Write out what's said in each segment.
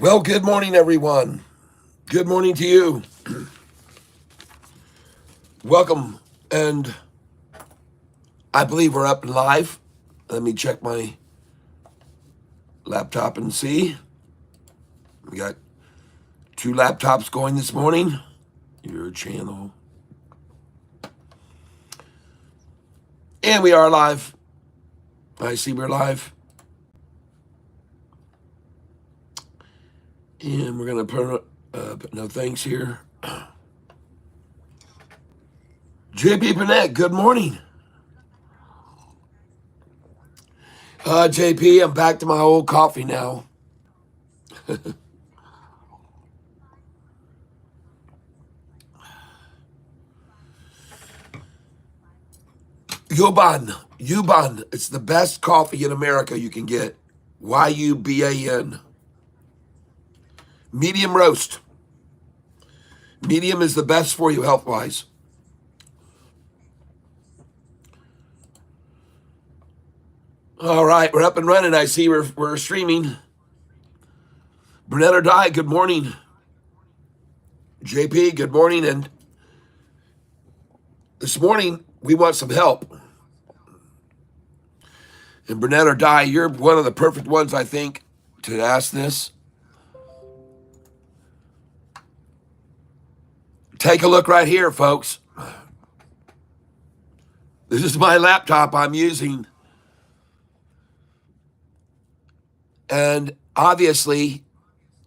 Well, good morning, everyone. Good morning to you. Welcome. And I believe we're up and live. Let me check my laptop and see. We got two laptops going this morning. Your channel. And we are live. I see we're live. And we're going to put no thanks here. JP Burnett, good morning. JP, I'm back to my old coffee now. Yuban. It's the best coffee in America you can get. YUBAN. Medium roast. Medium is the best for you health wise. All right, we're up and running. I see we're streaming. Brunette or Die, good morning. JP, good morning. And this morning, we want some help. And Brunette or Die, you're one of the perfect ones, I think, to ask this. Take a look right here, folks. This is my laptop I'm using. And obviously,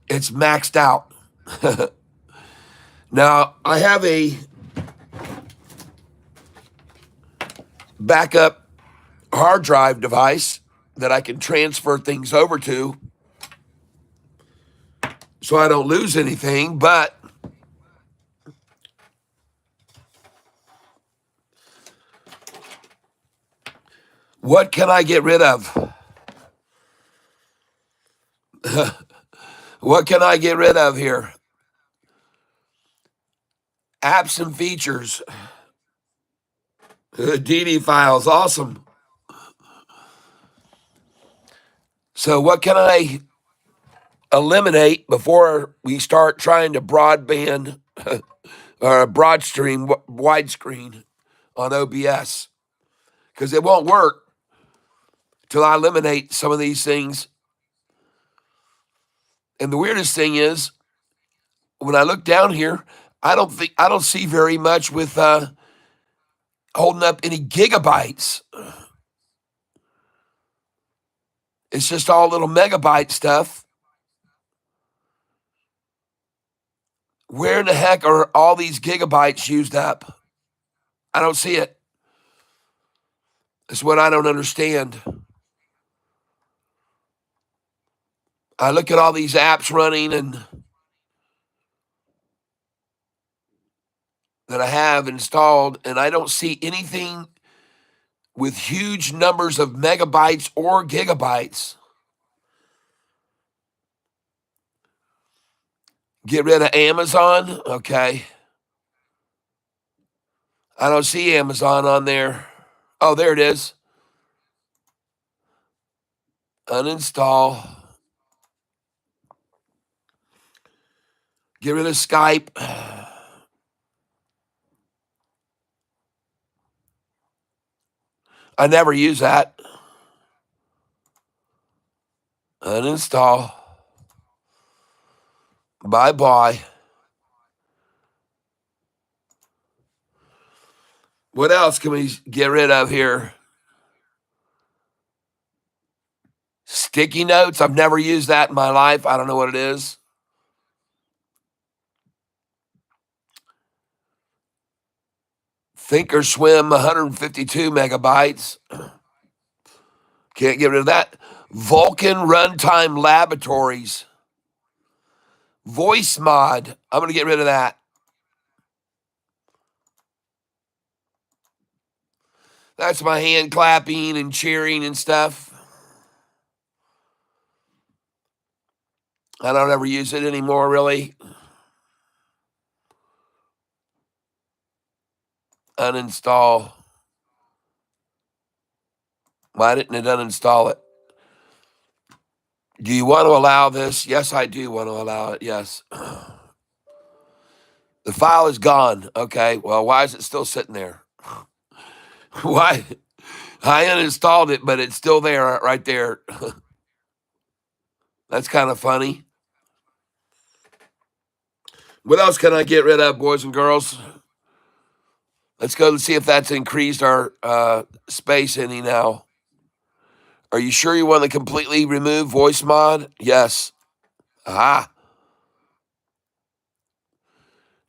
it's maxed out. Now, I have a backup hard drive device that I can transfer things over to so I don't lose anything, but what can I get rid of? What can I get rid of here? Apps and features. DD files, awesome. So what can I eliminate before we start trying to broadband or broad stream, widescreen on OBS? Because it won't work till I eliminate some of these things. And the weirdest thing is, when I look down here, I don't see very much with holding up any gigabytes. It's just all little megabyte stuff. Where in the heck are all these gigabytes used up? I don't see it. That's what I don't understand. I look at all these apps running and that I have installed, and I don't see anything with huge numbers of megabytes or gigabytes. Get rid of Amazon? Okay. I don't see Amazon on there. Oh, there it is. Uninstall. Get rid of Skype. I never use that. Uninstall. Bye-bye. What else can we get rid of here? Sticky notes. I've never used that in my life. I don't know what it is. Thinkorswim, 152 megabytes. Can't get rid of that. Vulkan Runtime Laboratories. Voice Mod. I'm going to get rid of that. That's my hand clapping and cheering and stuff. I don't ever use it anymore, really. Uninstall. Why didn't it uninstall it? Do you want to allow this? Yes, I do want to allow it. Yes. The file is gone. Okay. Well, why is it still sitting there? Why? I uninstalled it, but it's still there right there. That's kind of funny. What else can I get rid of, boys and girls? Let's go and see if that's increased our space any now. Are you sure you want to completely remove voice mod? Yes. Aha.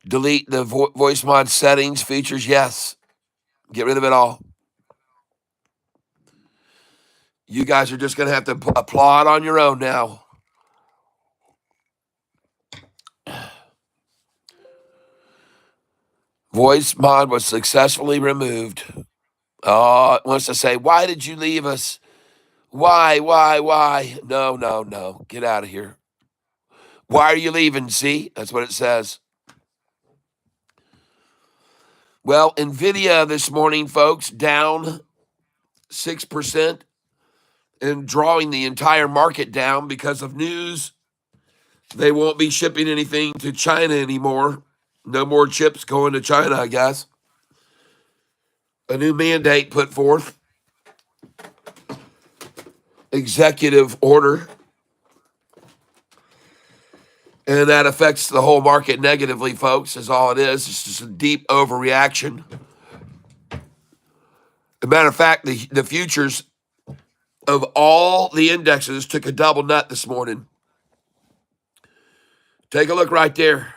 Delete the voice mod settings, features? Yes. Get rid of it all. You guys are just going to have to applaud on your own now. Voice mod was successfully removed. Oh, it wants to say, why did you leave us? Why? No, no, no. Get out of here. Why are you leaving? See? That's what it says. Well, NVIDIA this morning, folks, down 6% and drawing the entire market down because of news. They won't be shipping anything to China anymore. No more chips going to China, I guess. A new mandate put forth. Executive order. And that affects the whole market negatively, folks, is all it is. It's just a deep overreaction. As a matter of fact, the futures of all the indexes took a double nut this morning. Take a look right there.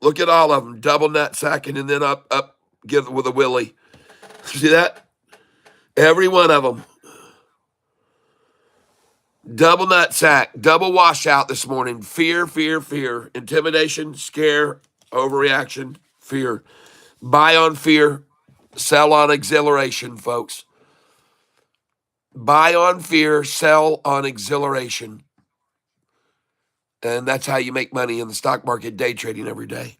Look at all of them. Double nut sacking and then up, give it with a willy. See that? Every one of them. Double nut sack, double washout this morning. Fear, fear, fear. Intimidation, scare, overreaction, fear. Buy on fear, sell on exhilaration, folks. Buy on fear, sell on exhilaration. And that's how you make money in the stock market, day trading every day.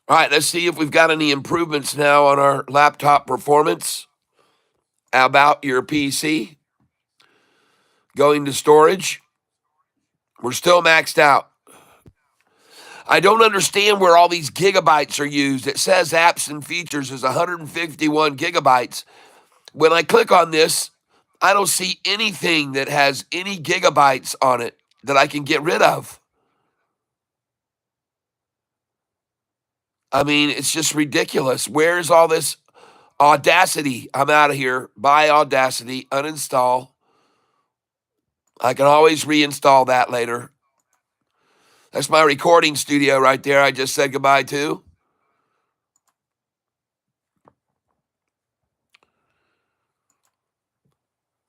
All right, let's see if we've got any improvements now on our laptop performance. How about your PC? Going to storage. We're still maxed out. I don't understand where all these gigabytes are used. It says apps and features is 151 gigabytes. When I click on this, I don't see anything that has any gigabytes on it that I can get rid of. I mean, it's just ridiculous. Where's all this Audacity? I'm out of here. Buy Audacity, uninstall. I can always reinstall that later. That's my recording studio right there I just said goodbye to.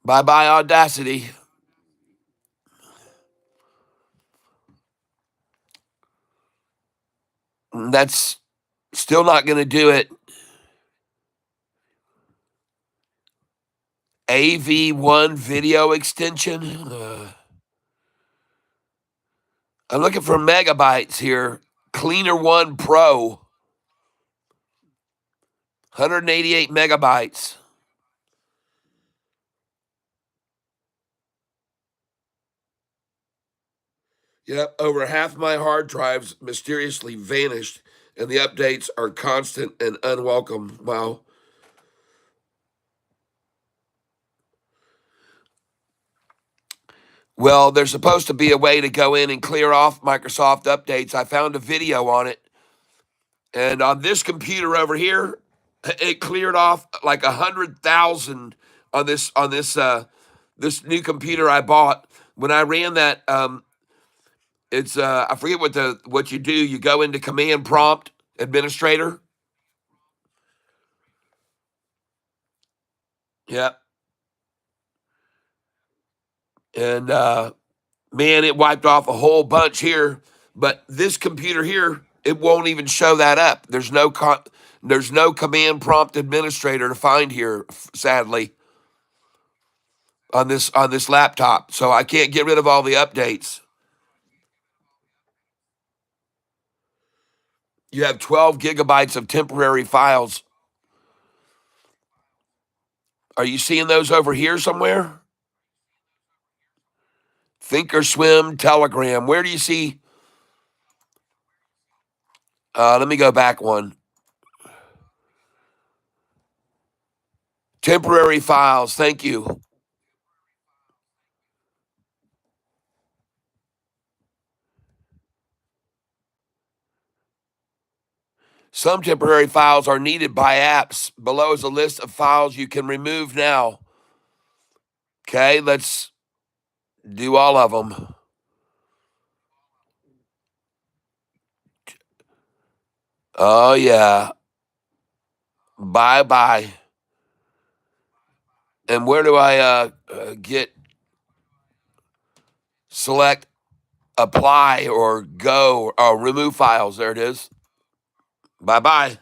Bye-bye Audacity. That's still not going to do it. AV1 video extension. I'm looking for megabytes here. Cleaner One Pro. 188 megabytes. Yep, over half my hard drives mysteriously vanished, and the updates are constant and unwelcome. Wow. Well, there's supposed to be a way to go in and clear off Microsoft updates. I found a video on it. And on this computer over here, it cleared off like 100,000 on this new computer I bought. When I ran that, it's I forget what you do. You go into Command Prompt Administrator. Yep. And man, it wiped off a whole bunch here. But this computer here, it won't even show that up. There's no Command Prompt Administrator to find here, sadly, on this laptop. So I can't get rid of all the updates. You have 12 gigabytes of temporary files. Are you seeing those over here somewhere? Thinkorswim, Telegram. Where do you see? Let me go back one. Temporary files. Thank you. Some temporary files are needed by apps. Below is a list of files you can remove now. Okay, let's do all of them. Oh, yeah. Bye bye. And where do I get select apply or go or remove files? There it is. Bye bye.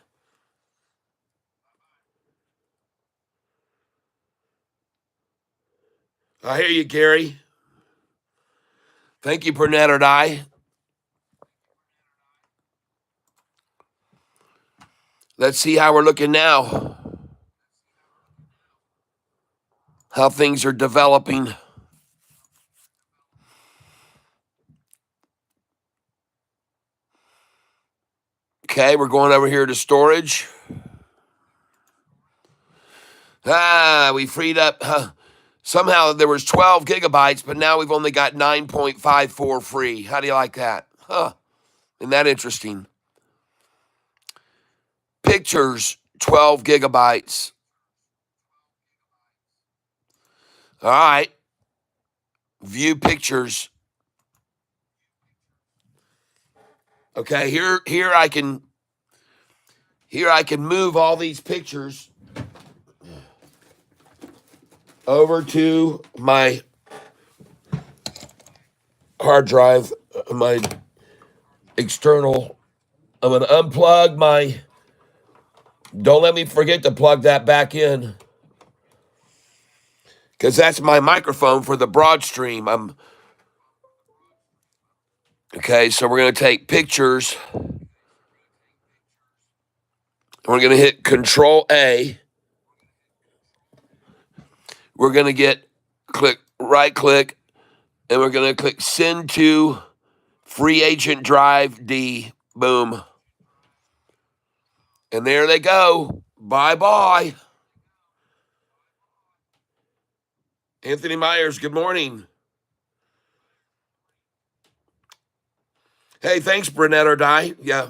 I hear you, Gary. Thank you, Bernadette. Let's see how we're looking now. How things are developing. Okay, we're going over here to storage. We freed up. Somehow there was 12 gigabytes, but now we've only got 9.54 free. How do you like that? Isn't that interesting? Pictures, 12 gigabytes. All right. View pictures. Okay, here I can move all these pictures over to my hard drive, my external. I'm going to unplug my. Don't let me forget to plug that back in, because that's my microphone for the broad stream. Okay, so we're going to take pictures. We're going to hit Control A. We're going to right click, and we're going to click Send to Free Agent Drive D. Boom. And there they go. Bye bye. Anthony Myers, good morning. Hey, thanks, Brunette or Die. Yeah.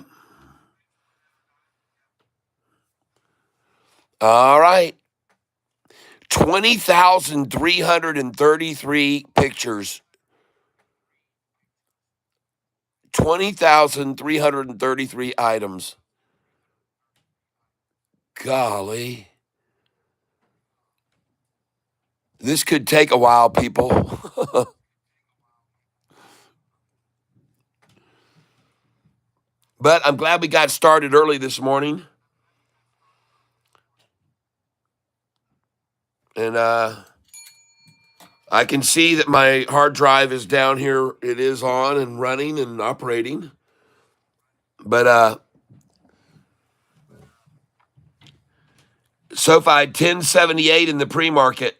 All right. 20,333 pictures. 20,333 items. Golly. This could take a while, people. But I'm glad we got started early this morning. And I can see that my hard drive is down here. It is on and running and operating. But SOFI 1078 in the pre-market.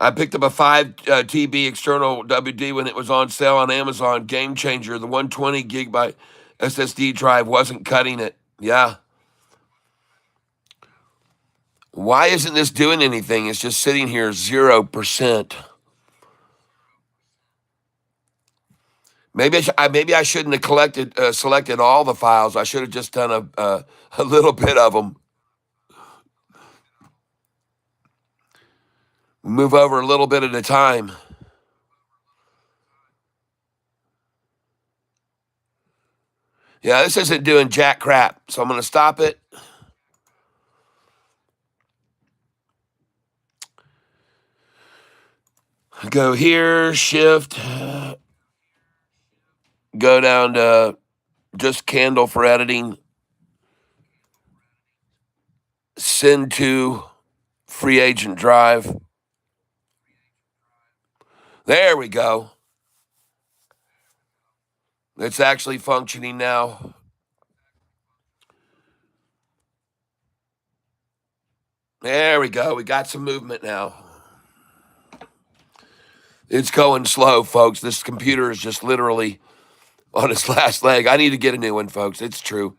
I picked up a 5 TB external WD when it was on sale on Amazon. Game changer. The 120 gigabyte SSD drive wasn't cutting it. Yeah. Why isn't this doing anything? It's just sitting here 0%. Maybe I shouldn't have selected all the files. I should have just done a little bit of them. Move over a little bit at a time. Yeah, this isn't doing jack crap, so I'm going to stop it. Go here, shift, go down to just candle for editing, send to free agent drive. There we go. It's actually functioning now. There we go. We got some movement now. It's going slow, folks. This computer is just literally on its last leg. I need to get a new one, folks. It's true.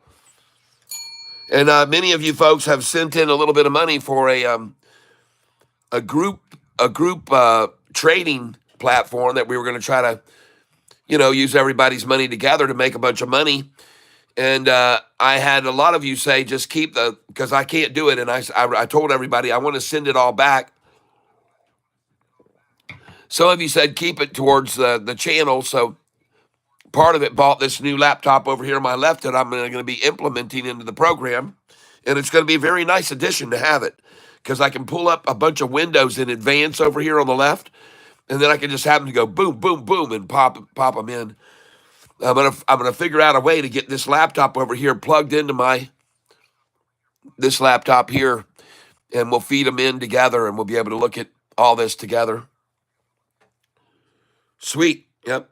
And many of you folks have sent in a little bit of money for a group trading platform that we were going to try to use everybody's money together to make a bunch of money. And I had a lot of you say just keep because I can't do it. And I told everybody I want to send it all back. Some of you said keep it towards the channel. So part of it bought this new laptop over here on my left that I'm going to be implementing into the program. And it's going to be a very nice addition to have it because I can pull up a bunch of windows in advance over here on the left. And then I can just have them to go boom, boom, boom and pop them in. I'm gonna figure out a way to get this laptop over here plugged into this laptop here, and we'll feed them in together, and we'll be able to look at all this together. Sweet. Yep.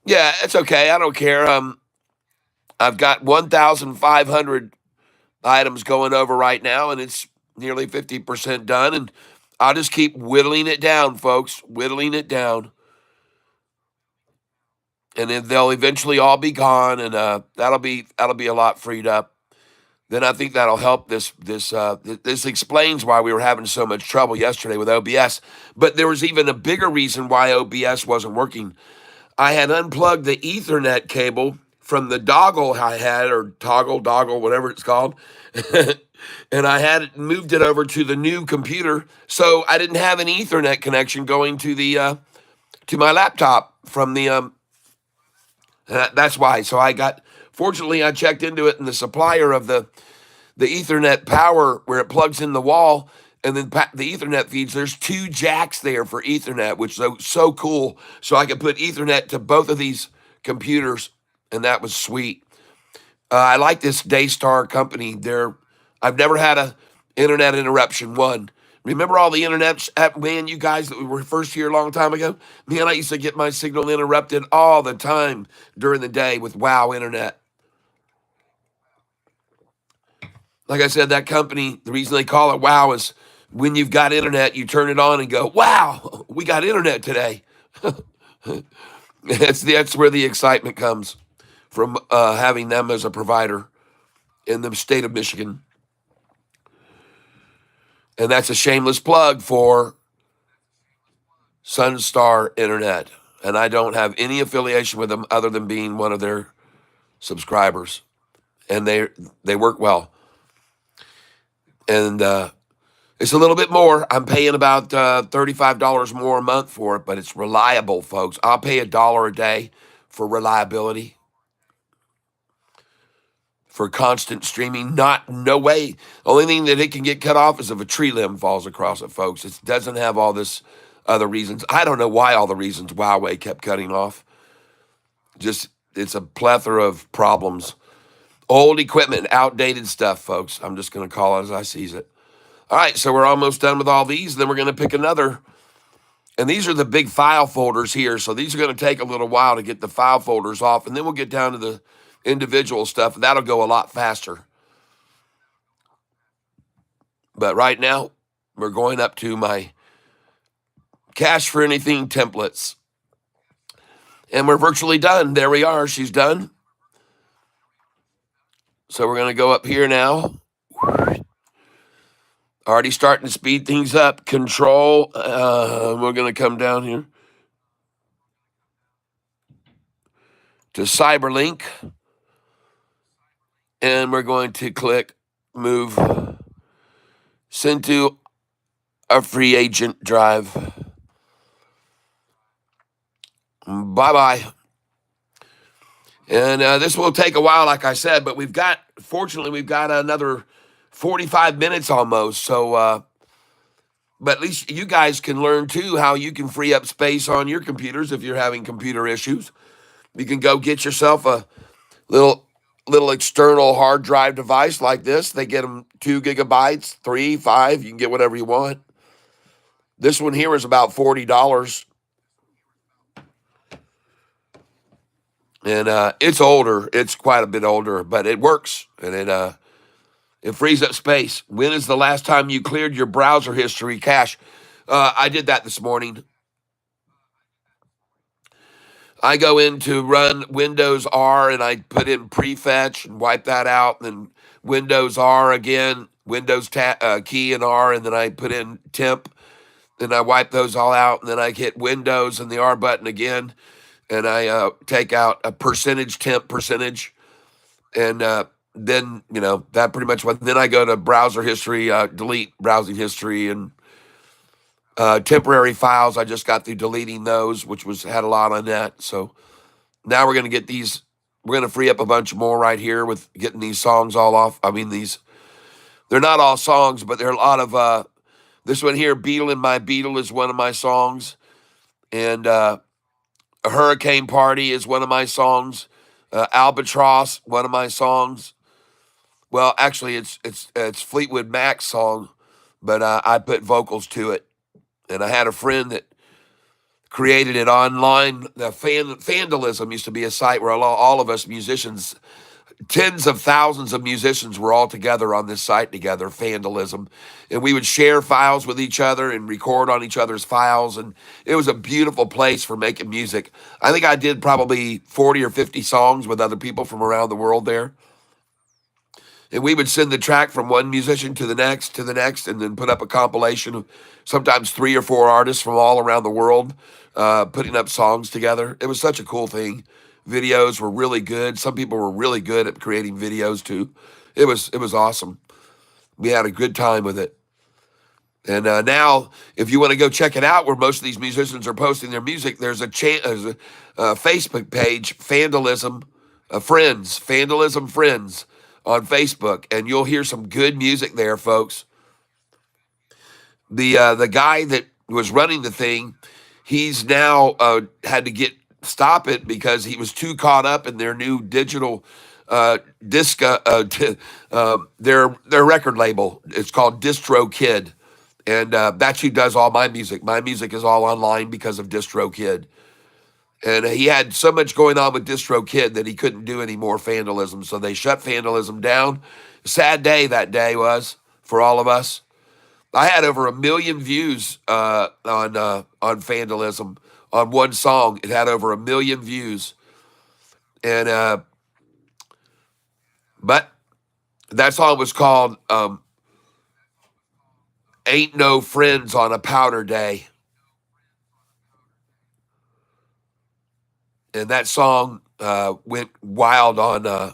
Yeah, it's okay. I don't care. I've got 1,500 items going over right now, and it's nearly 50% done. And I'll just keep whittling it down, folks. Whittling it down. And then they'll eventually all be gone, and that'll be a lot freed up. Then I think that'll help. This explains why we were having so much trouble yesterday with OBS. But there was even a bigger reason why OBS wasn't working. I had unplugged the Ethernet cable from the dongle I had, or doggle, whatever it's called, and I had moved it over to the new computer, so I didn't have an Ethernet connection going to the to my laptop from the. That's why. So fortunately, I checked into it, and the supplier of the Ethernet power where it plugs in the wall and then the Ethernet feeds, there's 2 jacks there for Ethernet, which is so cool. So I could put Ethernet to both of these computers, and that was sweet. I like this Daystar company. I've never had a internet interruption. One. Remember all the internet, man, you guys that we were first here a long time ago? Man, I used to get my signal interrupted all the time during the day with WOW Internet. Like I said, that company, the reason they call it WOW is when you've got internet, you turn it on and go, wow, we got internet today. That's where the excitement comes from having them as a provider in the state of Michigan. And that's a shameless plug for Sunstar Internet. And I don't have any affiliation with them other than being one of their subscribers. And they work well. And it's a little bit more. I'm paying about $35 more a month for it, but it's reliable, folks. I'll pay $1 a day for reliability, for constant streaming. No way. Only thing that it can get cut off is if a tree limb falls across it, folks. It doesn't have all this other reasons. I don't know why all the reasons Huawei kept cutting off. Just, it's a plethora of problems. Old equipment, outdated stuff, folks. I'm just going to call it as I sees it. All right, so we're almost done with all these. Then we're going to pick another. And these are the big file folders here. So these are going to take a little while to get the file folders off. And then we'll get down to the individual stuff. That'll go a lot faster. But right now, we're going up to my Cash for Anything templates. And we're virtually done. There we are. She's done. So we're going to go up here now. Already starting to speed things up. Control. We're going to come down here to Cyberlink. And we're going to click Move. Send to a free agent drive. Bye-bye. And this will take a while, like I said, but fortunately, we've got another 45 minutes almost. So, but at least you guys can learn, too, how you can free up space on your computers if you're having computer issues. You can go get yourself a little external hard drive device like this. They get them 2 gigabytes, 3, 5. You can get whatever you want. This one here is about $40. And it's older. It's quite a bit older, but it works. And It frees up space. When is the last time you cleared your browser history cache? I did that this morning. I go in to run Windows R and I put in prefetch and wipe that out. And then Windows R again, Windows key and R, and then I put in temp. And I wipe those all out. And then I hit Windows and the R button again. And I take out a percentage temp percentage. And then, that pretty much what. Then I go to browser history, delete browsing history, and temporary files. I just got through deleting those, which had a lot on that. So now we're going to get these. We're going to free up a bunch more right here with getting these songs all off. I mean, they're not all songs, but there are a lot of, this one here, Beetle and My Beetle, is one of my songs. And A Hurricane Party is one of my songs. Albatross, one of my songs. Well, actually, it's Fleetwood Mac's song, but I put vocals to it. And I had a friend that created it online. The Vandalism used to be a site where all of us musicians, tens of thousands of musicians, were all together on this site together, Vandalism. And we would share files with each other and record on each other's files. And it was a beautiful place for making music. I think I did probably 40 or 50 songs with other people from around the world there. And we would send the track from one musician to the next, and then put up a compilation of sometimes 3 or 4 artists from all around the world putting up songs together. It was such a cool thing. Videos were really good. Some people were really good at creating videos too. It was awesome. We had a good time with it. And now, if you want to go check it out, where most of these musicians are posting their music, there's a Facebook page, Vandalism Friends, Vandalism Friends, on Facebook, and you'll hear some good music there, folks. The guy that was running the thing, he's now had to stop it because he was too caught up in their new digital their record label. It's called DistroKid, and that's who does all my music. My music is all online because of DistroKid. And he had so much going on with DistroKid that he couldn't do any more Vandalism. So they shut Vandalism down. Sad day that day was for all of us. I had over 1 million views on Vandalism on one song. It had over 1 million views. And but that song was called Ain't No Friends on a Powder Day. And that song went wild on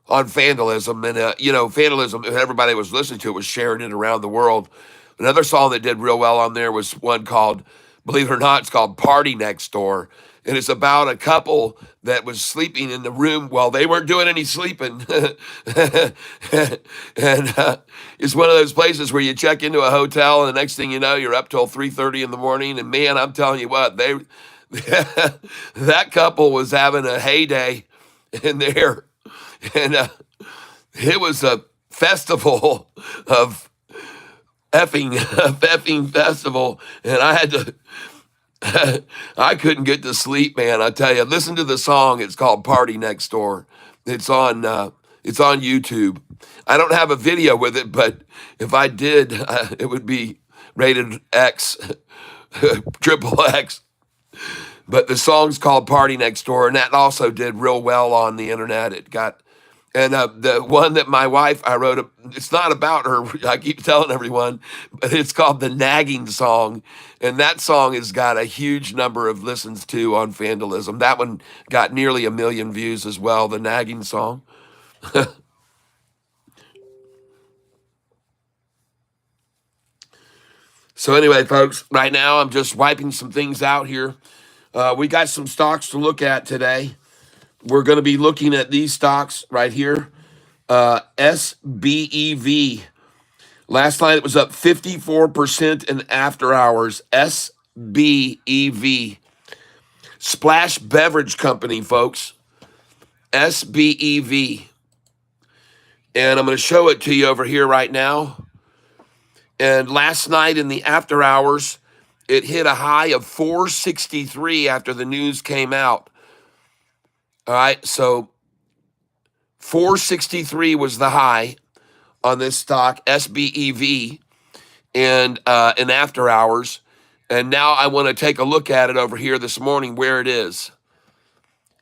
Vandalism. And, Vandalism, everybody was listening to it was sharing it around the world. Another song that did real well on there was one called, believe it or not, it's called Party Next Door. And it's about a couple that was sleeping in the room while they weren't doing any sleeping. And it's one of those places where you check into a hotel and the next thing you know, you're up till 3:30 in the morning. And man, I'm telling you what, that couple was having a heyday in there. And it was a festival of effing festival. And I had to, I couldn't get to sleep, man. I tell you, listen to the song. It's called Party Next Door. It's on YouTube. I don't have a video with it, but if I did, it would be rated X, triple X. But the song's called Party Next Door, and that also did real well on the internet. And the one that my wife, I wrote, it's not about her. I keep telling everyone, but it's called The Nagging Song. And that song has got a huge number of listens to on Vandalism. That one got nearly 1 million views as well, The Nagging Song. So anyway, folks, right now I'm just wiping some things out here. We got some stocks to look at today. We're going to be looking at these stocks right here. SBEV. Last night it was up 54% in after hours. SBEV. Splash Beverage Company, folks. SBEV. And I'm going to show it to you over here right now. And last night in the after hours, it hit a high of 463 after the news came out. All right, so 463 was the high on this stock, SBEV, and in after hours. And now I want to take a look at it over here this morning where it is.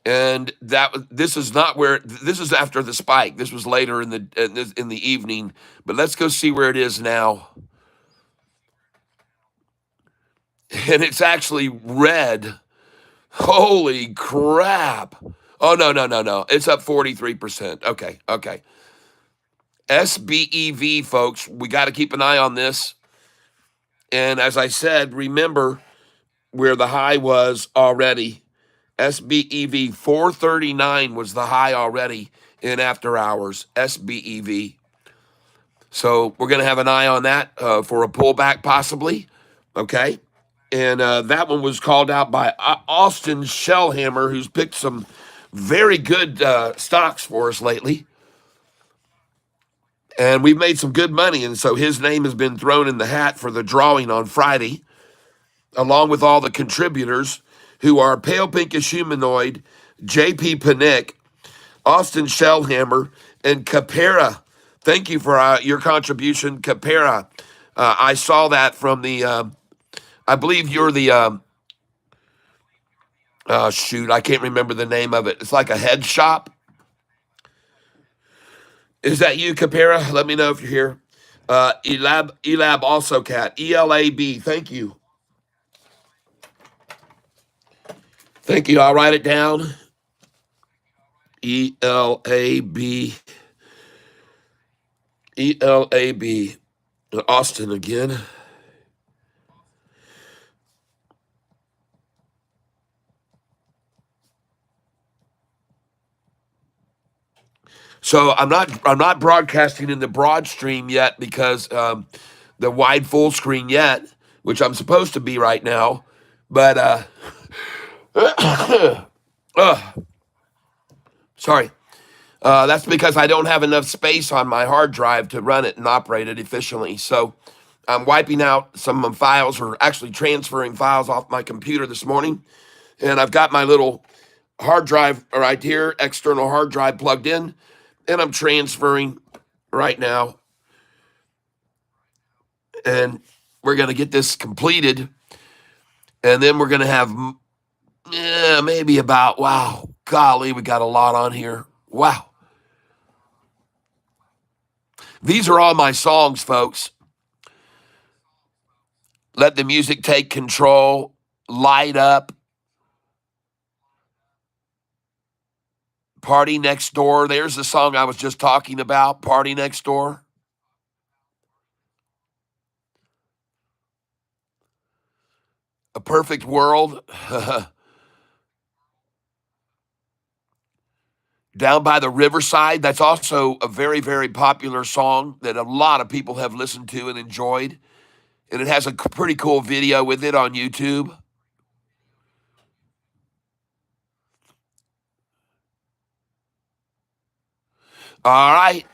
And this is not where this is after the spike. This was later in the evening. But let's go see where it is now. And it's actually red. Holy crap! Oh no! It's up 43%. Okay. SBEV, folks. We got to keep an eye on this. And as I said, remember where the high was already. SBEV 439 was the high already in after hours. SBEV. So we're going to have an eye on that for a pullback possibly. Okay. And that one was called out by Austin Shellhammer, who's picked some very good stocks for us lately. And we've made some good money. And so his name has been thrown in the hat for the drawing on Friday, along with all the contributors who are Pale Pinkish Humanoid, JP Panic, Austin Shellhammer, and Capera. Thank you for your contribution, Capera. I saw that from the, I believe you're the, shoot, I can't remember the name of it. It's like a head shop. Is that you, Capera? Let me know if you're here. Elab also, Cat. ELAB. Thank you. Thank you. I'll write it down. ELAB. ELAB. Austin again. So I'm not broadcasting in the broad stream yet because the wide full screen yet, which I'm supposed to be right now, but sorry. That's because I don't have enough space on my hard drive to run it and operate it efficiently. So I'm wiping out some files, or actually transferring files off my computer this morning. And I've got my little hard drive right here, external hard drive plugged in, and I'm transferring right now. And we're going to get this completed. And then we're going to have maybe about, wow, golly, we got a lot on here. Wow. These are all my songs, folks. Let the music take control. Light up. Party Next Door. There's the song I was just talking about. Party Next Door. A Perfect World. Down by the Riverside. That's also a very, very popular song that a lot of people have listened to and enjoyed. And it has a pretty cool video with it on YouTube. All right.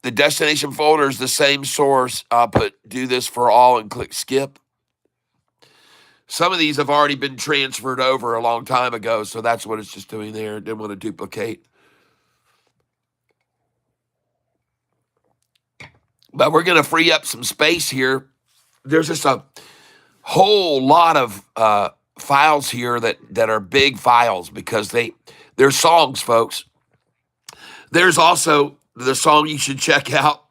The destination folder is the same source. I'll do this for all and click skip. Some of these have already been transferred over a long time ago, so that's what it's just doing there. Didn't want to duplicate. But we're going to free up some space here. There's just a whole lot of files here that are big files because they're songs, folks. There's also the song you should check out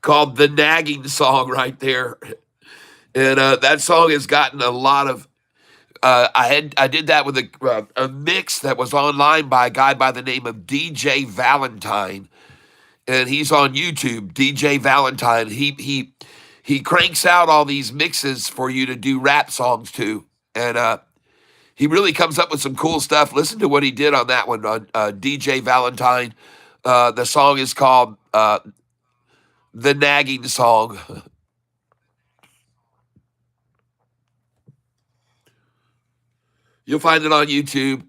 called The Nagging Song right there. And that song has gotten a lot of. I did that with a mix that was online by a guy by the name of DJ Valentine, and he's on YouTube. DJ Valentine. He cranks out all these mixes for you to do rap songs to, and he really comes up with some cool stuff. Listen to what he did on that one on DJ Valentine. The song is called The Nagging Song. You'll find it on YouTube.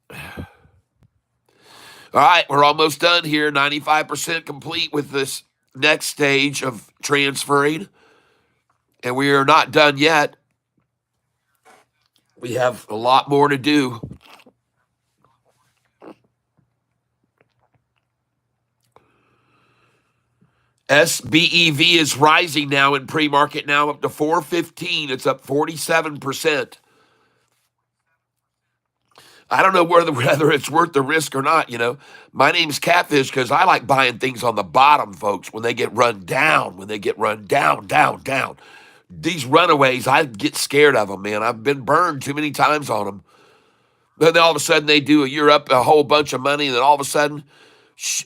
All right, we're almost done here. 95% complete with this next stage of transferring. And we are not done yet. We have a lot more to do. SBEV is rising now in pre-market now up to 415. It's up 47%. I don't know whether it's worth the risk or not. My name's Catfish because I like buying things on the bottom, folks, when they get run down, down, down. These runaways, I get scared of them, man. I've been burned too many times on them. Then all of a sudden you're up a whole bunch of money, and then all of a sudden,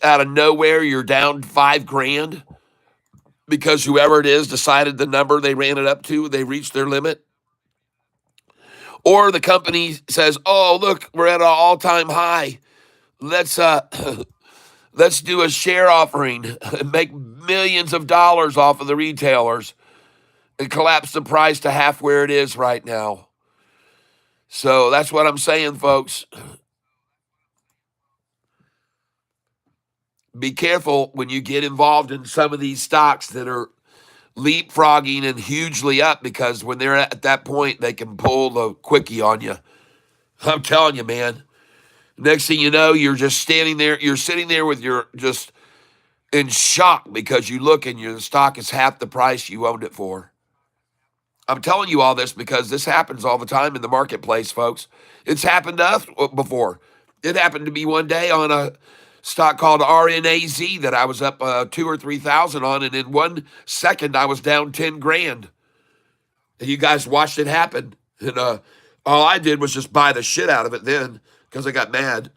out of nowhere, you're down $5,000 because whoever it is decided the number they ran it up to, they reached their limit. Or the company says, "Oh, look, we're at an all-time high. Let's let's do a share offering and make millions of dollars off of the retailers and collapse the price to half where it is right now." So that's what I'm saying, folks. Be careful when you get involved in some of these stocks that are leapfrogging and hugely up, because when they're at that point, they can pull the quickie on you. I'm telling you, man. Next thing you know, you're just standing there. You're sitting there with your just in shock because you look and your stock is half the price you owned it for. I'm telling you all this because this happens all the time in the marketplace, folks. It's happened to us before. It happened to me one day on a stock called RNAZ that I was up 2,000 or 3,000 on, and in 1 second I was down 10 grand. And you guys watched it happen. And all I did was just buy the shit out of it then because I got mad.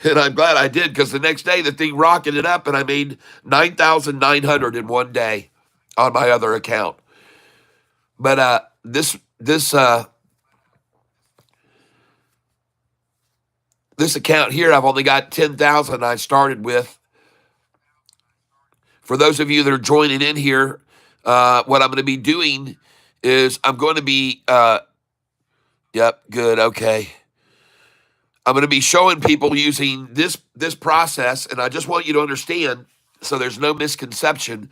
And I'm glad I did, because the next day the thing rocketed up and I made 9,900 in one day on my other account. But this account here, I've only got 10,000 I started with. For those of you that are joining in here, what I'm going to be doing is I'm going to be, yep, good, okay. I'm going to be showing people using this process, and I just want you to understand, so there's no misconception.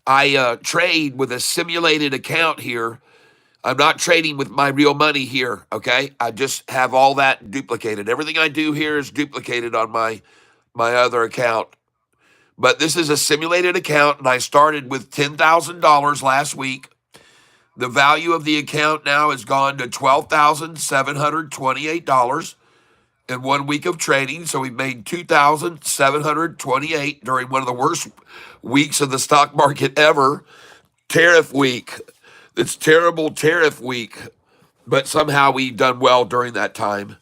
I trade with a simulated account here. I'm not trading with my real money here, okay? I just have all that duplicated. Everything I do here is duplicated on my other account. But this is a simulated account, and I started with $10,000 last week. The value of the account now has gone to $12,728 in 1 week of trading. So we've made $2,728 during one of the worst weeks of the stock market ever, tariff week. It's terrible tariff week, but somehow we've done well during that time.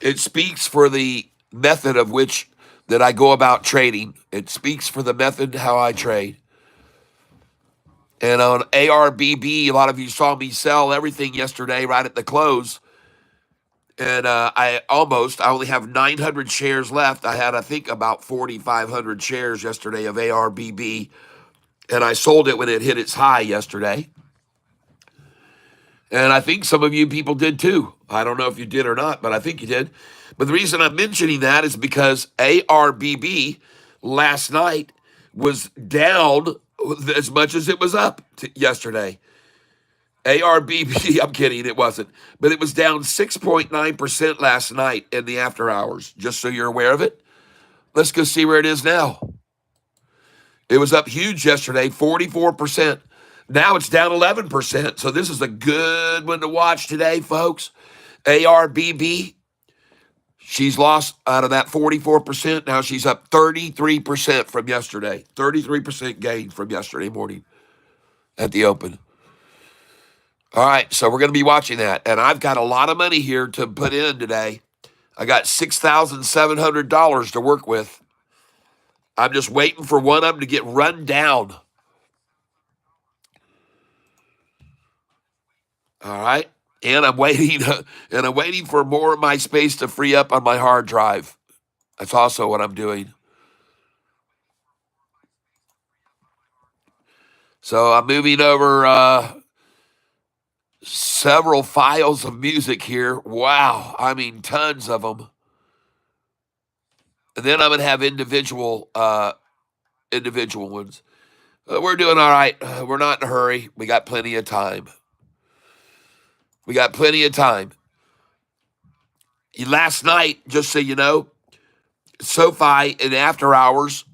It speaks for the method of which that I go about trading. It speaks for the method how I trade. And on ARBB, a lot of you saw me sell everything yesterday right at the close. And I only have 900 shares left. I had, I think, about 4,500 shares yesterday of ARBB. And I sold it when it hit its high yesterday. And I think some of you people did too. I don't know if you did or not, but I think you did. But the reason I'm mentioning that is because ARBB last night was down as much as it was up yesterday. ARBB, I'm kidding, it wasn't. But it was down 6.9% last night in the after hours, just so you're aware of it. Let's go see where it is now. It was up huge yesterday, 44%. Now it's down 11%. So this is a good one to watch today, folks. ARBB, she's lost out of that 44%. Now she's up 33% from yesterday. 33% gain from yesterday morning at the open. All right, so we're going to be watching that. And I've got a lot of money here to put in today. I got $6,700 to work with. I'm just waiting for one of them to get run down. All right. And I'm waiting for more of my space to free up on my hard drive. That's also what I'm doing. So I'm moving over several files of music here. Wow. I mean, tons of them. And then I'm going to have individual ones. We're doing all right. We're not in a hurry. We got plenty of time. Last night, just so you know, SOFI in after hours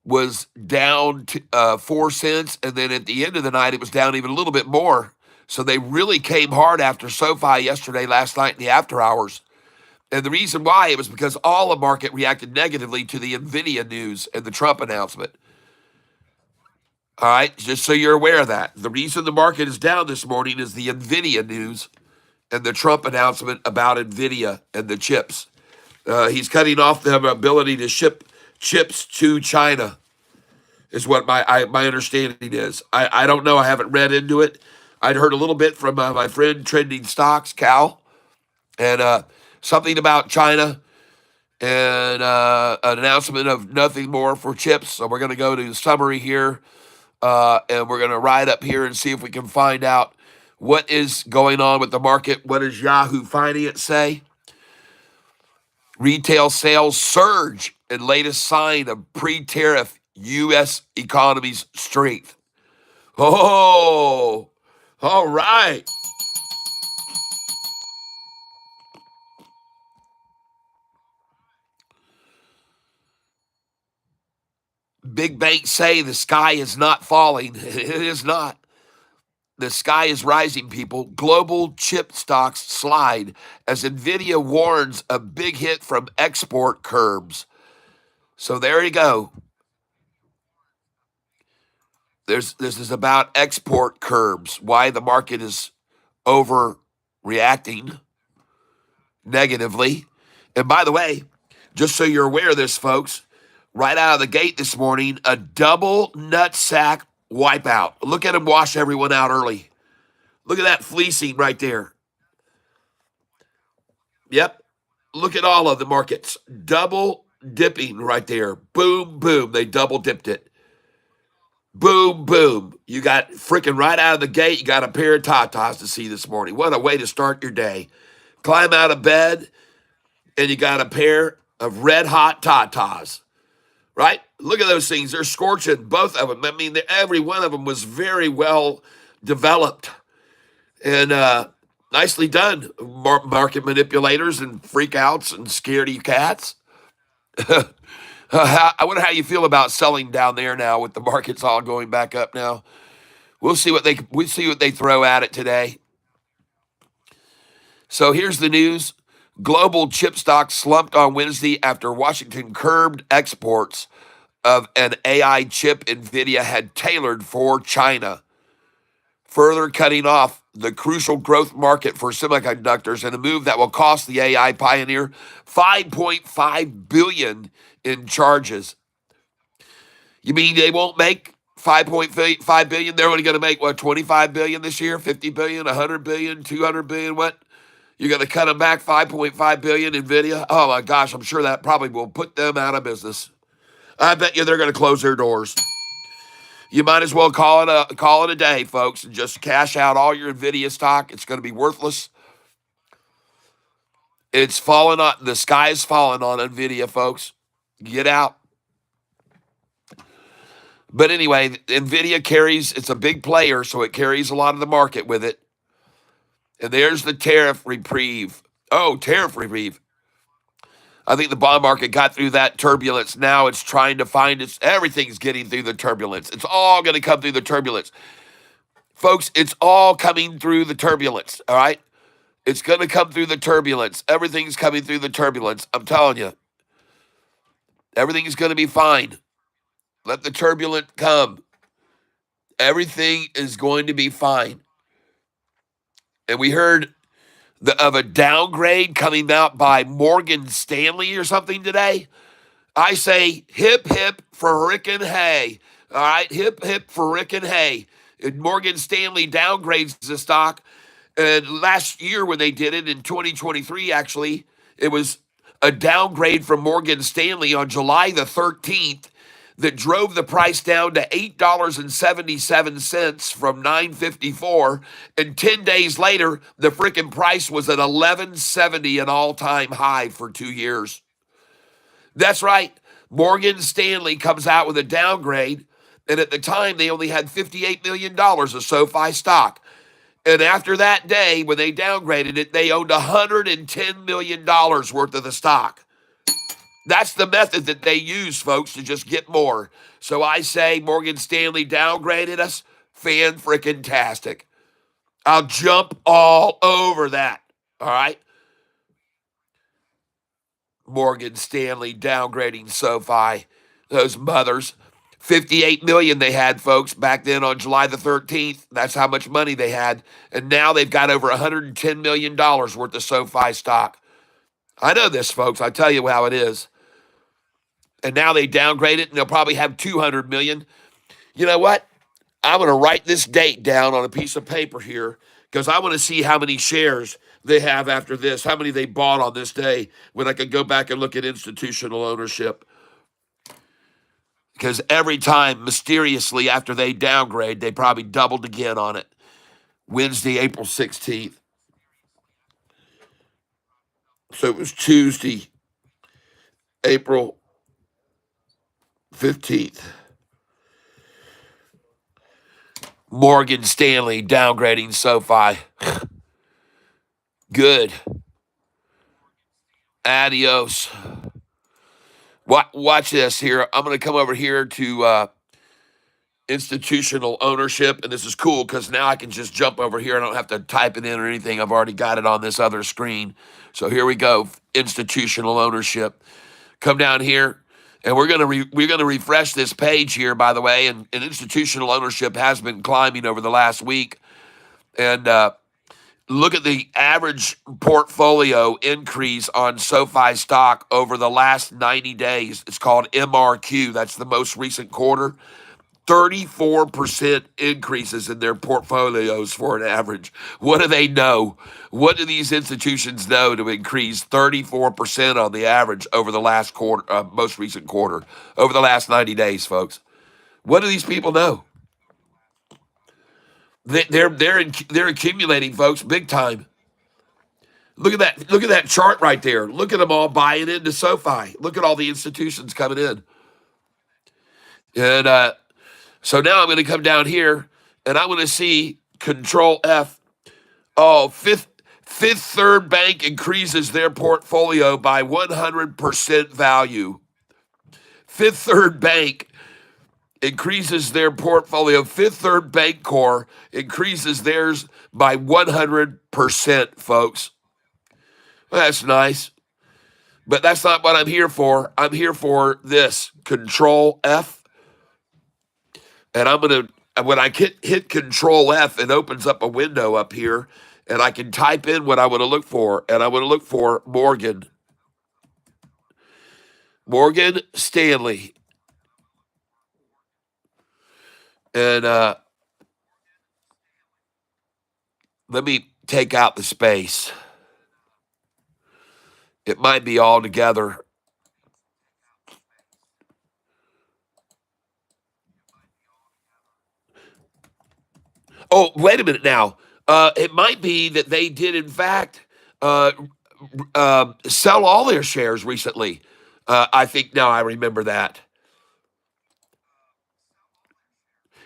was down to, 4 cents, and then at the end of the night, it was down even a little bit more. So they really came hard after SoFi yesterday, last night in the after hours. And the reason why, it was because all the market reacted negatively to the NVIDIA news and the Trump announcement. All right, just so you're aware of that. The reason the market is down this morning is the NVIDIA news and the Trump announcement about NVIDIA and the chips. He's cutting off the ability to ship chips to China, is what my understanding is. I don't know. I haven't read into it. I'd heard a little bit from my friend Trending Stocks, Cal, and something about China and an announcement of nothing more for chips. So we're going to go to the summary here, and we're going to ride up here and see if we can find out what is going on with the market. What does Yahoo Finance say? Retail sales surge in latest sign of pre-tariff U.S. economy's strength. Oh, all right. Big banks say the sky is not falling. It is not. The sky is rising, people. Global chip stocks slide as NVIDIA warns a big hit from export curbs. So there you go. This is about export curbs, why the market is overreacting negatively. And by the way, just so you're aware of this, folks, right out of the gate this morning, a double nutsack wipeout. Look at him wash everyone out early. Look at that fleecing right there. Yep. Look at all of the markets. Double dipping right there. Boom, boom. They double dipped it. Boom, boom. You got freaking right out of the gate, you got a pair of tatas to see this morning. What a way to start your day. Climb out of bed, and you got a pair of red hot tatas, right? Look at those things. They're scorching, both of them. I mean, every one of them was very well developed and nicely done. Market manipulators and freakouts and scaredy cats. I wonder how you feel about selling down there now with the markets all going back up now. We'll see what they throw at it today. So here's the news. Global chip stocks slumped on Wednesday after Washington curbed exports of an AI chip NVIDIA had tailored for China, further cutting off the crucial growth market for semiconductors in a move that will cost the AI pioneer $5.5 billion in charges. You mean they won't make $5.5 billion? They're only going to make, what, $25 billion this year? $50 billion, $100 billion, $200 billion, what? You're going to cut them back $5.5 billion, NVIDIA? Oh, my gosh, I'm sure that probably will put them out of business. I bet you they're going to close their doors. You might as well call it a day, folks, and just cash out all your NVIDIA stock. It's going to be worthless. It's falling on, the sky is falling on NVIDIA, folks. Get out. But anyway, NVIDIA carries, it's a big player, so it carries a lot of the market with it. And there's the tariff reprieve. Oh, tariff reprieve. I think the bond market got through that turbulence. Now it's trying to find everything's getting through the turbulence. It's all going to come through the turbulence. Folks, it's all coming through the turbulence, all right? It's going to come through the turbulence. Everything's coming through the turbulence. I'm telling you. Everything is going to be fine. Let the turbulence come. Everything is going to be fine. And we heard of a downgrade coming out by Morgan Stanley or something today. I say hip, hip for frickin' hay. All right, hip, hip for frickin' hay. And Morgan Stanley downgrades the stock. And last year when they did it, in 2023 actually, it was a downgrade from Morgan Stanley on July the 13th that drove the price down to $8.77 from $9.54. And 10 days later, the freaking price was at $11.70, an all-time high for 2 years. That's right. Morgan Stanley comes out with a downgrade, and at the time, they only had $58 million of SoFi stock. And after that day, when they downgraded it, they owned $110 million worth of the stock. That's the method that they use, folks, to just get more. So I say Morgan Stanley downgraded us. Fan freaking tastic. I'll jump all over that. All right. Morgan Stanley downgrading SoFi. Those mothers. 58 million they had, folks, back then on July the 13th. That's how much money they had. And now they've got over $110 million worth of SoFi stock. I know this, folks. I tell you how it is. And now they downgrade it, and they'll probably have 200 million. You know what? I'm going to write this date down on a piece of paper here because I want to see how many shares they have after this, how many they bought on this day when I can go back and look at institutional ownership. Because every time, mysteriously, after they downgrade, they probably doubled again on it. Wednesday, April 16th. So it was Tuesday, April 15th. Morgan Stanley downgrading SoFi. Good. Adios. Watch this here. I'm going to come over here to institutional ownership, and this is cool because now I can just jump over here. I don't have to type it in or anything. I've already got it on this other screen. So here we go. Institutional ownership. Come down here. And we're gonna refresh this page here, by the way. And institutional ownership has been climbing over the last week. And look at the average portfolio increase on SoFi stock over the last 90 days. It's called MRQ. That's the most recent quarter. 34% increases in their portfolios for an average. What do they know? What do these institutions know to increase 34% on the average over the last quarter, most recent quarter, over the last 90 days, folks? What do these people know? They're accumulating, folks, big time. Look at that! Look at that chart right there. Look at them all buying into SoFi. Look at all the institutions coming in, and so now I'm going to come down here and I'm going to see Control F. Oh, Fifth Third Bank increases their portfolio by 100% value. Fifth Third Bank increases their portfolio. Fifth Third Bank Corp increases theirs by 100%, folks. Well, that's nice. But that's not what I'm here for. I'm here for this. Control F. And I'm going to, when I hit Control F, it opens up a window up here, and I can type in what I want to look for. And I want to look for Morgan Stanley. And let me take out the space. It might be all together. Oh, wait a minute now. It might be that they did, in fact, sell all their shares recently. I think now I remember that.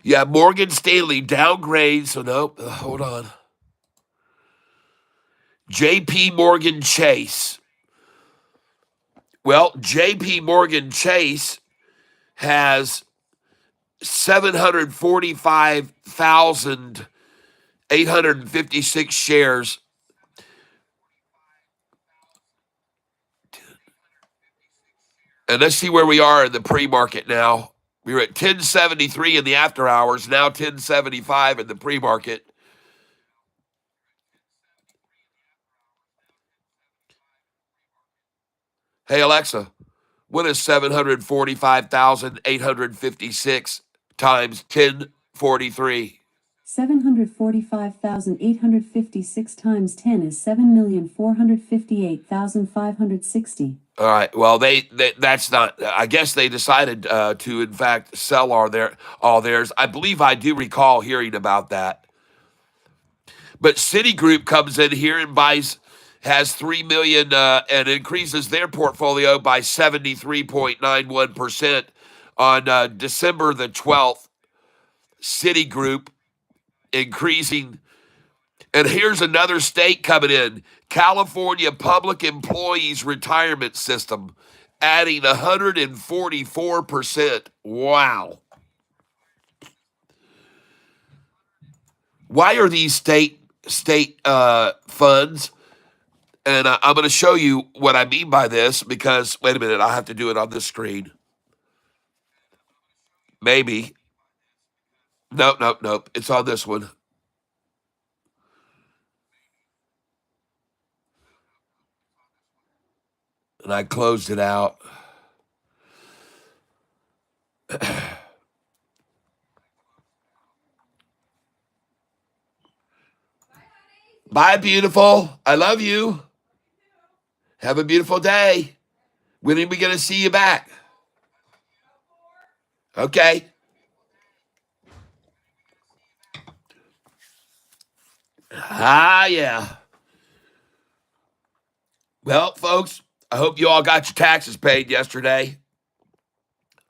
Yeah, Morgan Stanley downgrades. So, nope, hold on. JP Morgan Chase. Well, JP Morgan Chase has 745,856 shares. And let's see where we are in the pre-market now. We were at 1073 in the after hours, now 1075 in the pre-market. Hey, Alexa, what is 745,856 times 1043? 745,856 times 10 is 7,458,560. All right. Well, that's not. I guess they decided to, in fact, sell all theirs. I believe I do recall hearing about that. But Citigroup comes in here and has 3 million and increases their portfolio by 73.91% on December the 12th. Citigroup increasing. And here's another state coming in. California Public Employees Retirement System, adding 144%. Wow. Why are these state funds? And I'm going to show you what I mean by this because, wait a minute, I have to do it on this screen. Maybe. Nope, nope, nope. It's on this one. And I closed it out. Bye, beautiful. I love you. Have a beautiful day. When are we going to see you back? Okay. Ah, yeah. Well, folks, I hope you all got your taxes paid yesterday.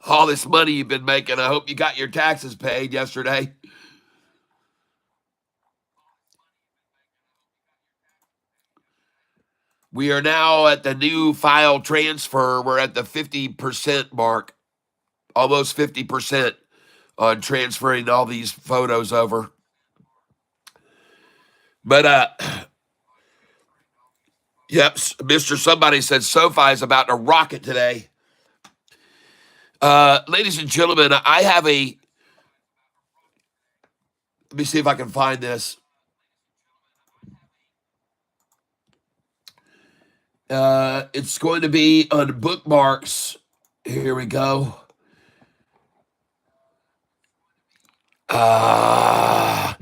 All this money you've been making, I hope you got your taxes paid yesterday. We are now at the new file transfer. We're at the 50% mark, almost 50% on transferring all these photos over. But yep, Mr. Somebody said SoFi is about to rock it today. Ladies and gentlemen, I have a. Let me see if I can find this. It's going to be on bookmarks. Here we go. I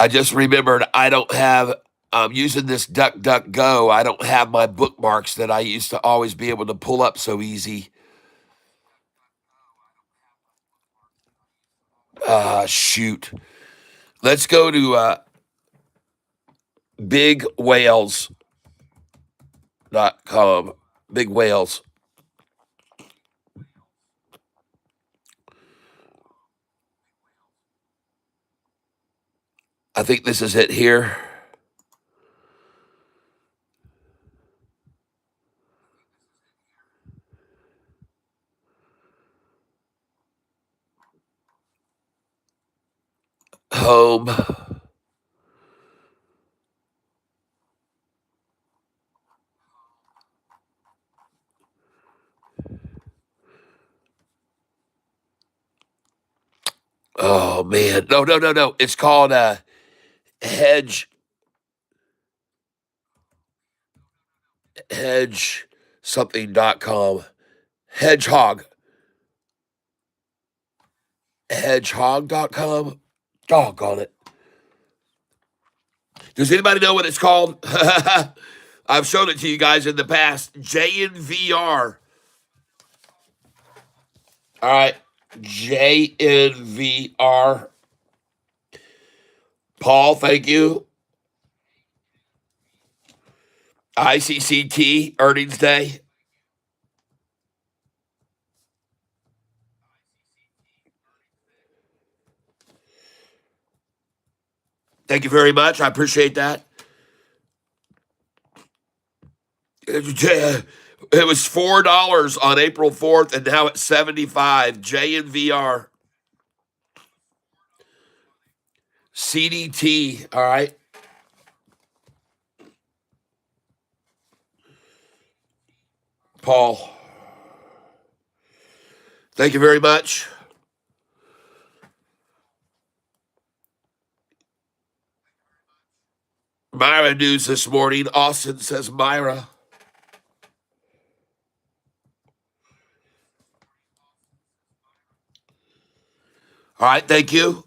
just remembered I don't have. I'm using this DuckDuckGo. I don't have my bookmarks that I used to always be able to pull up so easy. Shoot. Let's go to bigwhales.com. Big whales. I think this is it here. Home. Oh man. No, no, no, no. It's called hedge hedge something.com. Hedgehog. Hedgehog.com. Doggone it. Does anybody know what it's called? I've shown it to you guys in the past. JNVR. All right. JNVR. Paul, thank you. ICCT earnings day. Thank you very much. I appreciate that. It was $4 on April 4th, and now it's 75. JNVR. CDT. All right. Paul. Thank you very much. Myra news this morning. Austin says Myra. All right, thank you.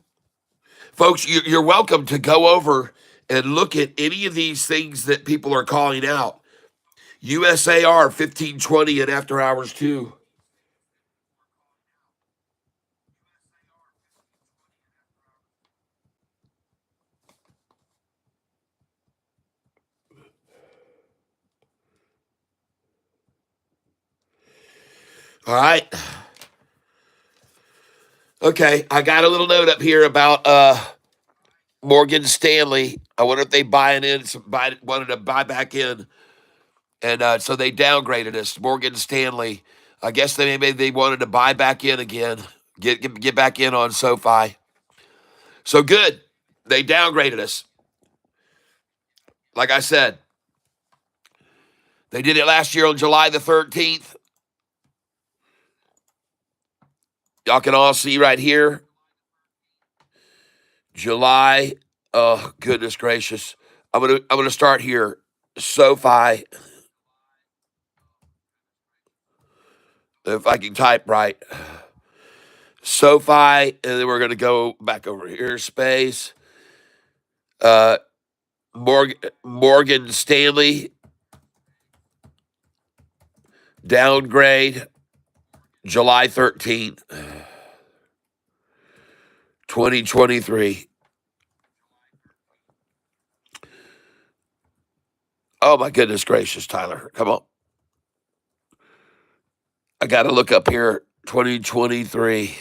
Folks, you're welcome to go over and look at any of these things that people are calling out. USAR 1520 and after hours too. All right. Okay, I got a little note up here about Morgan Stanley. I wonder if they buying in, wanted to buy back in. And so they downgraded us. Morgan Stanley. I guess maybe they wanted to buy back in again, get back in on SoFi. So good. They downgraded us. Like I said, they did it last year on July the 13th. Y'all can all see right here. July. Oh, goodness gracious. I'm gonna start here. SoFi. If I can type right. SoFi, and then we're gonna go back over here. Space. Uh Morgan Stanley. Downgrade. July 13th, 2023. Oh my goodness gracious, Tyler. Come on. I got to look up here 2023.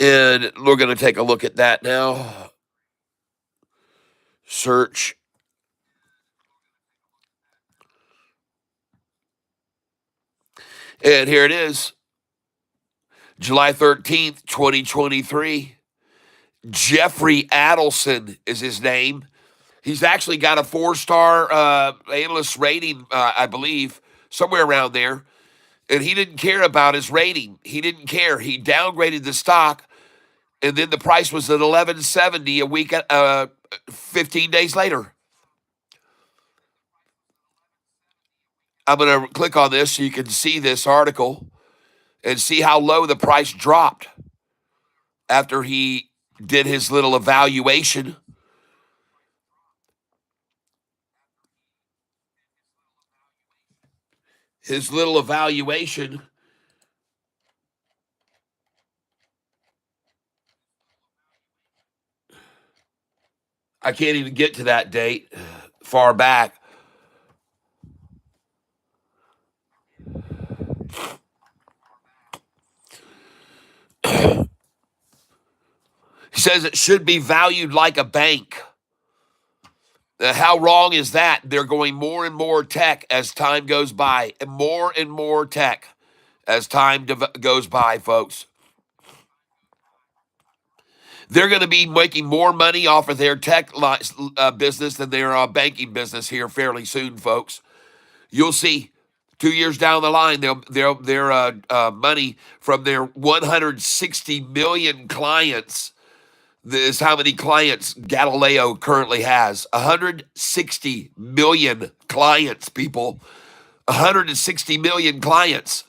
And we're going to take a look at that now. Search. And here it is. July 13th, 2023. Jeffrey Adelson is his name. He's actually got a 4-star analyst rating, I believe, somewhere around there. And he didn't care about his rating. He didn't care. He downgraded the stock, and then the price was at 1170 a week, 15 days later. I'm going to click on this so you can see this article and see how low the price dropped after he did his little evaluation. His little evaluation. I can't even get to that date far back. He says it should be valued like a bank. How wrong is that? They're going more and more tech as time goes by, and more tech as time goes by, folks. They're going to be making more money off of their tech business than their banking business here fairly soon, folks. You'll see 2 years down the line, their money from their 160 million clients. This is how many clients Galileo currently has. 160 million clients, people. 160 million clients.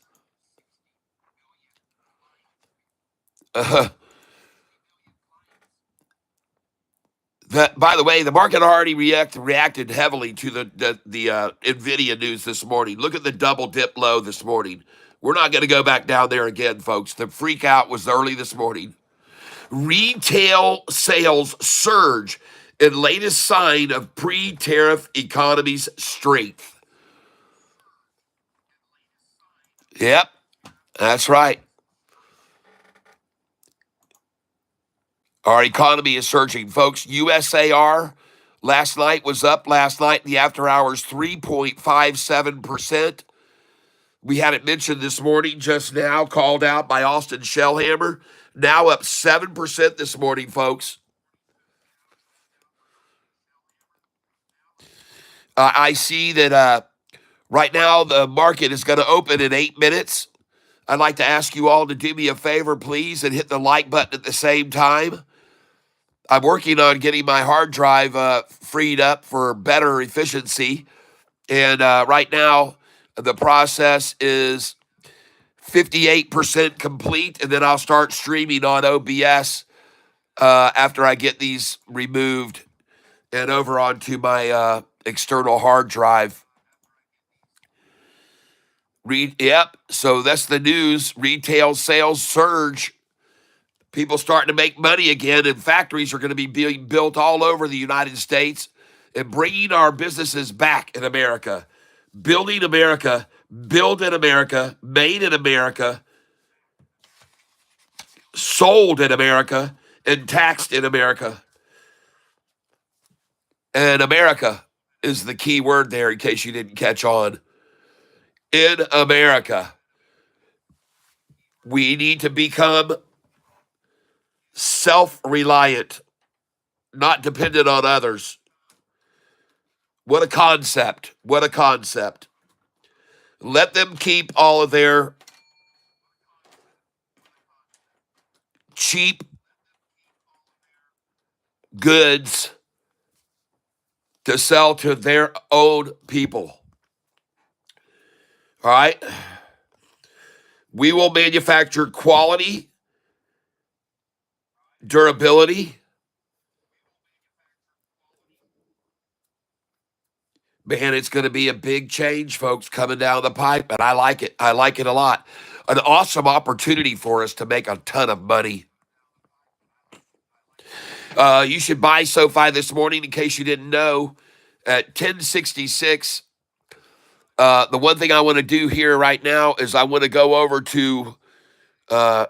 By the way, the market already reacted heavily to the Nvidia news this morning. Look at the double dip low this morning. We're not going to go back down there again, folks. The freak out was early this morning. Retail sales surge in latest sign of pre-tariff economy's strength. Yep, that's right. Our economy is surging, folks. USAR last night was up last night in the after hours 3.57%. We had it mentioned this morning just now, called out by Austin Shellhammer. Now up 7% this morning, folks. I see that right now the market is going to open in 8 minutes. I'd like to ask you all to do me a favor, please, and hit the like button at the same time. I'm working on getting my hard drive freed up for better efficiency. And right now, the process is 58% complete, and then I'll start streaming on OBS after I get these removed and over onto my external hard drive. Yep, so that's the news. Retail sales surge. People starting to make money again, and factories are going to be being built all over the United States and bringing our businesses back in America. Building America, built in America, made in America, sold in America, and taxed in America. And America, is the key word there in case you didn't catch on. In America, we need to become self-reliant, not dependent on others. What a concept. What a concept. Let them keep all of their cheap goods to sell to their own people. All right? We will manufacture quality, durability. Man, it's going to be a big change, folks, coming down the pipe, and I like it. I like it a lot. An awesome opportunity for us to make a ton of money. You should buy SoFi this morning in case you didn't know at 1066. The one thing I want to do here right now is I want to go over to I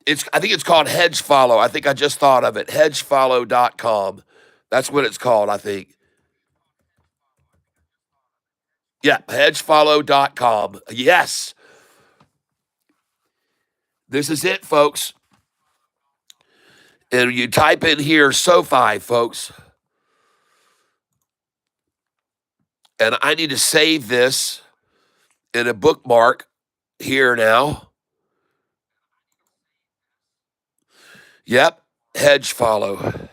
think it's called Hedge Follow. I think I just thought of it. Hedgefollow.com. That's what it's called, I think. Yeah, hedgefollow.com. Yes. This is it, folks. And you type in here SoFi, folks. And I need to save this in a bookmark here now. Yep, Hedge Follow.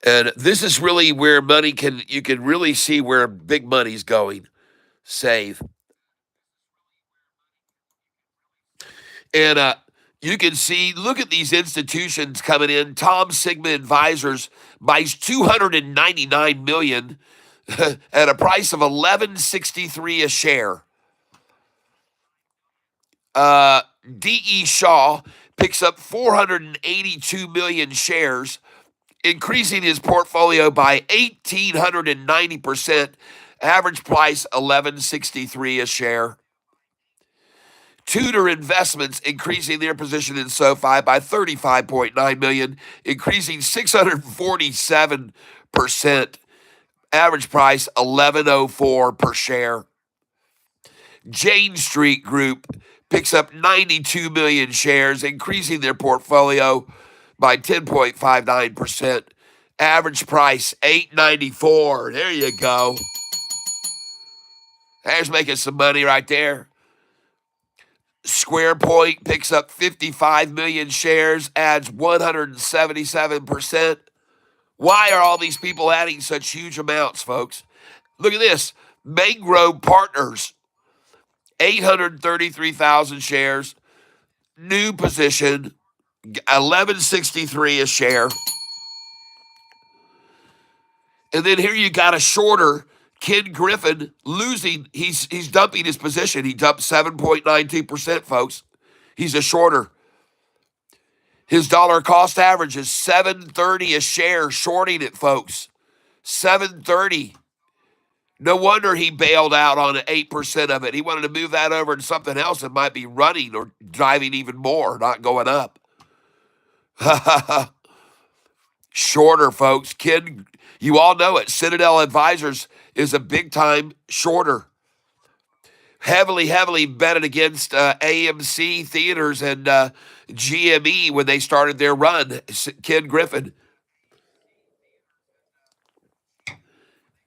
And this is really where you can really see where big money's going. Save. And you can see, look at these institutions coming in. Tom Sigma Advisors buys $299 million at a price of $11.63 a share. D.E. Shaw picks up 482 million shares, increasing his portfolio by 1,890%. Average price $11.63 a share. Tudor Investments increasing their position in SoFi by 35.9 million, increasing 647%. Average price $11.04 per share. Jane Street Group picks up 92 million shares, increasing their portfolio by 10.59%. Average price $8.94. There you go. There's making some money right there. Square Point picks up 55 million shares, adds 177%. Why are all these people adding such huge amounts, folks? Look at this. Mangrove Partners, 833,000 shares. New position, $11.63 a share. And then here you got a shorter, Ken Griffin, losing. He's dumping his position. He dumped 7.92%, folks. He's a shorter. His dollar cost average is $7.30 a share, shorting it, folks. $7.30. No wonder he bailed out on 8% of it. He wanted to move that over to something else that might be running or driving even more, not going up. Shorter, folks. Kid, you all know it. Citadel Advisors is a big-time shorter. Heavily betted against AMC Theaters and GME when they started their run. Ken Griffin.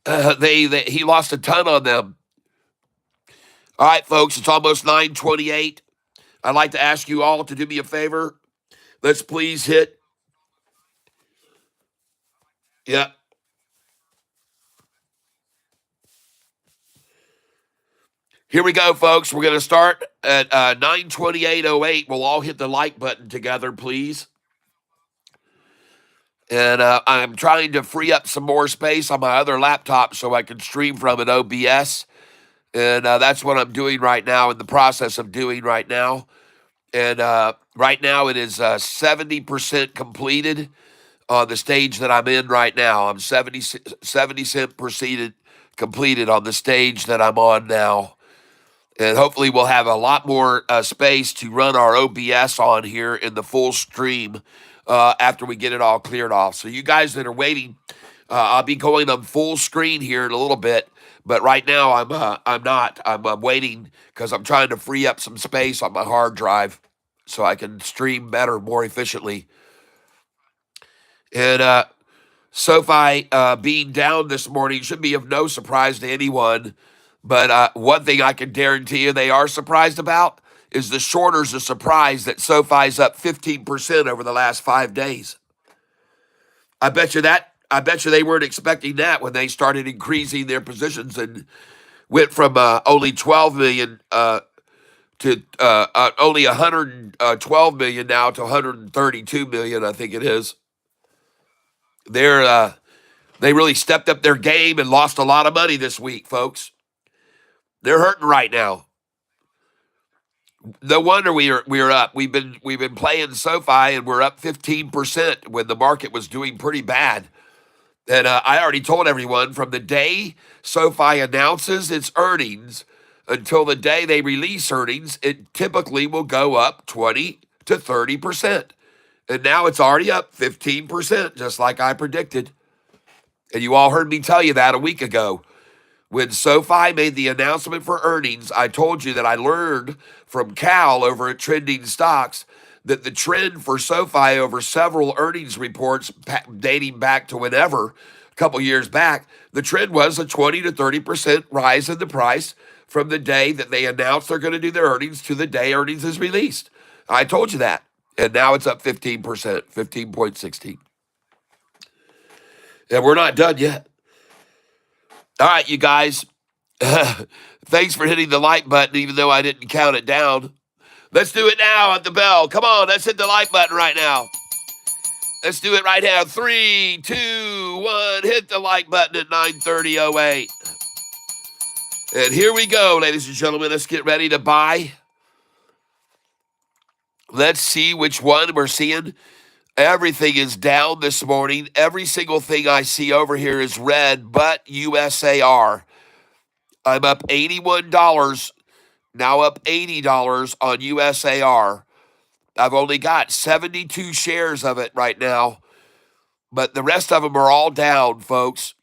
He lost a ton on them. All right, folks, it's almost 9:28. I'd like to ask you all to do me a favor. Let's please hit. Yeah. Here we go, folks. We're going to start at 9:28:08. We'll all hit the like button together, please. And I'm trying to free up some more space on my other laptop so I can stream from an OBS. And that's what I'm doing right now, in the process of doing right now. And right now it is 70% completed on the stage that I'm in right now. I'm 70% completed on the stage that I'm on now. And hopefully we'll have a lot more space to run our OBS on here in the full stream after we get it all cleared off. So you guys that are waiting, I'll be going on full screen here in a little bit. But right now I'm not. I'm waiting because I'm trying to free up some space on my hard drive so I can stream better, more efficiently. And SoFi being down this morning should be of no surprise to anyone. But one thing I can guarantee you they are surprised about is the shorters are surprised that SoFi's up 15% over the last 5 days. I bet you that. I bet you they weren't expecting that when they started increasing their positions and went from only 12 million to only 112 million now to 132 million. I think it is. They really stepped up their game and lost a lot of money this week, folks. They're hurting right now. No wonder we are up. We've been playing SoFi and we're up 15% when the market was doing pretty bad. And I already told everyone from the day SoFi announces its earnings until the day they release earnings, it typically will go up 20 to 30%. And now it's already up 15%, just like I predicted. And you all heard me tell you that a week ago. When SoFi made the announcement for earnings, I told you that I learned from Cal over at Trending Stocks that the trend for SoFi over several earnings reports dating back to whenever, a couple years back, the trend was a 20 to 30% rise in the price from the day that they announced they're going to do their earnings to the day earnings is released. I told you that. And now it's up 15%, 15.16. And we're not done yet. All right, you guys. Thanks for hitting the like button, even though I didn't count it down. Let's do it now at the bell. Come on, let's hit the like button right now. Let's do it right now. 3, 2, 1. Hit the like button at 9:30:08. And here we go, ladies and gentlemen. Let's get ready to buy. Let's see which one we're seeing. Everything is down this morning. Every single thing I see over here is red, but USAR. I'm up $81, now up $80 on USAR. I've only got 72 shares of it right now, but the rest of them are all down, folks.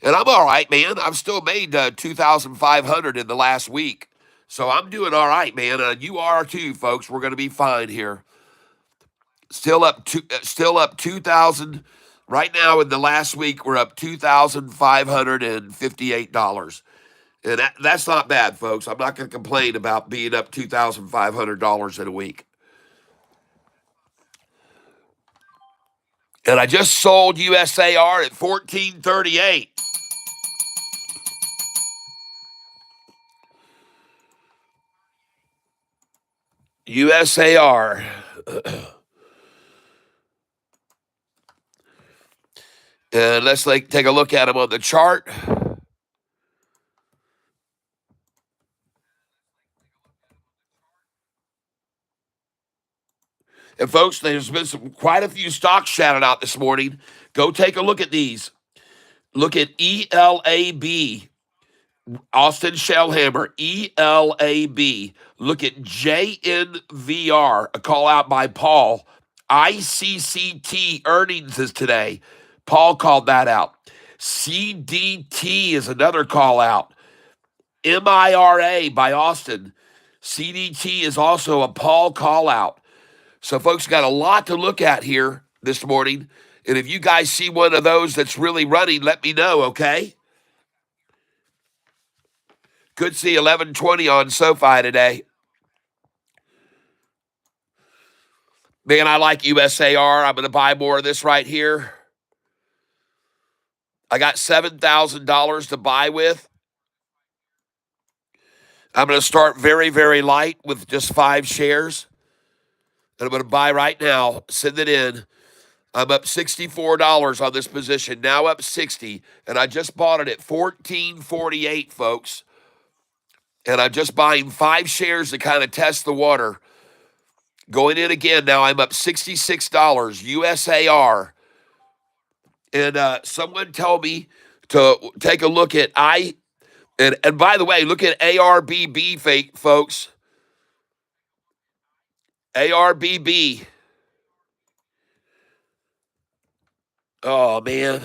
And I'm all right, man. I've still made 2,500 in the last week. So I'm doing all right, man. You are too, folks. We're going to be fine here. Still up 2,000 right now. In the last week, we're up $2,558. And that's not bad, folks. I'm not going to complain about being up $2,500 in a week. And I just sold USAR at $14.38. USAR. And let's take a look at them on the chart. And folks, there's been quite a few stocks shouted out this morning. Go take a look at these. Look at ELAB, Austin Shellhammer, ELAB. Look at JNVR, a call out by Paul. ICCT earnings is today. Paul called that out. CDT is another call out. MIRA by Austin. CDT is also a Paul call out. So, folks, got a lot to look at here this morning. And if you guys see one of those that's really running, let me know, okay? Could see 1120 on SoFi today. Man, I like USAR. I'm going to buy more of this right here. I got $7,000 to buy with. I'm going to start very, very light with just 5 shares. And I'm going to buy right now, send it in. I'm up $64 on this position, now up 60, and I just bought it at $14.48, folks. And I'm just buying 5 shares to kind of test the water. Going in again, now I'm up $66, USAR. And someone told me to take a look at and by the way, look at ARBB, folks. ARBB. Oh, man.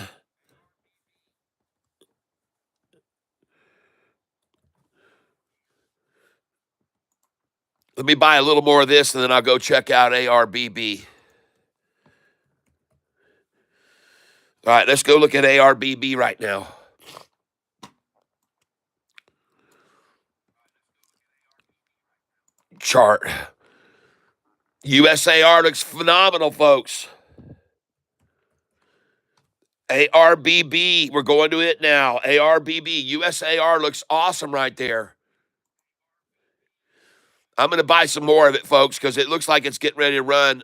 Let me buy a little more of this, and then I'll go check out ARBB. All right, let's go look at ARBB right now. Chart. USAR looks phenomenal, folks. ARBB, we're going to it now. ARBB, USAR looks awesome right there. I'm going to buy some more of it, folks, because it looks like it's getting ready to run.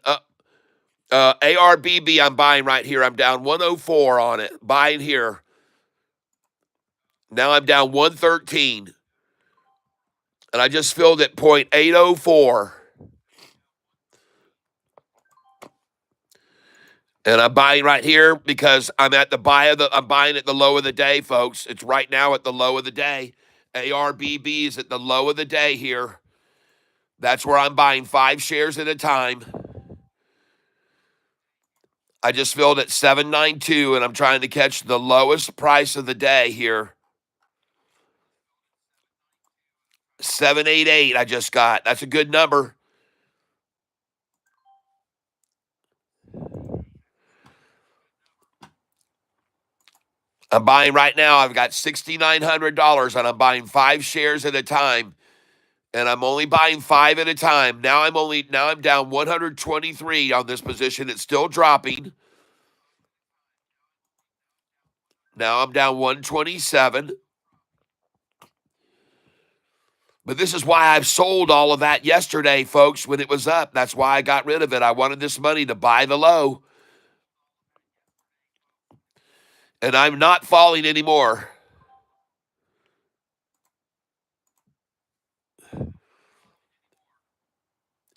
ARBB, I'm buying right here. I'm down 104 on it. Buying here. Now I'm down 113. And I just filled at 0.804. And I'm buying right here because I'm at the I'm buying at the low of the day, folks. It's right now at the low of the day. ARBB is at the low of the day here. That's where I'm buying 5 shares at a time. I just filled at 792 and I'm trying to catch the lowest price of the day here. 788 I just got. That's a good number. I'm buying right now. I've got $6,900 and I'm buying 5 shares at a time. And I'm only buying 5 at a time. Now I'm down 123 on this position. It's still dropping. Now I'm down 127. But this is why I've sold all of that yesterday, folks, when it was up. That's why I got rid of it. I wanted this money to buy the low. And I'm not falling anymore.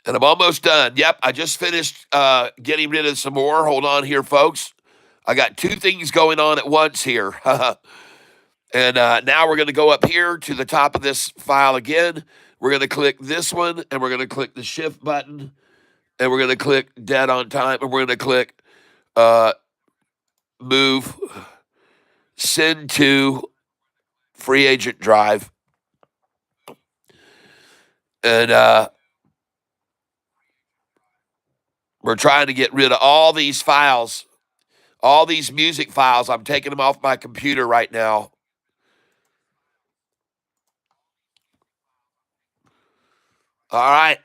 And I'm almost done. Yep, I just finished getting rid of some more. Hold on here, folks. I got 2 things going on at once here. And now we're going to go up here to the top of this file again. We're going to click this one, and we're going to click the shift button, and we're going to click dead on time, and we're going to click move, send to free agent drive. And we're trying to get rid of all these files, all these music files. I'm taking them off my computer right now. All right.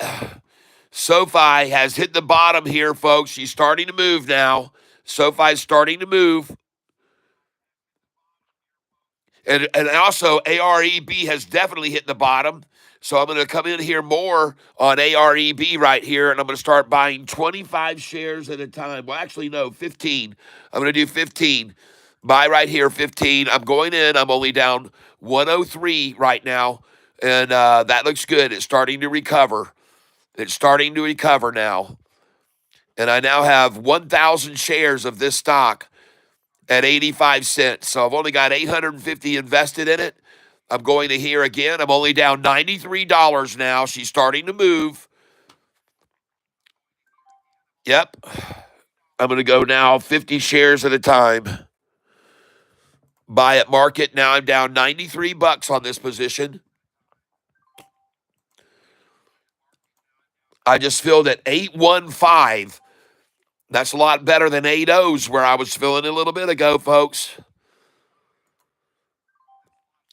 SOFI has hit the bottom here, folks. She's starting to move now. SOFI's starting to move. And also, AREB has definitely hit the bottom. So I'm going to come in here more on AREB right here, and I'm going to start buying 25 shares at a time. Well, actually, no, 15. I'm going to do 15. Buy right here, 15. I'm going in. I'm only down 103 right now, and that looks good. It's starting to recover. It's starting to recover now. And I now have 1,000 shares of this stock at 85 cents. So I've only got 850 invested in it. I'm going to here again. I'm only down $93 now. She's starting to move. Yep. I'm going to go now 50 shares at a time. Buy at market. Now I'm down 93 bucks on this position. I just filled at 815. That's a lot better than 80s where I was filling a little bit ago, folks.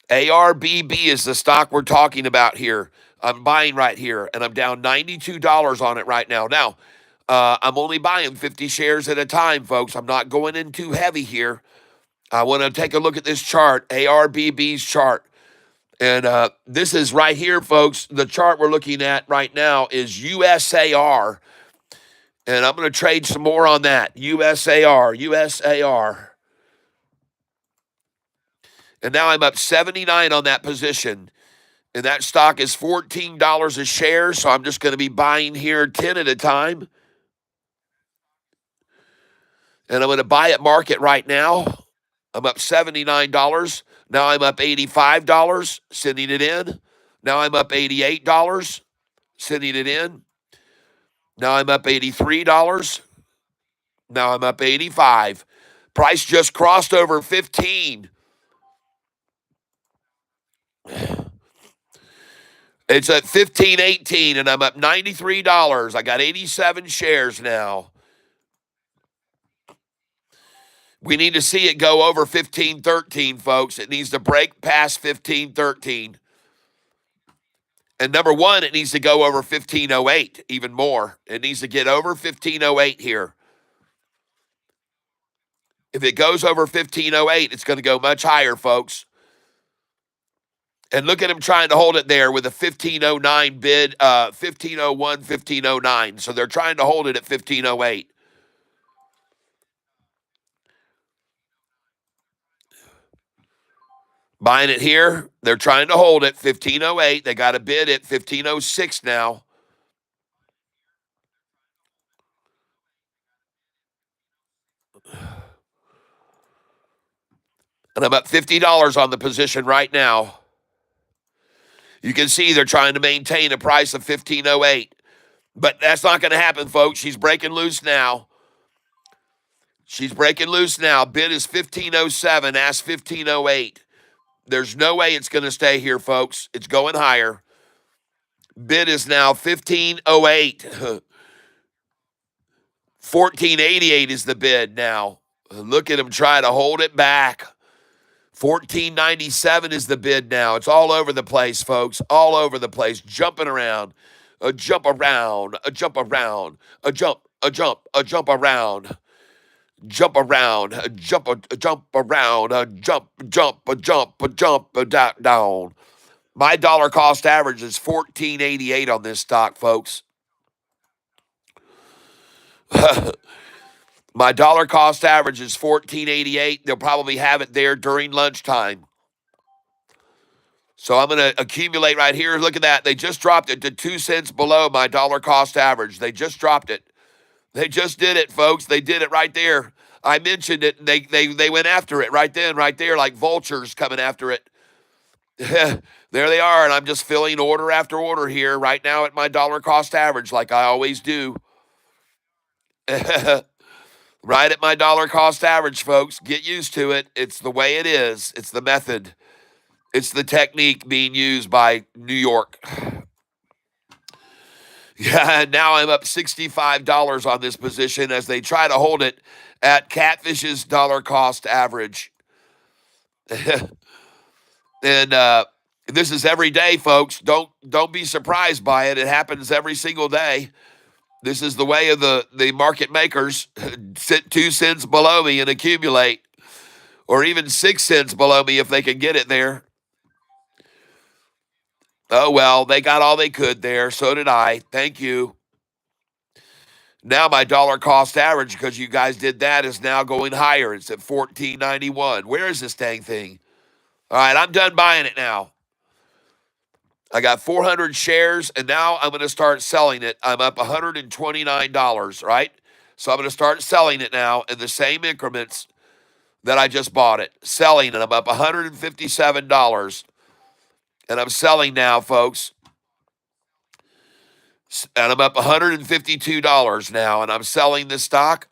ARBB is the stock we're talking about here. I'm buying right here, and I'm down $92 on it right now. Now, I'm only buying 50 shares at a time, folks. I'm not going in too heavy here. I want to take a look at this chart, ARBB's chart. And this is right here, folks. The chart we're looking at right now is USAR. And I'm going to trade some more on that. USAR. And now I'm up 79 on that position. And that stock is $14 a share, so I'm just going to be buying here 10 at a time. And I'm going to buy at market right now. I'm up $79. Now I'm up $85, sending it in. Now I'm up $88, sending it in. Now I'm up $83. Now I'm up 85. Price just crossed over 15. It's at 15.18, and I'm up $93. I got 87 shares now. We need to see it go over 15.13, folks. It needs to break past 15.13. And number one, it needs to go over 15.08, even more. It needs to get over 15.08 here. If it goes over 15.08, it's going to go much higher, folks. And look at him trying to hold it there with a 15.09 bid, 15.01, 15.09. So they're trying to hold it at 15.08. Buying it here, they're trying to hold it 15.08. They got a bid at 15.06 now. And I'm up $50 on the position right now. You can see they're trying to maintain a price of 15.08. But that's not going to happen, folks. She's breaking loose now. She's breaking loose now. Bid is 15.07, ask 15.08. There's no way it's going to stay here, folks. It's going higher. Bid is now 15.08. 14.88 is the bid now. Look at him try to hold it back. 14.97 is the bid now. It's all over the place, folks. All over the place. Jumping around. A jump around. A jump around. A jump. A jump. A jump around. Jump around. A jump. A jump around. A jump. Jump. A jump. A jump. A down. My dollar cost average is 14.88 on this stock, folks. My dollar cost average is 14.88. They'll probably have it there during lunchtime. So I'm going to accumulate right here. Look at that. They just dropped it to 2 cents below my dollar cost average. They just dropped it. They just did it, folks. They did it right there. I mentioned it, and they went after it right then, right there, like vultures coming after it. There they are, and I'm just filling order after order here right now at my dollar cost average like I always do. Right at my dollar cost average, folks. Get used to it. It's the way it is. It's the method. It's the technique being used by New York. Yeah, now I'm up $65 on this position as they try to hold it at Catfish's dollar cost average. And this is every day, folks. Don't be surprised by it. It happens every single day. This is the way of the market makers. Sit 2 cents below me and accumulate, or even 6 cents below me if they can get it there. Oh, well, they got all they could there. So did I. Thank you. Now my dollar cost average, because you guys did that, is now going higher. It's at 14.91. Where is this dang thing? All right, I'm done buying it now. I got 400 shares, and now I'm going to start selling it. I'm up $129, right? So I'm going to start selling it now in the same increments that I just bought it. Selling it. I'm up $157. And I'm selling now, folks. And I'm up $152 now, and I'm selling this stock.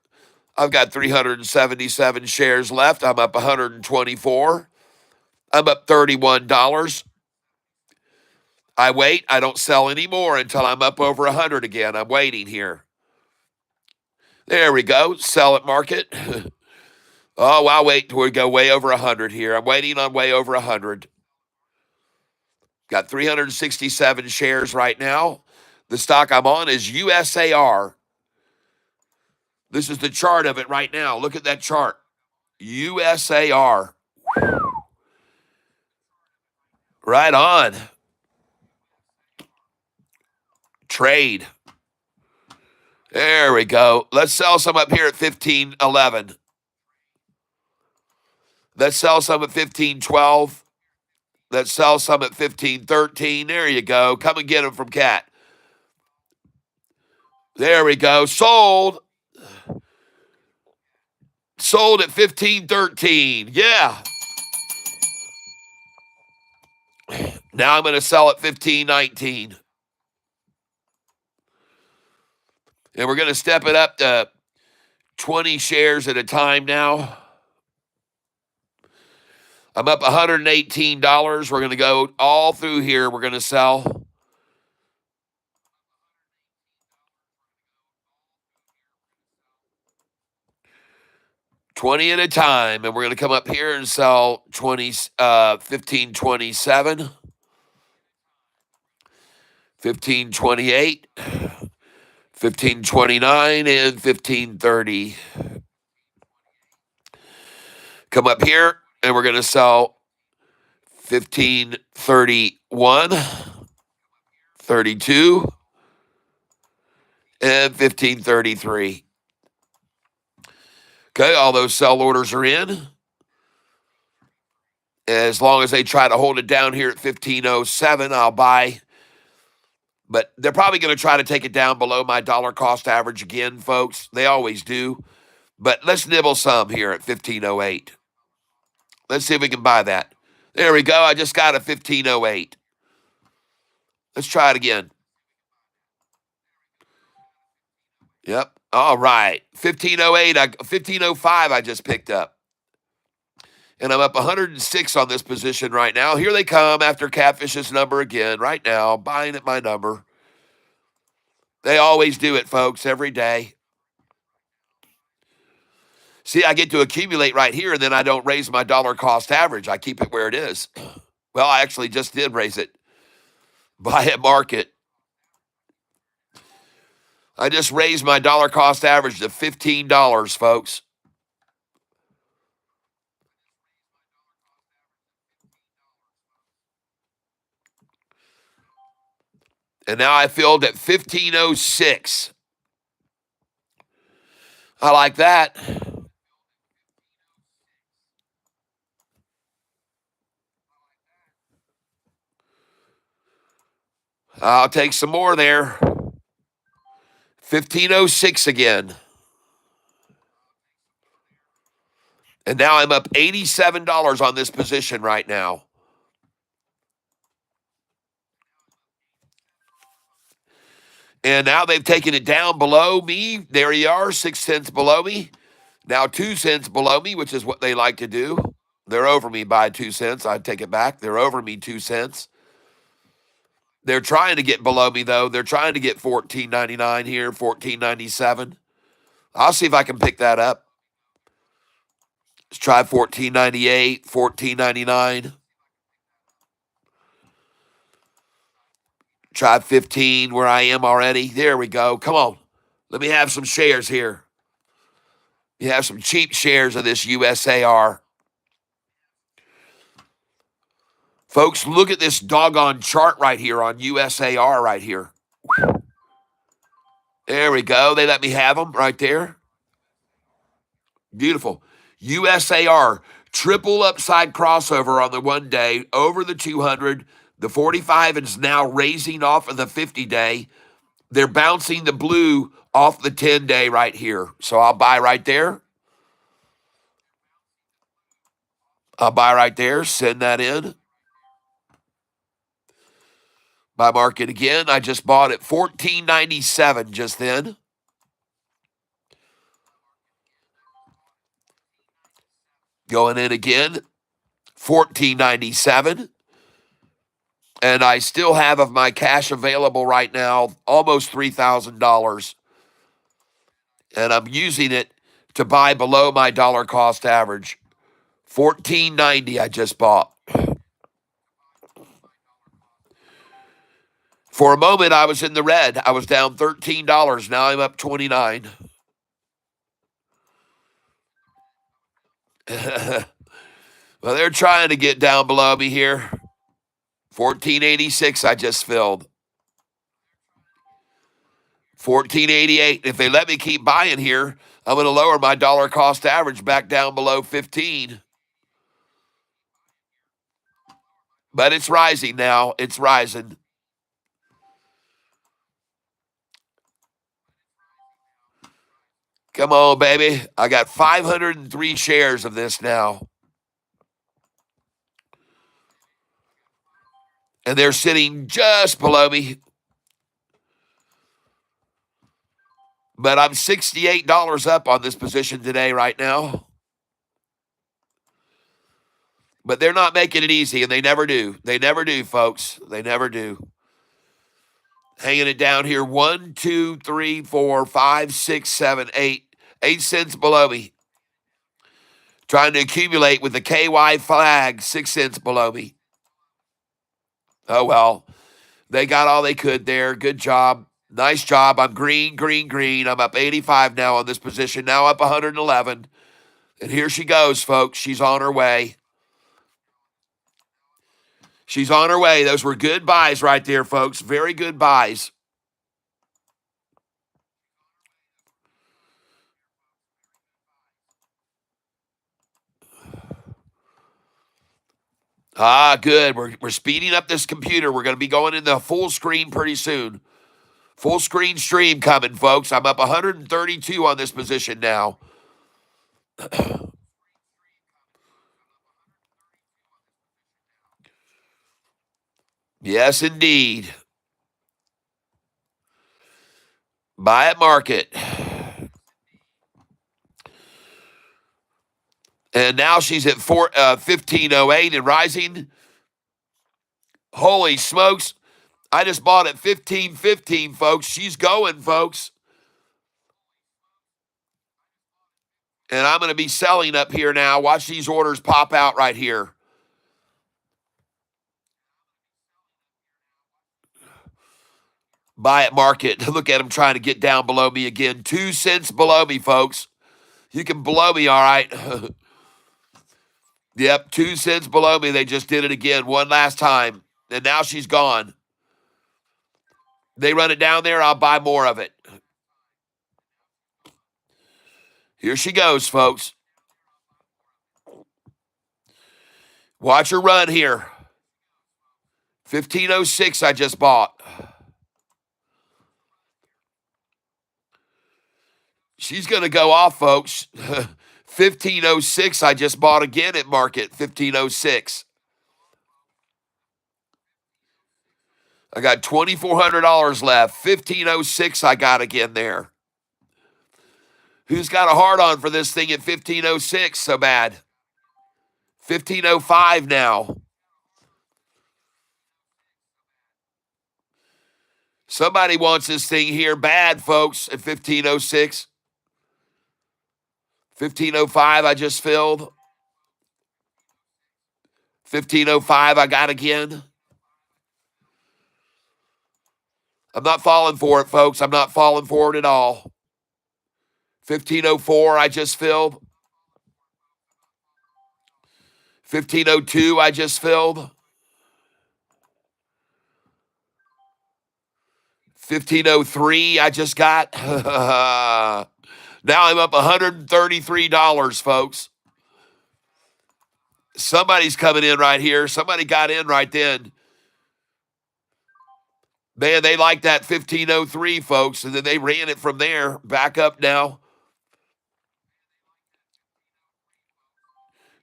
I've got 377 shares left. I'm up 124. I'm up $31. I wait. I don't sell anymore until I'm up over 100 again. I'm waiting here. There we go. Sell it market. Oh, I'll wait till we go way over 100 here. I'm waiting on way over 100. Got 367 shares right now. The stock I'm on is USAR. This is the chart of it right now. Look at that chart. USAR. Right on. Trade. There we go. Let's sell some up here at 15.11. Let's sell some at 15.12. Let's sell some at 15.13. There you go. Come and get them from Cat. There we go. Sold. Sold at 15.13. Yeah. Now I'm going to sell at 15.19. And we're going to step it up to 20 shares at a time now. I'm up $118. We're going to go all through here. We're going to sell. $20 at a time, and we're going to come up here and sell 1527, 1528, 1529, and 1530. Come up here, and we're going to sell 1531, 32, and 1533. Okay, all those sell orders are in. As long as they try to hold it down here at 1507, I'll buy. But they're probably going to try to take it down below my dollar cost average again, folks. They always do. But let's nibble some here at 1508. Let's see if we can buy that. There we go. I just got a 1508. Let's try it again. Yep. All right. 1508, 1505 I just picked up. And I'm up 106 on this position right now. Here they come after Catfish's number again right now, buying at my number. They always do it, folks, every day. See, I get to accumulate right here, and then I don't raise my dollar cost average. I keep it where it is. Well, I actually just did raise it. Buy at market. I just raised my dollar cost average to $15, folks. And now I filled at 1506. I like that. I'll take some more there. 1506 again. And now I'm up $87 on this position right now. And now they've taken it down below me. There you are, 6 cents below me. Now 2 cents below me, which is what they like to do. They're over me by 2 cents. I take it back. They're over me 2 cents. They're trying to get below me, though. They're trying to get $14.99 here, $14.97. I'll see if I can pick that up. Let's try $14.98, $14.99. Try 15 where I am already. There we go. Come on. Let me have some shares here. You have some cheap shares of this USAR. Folks, look at this doggone chart right here on USAR right here. There we go. They let me have them right there. Beautiful. USAR, triple upside crossover on the 1 day, over the 200. The 45 is now raising off of the 50-day. They're bouncing the blue off the 10-day right here. So I'll buy right there. I'll buy right there. Send that in. Buy market again. I just bought at $14.97 just then. Going in again, $14.97. And I still have of my cash available right now almost $3,000. And I'm using it to buy below my dollar cost average. $14.90 I just bought. For a moment, I was in the red. I was down $13. Now I'm up 29. Well, they're trying to get down below me here. 1486 I just filled. 1488. If they let me keep buying here, I'm going to lower my dollar cost average back down below 15. But it's rising now. It's rising. Come on, baby. I got 503 shares of this now. And they're sitting just below me. But I'm $68 up on this position today right now. But they're not making it easy, and they never do. They never do, folks. They never do. Hanging it down here. 1, 2, 3, 4, 5, 6, 7, 8. 8 cents below me. Trying to accumulate with the KY flag. 6 cents below me. Oh, well. They got all they could there. Good job. Nice job. I'm green, green, green. I'm up 85 now on this position. Now up 111. And here she goes, folks. She's on her way. She's on her way. Those were good buys right there, folks. Very good buys. Ah, good. We're speeding up this computer. We're going to be going into full screen pretty soon. Full screen stream coming, folks. I'm up 132 on this position now. Yes, indeed. Buy at market. And now she's at 1508 and rising. Holy smokes. I just bought at 1515, folks. She's going, folks. And I'm going to be selling up here now. Watch these orders pop out right here. Buy at market. Look at them trying to get down below me again. 2 cents below me, folks. You can blow me, all right. Yep, 2 cents below me. They just did it again one last time. And now she's gone. They run it down there, I'll buy more of it. Here she goes, folks. Watch her run here. 1506 I just bought. She's going to go off, folks. 1506 I just bought again at market. 1506. I got $2,400 left. 1506 I got again there. Who's got a hard on for this thing at 1506 so bad? 1505 now. Somebody wants this thing here bad, folks, at 1506. 1505 I just filled. 1505 I got again. I'm not falling for it, folks. I'm not falling for it at all. 1504 I just filled. 1502 I just filled. 1503 I just got. Now I'm up $133, folks. Somebody's coming in right here. Somebody got in right then. Man, they like that 1503, folks, and then they ran it from there. Back up now.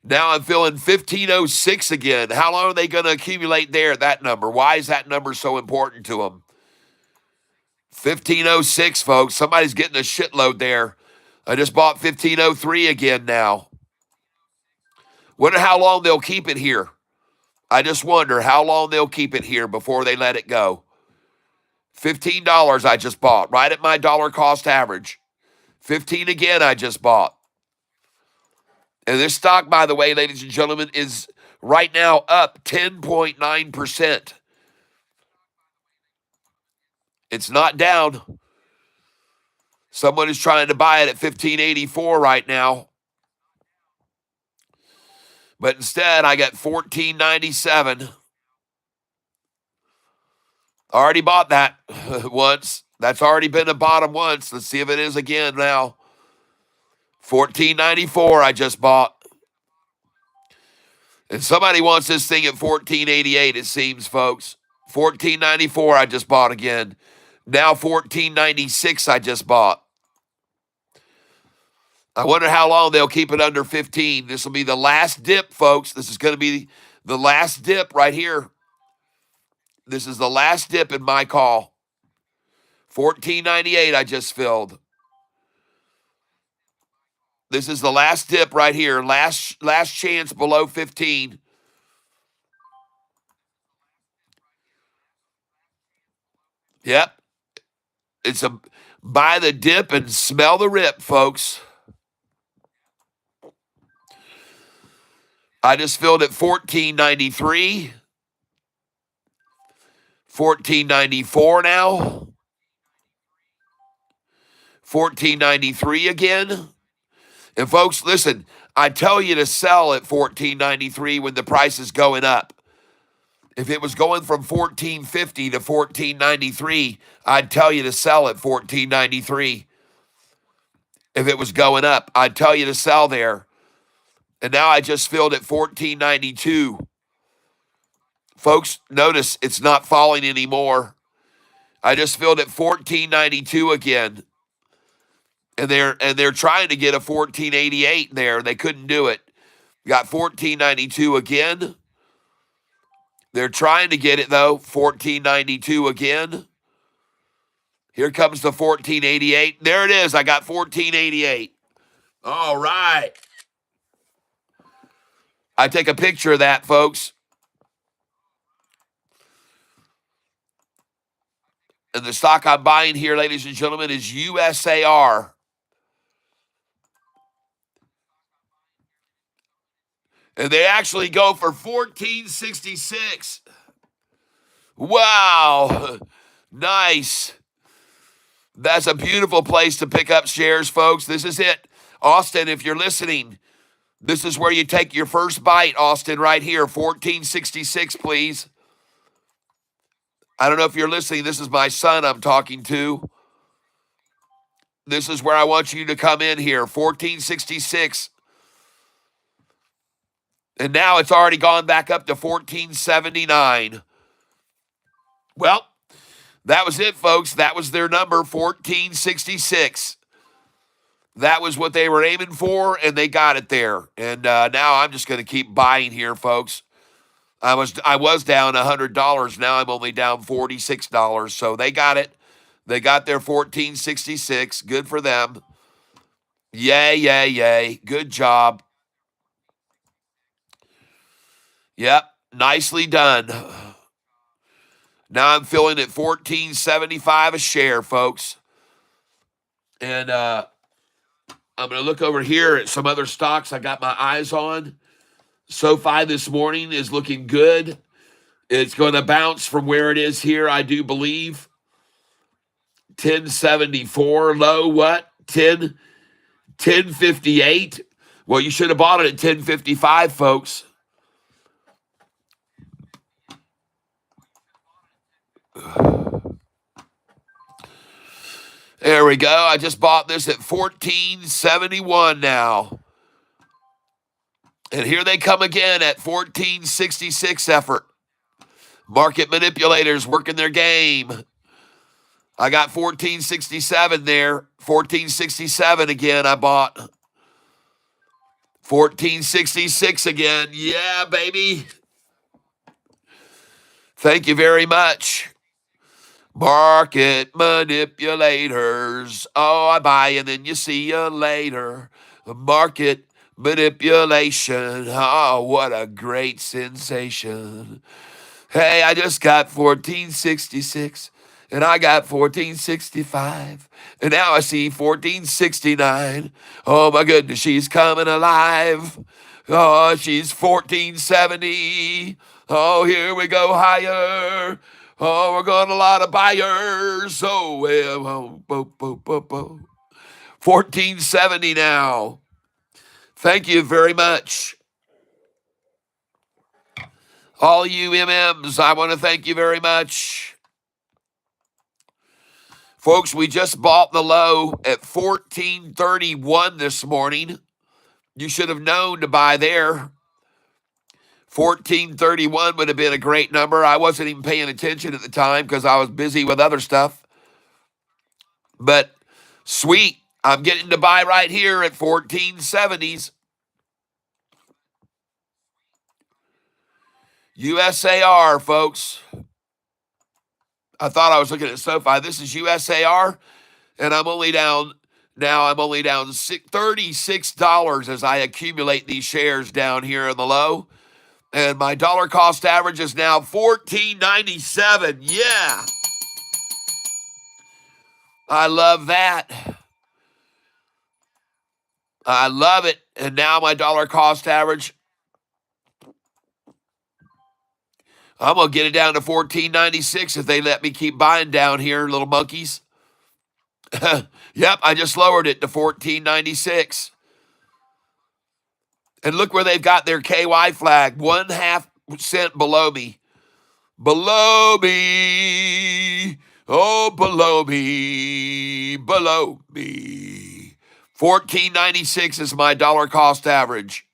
Now I'm feeling 1506 again. How long are they going to accumulate there at that number? Why is that number so important to them? 1506, folks. Somebody's getting a shitload there. I just bought 1503 again now. Wonder how long they'll keep it here. I just wonder how long they'll keep it here before they let it go. $15 I just bought, right at my dollar cost average. 15 again I just bought. And this stock, by the way, ladies and gentlemen, is right now up 10.9%. It's not down. Someone is trying to buy it at 1584 right now. But instead, I got 1497. Already bought that once. That's already been a bottom once. Let's see if it is again now. 1494 I just bought. And somebody wants this thing at 1488, it seems, folks. 1494 I just bought again. Now 1496 I just bought. I wonder how long they'll keep it under 15. This will be the last dip, folks. This is going to be the last dip right here. This is the last dip in my call. 1498 I just filled. This is the last dip right here. Last chance below 15. Yep. It's a buy the dip and smell the rip, folks. I just filled at $14.93. $14.94 now. $14.93 again. And folks, listen, I tell you to sell at $14.93 when the price is going up. If it was going from $14.50 to $14.93, I'd tell you to sell at $14.93. If it was going up, I'd tell you to sell there. And now I just filled at $14.92. Folks, notice it's not falling anymore. I just filled at $14.92 again. And they're trying to get a $14.88 there. They couldn't do it. Got $14.92 again. They're trying to get it though. $14.92 again. Here comes the $14.88. There it is. I got $14.88. All right. I take a picture of that, folks. And the stock I'm buying here, ladies and gentlemen, is USAR. And they actually go for $14.66. Wow. Nice. That's a beautiful place to pick up shares, folks. This is it. Austin, if you're listening, this is where you take your first bite, Austin, right here. $14.66, please. I don't know if you're listening. This is my son I'm talking to. This is where I want you to come in here. $14.66. And now it's already gone back up to $14.79. Well, that was it, folks. That was their number, $14.66. That was what they were aiming for, and they got it there. And now I'm just going to keep buying here, folks. I was down $100. Now I'm only down $46. So they got it. They got their $14.66. Good for them. Yay, yay, yay. Good job. Yep, nicely done. Now I'm filling at $14.75 a share, folks. And I'm going to look over here at some other stocks I got my eyes on. SOFI this morning is looking good. It's going to bounce from where it is here, I do believe. 1074 low, what? 1058. Well, you should have bought it at 1055, folks. There we go. I just bought this at 1471 now. And here they come again at 1466 effort. Market manipulators working their game. I got 1467 there. 1467 again I bought. 1466 again. Yeah, baby. Thank you very much. Market manipulators. Oh, I buy and then you see you later. Market manipulation. Oh, what a great sensation. Hey, I just got 1466 and I got 1465 and now I see 1469. Oh my goodness, she's coming alive. Oh, she's 1470. Oh, here we go higher. Oh, we're going a lot of buyers. Oh, well, 1470 now. Thank you very much. All you MMs, I want to thank you very much. Folks, we just bought the low at 1431 this morning. You should have known to buy there. 1431 would have been a great number. I wasn't even paying attention at the time because I was busy with other stuff. But sweet, I'm getting to buy right here at 1470s. USAR, folks. I thought I was looking at SOFI. This is USAR, and I'm only down $36 as I accumulate these shares down here in the low. And my dollar cost average is now $14.97. Yeah. I love that. I love it. And now my dollar cost average, I'm gonna get it down to 14.96 if they let me keep buying down here, little monkeys. Yep, I just lowered it to 14.96. And look where they've got their KY flag, 1/2 cent below me. Below me. Oh, below me. Below me. 14.96 is my dollar cost average.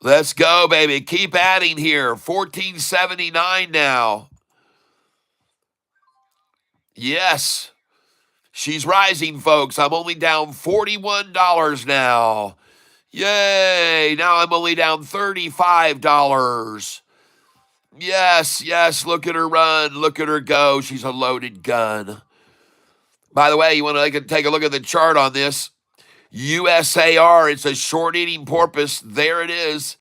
Let's go, baby. Keep adding here. 14.79 now. Yes. She's rising, folks. I'm only down $41 now. Yay. Now I'm only down $35. Yes, yes. Look at her run. Look at her go. She's a loaded gun. By the way, you want to take a look at the chart on this? USAR, it's a short eating porpoise. There it is.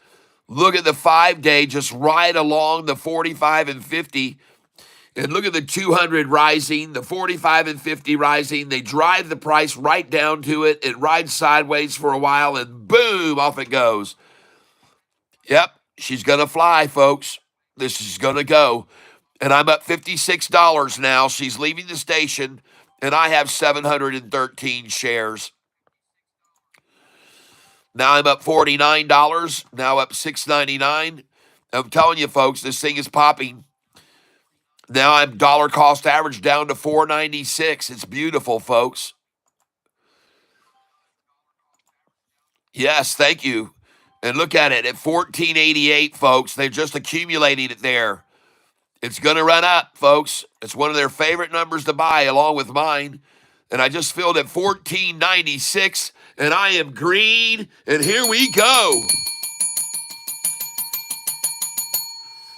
Look at the 5-day, just right along the 45 and 50. And look at the 200 rising, the 45 and 50 rising. They drive the price right down to it. It rides sideways for a while, and boom, off it goes. Yep, she's going to fly, folks. This is going to go. And I'm up $56 now. She's leaving the station, and I have 713 shares. Now I'm up $49, now up $6.99. I'm telling you, folks, this thing is popping. Now I'm dollar cost average down to $4.96. It's beautiful, folks. Yes, thank you. And look at it at $14.88, folks. They're just accumulating it there. It's going to run up, folks. It's one of their favorite numbers to buy, along with mine. And I just filled at $14.96, and I am green. And here we go.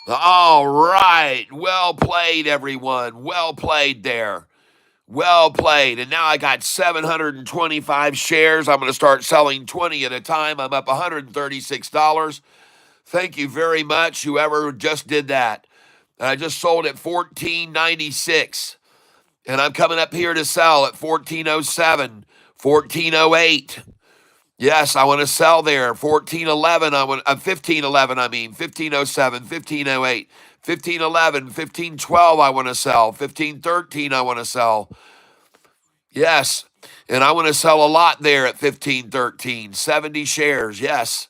All right. Well played, everyone. Well played there. Well played. And now I got 725 shares. I'm going to start selling 20 at a time. I'm up $136. Thank you very much, whoever just did that. And I just sold at $14.96. And I'm coming up here to sell at $14.07, $14.08. Yes, I want to sell there. 14.11. I want 15.11. I mean 15.07, 15.08, 15.11, 15.12. I want to sell 15.13. I want to sell. Yes, and I want to sell a lot there at 15.13. 70 shares. Yes,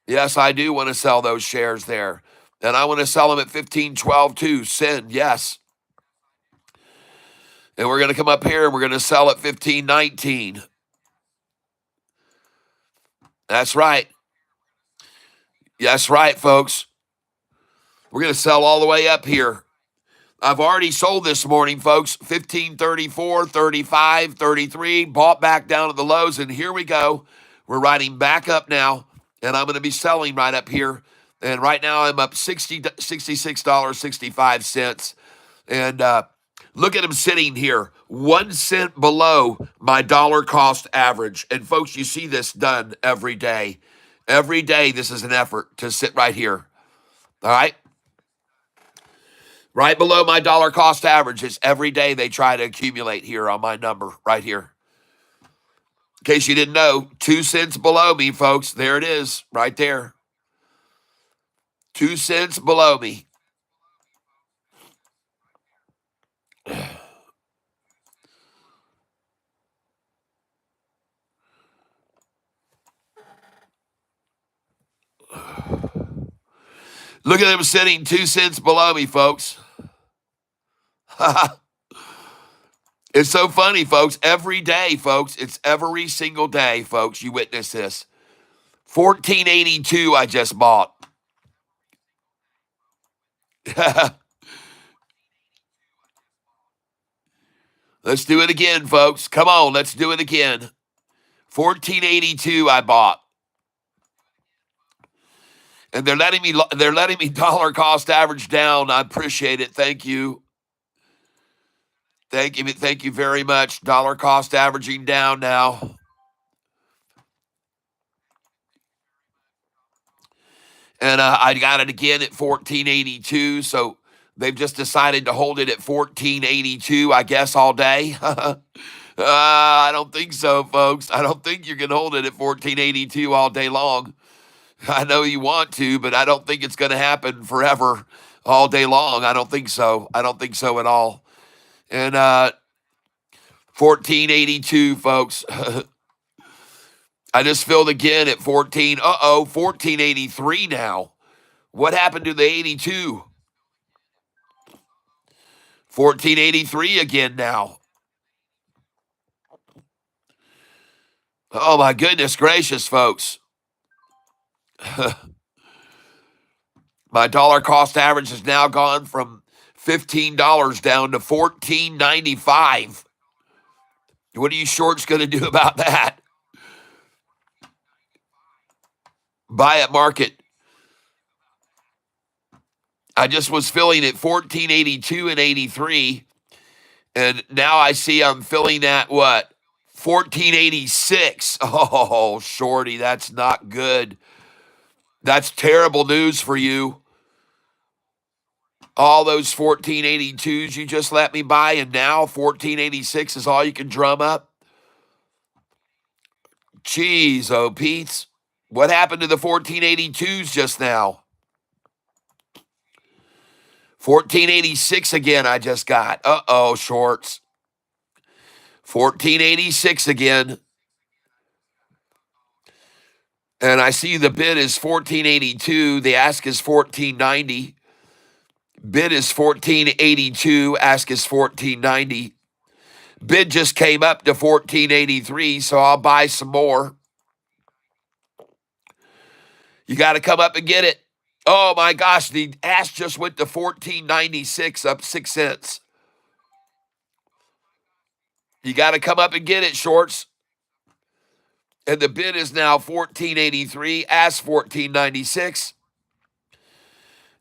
yes, I do want to sell those shares there, and I want to sell them at 15.12 too. Send. Yes, and we're going to come up here and we're going to sell at 15.19. That's right. That's right, folks. We're going to sell all the way up here. I've already sold this morning, folks. 15.34, 35, 33. Bought back down at the lows, and here we go. We're riding back up now, and I'm going to be selling right up here. And right now I'm up $66.65. And look at them sitting here, 1 cent below my dollar cost average. And folks, you see this done every day. Every day this is an effort to sit right here. All right? Right below my dollar cost average. It's every day they try to accumulate here on my number right here. In case you didn't know, 2 cents below me, folks. There it is, right there. 2 cents below me. Look at them sitting 2 cents below me, folks. It's so funny, folks. Every day, folks. It's every single day, folks. You witness this. 14.82 I just bought. Let's do it again, folks. Come on, let's do it again. 14.82 I bought. And they're letting me dollar cost average down. I appreciate it. Thank you. Thank you very much. Dollar cost averaging down now. And I got it again at 14.82. So They've just decided to hold it at 1482, I guess, all day. I don't think so, folks. I don't think you can hold it at 1482 all day long. I know you want to, but I don't think it's going to happen forever, all day long. I don't think so. I don't think so at all. And 1482, folks. I just filled again at 1483 now. What happened to the 82? 1483 again now. Oh my goodness gracious, folks. My dollar cost average has now gone from $15 down to $14.95. What are you shorts going to do about that? Buy at market. I just was filling at 1482 and 83, and now I see I'm filling at what? 1486. Oh, shorty, that's not good. That's terrible news for you. All those 1482s you just let me buy, and now 1486 is all you can drum up? Jeez, oh, Pete's. What happened to the 1482s just now? 1486 again, I just got. Uh-oh, shorts. 1486 again. And I see the bid is 1482. The ask is 1490. Bid is 1482. Ask is 1490. Bid just came up to 1483, so I'll buy some more. You got to come up and get it. Oh my gosh, the ask just went to 1496, up 6 cents. You got to come up and get it, shorts. And the bid is now 1483, ask 1496.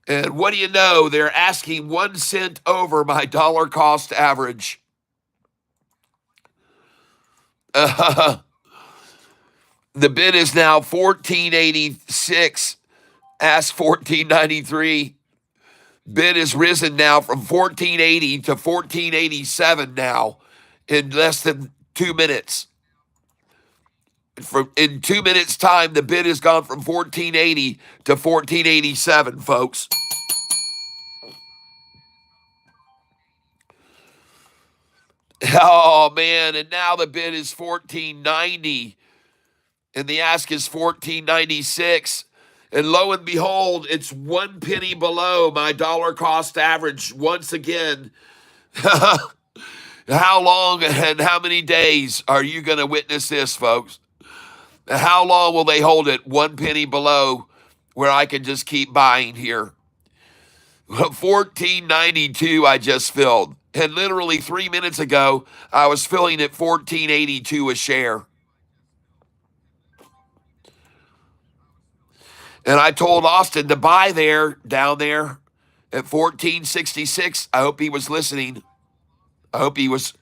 And what do you know? They're asking 1 cent over my dollar cost average. The bid is now 1486, ask 1493. Bid has risen now from 1480 to 1487 now in less than 2 minutes. In 2 minutes' time, the bid has gone from 1480 to 1487, folks. Oh, man, and now the bid is 1490, and the ask is 1496. And lo and behold, it's 1 penny below my dollar cost average once again. How long and how many days are you going to witness this, folks? How long will they hold it 1 penny below where I can just keep buying here? 1492 I just filled. And literally 3 minutes ago, I was filling at 1482 a share. And I told Austin to buy down there at 1466. I hope he was listening. I hope he was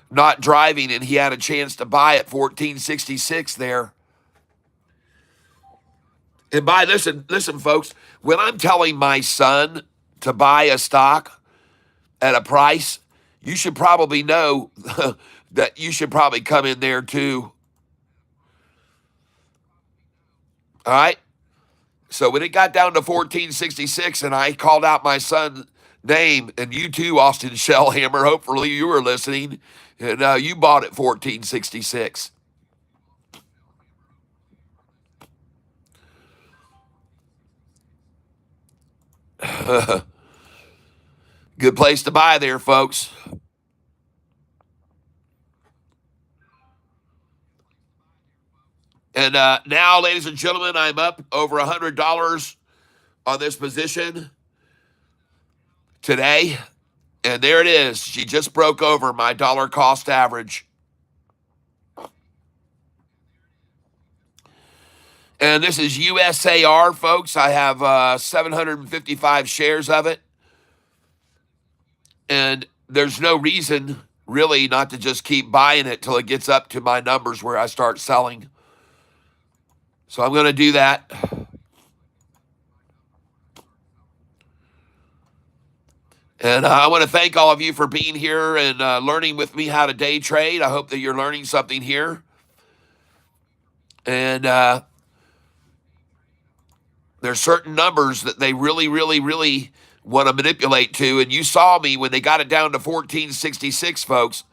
not driving and he had a chance to buy at 1466 there. And listen, folks, when I'm telling my son to buy a stock at a price, you should probably know that you should probably come in there too. All right? So when it got down to 1466 and I called out my son's name, and you too, Austin Shellhammer, hopefully you were listening, and you bought at 1466. Good place to buy there, folks. And now, ladies and gentlemen, I'm up over $100 on this position today. And there it is. She just broke over my dollar cost average. And this is USAR, folks. I have 755 shares of it. And there's no reason, really, not to just keep buying it till it gets up to my numbers where I start selling. So I'm going to do that. And I want to thank all of you for being here and learning with me how to day trade. I hope that you're learning something here. And there's certain numbers that they really, really, really want to manipulate to. And you saw me when they got it down to 1466, folks.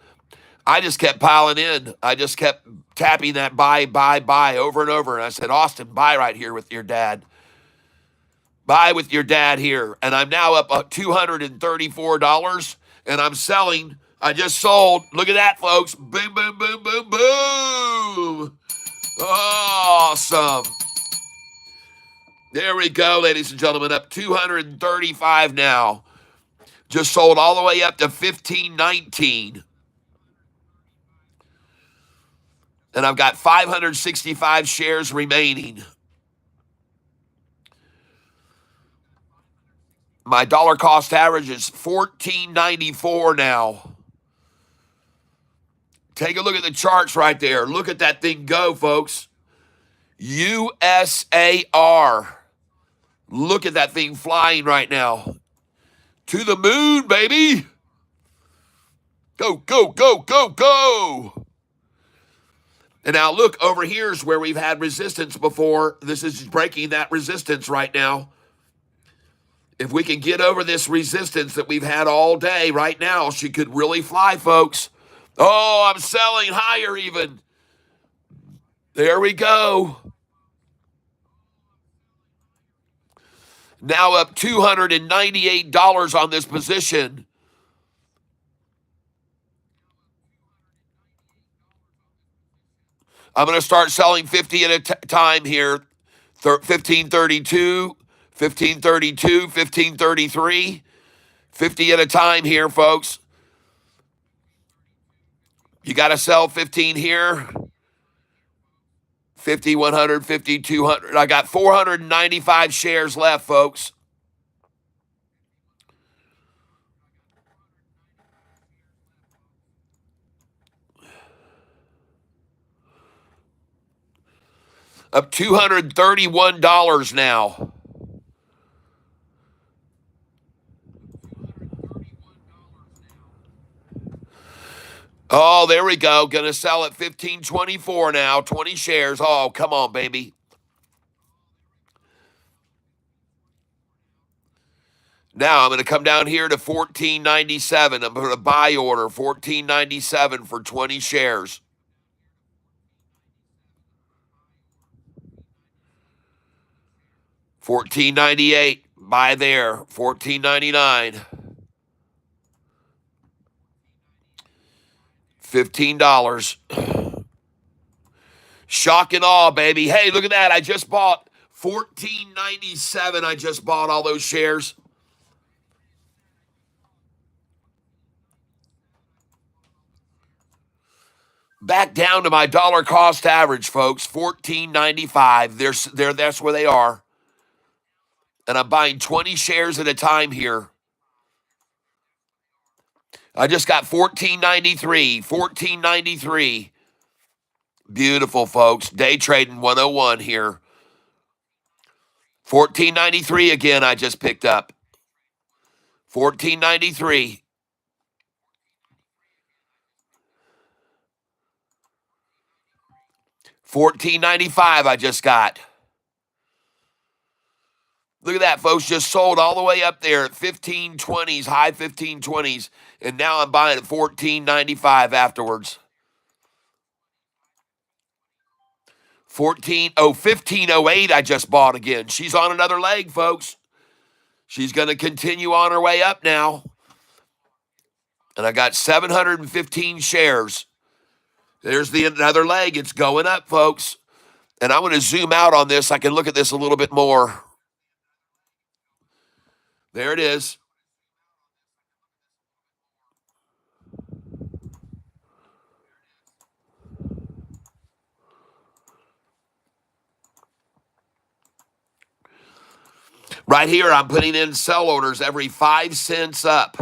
I just kept piling in. I just kept tapping that buy over and over. And I said, Austin, buy right here with your dad. Buy with your dad here. And I'm now up $234 and I'm selling. I just sold. Look at that, folks. Boom, boom, boom, boom, boom. Awesome. There we go, ladies and gentlemen. Up 235 now. Just sold all the way up to 1519. And I've got 565 shares remaining. My dollar cost average is $14.94 now. Take a look at the charts right there. Look at that thing go, folks. USAR. Look at that thing flying right now. To the moon, baby. Go, go, go, go, go. And now look, over here's where we've had resistance before. This is breaking that resistance right now. If we can get over this resistance that we've had all day right now, she could really fly, folks. Oh, I'm selling higher even. There we go. Now up $298 on this position. I'm going to start selling 50 at a time here. 1532, 1532, 1533. 50 at a time here, folks. You got to sell 15 here. 50, 100, 50, 200. I got 495 shares left, folks. Up $231 now. Oh, there we go. Gonna sell at 1524 now. 20 shares. Oh, come on, baby. Now I'm gonna come down here to 1497. I'm gonna buy order 1497 for 20 shares. $14.98. Buy there. $14.99. $15. Shock and awe, baby. Hey, look at that. I just bought $14.97. I just bought all those shares. Back down to my dollar cost average, folks. $14.95. That's where they are. And I'm buying 20 shares at a time here. I just got $14.93. $14.93. Beautiful, folks. Day trading 101 here. $14.93 again, I just picked up. $14.93. $14.95 I just got. Look at that, folks. Just sold all the way up there at 1520s, high 1520s. And now I'm buying at $14.95 afterwards. 1508 I just bought again. She's on another leg, folks. She's going to continue on her way up now. And I got 715 shares. There's another leg. It's going up, folks. And I'm going to zoom out on this. I can look at this a little bit more. There it is. Right here, I'm putting in sell orders every 5 cents up.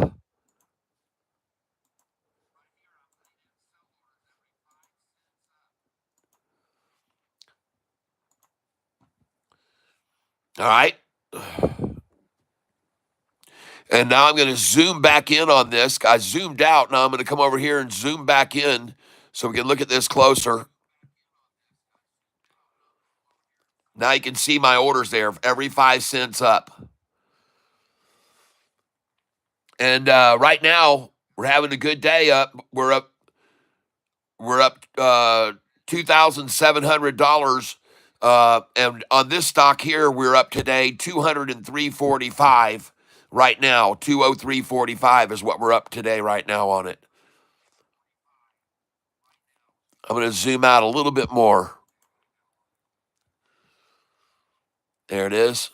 All right. And now I'm going to zoom back in on this. I zoomed out. Now I'm going to come over here and zoom back in so we can look at this closer. Now you can see my orders there, every 5 cents up. And right now we're having a good day up. We're up $2,700. And on this stock here, we're up today 203.45 right now. 203.45 is what we're up today right now on it. I'm going to zoom out a little bit more. There it is.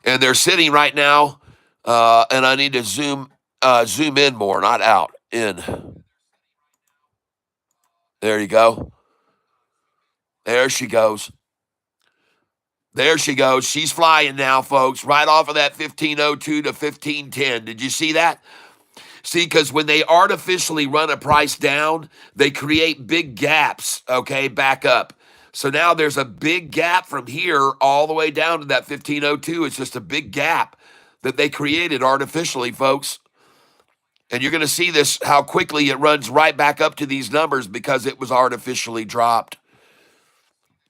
And they're sitting right now, and I need to zoom in more, not out, in. There you go. There she goes. There she goes. She's flying now, folks, right off of that 1502 to 1510. Did you see that? See, because when they artificially run a price down, they create big gaps, okay, back up. So now there's a big gap from here all the way down to that 1502. It's just a big gap that they created artificially, folks. And you're going to see this, how quickly it runs right back up to these numbers because it was artificially dropped.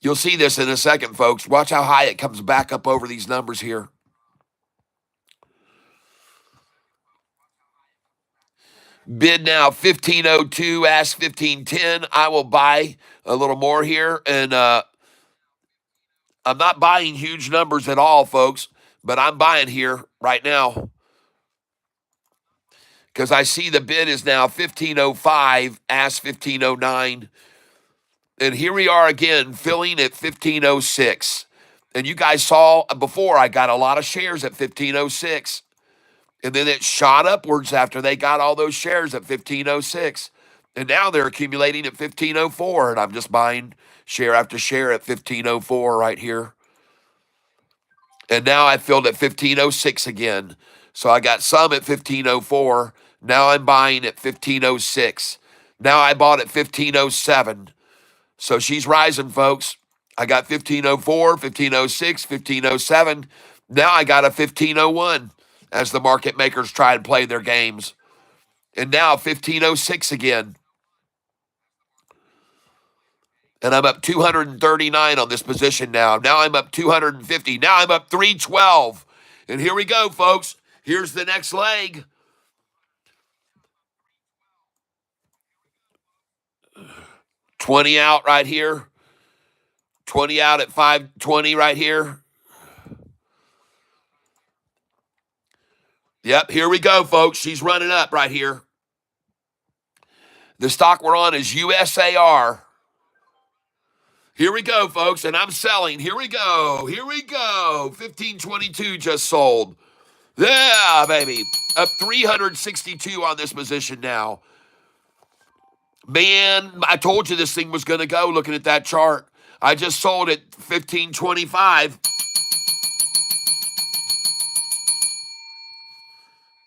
You'll see this in a second, folks. Watch how high it comes back up over these numbers here. Bid now 1502, ask 1510. I will buy a little more here. And I'm not buying huge numbers at all, folks, but I'm buying here right now because I see the bid is now 1505, ask 1509. And here we are again, filling at 1506. And you guys saw before I got a lot of shares at 1506. And then it shot upwards after they got all those shares at 1506. And now they're accumulating at 1504. And I'm just buying share after share at 1504 right here. And now I filled at 1506 again. So I got some at 1504. Now I'm buying at 1506. Now I bought at 1507. So she's rising, folks. I got 1504, 1506, 1507. Now I got a 1501 as the market makers try and play their games. And now 1506 again. And I'm up 239 on this position now. Now I'm up 250. Now I'm up 312. And here we go, folks. Here's the next leg. $20 out right here. 20 out at 520 right here. Yep, here we go, folks. She's running up right here. The stock we're on is USAR. Here we go, folks, and I'm selling. Here we go. Here we go. 1522 just sold. Yeah, baby. Up 362 on this position now. Man, I told you this thing was going to go looking at that chart. I just sold it 1525.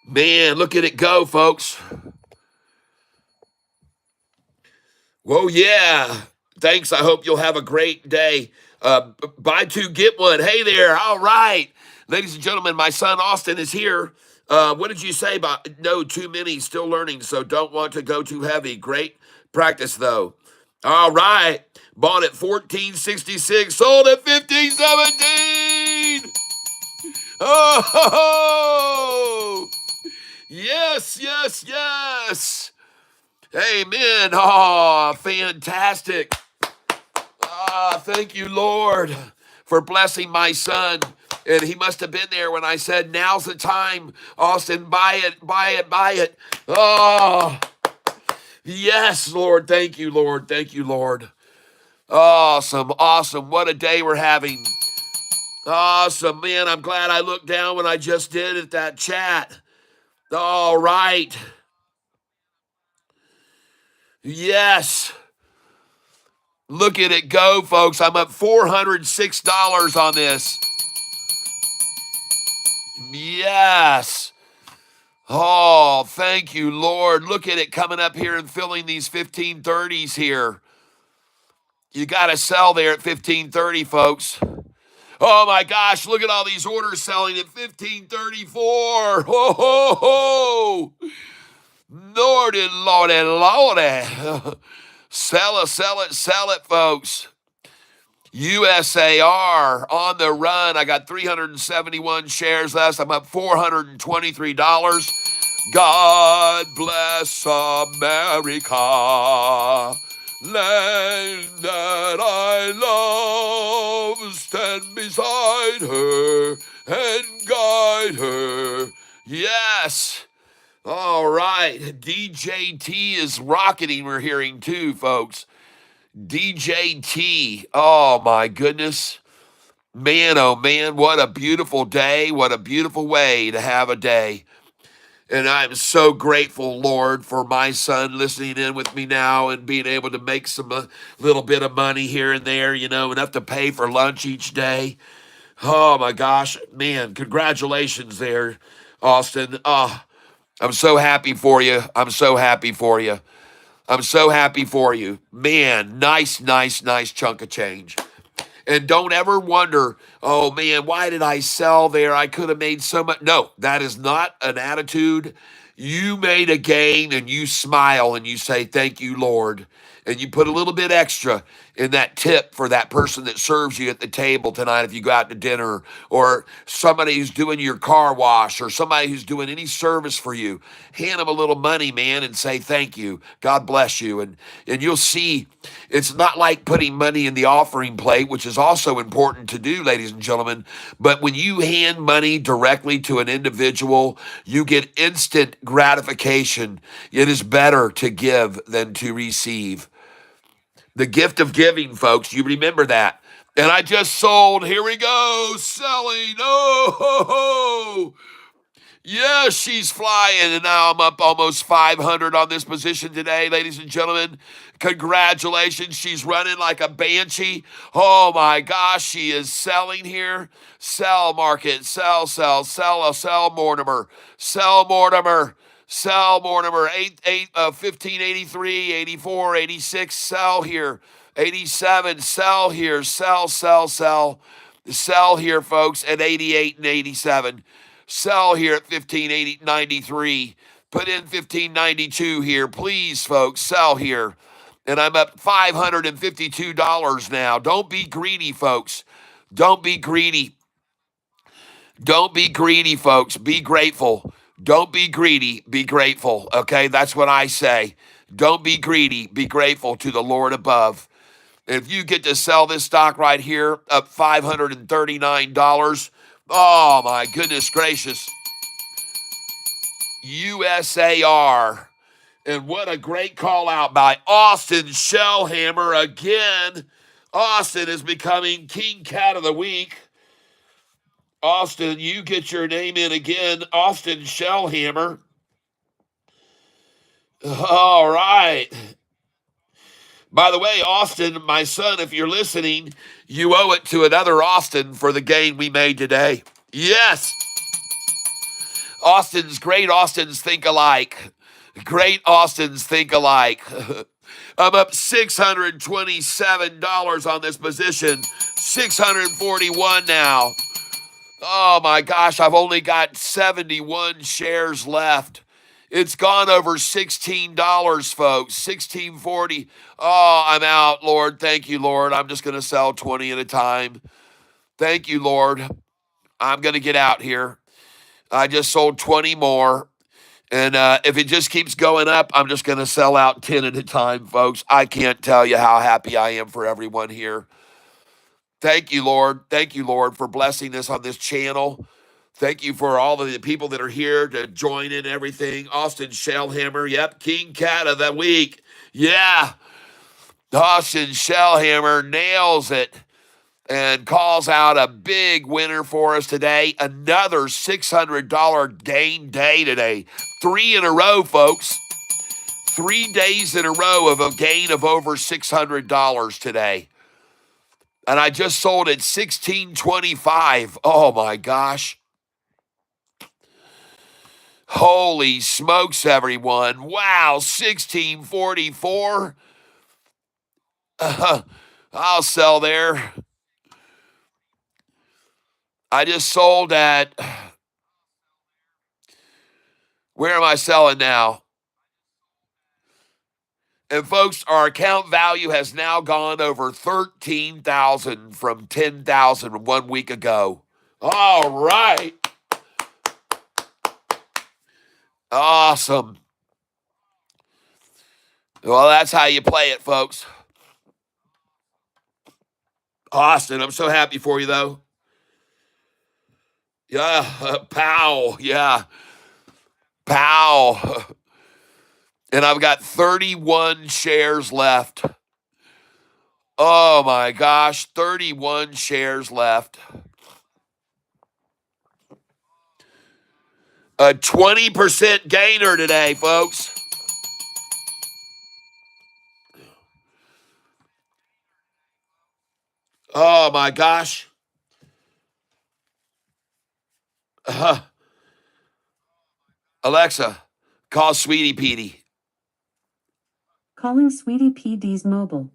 Man, look at it go, folks. Whoa, yeah. Thanks. I hope you'll have a great day. Buy two, get one. Hey there. All right. Ladies and gentlemen, my son Austin is here. What did you say about no, too many, still learning, so don't want to go too heavy. Great practice, though. All right. Bought at 1466, sold at 1517. Oh, yes, yes, yes. Amen. Oh, fantastic. Thank you, Lord, for blessing my son. And he must have been there when I said, now's the time, Austin, buy it, buy it, buy it. Oh, yes, Lord. Thank you, Lord. Thank you, Lord. Awesome, awesome. What a day we're having. Awesome, man. I'm glad I looked down when I just did at that chat. All right. Yes. Look at it go, folks. I'm up $406 on this. Yes. Oh, thank you, Lord. Look at it coming up here and filling these 1530s here. You got to sell there at 1530, folks. Oh my gosh, look at all these orders selling at 1534. Ho ho ho. Lordy, lordy, lordy. Sell it, sell it, sell it, folks. USAR on the run. I got 371 shares left. I'm up $423. God bless America, land that I love. Stand beside her and guide her. Yes. All right. DJT is rocketing, we're hearing too, folks. DJT. Oh, my goodness. Man, oh, man, what a beautiful day. What a beautiful way to have a day. And I'm so grateful, Lord, for my son listening in with me now and being able to make some little bit of money here and there, enough to pay for lunch each day. Oh, my gosh. Man, congratulations there, Austin. Oh, I'm so happy for you. I'm so happy for you. I'm so happy for you. Man, nice, nice, nice chunk of change. And don't ever wonder, oh man, why did I sell there? I could have made so much. No, that is not an attitude. You made a gain and you smile and you say, thank you, Lord. And you put a little bit extra in that tip for that person that serves you at the table tonight if you go out to dinner, or somebody who's doing your car wash, or somebody who's doing any service for you. Hand them a little money, man, and say thank you. God bless you. And you'll see it's not like putting money in the offering plate, which is also important to do, ladies and gentlemen. But when you hand money directly to an individual, you get instant gratification. It is better to give than to receive. The gift of giving, folks. You remember that. And I just sold. Here we go. Selling. Oh, ho, ho. Yeah, she's flying. And now I'm up almost 500 on this position today, ladies and gentlemen. Congratulations. She's running like a banshee. Oh my gosh, she is selling here. Sell, market. Sell, sell, sell, sell, Mortimer. Sell, Mortimer. Sell, Mortimer. 1583, 84, 86. Sell here. 87. Sell here. Sell, sell, sell. Sell here, folks, at 88 and 87. Sell here at 1593. Put in 1592 here, please, folks. Sell here. And I'm up $552 now. Don't be greedy, folks. Don't be greedy. Don't be greedy, folks. Be grateful. Don't be greedy. Be grateful. Okay, that's what I say. Don't be greedy. Be grateful to the Lord above. If you get to sell this stock right here, up $539. Oh, my goodness gracious. USAR. And what a great call out by Austin Shellhammer again. Austin is becoming King Cat of the Week. Austin, you get your name in again. Austin Shellhammer. All right. By the way, Austin, my son, if you're listening, you owe it to another Austin for the gain we made today. Yes. Great Austins think alike. Great Austins think alike. I'm up $627 on this position. 641 now. Oh my gosh, I've only got 71 shares left. It's gone over $16, folks. 16.40. Oh, I'm out, Lord. Thank you, Lord. I'm just going to sell 20 at a time. Thank you, Lord. I'm going to get out here. I just sold 20 more. And if it just keeps going up, I'm just going to sell out 10 at a time, folks. I can't tell you how happy I am for everyone here. Thank you, Lord. Thank you, Lord, for blessing us on this channel. Thank you for all of the people that are here to join in everything. Austin Shellhammer, yep, King Cat of the Week. Yeah, Austin Shellhammer nails it and calls out a big winner for us today. Another $600 gain day today. 3 in a row, folks. 3 days in a row of a gain of over $600 today. And I just sold at $16.25. Oh my gosh. Holy smokes, everyone. Wow, $16.44. I'll sell there. I just sold at, where am I selling now? And folks, our account value has now gone over 13,000 from 10,000 1 week ago. All right. Awesome. Well, that's how you play it, folks. Austin, I'm so happy for you, though. Yeah, pow. Yeah, pow. And I've got 31 shares left. Oh my gosh, 31 shares left. A 20% gainer today, folks. Oh my gosh. Alexa, call Sweetie Petey. Calling Sweetie PD's mobile.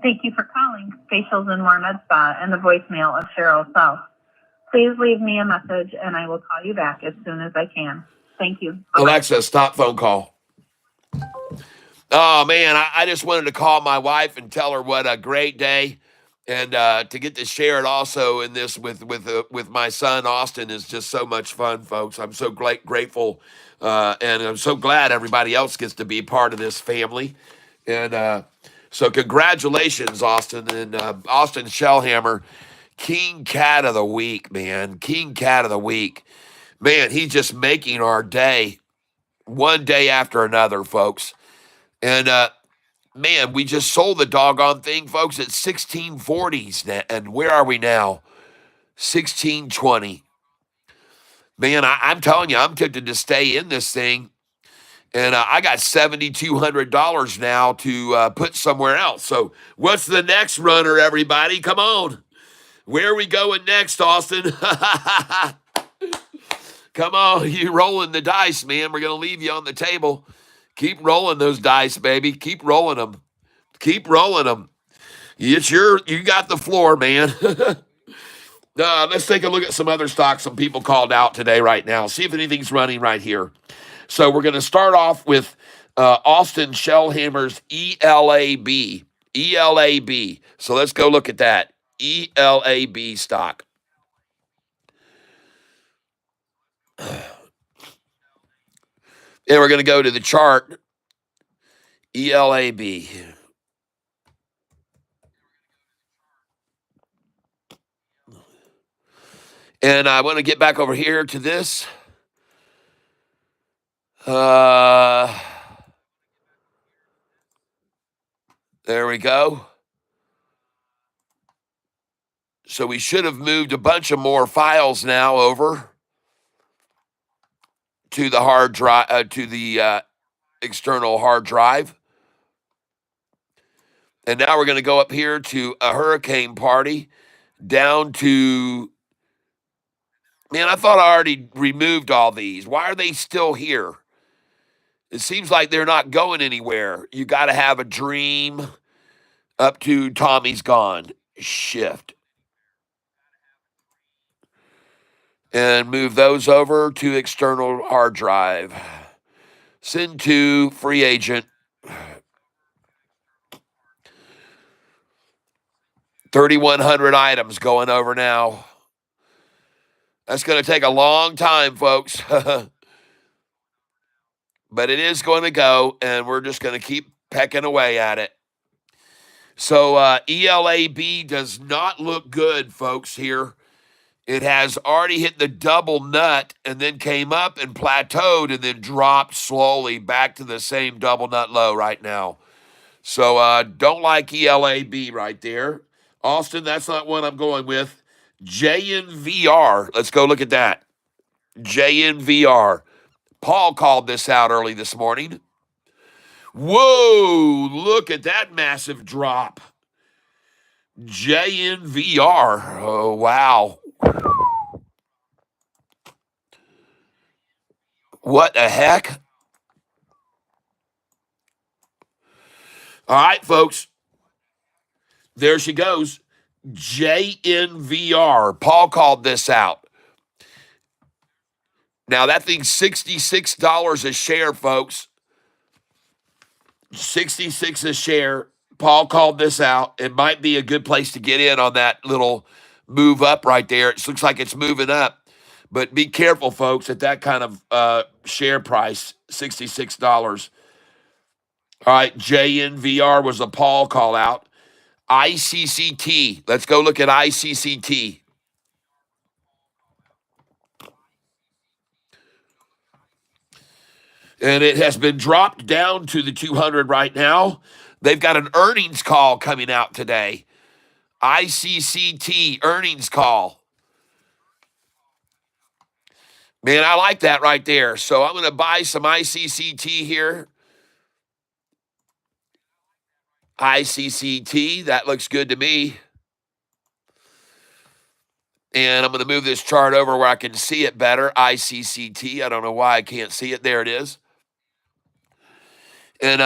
Thank you for calling Facials and More Med Spa and the voicemail of Cheryl South. Please leave me a message and I will call you back as soon as I can. Thank you. Bye-bye. Alexa, stop phone call. Oh man, I just wanted to call my wife and tell her what a great day, and to get to share it also in this with my son Austin is just so much fun, folks. I'm so grateful, and I'm so glad everybody else gets to be part of this family, and so congratulations, Austin and Austin Shellhammer, King Cat of the Week, man, King Cat of the Week, man. He's just making our day one day after another, folks, and man, we just sold the doggone thing, folks, at 1640s. And where are we now? 1620. Man, I'm telling you, I'm tempted to stay in this thing. And I got $7,200 now to put somewhere else. So what's the next runner, everybody? Come on. Where are we going next, Austin? Come on, you rolling the dice, man. We're going to leave you on the table. Keep rolling those dice, baby. Keep rolling them. Keep rolling them. You got the floor, man. Let's take a look at some other stocks some people called out today right now. See if anything's running right here. So we're going to start off with Austin Shellhammer's ELAB. ELAB. So let's go look at that. ELAB stock. And we're going to go to the chart. ELAB. And I want to get back over here to this. There we go. So we should have moved a bunch of more files now over to the hard drive, to the external hard drive. And now we're going to go up here to a hurricane party down to, man, I thought I already removed all these. Why are they still here? It seems like they're not going anywhere. You got to have a dream up to Tommy's gone. Shift. And move those over to external hard drive. Send to free agent. 3,100 items going over now. That's going to take a long time, folks. But it is going to go, and we're just going to keep pecking away at it. So ELAB does not look good, folks, here. It has already hit the double nut and then came up and plateaued and then dropped slowly back to the same double nut low right now. So don't like ELAB right there. Austin, that's not one I'm going with. JNVR. Let's go look at that. JNVR. Paul called this out early this morning. Whoa, look at that massive drop. JNVR. Oh, wow. What the heck? All right, folks. There she goes. JNVR. Paul called this out. Now, that thing's $66 a share, folks. 66 a share. Paul called this out. It might be a good place to get in on that little move up right there. It looks like it's moving up. But be careful, folks, at that kind of share price, $66. All right, JNVR was a Paul call out. ICCT. Let's go look at ICCT. And it has been dropped down to the 200 right now. They've got an earnings call coming out today. ICCT earnings call. Man, I like that right there. So I'm going to buy some ICCT here. ICCT, that looks good to me. And I'm going to move this chart over where I can see it better. ICCT, I don't know why I can't see it. There it is. And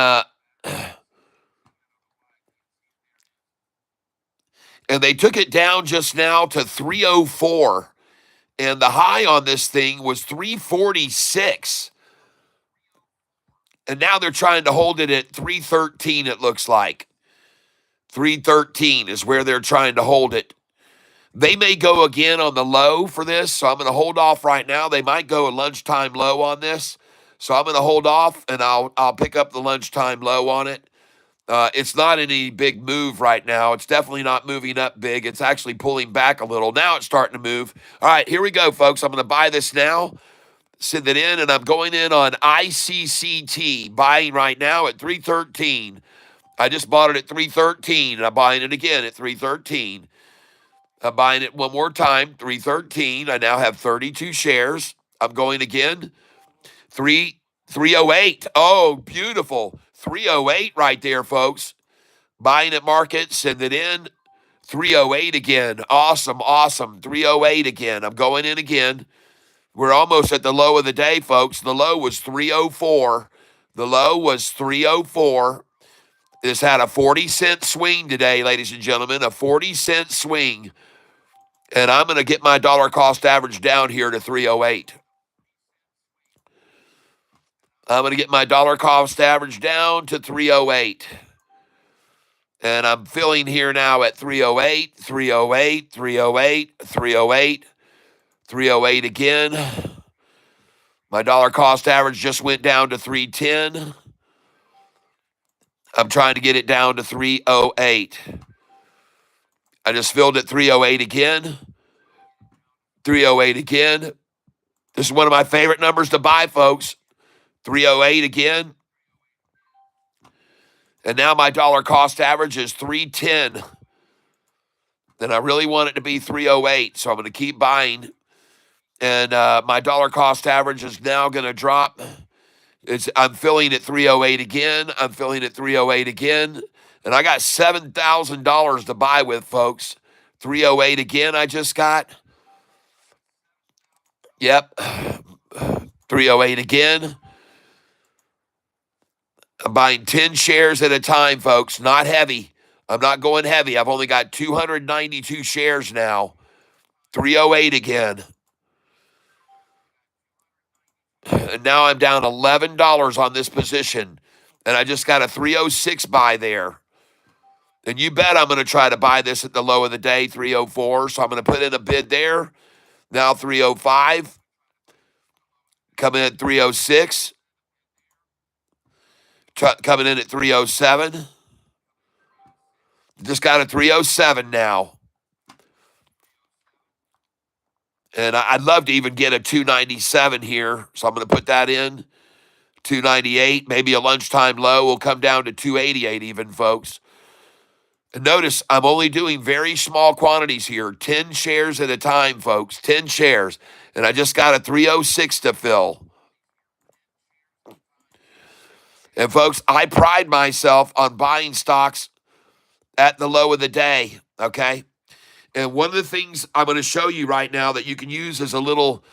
and they took it down just now to 304. And the high on this thing was 346. And now they're trying to hold it at 313, it looks like. 313 is where they're trying to hold it. They may go again on the low for this, so I'm going to hold off right now. They might go a lunchtime low on this. So I'm going to hold off, and I'll pick up the lunchtime low on it. It's not any big move right now. It's definitely not moving up big. It's actually pulling back a little. Now it's starting to move. All right, here we go, folks. I'm going to buy this now. Send it in, and I'm going in on ICCT, buying right now at 313. I just bought it at 313, and I'm buying it again at 313. I'm buying it one more time, 313. I now have 32 shares. I'm going again, 308. Oh, beautiful. 308 right there, folks. Buying at market, send it in. 308 again. Awesome, awesome. 308 again. I'm going in again. We're almost at the low of the day, folks. The low was 304. The low was 304. This had a 40-cent swing today, ladies and gentlemen, a 40-cent swing. And I'm going to get my dollar cost average down here to 308. I'm going to get my dollar cost average down to 308. And I'm filling here now at 308, 308, 308, 308, 308 again. My dollar cost average just went down to 310. I'm trying to get it down to 308. I just filled at 308 again. 308 again. This is one of my favorite numbers to buy, folks. 308 again. And now my dollar cost average is 310. And I really want it to be 308, so I'm going to keep buying. And my dollar cost average is now going to drop. I'm filling at 308 again. I'm filling at 308 again. And I got $7,000 to buy with, folks. 308 again I just got. Yep. 308 again. I'm buying 10 shares at a time, folks. Not heavy. I'm not going heavy. I've only got 292 shares now. 308 again. And now I'm down $11 on this position. And I just got a 306 buy there. And you bet I'm going to try to buy this at the low of the day, 304. So I'm going to put in a bid there. Now 305. Coming in at 306. Coming in at 307. Just got a 307 now. And I'd love to even get a 297 here. So I'm going to put that in. 298. Maybe a lunchtime low will come down to 288 even, folks. And notice I'm only doing very small quantities here. 10 shares at a time, folks. 10 shares. And I just got a 306 to fill. And folks, I pride myself on buying stocks at the low of the day, okay? And one of the things I'm going to show you right now that you can use as a little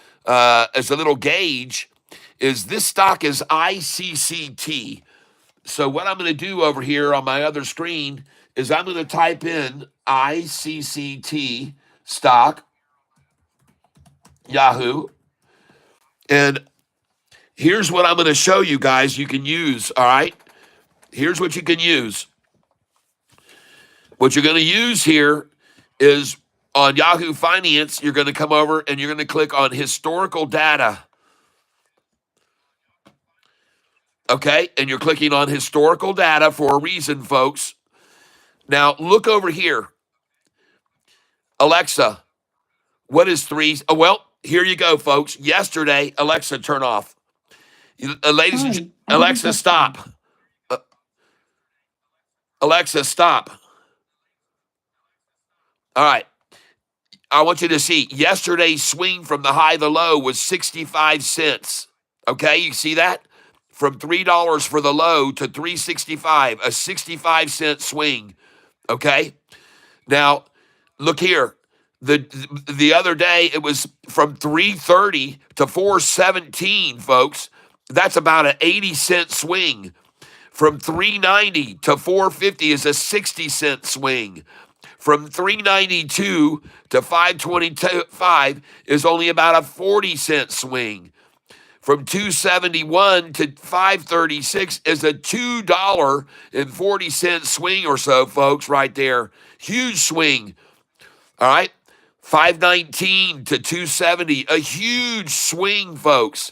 gauge is this stock is ICCT. So what I'm going to do over here on my other screen is I'm going to type in ICCT stock, Yahoo, and here's what I'm going to show you guys you can use, all right? Here's what you can use. What you're going to use here is on Yahoo Finance, you're going to come over and you're going to click on historical data. Okay, and you're clicking on historical data for a reason, folks. Now, look over here. Alexa, what is three? Oh, well, here you go, folks. Yesterday, Alexa, turn off. Ladies and Sorry, I didn't Alexa, catch stop. Alexa, stop. All right. I want you to see yesterday's swing from the high to the low was 65 cents. Okay, you see that? From $3 for the low to 365, a 65-cent swing. Okay? Now, look here. The other day it was from 330 to 417, folks. That's about an 80-cent swing. From 390 to 450 is a 60-cent swing. From 392 to 525 is only about a 40-cent swing. From 271 to 536 is a $2.40 swing or so, folks, right there. Huge swing. All right. 519 to 270, a huge swing, folks.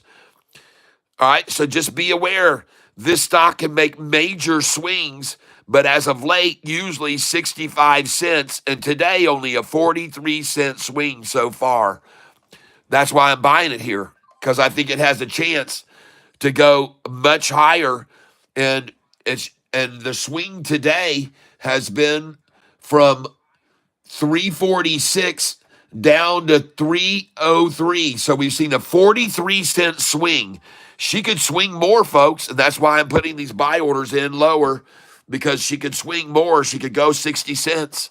All right. So just be aware this stock can make major swings, but as of late, usually 65 cents, and today only a 43-cent swing so far. That's why I'm buying it here, because I think it has a chance to go much higher. And the swing today has been from 346 down to 303. So we've seen a 43-cent swing. She could swing more, folks, and that's why I'm putting these buy orders in lower, because she could swing more. She could go 60 cents.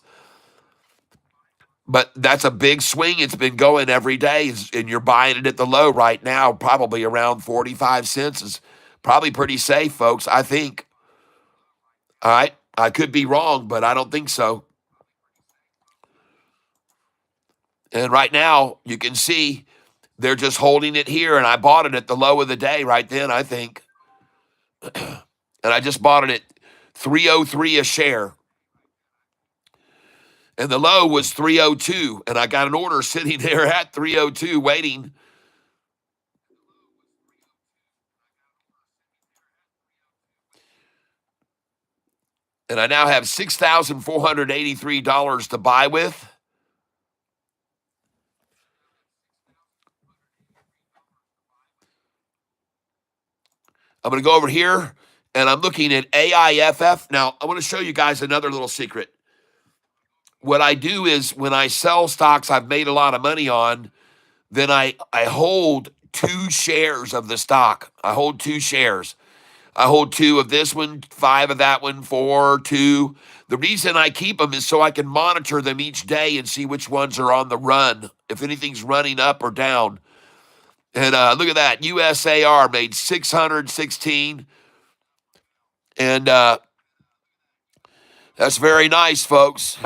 But that's a big swing. It's been going every day, and you're buying it at the low right now, probably around 45 cents is probably pretty safe, folks, I think. All right. I could be wrong, but I don't think so. And right now, you can see they're just holding it here, and I bought it at the low of the day right then, I think. And I just bought it at 303 a share. And the low was 302, and I got an order sitting there at 302 waiting. And I now have $6,483 to buy with. I'm going to go over here, and I'm looking at AIFF. Now, I want to show you guys another little secret. What I do is when I sell stocks I've made a lot of money on, then I hold 2 shares of the stock. I hold 2 shares. I hold 2 of this one, 5 of that one, 4, 2. The reason I keep them is so I can monitor them each day and see which ones are on the run, if anything's running up or down. And look at that. USAR made 616. And that's very nice, folks.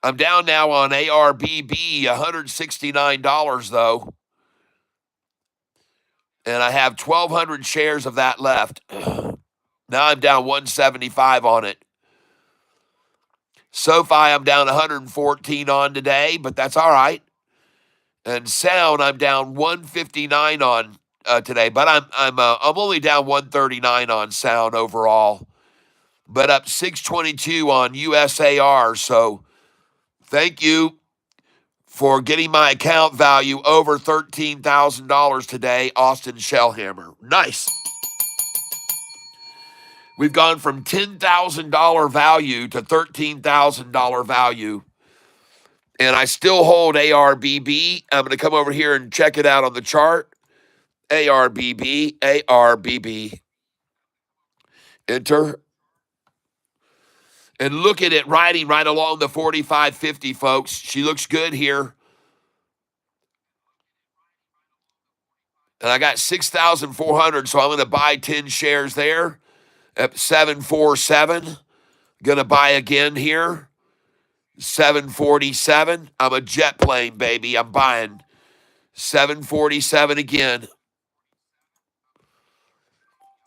I'm down now on ARBB, $169, though. And I have 1,200 shares of that left. Now I'm down 175 on it. SOFI, I'm down 114 on today, but that's all right. And Sound, I'm down 159 on today, but I'm only down 139 on Sound overall, but up 622 on USAR. So thank you for getting my account value over $13,000 today, Austin Shellhammer. Nice. We've gone from $10,000 value to $13,000 value. And I still hold ARBB. I'm going to come over here and check it out on the chart. ARBB, ARBB. Enter. And look at it riding right along the 45.50, folks. She looks good here. And I got 6,400, so I'm going to buy 10 shares there at 747. Going to buy again here. 747. I'm a jet plane, baby. I'm buying 747 again.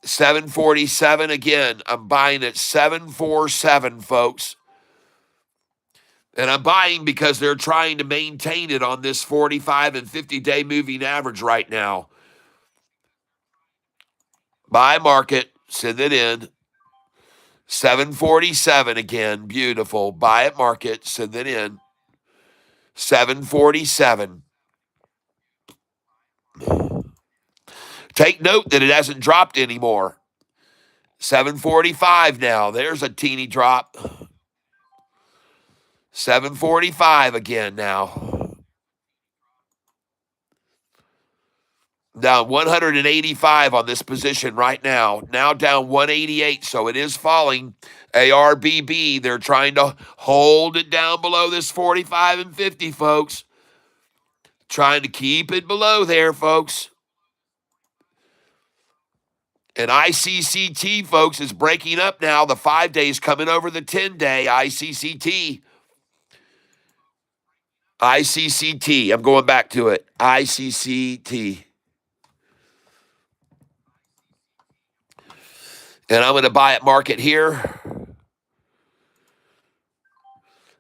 747 again. I'm buying at 747, folks. And I'm buying because they're trying to maintain it on this 45 and 50-day moving average right now. Buy market. Send it in. 747 again. Beautiful. Buy at market. Send it in. 747. Take note that it hasn't dropped anymore. 745 now. There's a teeny drop. 745 again now. Down 185 on this position right now. Now down 188, so it is falling. ARBB, they're trying to hold it down below this 45 and 50, folks. Trying to keep it below there, folks. And ICCT, folks, is breaking up now. The 5 days coming over the 10-day ICCT. ICCT. I'm going back to it. ICCT. And I'm going to buy at market here.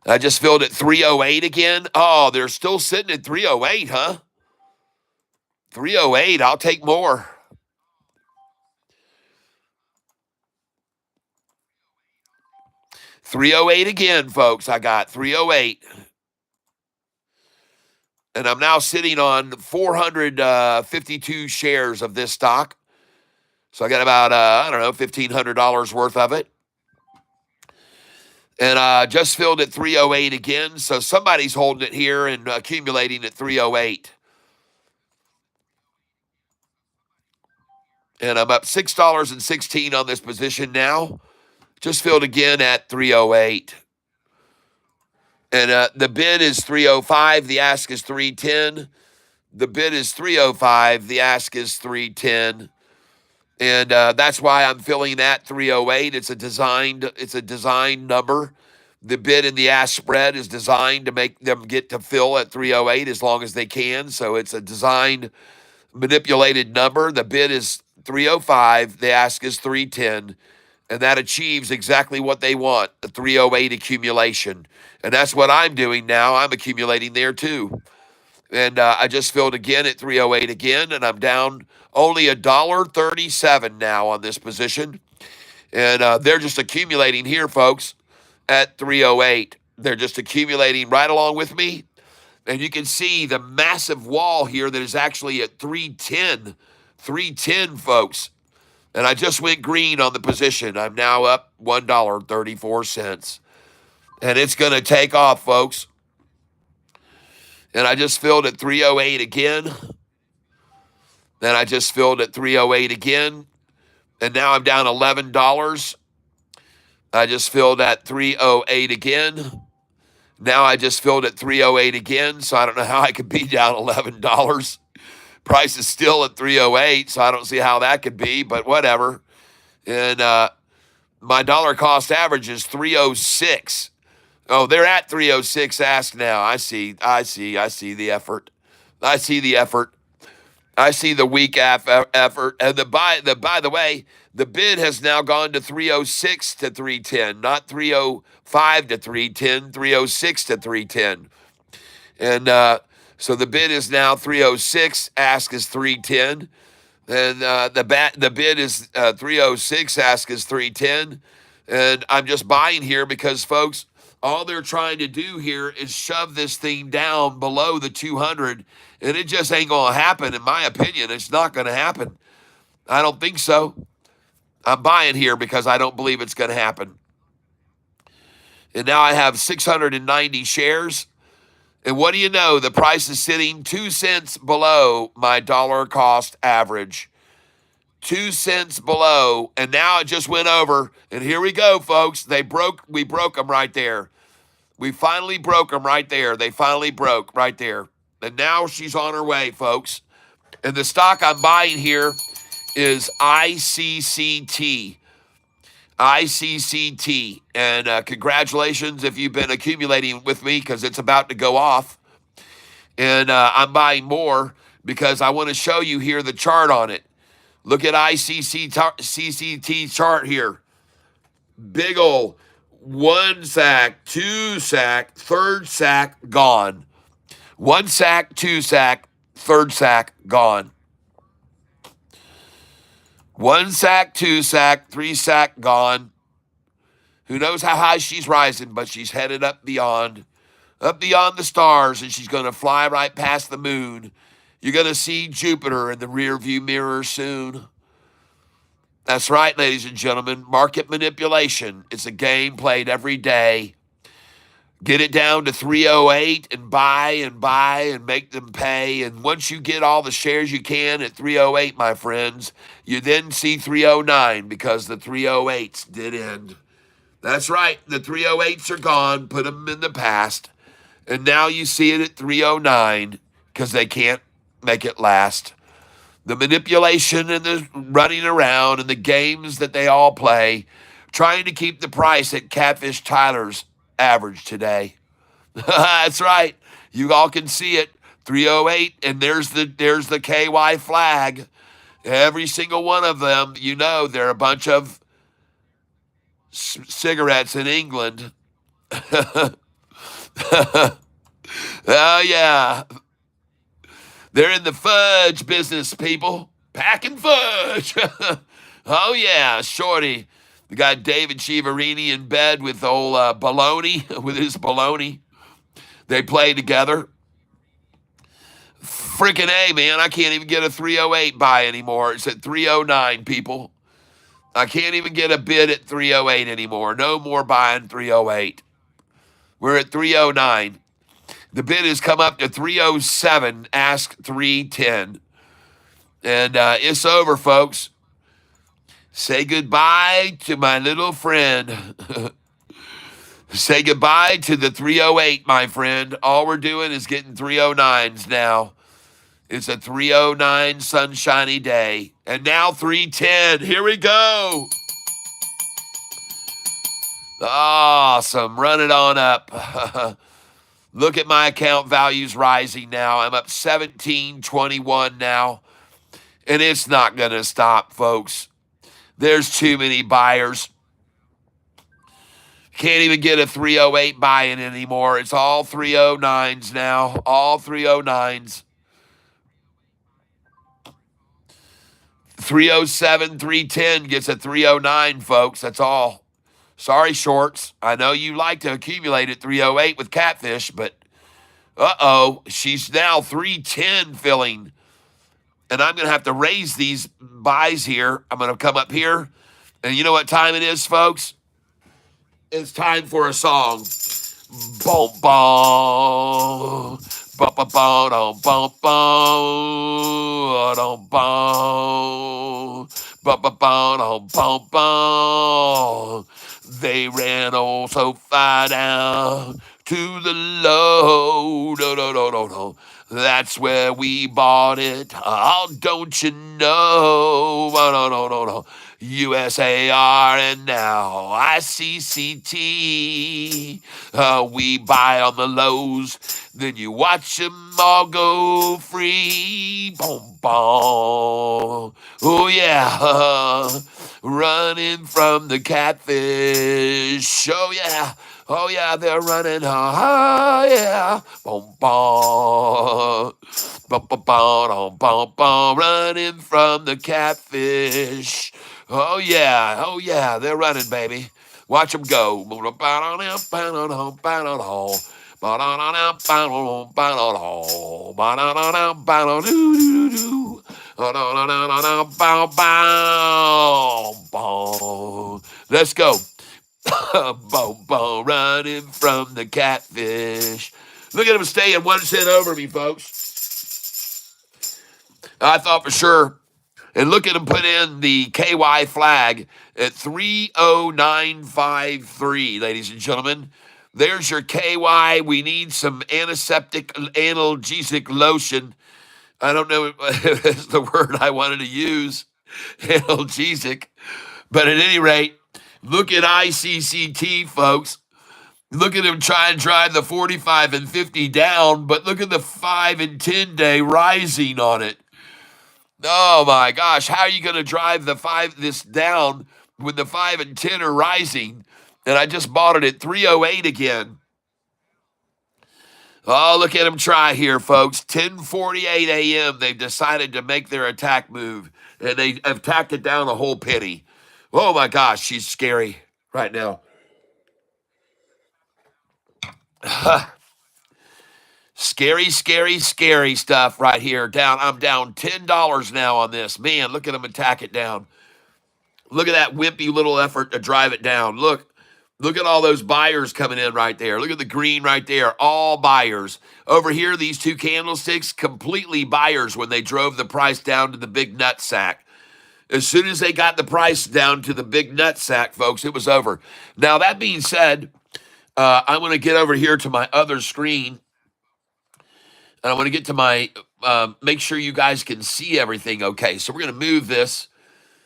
I just filled at 308 again. Oh, they're still sitting at 308, huh? 308. I'll take more. $308 again, folks. I got 308. And I'm now sitting on 452 shares of this stock. So I got about, $1,500 worth of it. And just filled at 308 again. So somebody's holding it here and accumulating at 308. And I'm up $6.16 on this position now. Just filled again at 308. And the bid is 305. The ask is 310. The bid is 305. The ask is 310. And that's why I'm filling at 308. It's a designed number. The bid and the ask spread is designed to make them get to fill at 308 as long as they can. So it's a designed, manipulated number. The bid is 305. The ask is 310. And that achieves exactly what they want, a 308 accumulation. And that's what I'm doing now. I'm accumulating there too. And I just filled again at 308 again, and I'm down only $1.37 now on this position. And they're just accumulating here, folks, at 308. They're just accumulating right along with me. And you can see the massive wall here that is actually at 310. 310, folks. And I just went green on the position. I'm now up $1.34. And it's going to take off, folks. And I just filled at 308 again. Then I just filled at 308 again. And now I'm down $11. I just filled at 308 again. Now I just filled at 308 again. So I don't know how I could be down $11. Price is still at 308, so I don't see how that could be, but whatever. And my dollar cost average is 306. Oh, they're at 306 ask now. I see the effort. I see the effort. I see the weak effort. And by the way, the bid has now gone to 306 to 310, not 305 to 310, 306 to 310. And so the bid is now 306, ask is 310. And the bid is 306, ask is 310. And I'm just buying here because, folks, all they're trying to do here is shove this thing down below the 200, and it just ain't going to happen, in my opinion. It's not going to happen. I don't think so. I'm buying here because I don't believe it's going to happen. And now I have 690 shares. And what do you know? The price is sitting 2 cents below my dollar cost average. 2 cents below. And now it just went over. And here we go, folks. We broke them right there. We finally broke them right there. They finally broke right there. And now she's on her way, folks. And the stock I'm buying here is ICCT. ICCT. And congratulations if you've been accumulating with me because it's about to go off. And I'm buying more because I want to show you here the chart on it. Look at ICCT chart here. Big ol' 1 sack, 2 sack, 3rd sack gone. 1 sack, 2 sack, 3rd sack gone. 1 sack, 2 sack, 3 sack gone. Who knows how high she's rising, but she's headed up beyond the stars, and she's going to fly right past the moon. You're going to see Jupiter in the rearview mirror soon. That's right, ladies and gentlemen. Market manipulation. It's a game played every day. Get it down to 308 and buy and make them pay. And once you get all the shares you can at 308, my friends, you then see 309 because the 308s did end. That's right. The 308s are gone. Put them in the past. And now you see it at 309 because they can't make it last. The manipulation and the running around and the games that they all play, trying to keep the price at Catfish Tyler's average today. That's right. You all can see it. 308, and there's the KY flag. Every single one of them, you know, they're a bunch of cigarettes in England. Oh, yeah. They're in the fudge business, people. Packing fudge. Oh, yeah, Shorty. We got David Chiaverini in bed with old baloney, with his baloney. They play together. Freaking A, man. I can't even get a 308 buy anymore. It's at 309, people. I can't even get a bid at 308 anymore. No more buying 308. We're at 309. The bid has come up to 307. Ask 310. And it's over, folks. Say goodbye to my little friend. Say goodbye to the 308, my friend. All we're doing is getting 309s now. It's a 309 sunshiny day. And now 310. Here we go. Awesome. Run it on up. Look at my account values rising now. I'm up 1721 now. And it's not going to stop, folks. There's too many buyers. Can't even get a 308 buy-in anymore. It's all 309s now. All 309s. 307, 310 gets a 309, folks. That's all. Sorry, shorts. I know you like to accumulate at 308 with Catfish, but she's now 310 filling. And I'm going to have to raise these buys here. I'm going to come up here. And you know what time it is, folks? It's time for a song. Boom, boom. Bum, bum, bum, bum, bum, bum, bum, bum, bum, bum, bum. They ran old SOFI down to the low. No, no, no, no, no. That's where we bought it. Oh, don't you know? No, no, no, no, no. USAR and now ICCT. We buy on the lows, then you watch them all go free. Boom, boom. Oh, yeah. Running from the catfish. Oh, yeah. Oh, yeah, they're running. Oh, yeah. Boom, boom. Boom, boom, boom, boom, boom. Running from the catfish. Oh, yeah, they're running, baby. Watch them go. Let's go. Boom, boom, running from the catfish. Look at him staying 1 cent over me, folks. I thought for sure. And look at him put in the KY flag at 30953, ladies and gentlemen. There's your KY. We need some antiseptic analgesic lotion. I don't know if that's the word I wanted to use, analgesic. But at any rate, look at ICCT, folks. Look at him try and drive the 45 and 50 down, but look at the 5 and 10 day rising on it. Oh my gosh, how are you going to drive this down when the 5 and 10 are rising? And I just bought it at 308 again. Oh, look at them try here, folks. 10:48 a.m. They've decided to make their attack move, and they have tacked it down a whole penny. Oh my gosh, she's scary right now. Scary, scary, scary stuff right here. I'm down $10 now on this. Man, look at them attack it down. Look at that wimpy little effort to drive it down. Look at all those buyers coming in right there. Look at the green right there. All buyers. Over here, these two candlesticks, completely buyers when they drove the price down to the big nut sack. As soon as they got the price down to the big nut sack, folks, it was over. Now, that being said, I want to get over here to my other screen. And I want to get to my, make sure you guys can see everything okay. So we're going to move this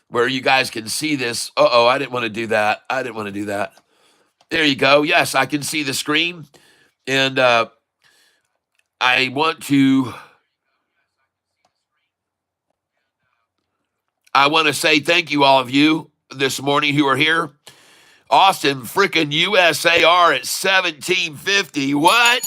where you guys can see this. Uh-oh, I didn't want to do that. There you go. Yes, I can see the screen. And I want to say thank you, all of you, this morning who are here. Austin, frickin' USAR at 1750. What?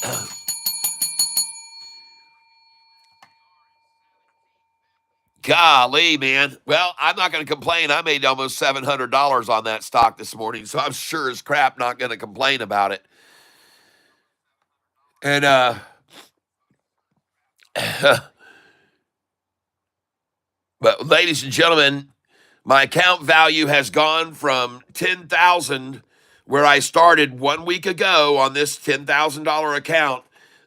Golly, man. Well, I'm not going to complain. I made almost $700 on that stock this morning, so I'm sure as crap not going to complain about it. And but ladies and gentlemen, my account value has gone from 10,000 where I started 1 week ago on this $10,000 account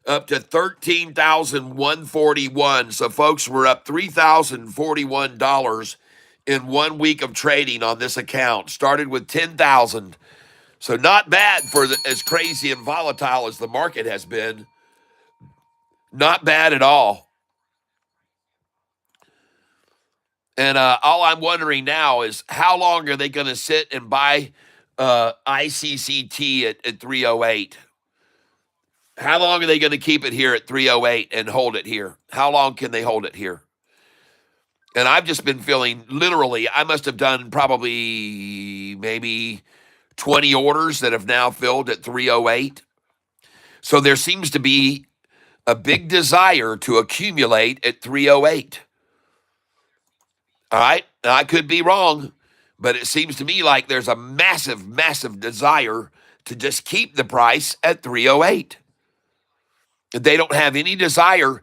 up to 13,141. So folks, we're up $3,041 in 1 week of trading on this account. Started with 10,000. So not bad for as crazy and volatile as the market has been. Not bad at all. And all I'm wondering now is how long are they going to sit and buy ICCT at 308? How long are they going to keep it here at 308 and hold it here? How long can they hold it here? And I've just been feeling, literally, I must have done probably maybe 20 orders that have now filled at 308. So there seems to be a big desire to accumulate at 308. All right? Now, I could be wrong, but it seems to me like there's a massive, massive desire to just keep the price at 308. They don't have any desire.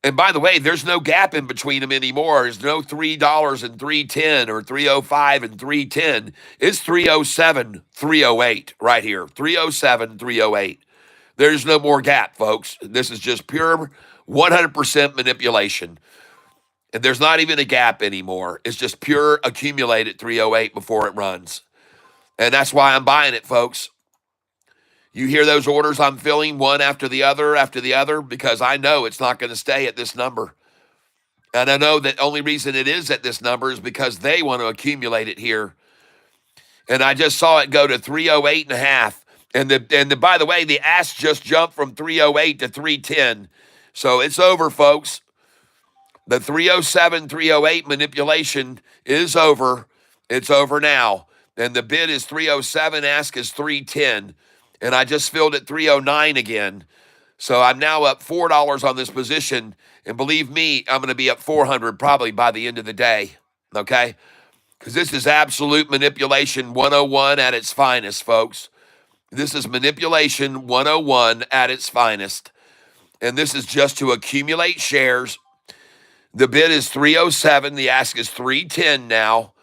And by the way, there's no gap in between them anymore. There's no $3 and 310 or 305 and 310. It's 307, 308 right here. 307, 308. There's no more gap, folks. This is just pure 100% manipulation. And there's not even a gap anymore. It's just pure accumulate at 308 before it runs. And that's why I'm buying it, folks. You hear those orders I'm filling one after the other, because I know it's not going to stay at this number. And I know that only reason it is at this number is because they want to accumulate it here. And I just saw it go to 308 and a half. And by the way, the ask just jumped from 308 to 310. So it's over, folks. The 307, 308 manipulation is over. It's over now. And the bid is 307, ask is 310. And I just filled at 309 again. So I'm now up $4 on this position. And believe me, I'm going to be up 400 probably by the end of the day. Okay? Because this is absolute manipulation 101 at its finest, folks. This is manipulation 101 at its finest. And this is just to accumulate shares. The bid is 307. The ask is 310 now.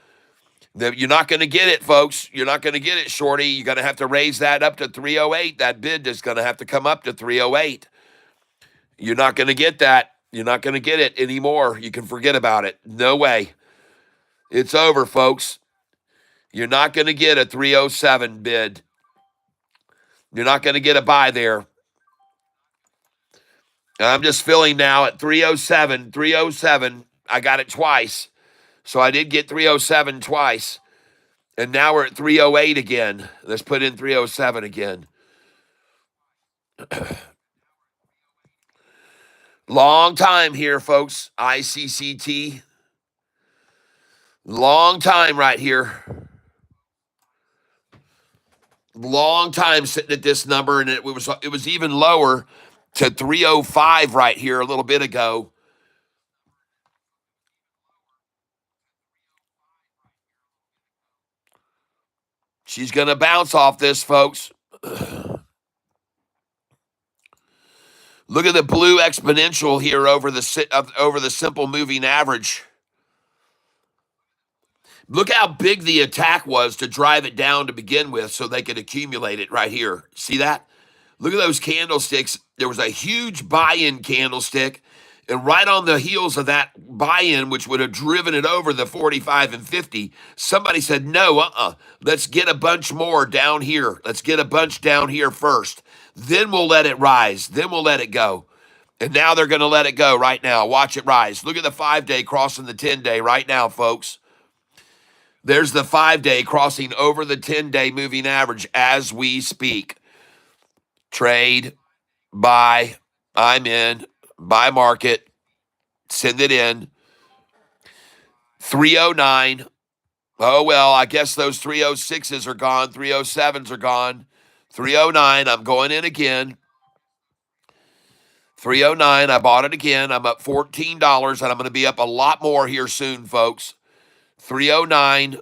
You're not going to get it, folks. You're not going to get it, shorty. You're going to have to raise that up to 308. That bid is going to have to come up to 308. You're not going to get that. You're not going to get it anymore. You can forget about it. No way. It's over, folks. You're not going to get a 307 bid. You're not going to get a buy there. And I'm just filling now at 307. 307. I got it twice. So I did get 307 twice. And now we're at 308 again. Let's put in 307 again. Long time here, folks. ICCT. Long time right here. Long time sitting at this number, and it was even lower to 305 right here a little bit ago. She's going to bounce off this, folks. Look at the blue exponential here over the simple moving average. Look how big the attack was to drive it down to begin with so they could accumulate it right here. See that? Look at those candlesticks. There was a huge buy-in candlestick, and right on the heels of that buy-in, which would have driven it over the 45 and 50, somebody said, no, let's get a bunch more down here. Let's get a bunch down here first. Then we'll let it rise. Then we'll let it go. And now they're going to let it go right now. Watch it rise. Look at the 5-day crossing the 10-day right now, folks. There's the 5-day crossing over the 10-day moving average as we speak. Trade, buy, I'm in, buy market, send it in. 309. Oh, well, I guess those 306s are gone. 307s are gone. 309, I'm going in again. 309, I bought it again. I'm up $14, and I'm going to be up a lot more here soon, folks. 309.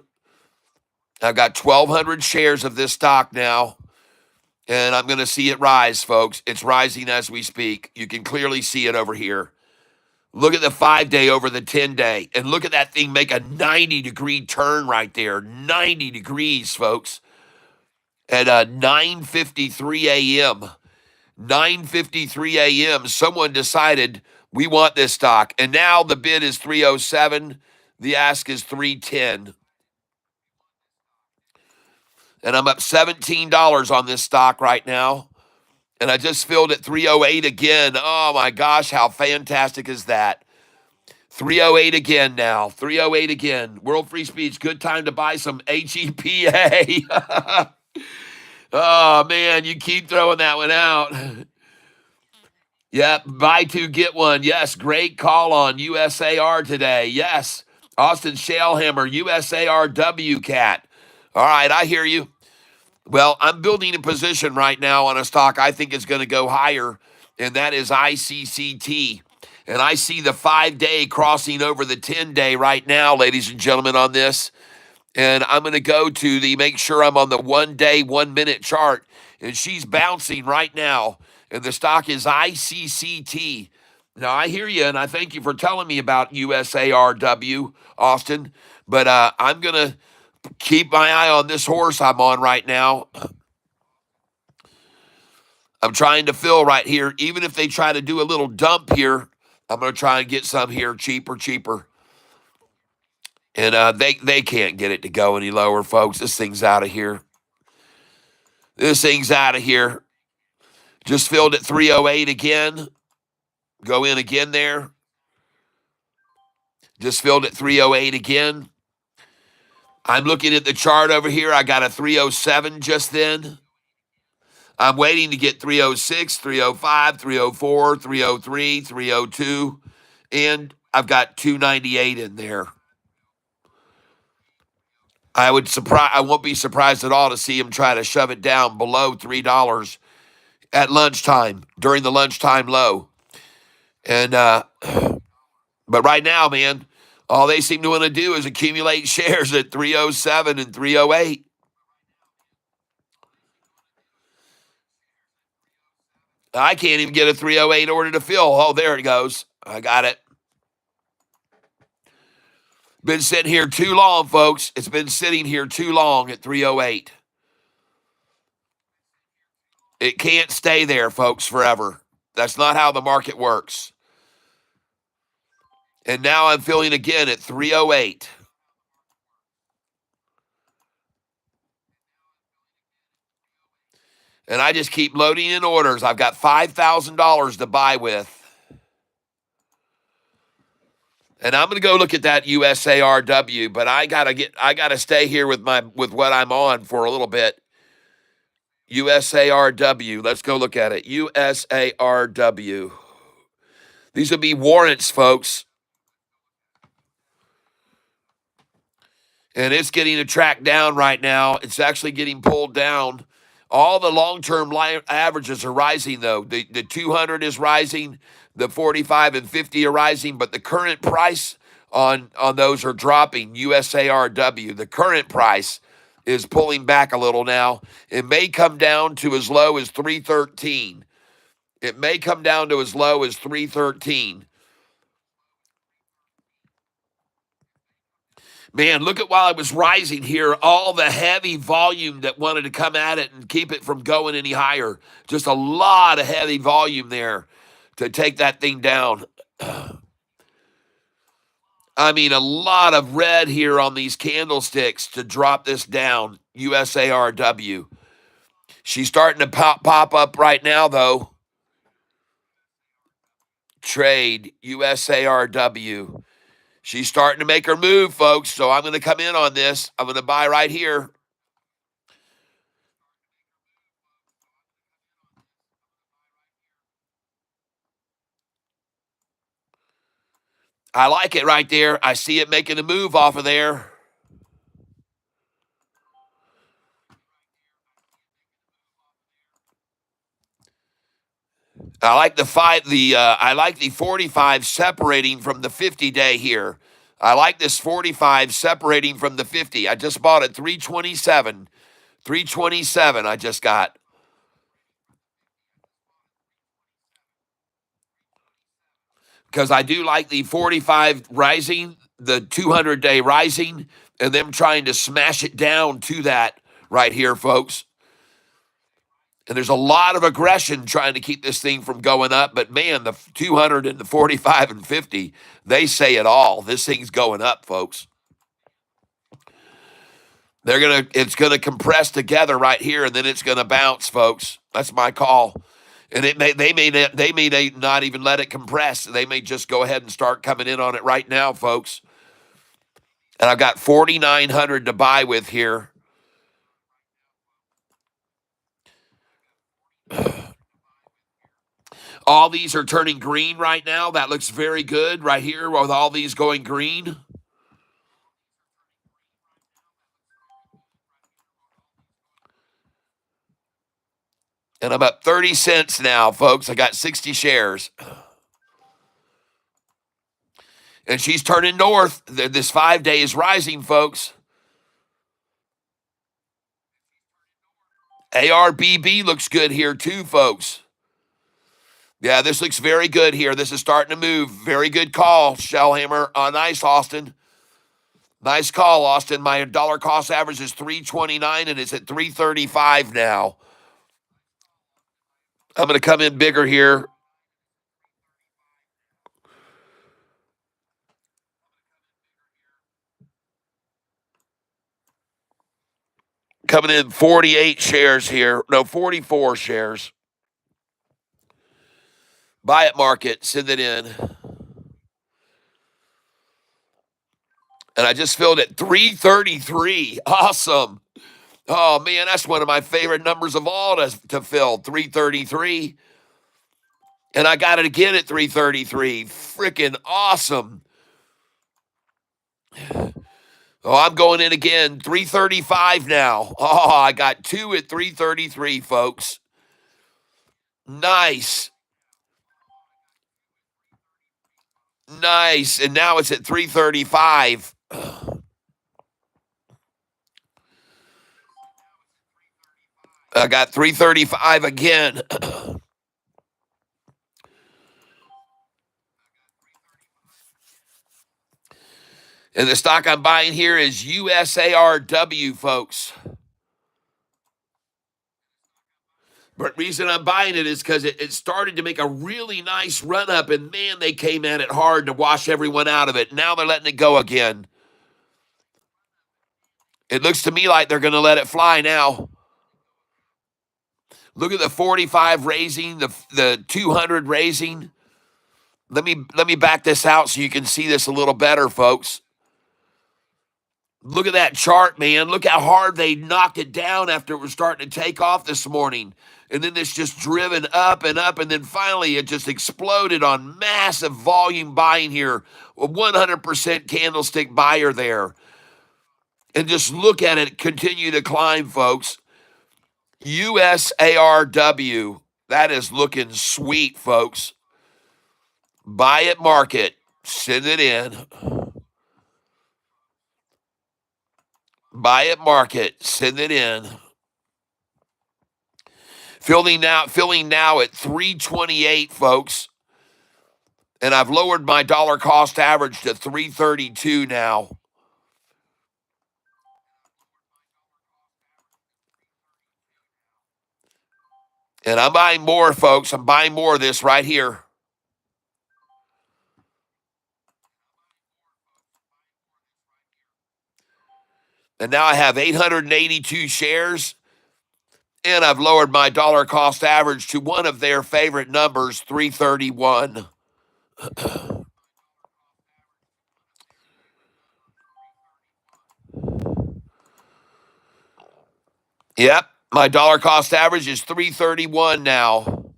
I've got 1,200 shares of this stock now, and I'm going to see it rise, folks. It's rising as we speak. You can clearly see it over here. Look at the 5-day over the 10-day, and look at that thing make a 90-degree turn right there. 90 degrees, folks, at 9:53 a.m. 9:53 a.m., someone decided we want this stock, and now the bid is 307. The ask is 310. And I'm up $17 on this stock right now. And I just filled at 308 again. Oh my gosh, how fantastic is that? 308 again now. 308 again. World Free Speech, good time to buy some HEPA. Oh man, you keep throwing that one out. Yep, buy two, get one. Yes, great call on USAR today. Yes, Austin Shalehammer, USARW cat. All right, I hear you. Well, I'm building a position right now on a stock I think is going to go higher, and that is ICCT. And I see the 5-day crossing over the 10-day right now, ladies and gentlemen, on this. And I'm going to go to make sure I'm on the 1-day, 1-minute chart. And she's bouncing right now. And the stock is ICCT. Now, I hear you, and I thank you for telling me about USARW, Austin. But I'm going to keep my eye on this horse I'm on right now. I'm trying to fill right here. Even if they try to do a little dump here, I'm going to try and get some here cheaper. And they can't get it to go any lower, folks. This thing's out of here. This thing's out of here. Just filled at 308 again. Go in again there. Just filled at 308 again. I'm looking at the chart over here. I got a 307 just then. I'm waiting to get 306, 305, 304, 303, 302, and I've got 298 in there. I won't be surprised at all to see him try to shove it down below $3 at lunchtime, during the lunchtime low. And but right now, man, all they seem to want to do is accumulate shares at 307 and 308. I can't even get a 308 order to fill. Oh, there it goes. I got it. Been sitting here too long, folks. It's been sitting here too long at 308. It can't stay there, folks, forever. That's not how the market works. And now I'm filling again at 308. And I just keep loading in orders. I've got $5,000 to buy with. And I'm going to go look at that USARW, but I gotta stay here with what I'm on for a little bit. USARW. Let's go look at it. USARW. These will be warrants, folks. And it's getting a track down right now. It's actually getting pulled down. All the long-term averages are rising, though. The 200 is rising, the 45 and 50 are rising, but the current price on those are dropping. USARW, the current price is pulling back a little now. It may come down to as low as 313. It may come down to as low as 313. Man, look at while it was rising here, all the heavy volume that wanted to come at it and keep it from going any higher. Just a lot of heavy volume there to take that thing down. I mean, a lot of red here on these candlesticks to drop this down. USARW. She's starting to pop up right now, though. Trade, USARW. She's starting to make her move, folks, so I'm going to come in on this. I'm going to buy right here. I like it right there. I see it making a move off of there. I like the 45 separating from the 50-day here. I like this 45 separating from the 50. I just bought it 327. 327 I just got. Because I do like the 45 rising, the 200-day rising, and them trying to smash it down to that right here, folks. And there's a lot of aggression trying to keep this thing from going up. But man, the 200 and the 45 and 50, they say it all. This thing's going up, folks. It's gonna compress together right here, and then it's gonna bounce, folks. That's my call. And they may not even let it compress. They may just go ahead and start coming in on it right now, folks. And I've got 4,900 to buy with here. All these are turning green right now. That looks very good right here with all these going green. And I'm up 30 cents now, folks. I got 60 shares. And she's turning north. This 5-day is rising, folks. ARBB looks good here too, folks. Yeah, this looks very good here. This is starting to move. Very good call, Shellhammer. Nice, Austin. Nice call, Austin. My dollar cost average is 329 and it's at 335 now. I'm going to come in bigger here. Coming in 48 shares here. No, 44 shares. Buy it market. Send it in. And I just filled at 333. Awesome. Oh, man, that's one of my favorite numbers of all to fill. 333. And I got it again at 333. Freaking awesome. Oh, I'm going in again. 335 now. Oh, I got two at 333, folks. Nice. Nice. And now it's at 335. I got 335 again. And the stock I'm buying here is USARW, folks. But reason I'm buying it is because it started to make a really nice run up, and man, they came at it hard to wash everyone out of it. Now they're letting it go again. It looks to me like they're going to let it fly now. Look at the 45 raising, the 200 raising. Let me back this out so you can see this a little better, folks. Look at that chart, man. Look how hard they knocked it down after it was starting to take off this morning. And then this just driven up and up. And then finally it just exploded on massive volume buying here. A 100% candlestick buyer there. And just look at it continue to climb, folks. USARW. That is looking sweet, folks. Buy it, market. Send it in. Buy it, market. Send it in. Filling now at 328, folks. And I've lowered my dollar cost average to 332 now. And I'm buying more, folks. I'm buying more of this right here. And now I have 882 shares. And I've lowered my dollar cost average to one of their favorite numbers, 331. Yep, my dollar cost average is 331 now.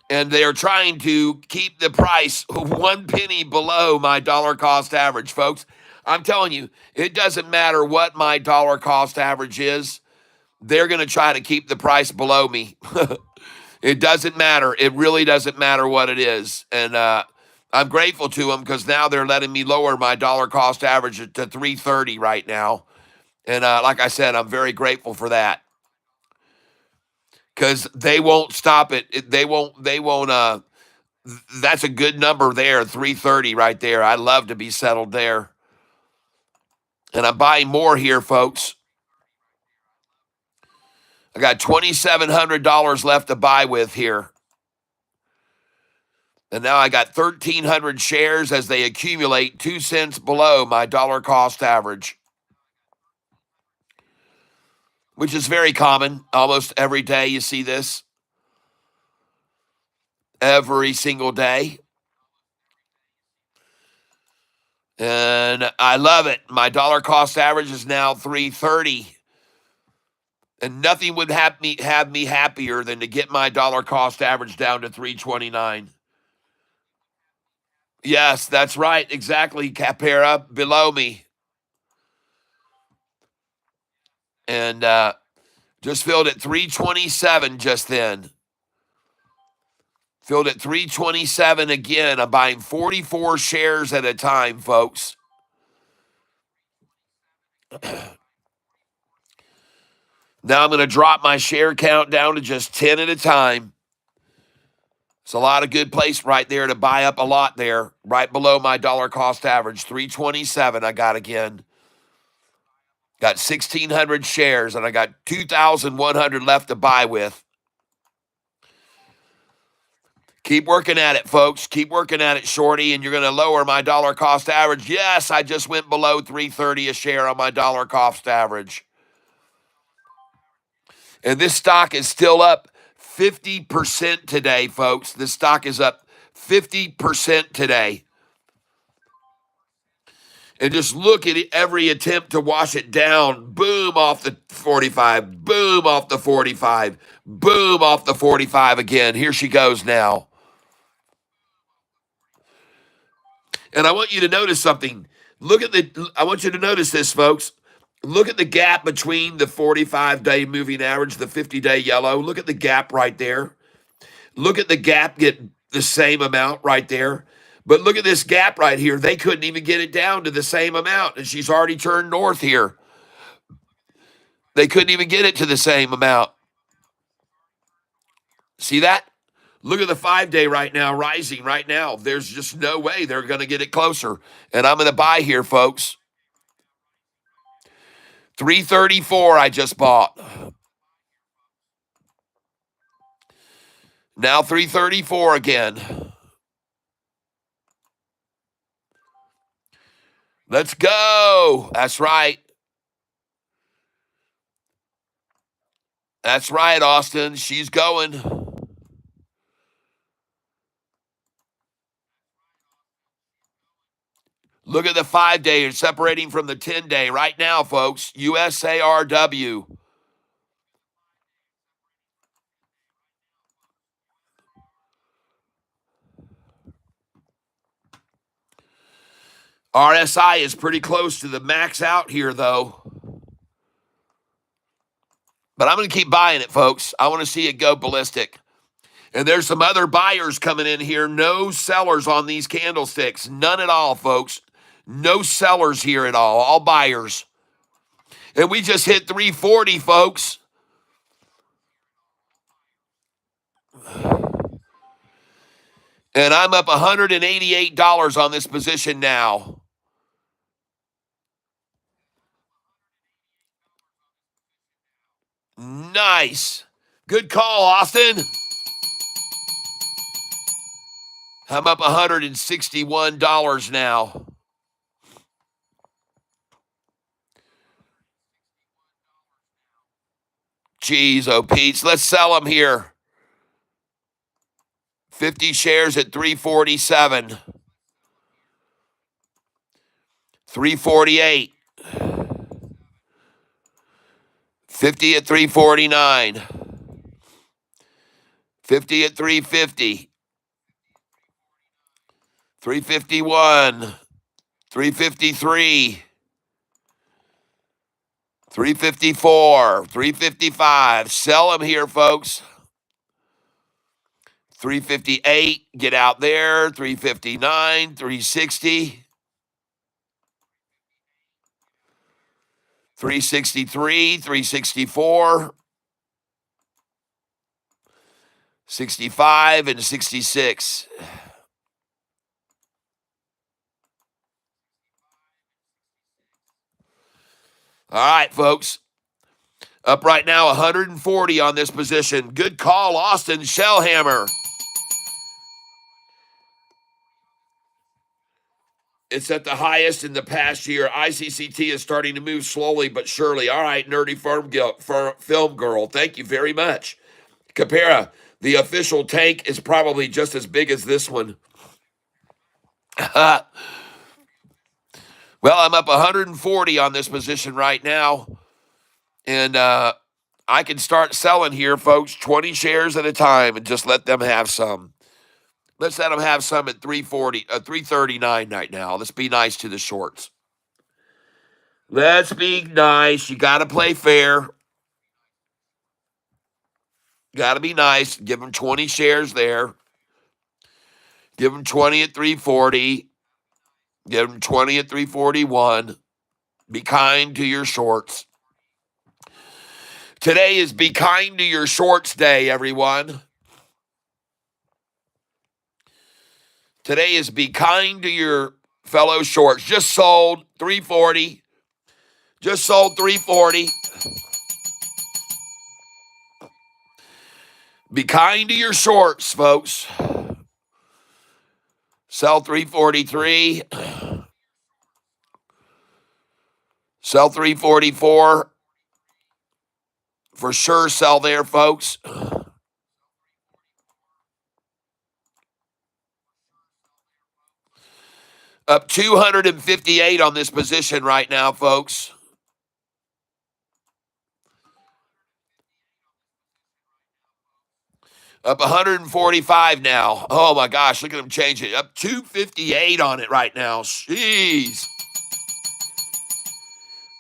And they are trying to keep the price 1 penny below my dollar cost average, folks. I'm telling you, it doesn't matter what my dollar cost average is. They're going to try to keep the price below me. It doesn't matter. It really doesn't matter what it is. And I'm grateful to them because now they're letting me lower my dollar cost average to 330 right now. And like I said, I'm very grateful for that because they won't stop it. They won't. That's a good number there, 330 right there. I love to be settled there. And I'm buying more here, folks. I got $2,700 left to buy with here. And now I got 1,300 shares as they accumulate 2 cents below my dollar cost average, which is very common. Almost every day you see this. Every single day. And I love it. My dollar cost average is now 330. And nothing would have me happier than to get my dollar cost average down to 329. Yes, that's right. Exactly, Capera, below me. And just filled at 327 just then. Filled at 327 again. I'm buying 44 shares at a time, folks. Now I'm going to drop my share count down to just 10 at a time. It's a lot of good place right there to buy up a lot there, right below my dollar cost average. 327 I got again. Got 1,600 shares, and I got 2,100 left to buy with. Keep working at it, folks. Keep working at it, Shorty, and you're going to lower my dollar cost average. Yes, I just went below 330 a share on my dollar cost average. And this stock is still up 50% today, folks. This stock is up 50% today. And just look at every attempt to wash it down. Boom off the 45. Boom off the 45. Boom off the 45 again. Here she goes now. And I want you to notice something. I want you to notice this, folks. Look at the gap between the 45-day moving average, the 50-day yellow. Look at the gap right there. Look at the gap get the same amount right there. But look at this gap right here. They couldn't even get it down to the same amount. And she's already turned north here. They couldn't even get it to the same amount. See that? Look at the 5-day right now, rising right now. There's just no way they're going to get it closer. And I'm going to buy here, folks. 334 I just bought. Now 334 again. Let's go. That's right. That's right, Austin. She's going. Look at the 5-day. It's separating from the 10-day right now, folks. USARW. RSI is pretty close to the max out here, though. But I'm going to keep buying it, folks. I want to see it go ballistic. And there's some other buyers coming in here. No sellers on these candlesticks. None at all, folks. No sellers here at all buyers. And we just hit 340, folks. And I'm up $188 on this position now. Nice. Good call, Austin. I'm up $161 now. Jeez, oh, Pete's. Let's sell them here. 50 shares at 347. 348. 50 at 349. 50 at 350. 351. 353. 354. 355. Sell them here, folks. 358. Get out there. 359. 360. 363. 364. 65 and 66. All right, folks. Up right now, 140 on this position. Good call, Austin Shellhammer. It's at the highest in the past year. ICCT is starting to move slowly but surely. All right, Nerdy Film Girl, thank you very much. Capera, the official tank is probably just as big as this one. Well, I'm up 140 on this position right now. And I can start selling here, folks, 20 shares at a time and just let them have some. Let's let them have some at 339 right now. Let's be nice to the shorts. Let's be nice. You got to play fair. Got to be nice. Give them 20 shares there. Give them 20 at 340. Give them 20 at 341. Be kind to your shorts. Today is Be Kind to Your Shorts Day, everyone. Today is Be Kind to Your fellow shorts. Just sold 340. Just sold 340. Be kind to your shorts, folks. Sell 343. Sell 344. For sure, sell there, folks. Up 258 on this position right now, folks. Up 145 now. Oh, my gosh, look at them change it. Up 258 on it right now. Jeez.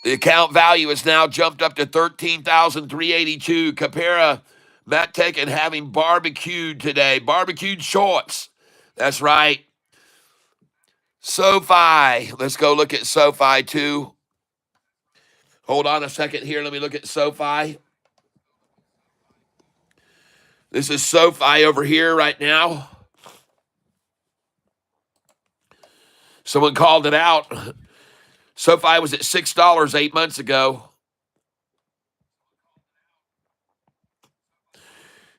The account value has now jumped up to $13,382. Capera, Matt Taken having barbecued today. Barbecued shorts. That's right. SOFI. Let's go look at SOFI too. Hold on a second here. Let me look at SOFI. This is SOFI over here right now. Someone called it out. SOFI was at $6 8 months ago.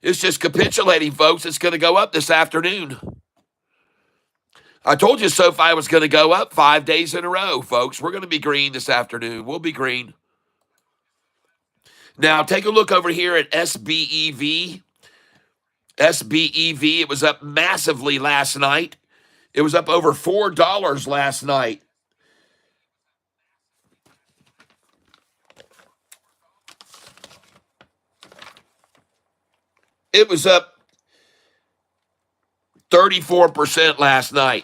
It's just capitulating, folks. It's going to go up this afternoon. I told you SOFI was going to go up 5 days in a row, folks. We're going to be green this afternoon. We'll be green. Now, take a look over here at SBEV. SBEV, it was up massively last night. It was up over $4 last night. It was up 34% last night.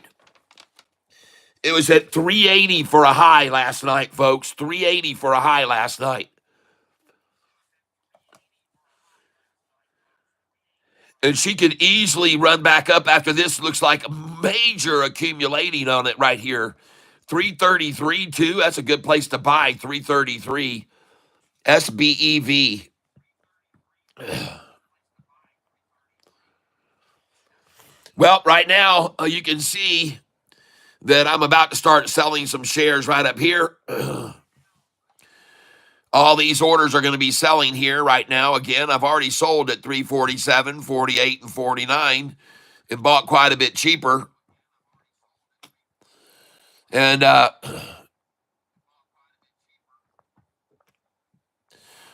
It was at 380 for a high last night, folks. 380 for a high last night. And she could easily run back up after this. Looks like major accumulating on it right here. 333 too. That's a good place to buy. 333. SBEV. Well, right now you can see that I'm about to start selling some shares right up here. All these orders are going to be selling here right now. Again, I've already sold at 347, 48, and 49 and bought quite a bit cheaper. And I'm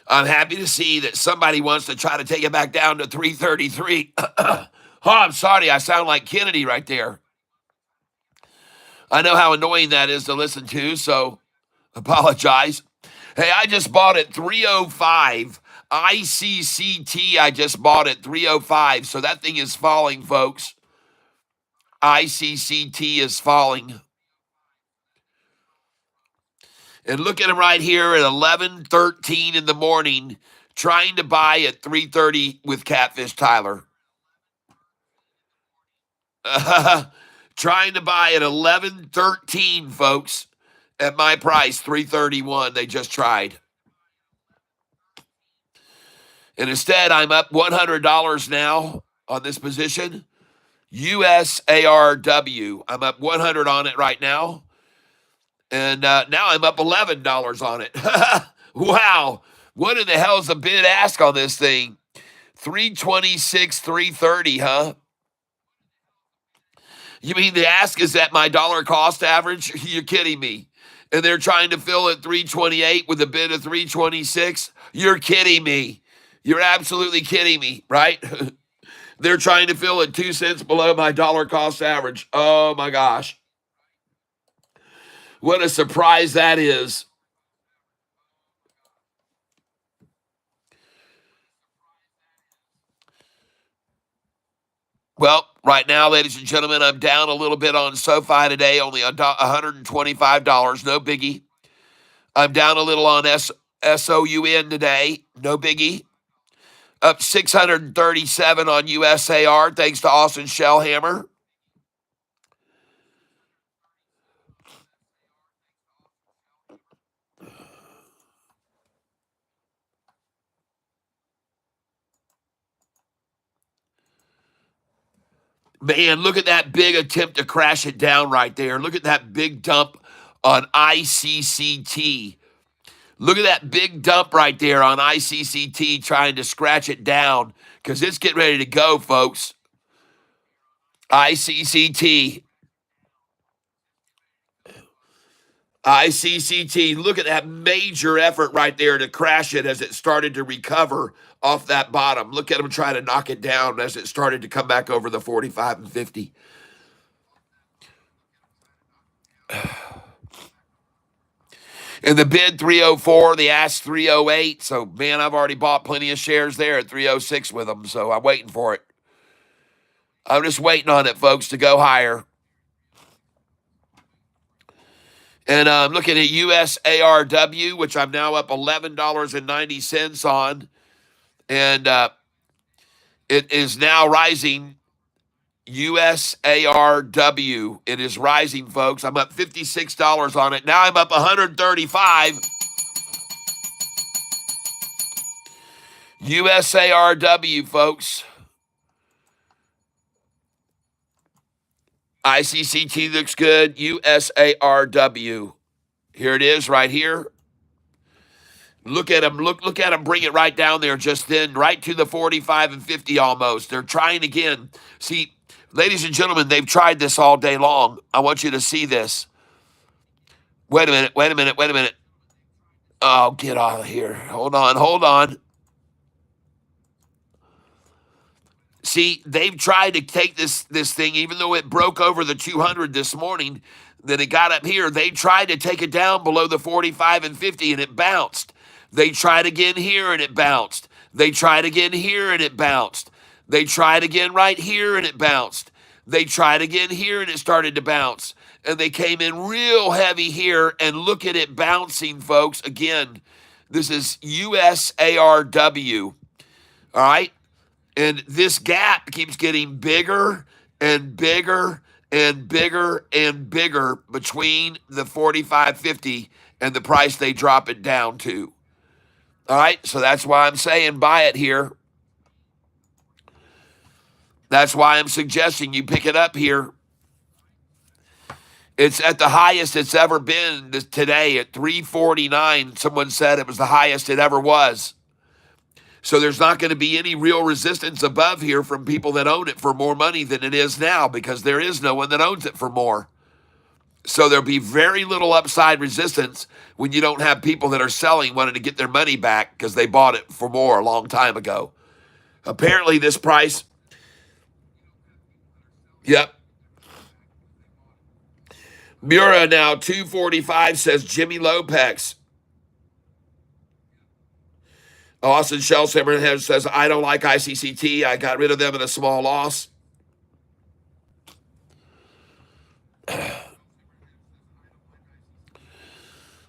happy to see that somebody wants to try to take it back down to 333. Oh, I'm sorry. I sound like Kennedy right there. I know how annoying that is to listen to, so apologize. Hey, I just bought at 305. ICCT, I just bought at 305. So that thing is falling, folks. ICCT is falling. And look at him right here at 11:13 in the morning, trying to buy at 3:30 with Catfish Tyler. Trying to buy at 11:13, folks, at my price, 331. They just tried. And instead, I'm up $100 now on this position. USARW. I'm up 100 on it right now. And now I'm up $11 on it. Wow. What in the hell is the bid ask on this thing? 326, 330, huh? You mean the ask is at my dollar cost average? You're kidding me. And they're trying to fill at 328 with a bid of 326? You're kidding me. You're absolutely kidding me, right? They're trying to fill at 2 cents below my dollar cost average. Oh my gosh. What a surprise that is. Well, right now, ladies and gentlemen, I'm down a little bit on SOFI today, only $125, no biggie. I'm down a little on SOUN today, no biggie. Up 637 on USAR, thanks to Austin Shellhammer. Man, look at that big attempt to crash it down right there. Look at that big dump on ICCT. Look at that big dump right there on ICCT trying to scratch it down because it's getting ready to go, folks. ICCT. ICCT. Look at that major effort right there to crash it as it started to recover off that bottom. Look at them trying to knock it down as it started to come back over the 45 and 50. And the bid 304, the ask 308. So, man, I've already bought plenty of shares there at 306 with them. So I'm waiting for it. I'm just waiting on it, folks, to go higher. And I'm looking at USARW, which I'm now up $11.90 on. And it is now rising. USARW. It is rising, folks. I'm up $56 on it. Now I'm up $135. USARW, folks. ICCT looks good. USARW. Here it is right here. Look at them. Look at them bring it right down there just then, right to the 45 and 50 almost. They're trying again. See, ladies and gentlemen, they've tried this all day long. I want you to see this. Wait a minute. Wait a minute. Wait a minute. Oh, get out of here. Hold on. Hold on. See, they've tried to take this thing, even though it broke over the 200 this morning, then it got up here. They tried to take it down below the 45 and 50, and it bounced. They tried again here, and it bounced. They tried again here, and it bounced. They tried again right here, and it bounced. They tried again here, and it started to bounce. And they came in real heavy here, and look at it bouncing, folks. Again, this is USARW, all right? And this gap keeps getting bigger and bigger and bigger and bigger between the 45.50 and the price they drop it down to. All right, so that's why I'm saying buy it here. That's why I'm suggesting you pick it up here. It's at the highest it's ever been today at 349. Someone said it was the highest it ever was. So there's not going to be any real resistance above here from people that own it for more money than it is now, because there is no one that owns it for more. So there'll be very little upside resistance when you don't have people that are selling wanting to get their money back because they bought it for more a long time ago. Apparently this price, yep. Mura now 245 says Jimmy Lopez. Austin Shellsimmer says, I don't like ICCT. I got rid of them in a small loss.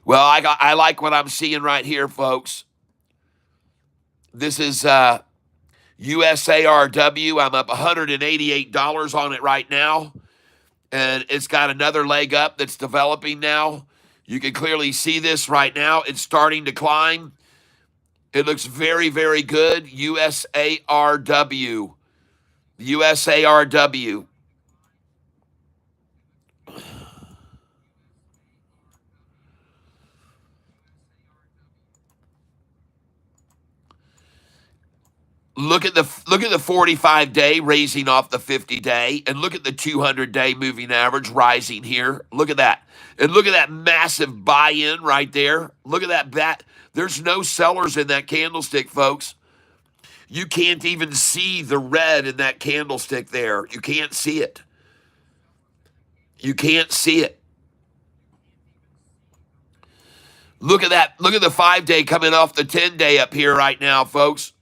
Well, I like what I'm seeing right here, folks. This is USARW. I'm up $188 on it right now. And it's got another leg up that's developing now. You can clearly see this right now. It's starting to climb. It looks very, very good. USARW. USARW. Look at the 45-day raising off the 50-day, and look at the 200-day moving average rising here. Look at that. And look at that massive buy-in right there. Look at that. There's no sellers in that candlestick, folks. You can't even see the red in that candlestick there. You can't see it. You can't see it. Look at that. Look at the 5-day coming off the 10-day up here right now, folks.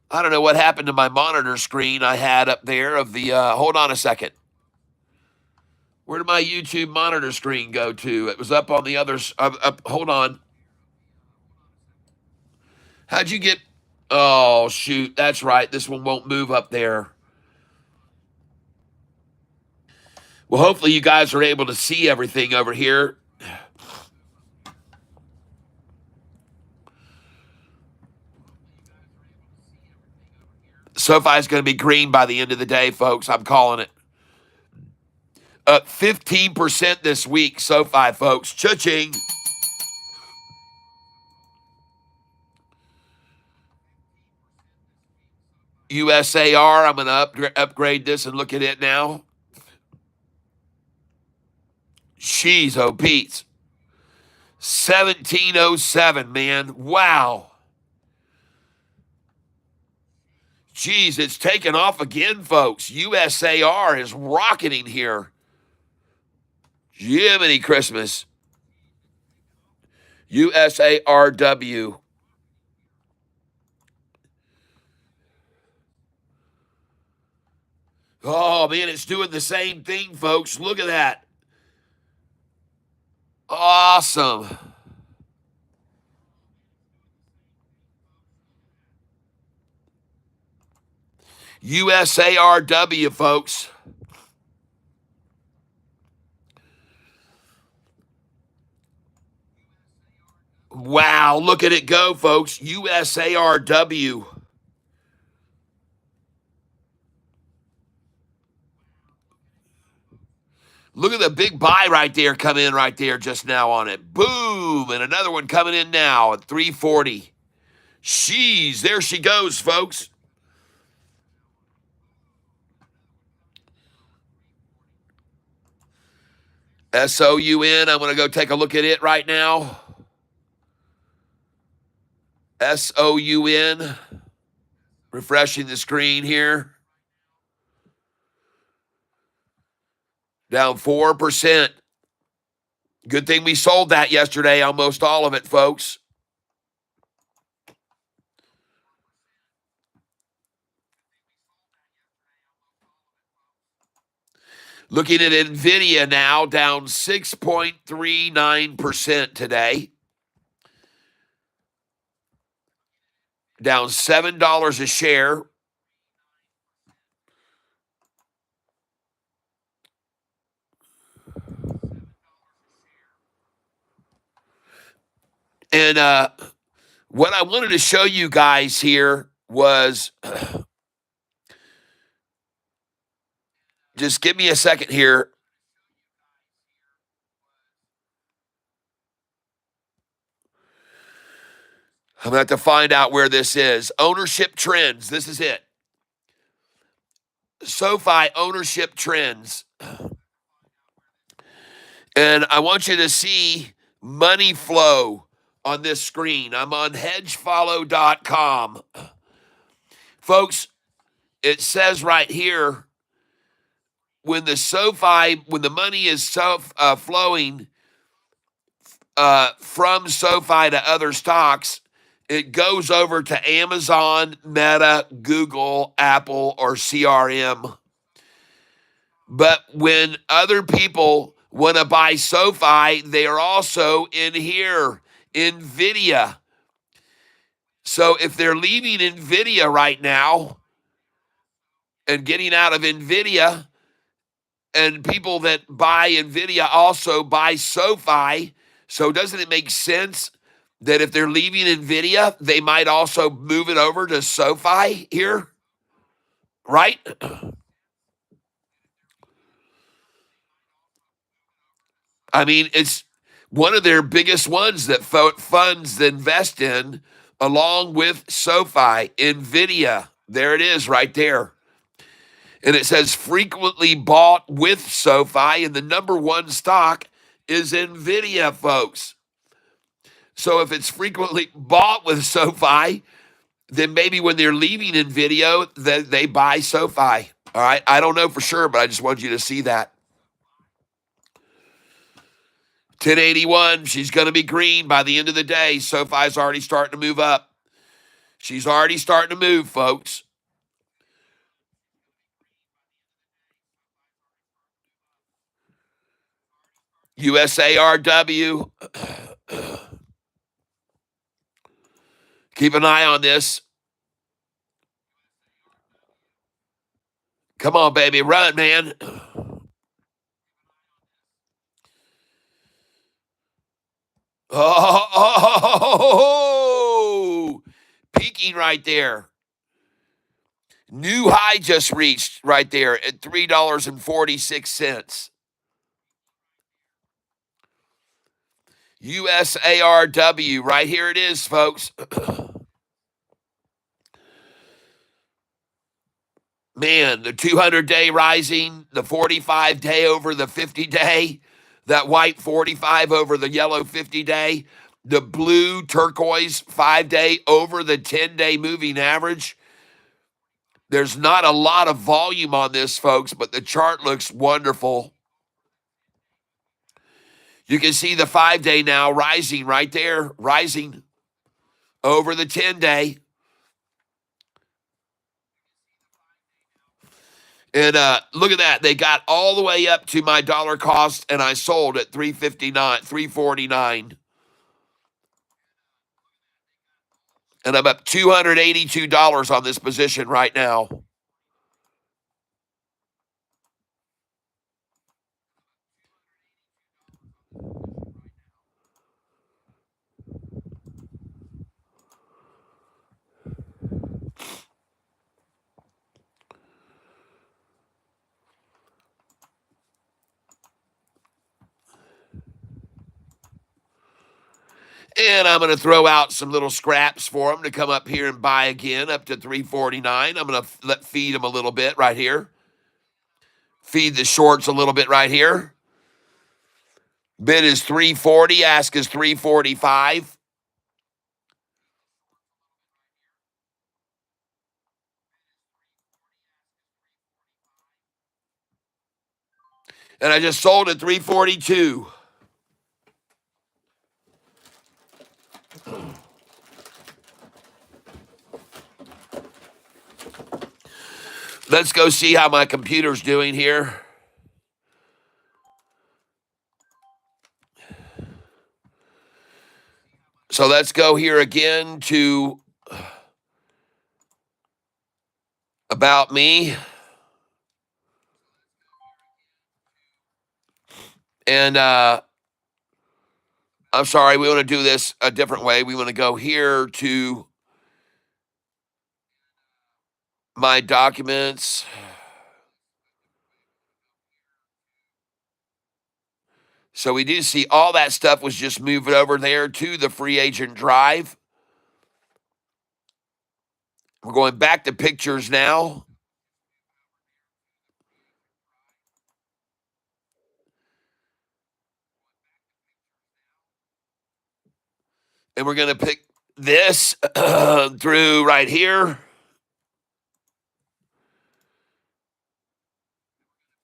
I don't know what happened to my monitor screen I had up there of the, hold on a second. Where did my YouTube monitor screen go to? It was up on the other, hold on. How'd you get, oh, shoot, that's right. This one won't move up there. Well, hopefully you guys are able to see everything over here. SOFI is going to be green by the end of the day, folks. I'm calling it. 15% this week, SOFI, folks. Cha-ching. USAR, I'm going to upgrade this and look at it now. Jeez, oh, Pete. 1707, man. Wow. Jeez, it's taken off again, folks. USAR is rocketing here. Jiminy Christmas. USARW. Oh, man, it's doing the same thing, folks. Look at that. Awesome. USARW, folks. Wow, look at it go, folks. USARW. Look at the big buy right there come in right there just now on it. Boom. And another one coming in now at 340. Sheesh, there she goes, folks. SOUN. I'm going to go take a look at it right now. SOUN. Refreshing the screen here. Down 4%. Good thing we sold that yesterday, almost all of it, folks. Looking at NVIDIA now, down 6.39% today. Down $7 a share. And what I wanted to show you guys here was, just give me a second here. I'm going to have to find out where this is. Ownership trends. This is it. SOFI ownership trends. And I want you to see money flow on this screen. I'm on hedgefollow.com. Folks, it says right here, when the money is flowing from SOFI to other stocks, it goes over to Amazon, Meta, Google, Apple, or CRM. But when other people want to buy SOFI, they are also in here, NVIDIA. So if they're leaving NVIDIA right now and getting out of NVIDIA, and people that buy NVIDIA also buy SOFI, so doesn't it make sense that if they're leaving NVIDIA, they might also move it over to SOFI here? Right? I mean, it's one of their biggest ones that funds invest in, along with SOFI, NVIDIA. There it is right there. And it says frequently bought with SOFI, and the number one stock is NVIDIA, folks. So if it's frequently bought with SOFI, then maybe when they're leaving NVIDIA, they buy SOFI. All right. I don't know for sure, but I just want you to see that. 1081, she's going to be green by the end of the day. SOFI's already starting to move up. She's already starting to move, folks. USARW. Keep an eye on this. Come on, baby. Run, man. Oh, peaking right there. New high just reached right there at $3.46. USARW, right here it is, folks. Man, the 200-day rising, the 45-day over the 50-day, that white 45 over the yellow 50-day, the blue turquoise 5-day over the 10-day moving average. There's not a lot of volume on this, folks, but the chart looks wonderful. You can see the 5-day now rising right there, rising over the 10-day. And look at that. They got all the way up to my dollar cost, and I sold at $3.59, $3.49. And I'm up $282 on this position right now. And I'm going to throw out some little scraps for them to come up here and buy again up to $3.49. I'm going to feed them a little bit right here. Feed the shorts a little bit right here. Bid is $3.40. Ask is $3.45. And I just sold at $3.42. Let's go see how my computer's doing here. So let's go here again to About Me. And I'm sorry, we want to do this a different way. We want to go here to My Documents. So we do see all that stuff was just moved over there to the free agent drive. We're going back to pictures now. And we're going to pick this through right here.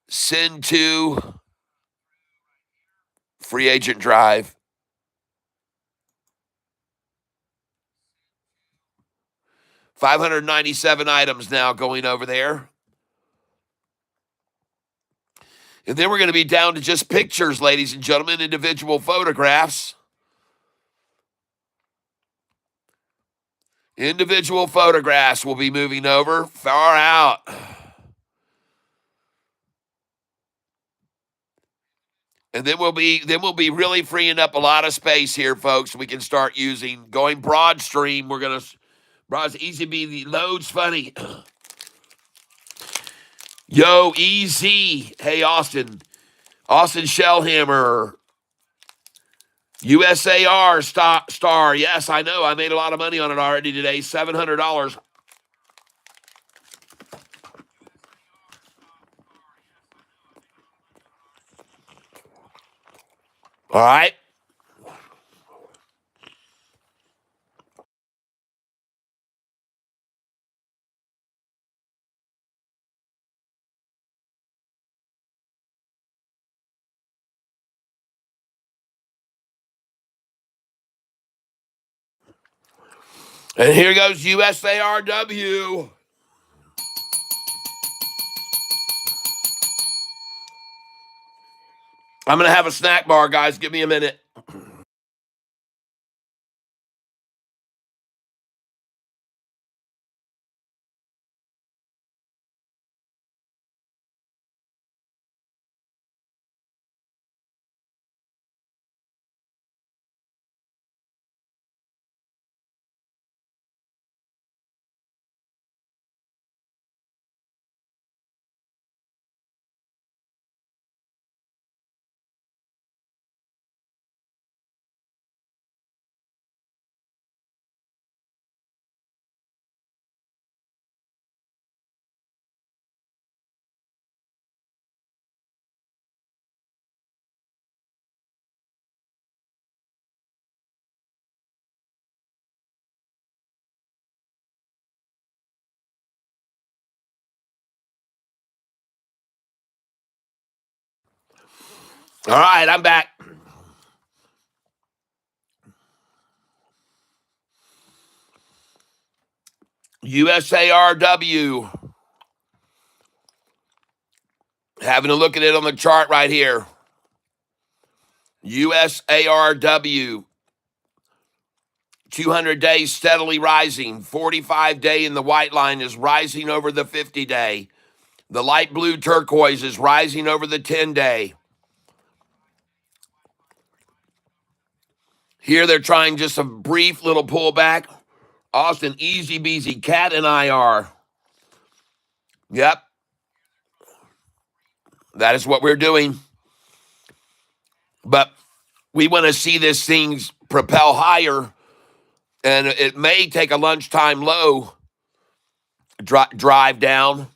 Send to free agent drive. 597 items now going over there. And then we're going to be down to just pictures, ladies and gentlemen, individual photographs. Individual photographs will be moving over far out. And then we'll be really freeing up a lot of space here, folks. We can start using going broad stream. We're gonna broad's easy be the loads funny. Yo, easy. Hey, Austin Shellhammer. USAR star. Yes, I know. I made a lot of money on it already today. $700. All right. And here goes USARW. I'm going to have a snack bar, guys. Give me a minute. All right, I'm back. USARW. Having a look at it on the chart right here. USARW. 200 days steadily rising. 45-day in the white line is rising over the 50-day. The light blue turquoise is rising over the 10-day. Here they're trying just a brief little pullback. Austin, easy beasy. Cat and I are. Yep. That is what we're doing. But we want to see this thing propel higher, and it may take a lunchtime low, drive down.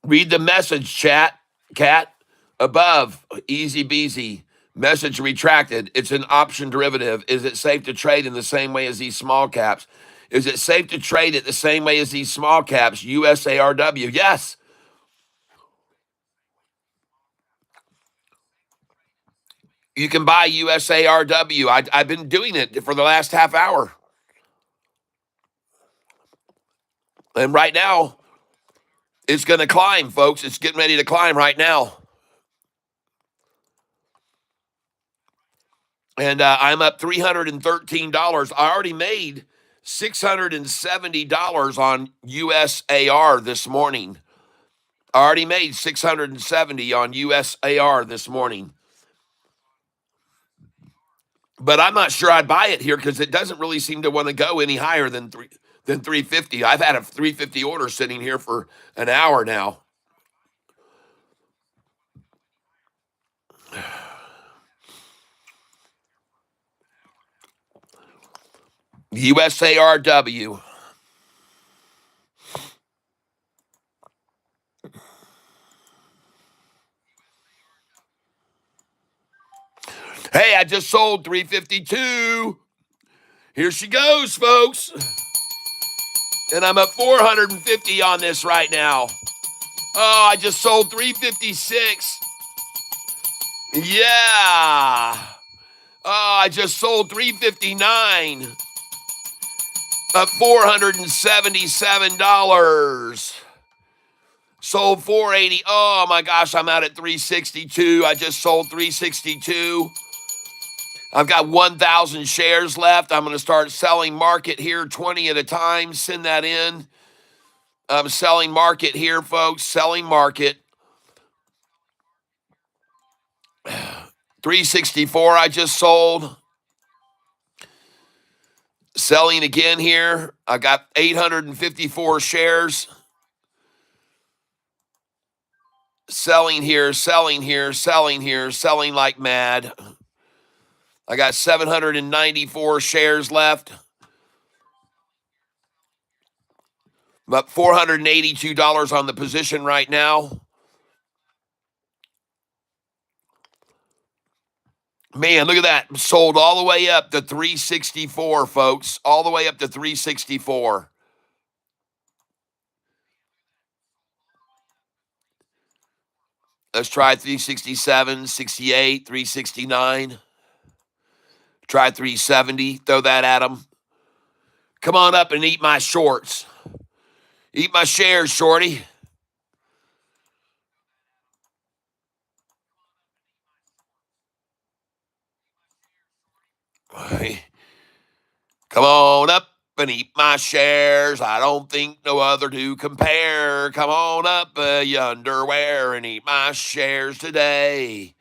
Read the message, chat, Cat. Above, easy beasy. Message retracted. It's an option derivative. Is it safe to trade in the same way as these small caps? Is it safe to trade it the same way as these small caps? USARW. Yes. You can buy USARW. I've been doing it for the last half hour. And right now, it's going to climb, folks. It's getting ready to climb right now. And I'm up $313. I already made $670 on USAR this morning. I already made $670 on USAR this morning. But I'm not sure I'd buy it here because it doesn't really seem to want to go any higher than 350. I've had a 350 order sitting here for an hour now. USARW. Hey, I just sold 352. Here she goes, folks. And I'm at 450 on this right now. Oh, I just sold 356. Yeah. Oh, I just sold 359. Up $477. Sold 480. Oh my gosh, I'm out at 362. I just sold 362. I've got 1,000 shares left. I'm going to start selling market here 20 at a time. Send that in. I'm selling market here, folks. Selling market. 364 I just sold. Selling again here. I got 854 shares. Selling here, selling here, selling here, selling like mad. I got 794 shares left. About $482 on the position right now. Man, look at that. Sold all the way up to 364, folks. All the way up to 364. Let's try 367, 68, 369. Try 370. Throw that at them. Come on up and eat my shorts. Eat my shares, shorty. Come on up and eat my shares. I don't think no other to compare. Come on up, you underwear, and eat my shares today.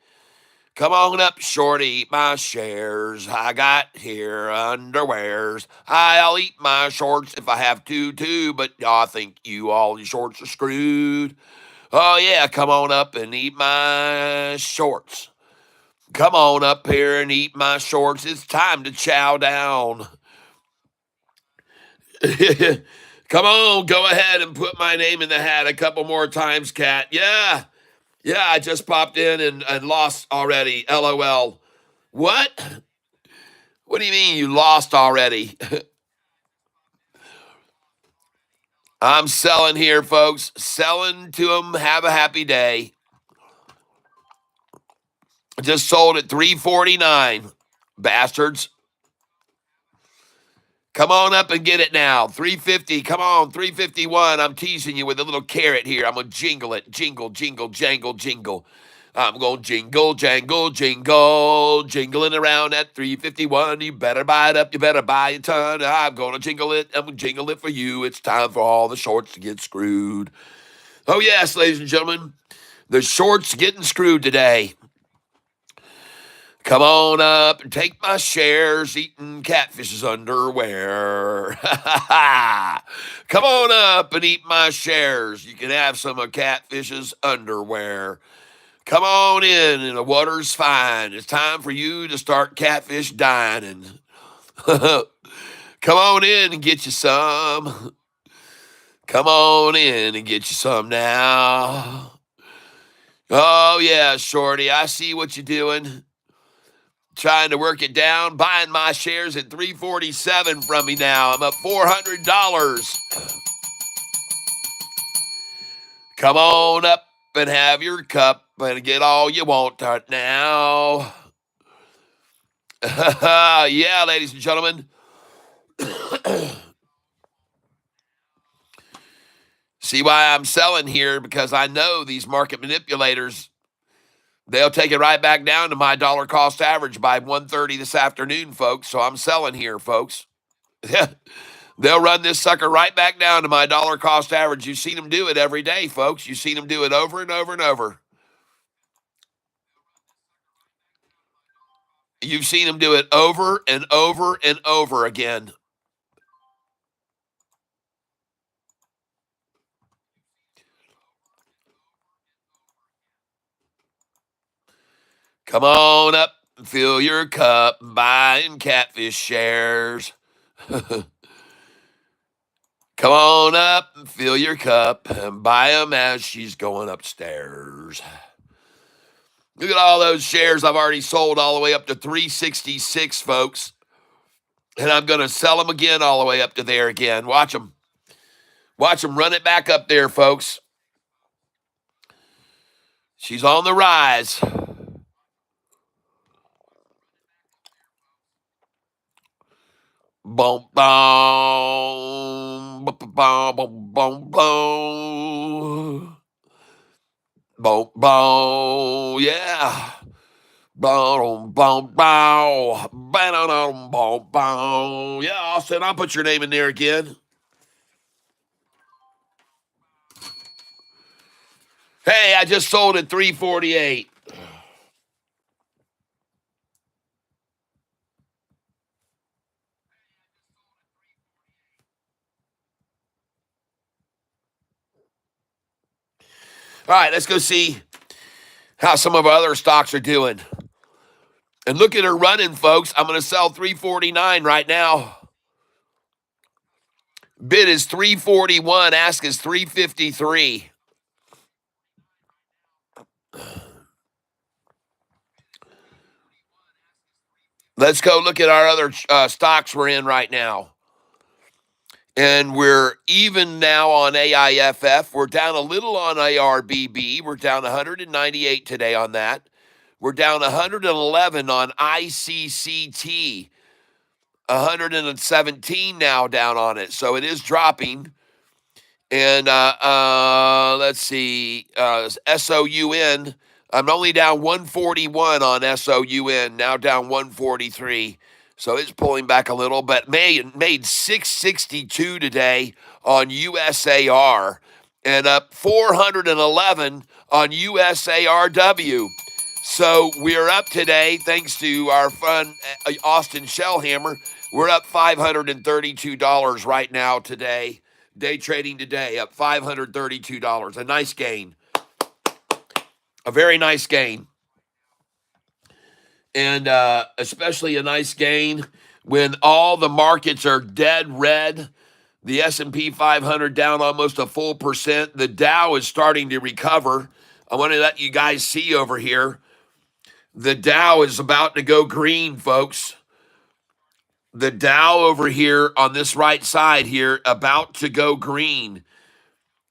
Come on up, shorty, eat my shares. I got here underwears. I'll eat my shorts if I have to, too, but I think you all your shorts are screwed. Oh, yeah, come on up and eat my shorts. Come on up here and eat my shorts. It's time to chow down. Come on, go ahead and put my name in the hat a couple more times, Cat. Yeah, I just popped in and lost already. LOL. What? What do you mean you lost already? I'm selling here, folks. Selling to them. Have a happy day. Just sold at $349. Bastards. Come on up and get it now. $350. Come on, $351. I'm teasing you with a little carrot here. I'm going to jingle it. Jingle, jingle, jangle, jingle. I'm going to jingle, jangle, jingle. Jingling around at $351. You better buy it up. You better buy a ton. I'm going to jingle it. I'm going to jingle it for you. It's time for all the shorts to get screwed. Oh, yes, ladies and gentlemen. The shorts getting screwed today. Come on up and take my shares, eating Catfish's underwear. Come on up and eat my shares. You can have some of Catfish's underwear. Come on in, and the water's fine. It's time for you to start catfish dining. Come on in and get you some. Come on in and get you some now. Oh, yeah, Shorty, I see what you're doing. Trying to work it down, buying my shares at $347 from me now. I'm up $400. Come on up and have your cup and get all you want right now. Yeah, ladies and gentlemen. See why I'm selling here? Because I know these market manipulators, they'll take it right back down to my dollar cost average by 1:30 this afternoon, folks. So I'm selling here, folks. They'll run this sucker right back down to my dollar cost average. You've seen them do it every day, folks. You've seen them do it over and over and over. You've seen them do it over and over and over again. Come on up and fill your cup, buying Catfish shares. Come on up and fill your cup and buy them as she's going upstairs. Look at all those shares I've already sold all the way up to 366, folks. And I'm going to sell them again all the way up to there again. Watch them. Watch them run it back up there, folks. She's on the rise. Boom, boom, boom, boom, boom, boom, boom, boom, yeah. Boom, boom, boom, boom, boom, boom. Yeah, Austin, I'll put your name in there again. Hey, I just sold at 348. All right, let's go see how some of our other stocks are doing. And look at her running, folks. I'm going to sell 349 right now. Bid is 341. Ask is 353. Let's go look at our other stocks we're in right now. And we're even now on AIFF. We're down a little on ARBB. We're down 198 today on that. We're down 111 on ICCT. 117 now down on it. So it is dropping. And let's see, SOUN. I'm only down 141 on SOUN, now down 143. So it's pulling back a little, but made 662 today on USAR and up 411 on USARW. So we're up today, thanks to our fun Austin Shellhammer. We're up $532 right now today. Day trading today, up $532. A nice gain. A very nice gain. And especially a nice gain when all the markets are dead red. The S&P 500 down almost a full percent. The Dow is starting to recover. I want to let you guys see over here. The Dow is about to go green, folks. The Dow over here on this right side here about to go green.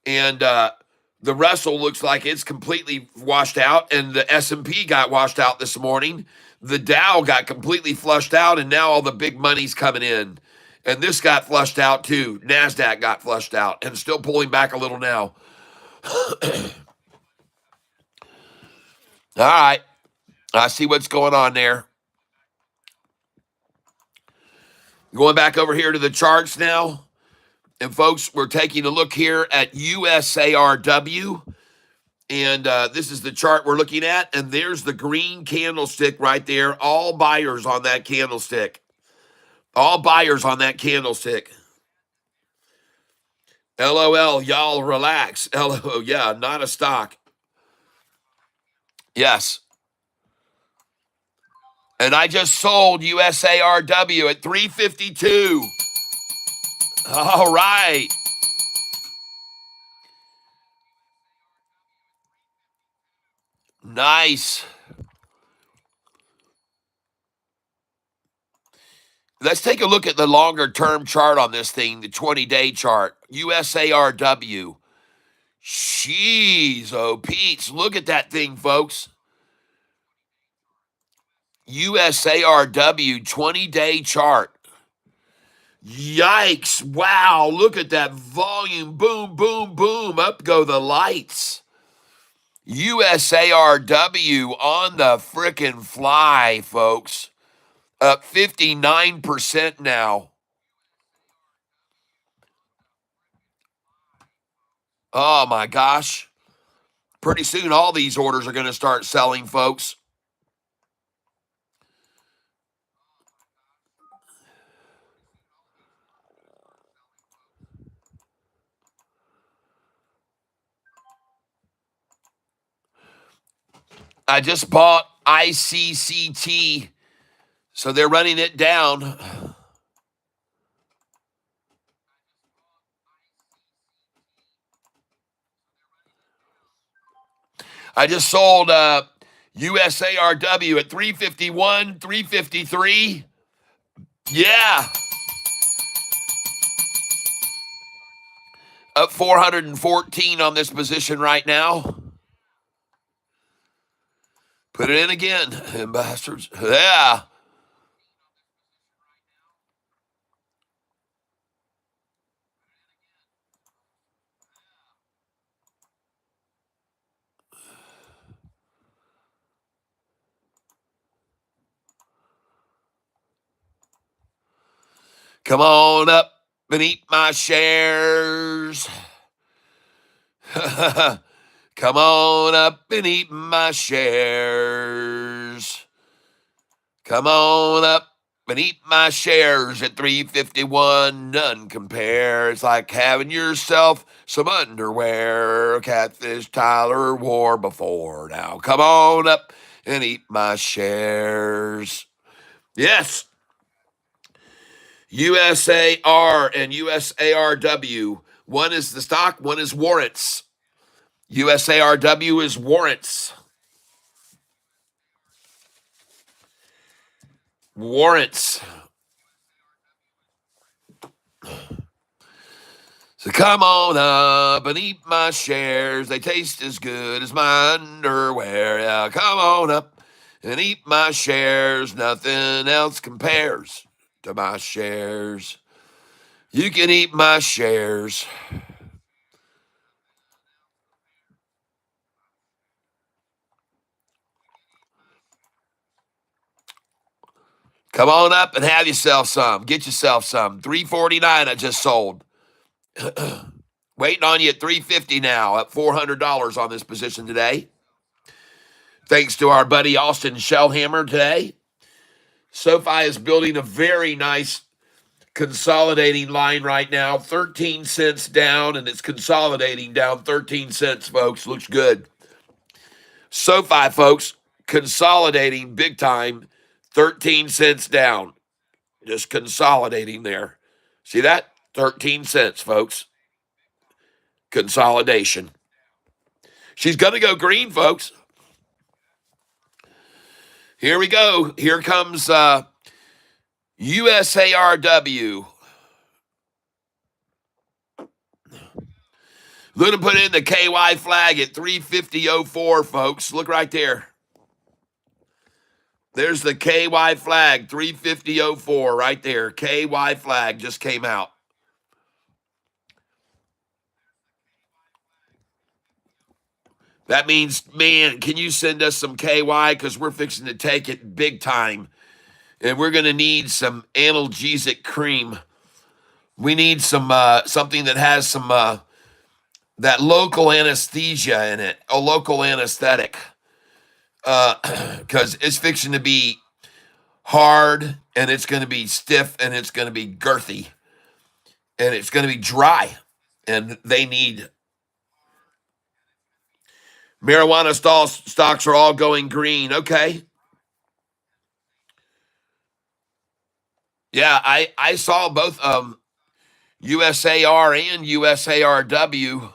And the Russell looks like it's completely washed out, and the S&P got washed out this morning. The Dow got completely flushed out, and now all the big money's coming in. And this got flushed out too. NASDAQ got flushed out and still pulling back a little now. All right. I see what's going on there. Going back over here to the charts now. And folks, we're taking a look here at USARW. And this is the chart we're looking at. And there's the green candlestick right there. All buyers on that candlestick. All buyers on that candlestick. LOL, y'all relax. LOL, yeah, not a stock. Yes. And I just sold USARW at 352. All right. Nice. Let's take a look at the longer term chart on this thing, the 20-day chart. USARW. Jeez, oh, Pete's. Look at that thing, folks. USARW 20-day chart. Yikes. Wow. Look at that volume. Boom, boom, boom. Up go the lights. USARW on the frickin' fly, folks. Up 59% now. Oh my gosh. Pretty soon all these orders are going to start selling, folks. I just bought ICCT, so they're running it down. I just sold USARW at 351, 353. Yeah, up 414 on this position right now. Put it in again, bastards. Yeah. Come on up and eat my shares. Come on up and eat my shares. Come on up and eat my shares at 351. None compare. It's like having yourself some underwear. Catfish Tyler wore before. Now come on up and eat my shares. Yes. USAR and USARW. One is the stock, one is warrants. USARW is warrants. Warrants. So come on up and eat my shares. They taste as good as my underwear. Yeah, come on up and eat my shares. Nothing else compares to my shares. You can eat my shares. Come on up and have yourself some. Get yourself some. 349 I just sold. Waiting on you at 350 now, up $400 on this position today. Thanks to our buddy Austin Shellhammer today. SOFI is building a very nice consolidating line right now. 13 cents down, and it's consolidating down 13 cents, folks. Looks good. SOFI, folks, consolidating big time, 13 cents down. Just consolidating there. See that? 13 cents, folks. Consolidation. She's going to go green, folks. Here we go. Here comes USARW. Luna put in the KY flag at 350.04, folks. Look right there. There's the KY flag, 350.04 right there. KY flag just came out. That means, man, can you send us some KY? Because we're fixing to take it big time. And we're going to need some analgesic cream. We need some something that has some that local anesthesia in it, a local anesthetic. Because it's fixing to be hard, and it's going to be stiff, and it's going to be girthy, and it's going to be dry. And they need Marijuana stocks are all going green. Okay. Yeah, I saw both USAR and USARW.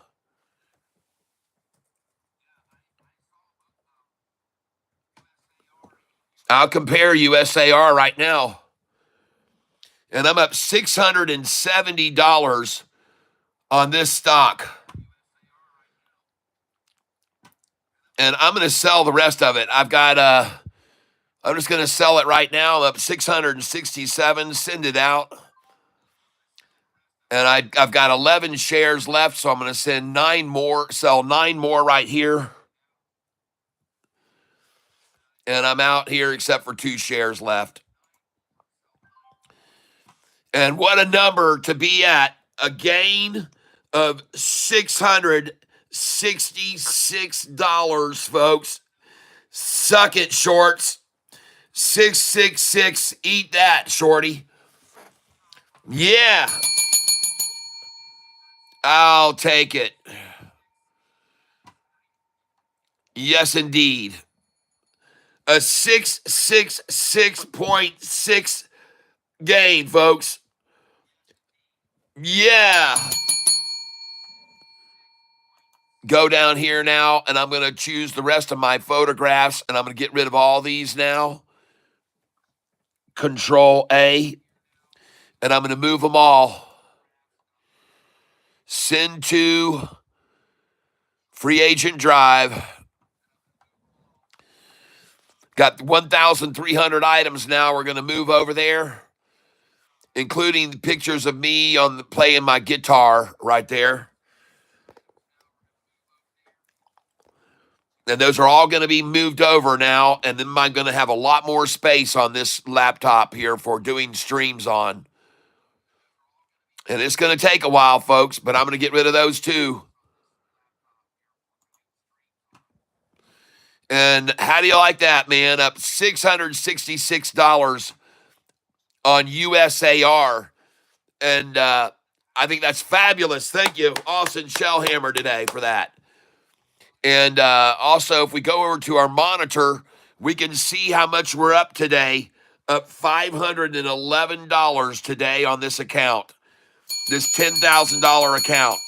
I'll compare USAR right now, and I'm up $670 on this stock. And I'm going to sell the rest of it. I'm just going to sell it right now. I'm up 667, send it out. And I've got 11 shares left, so I'm going to sell 9 more right here. And I'm out here except for 2 shares left. And what a number to be at. A gain of $666, folks. Suck it, shorts. 666. Eat that, shorty. Yeah. I'll take it. Yes, indeed. A 666.6 gain, folks. Yeah. Go down here now, and I'm going to choose the rest of my photographs, and I'm going to get rid of all these now. Control A, and I'm going to move them all. Send to Free Agent Drive. Got 1,300 items now. We're going to move over there, including the pictures of me playing my guitar right there. And those are all going to be moved over now. And then I'm going to have a lot more space on this laptop here for doing streams on. And it's going to take a while, folks, but I'm going to get rid of those too. And how do you like that, man? Up $666 on USAR. And I think that's fabulous. Thank you, Austin Shellhammer, today for that. And also, if we go over to our monitor, we can see how much we're up today. Up $511 today on this account, this $10,000 account.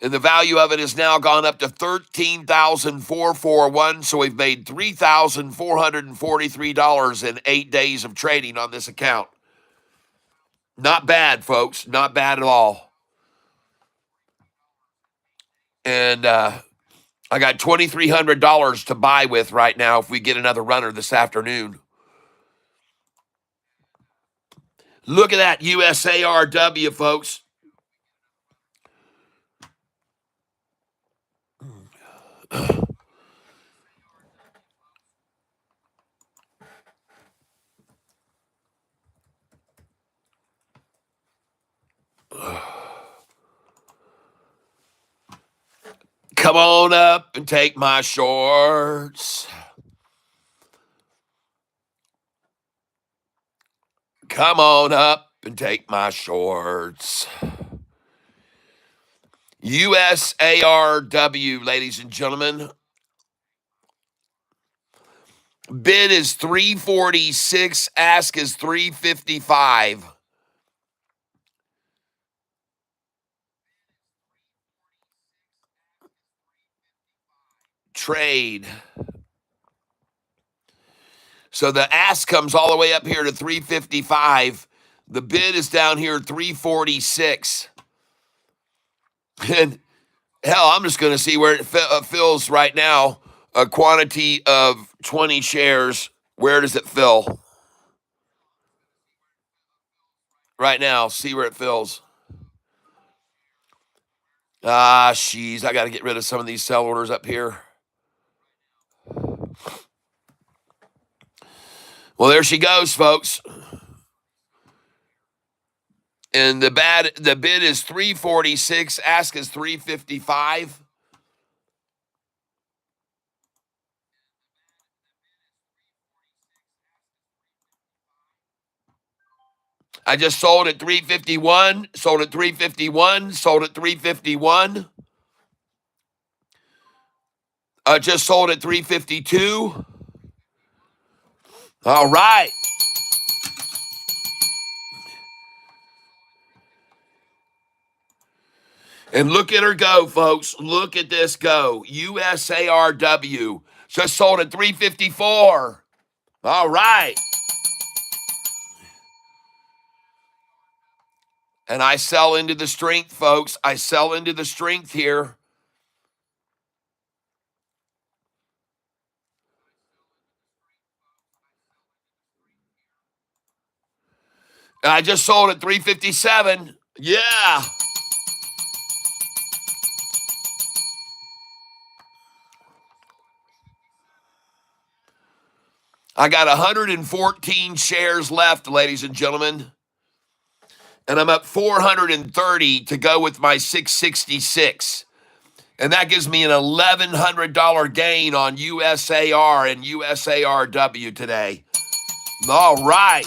And the value of it has now gone up to $13,441. So we've made $3,443 in 8 days of trading on this account. Not bad, folks. Not bad at all. And I got $2,300 to buy with right now if we get another runner this afternoon. Look at that USARW, folks. Come on up and take my shorts. Come on up and take my shorts. USARW, ladies and gentlemen. Bid is 346, ask is 355. Trade. So the ask comes all the way up here to 355. The bid is down here 346. And hell, I'm just going to see where it fills right now. A quantity of 20 shares. Where does it fill? Right now, see where it fills. Ah, jeez, I got to get rid of some of these sell orders up here. Well, there she goes, folks. And the bid is 346, ask is 355. I just sold at 351, sold at 351, sold at 351. Just sold at 352. All right. And look at her go, folks. Look at this go. USARW. Just sold at 354. All right. And I sell into the strength, folks. I sell into the strength here. And I just sold at 357. Yeah. I got 114 shares left, ladies and gentlemen. And I'm up 430 to go with my 666. And that gives me an $1,100 gain on USAR and USARW today. All right.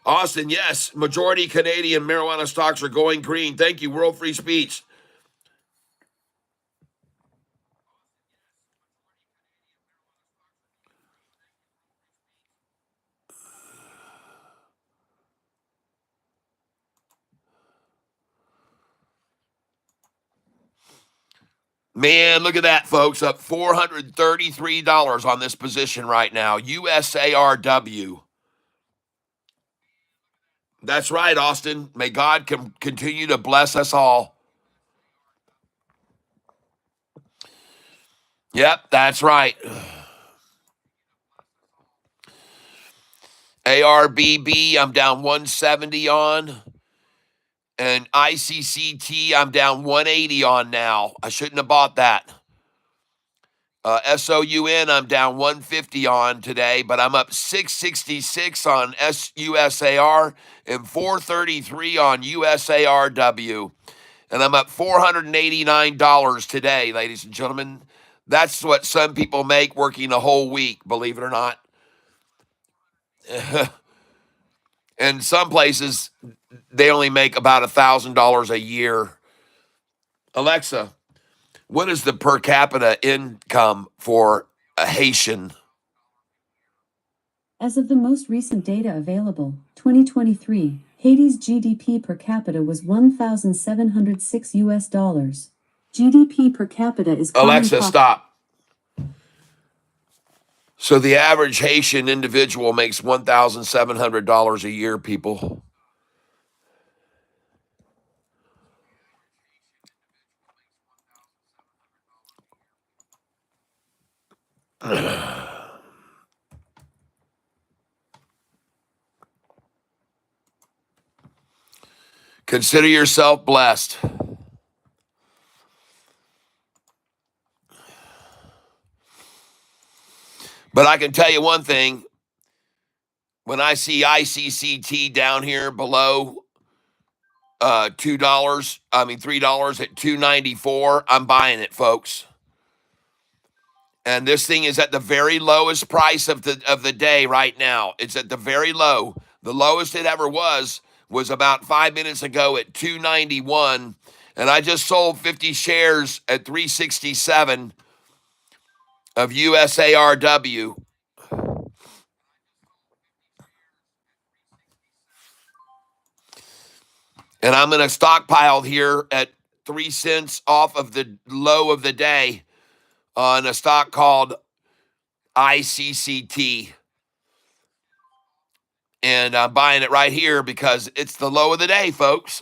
Austin, yes, majority Canadian marijuana stocks are going green. Thank you, World Free Speech. Man, look at that, folks. Up $433 on this position right now. USARW. That's right, Austin. May God continue to bless us all. Yep, that's right. ARBB, I'm down 170 on. And ICCT, I'm down 180 on now. I shouldn't have bought that. SOUN, I'm down 150 on today, but I'm up 666 on USAR and 433 on USARW. And I'm up $489 today, ladies and gentlemen. That's what some people make working a whole week, believe it or not. And some places, they only make about $1,000 a year. Alexa, what is the per capita income for a Haitian? As of the most recent data available, 2023, Haiti's GDP per capita was $1,706. GDP per capita is Alexa, stop. So the average Haitian individual makes $1,700 a year, people. Consider yourself blessed. But I can tell you one thing. When I see ICCT down here below $3 at $2.94, I'm buying it, folks. And this thing is at the very lowest price of the day right now. It's at the very low. The lowest it ever was about 5 minutes ago at $2.91, and I just sold 50 shares at $3.67 of USARW. And I'm going to stockpile here at 3 cents off of the low of the day on a stock called ICCT. And I'm buying it right here because it's the low of the day, folks.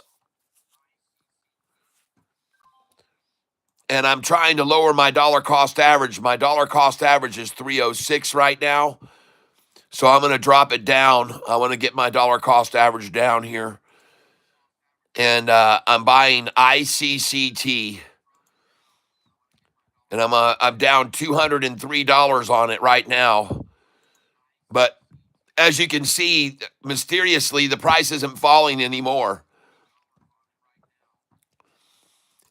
And I'm trying to lower my dollar cost average. My dollar cost average is 306 right now. So I'm going to drop it down. I want to get my dollar cost average down here. And I'm buying ICCT. And I'm down $203 on it right now. But as you can see, mysteriously, the price isn't falling anymore.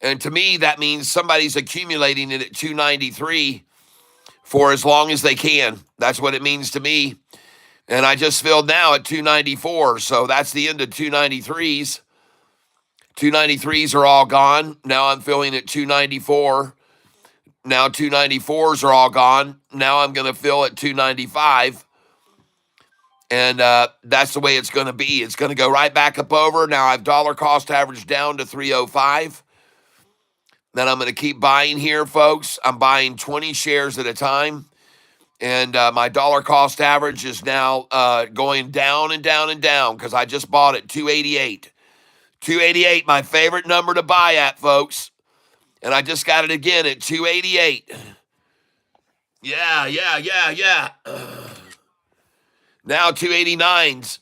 And to me, that means somebody's accumulating it at 293 for as long as they can. That's what it means to me. And I just filled now at 294. So that's the end of 293s. 293s are all gone. Now I'm filling at 294. Now 294s are all gone. Now I'm going to fill at 295. And that's the way it's going to be. It's going to go right back up over. Now I've dollar cost average down to 305. Then I'm going to keep buying here, folks. I'm buying 20 shares at a time. And my dollar cost average is now going down and down and down because I just bought it 288. 288, my favorite number to buy at, folks. And I just got it again at 288. Yeah. Now 289s.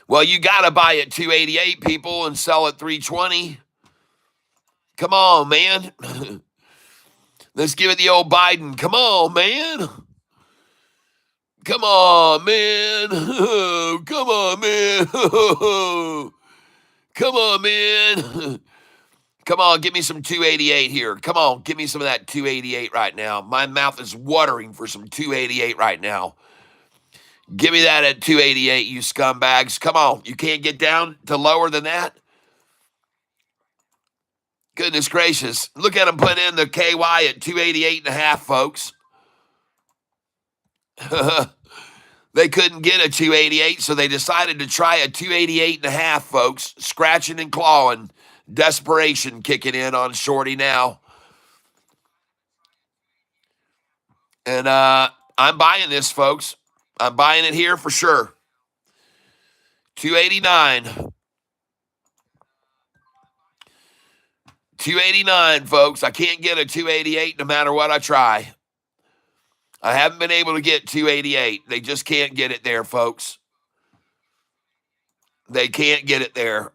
Well, you got to buy at 288, people, and sell at 320. Come on, man. Let's give it the old Biden. Come on, man. Come on, man. Come on, man. Come on, man. Come on, give me some 288 here. Come on, give me some of that 288 right now. My mouth is watering for some 288 right now. Give me that at 288, you scumbags. Come on, you can't get down to lower than that? Goodness gracious. Look at them put in the KY at 288.5, folks. They couldn't get a 288, so they decided to try a 288.5, folks. Scratching and clawing. Desperation kicking in on Shorty now. And I'm buying this, folks. I'm buying it here for sure. 289. 289, folks. I can't get a 288 no matter what I try. I haven't been able to get 288. They just can't get it there, folks. They can't get it there.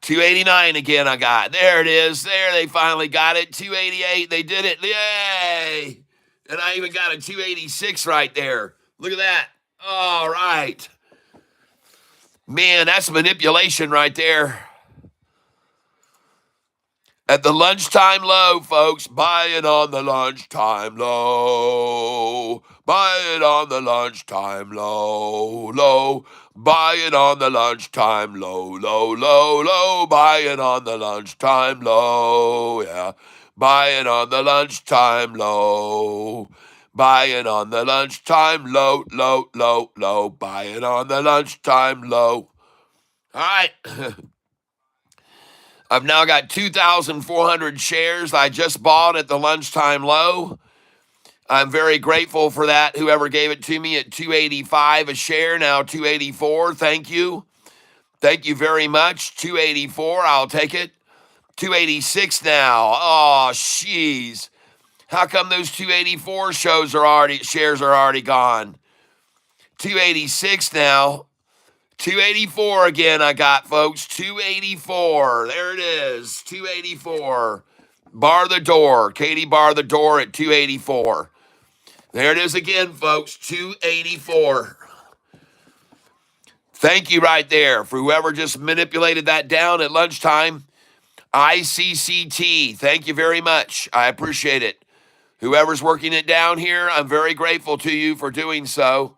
289 again I got. There it is. There, they finally got it. 288. They did it. Yay! And I even got a 286 right there. Look at that. All right. Man, that's manipulation right there. At the lunchtime low, folks, buy it on the lunchtime low. Buy it on the lunchtime low. Buy it on the lunchtime low. Buy it on the lunchtime low, yeah. Buy it on the lunchtime low. Buy it on the lunchtime low. Buy it on the lunchtime low. All right. I've now got 2,400 shares I just bought at the lunchtime low. I'm very grateful for that. Whoever gave it to me at 285 a share, now 284. Thank you. Thank you very much. 284, I'll take it. 286 now. Oh, jeez. How come those 284 shares are already gone? 286 now. 284 again I got, folks. 284. There it is. 284. Bar the door. Katie bar the door at 284. There it is again, folks. 284. Thank you right there for whoever just manipulated that down at lunchtime. ICCT. Thank you very much. I appreciate it. Whoever's working it down here, I'm very grateful to you for doing so.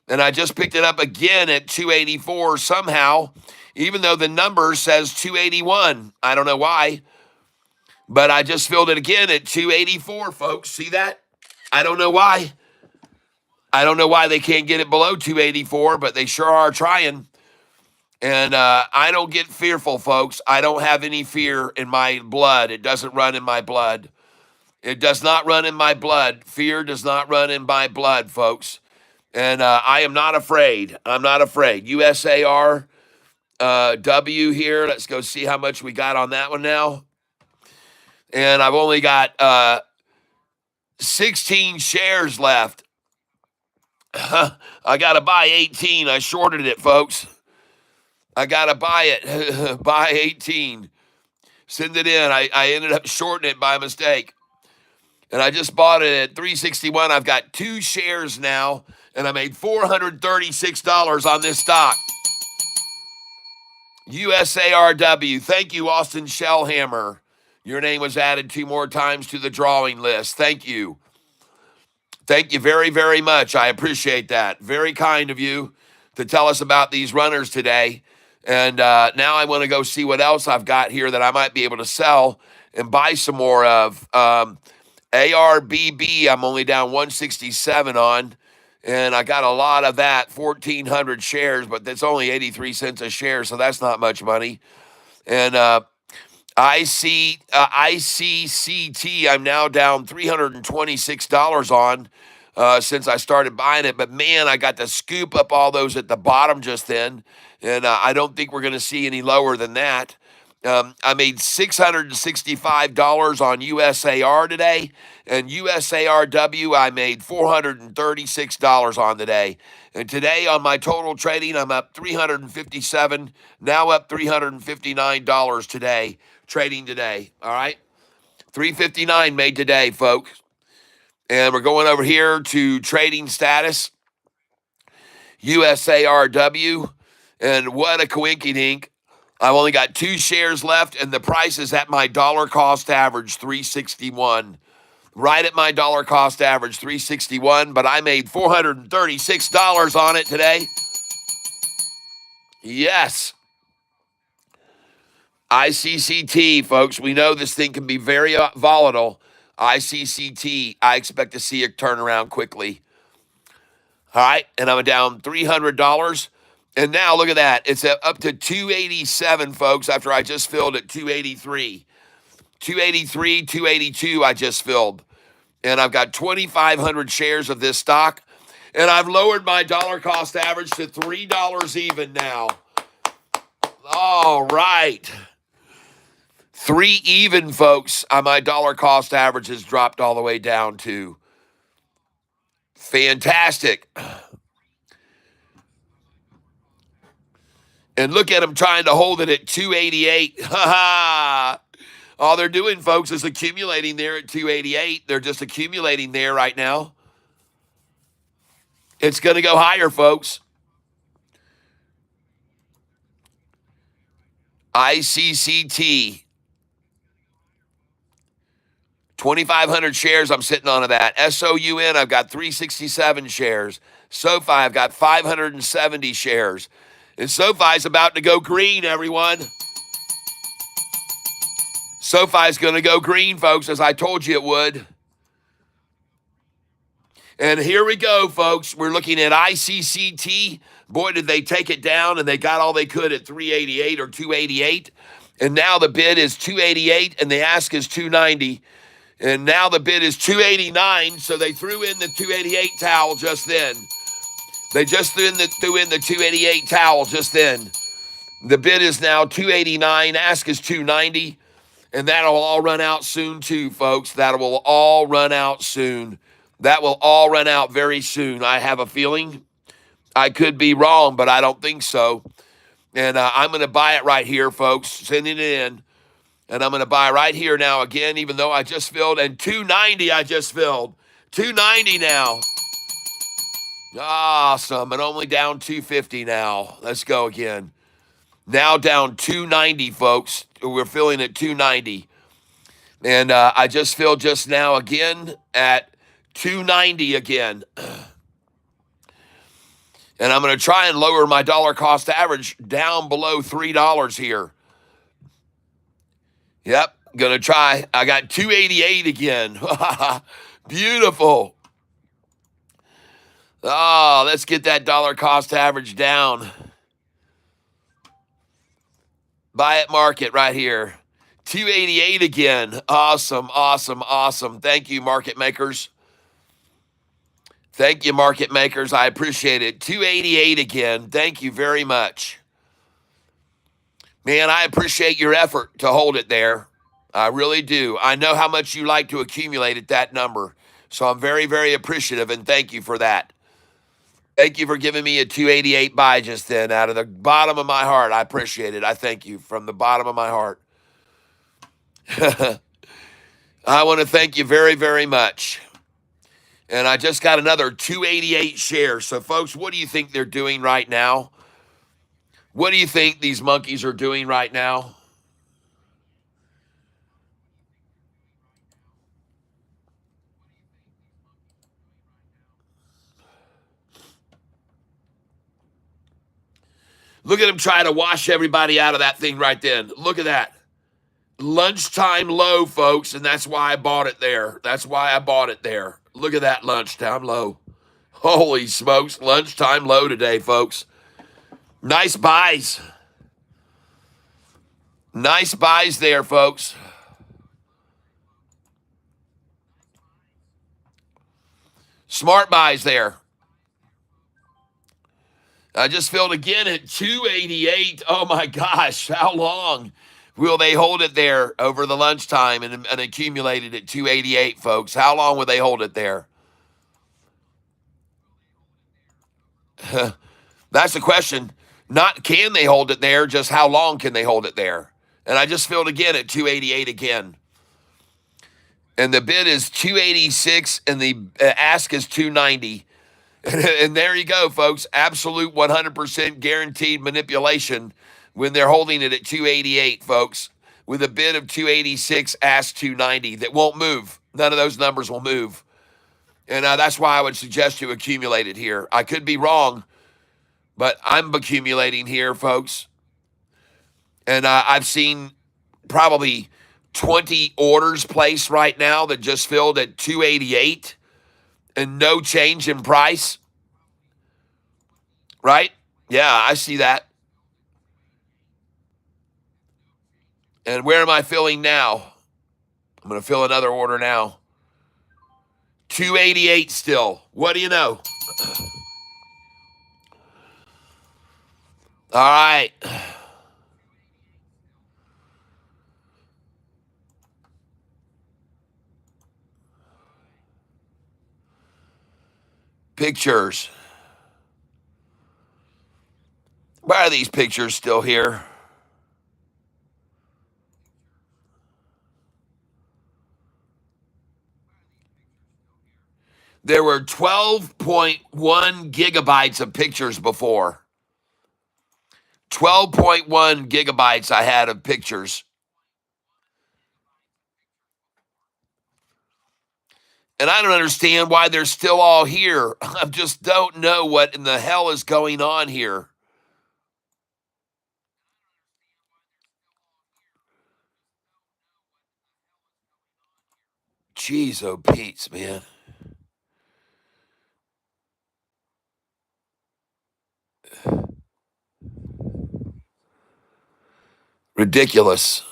And I just picked it up again at 284 somehow, even though the number says 281. I don't know why, but I just filled it again at 284, folks. See that? I don't know why. I don't know why they can't get it below 284, but they sure are trying. And I don't get fearful, folks. I don't have any fear in my blood. It doesn't run in my blood. It does not run in my blood. Fear does not run in my blood, folks. And I am not afraid. I'm not afraid. USARW here. Let's go see how much we got on that one now. And I've only got 16 shares left. I got to buy 18. I shorted it, folks. I got to buy it. Buy 18. Send it in. I ended up shorting it by mistake. And I just bought it at $361. I've got 2 shares now. And I made $436 on this stock. USARW. Thank you, Austin Shellhammer. Your name was added 2 more times to the drawing list. Thank you. Thank you very, very much. I appreciate that. Very kind of you to tell us about these runners today. And now I want to go see what else I've got here that I might be able to sell and buy some more of. ARBB, I'm only down 167 on, and I got a lot of that, 1,400 shares, but that's only 83 cents a share, so that's not much money. And ICCT, I'm now down $326 on since I started buying it. But man, I got to scoop up all those at the bottom just then, and I don't think we're going to see any lower than that. I made $665 on USAR today, and USARW I made $436 on today. And today on my total trading, I'm up 357, now up $359 today, trading today. All right, 359 made today, folks. And we're going over here to trading status, USARW, and what a coinkydink. I've only got 2 shares left, and the price is at my dollar cost average, 361. Right at my dollar cost average, 361, but I made $436 on it today. Yes. ICCT, folks, we know this thing can be very volatile. ICCT, I expect to see it turn around quickly. All right, and I'm down $300. And now look at that. It's up to 287, folks, after I just filled at 283. 283, 282 I just filled. And I've got 2,500 shares of this stock. And I've lowered my dollar cost average to $3 even now. All right. 3 even, folks. My dollar cost average has dropped all the way down to. Fantastic. And look at them trying to hold it at 288. Ha ha. All they're doing, folks, is accumulating there at 288. They're just accumulating there right now. It's going to go higher, folks. ICCT. 2,500 shares I'm sitting on of that. SOUN, I've got 367 shares. SOFI, I've got 570 shares. And SOFI's about to go green, everyone. SOFI's going to go green, folks, as I told you it would. And here we go, folks. We're looking at ICCT. Boy, did they take it down, and they got all they could at 388 or 288. And now the bid is 288, and the ask is 290. And now the bid is 289, so they threw in the 288 towel just then. They just threw in the 288 towel just then. The bid is now 289, ask is 290, and that'll all run out soon too, folks. That will all run out soon. That will all run out very soon. I have a feeling. I could be wrong, but I don't think so. And I'm going to buy it right here, folks, sending it in. And I'm going to buy right here now again, even though I just filled. And 290 I just filled. 290 now. Awesome. And only down 250 now. Let's go again. Now down 290, folks. We're filling at 290. And I just filled just now again at 290 again. And I'm going to try and lower my dollar cost average down below $3 here. Yep, going to try. I got 288 again. Beautiful. Oh, let's get that dollar cost average down. Buy at market right here. 288 again. Awesome, awesome, awesome. Thank you, market makers. Thank you, market makers. I appreciate it. 288 again. Thank you very much. Man, I appreciate your effort to hold it there. I really do. I know how much you like to accumulate at that number. So I'm very, very appreciative, and thank you for that. Thank you for giving me a 288 buy just then out of the bottom of my heart. I appreciate it. I thank you from the bottom of my heart. I want to thank you very, very much. And I just got another 288 shares. So, folks, what do you think they're doing right now? What do you think these monkeys are doing right now? Look at them try to wash everybody out of that thing right then. Look at that. lunchtime low, folks, and that's why I bought it there. That's why I bought it there. Look at that lunchtime low. Holy smokes, lunchtime low today, folks. Nice buys. Nice buys there, folks. Smart buys there. I just filled again at 288. Oh my gosh, how long will they hold it there over the lunchtime and accumulated at 288, folks? How long will they hold it there? That's the question. Not can they hold it there, just how long can they hold it there? And I just filled again at 288 again. And the bid is 286 and the ask is 290. And there you go, folks. Absolute 100% guaranteed manipulation when they're holding it at 288, folks, with a bid of 286, ask 290. That won't move. None of those numbers will move. And that's why I would suggest you accumulate it here. I could be wrong, but I'm accumulating here, folks. And I've seen probably 20 orders placed right now that just filled at 288 and no change in price. Right? Yeah, I see that. And where am I filling now? I'm going to fill another order now. 288 still. What do you know? All right. Pictures. Why are these pictures still here? There were 12.1 gigabytes of pictures before. 12.1 gigabytes I had of pictures. And I don't understand why they're still all here. I just don't know what in the hell is going on here. Jeez, oh Pete's, man. Ridiculous.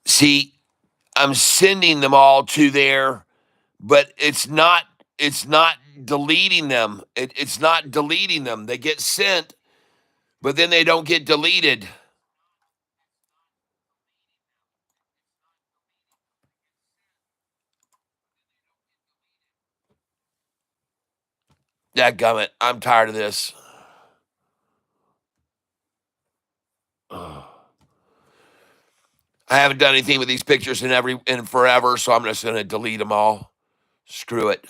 See, I'm sending them all to there, but it's not deleting them. It's not deleting them. They get sent, but then they don't get deleted. Dadgummit, I'm tired of this. Ugh. I haven't done anything with these pictures in forever, so I'm just gonna delete them all. Screw it.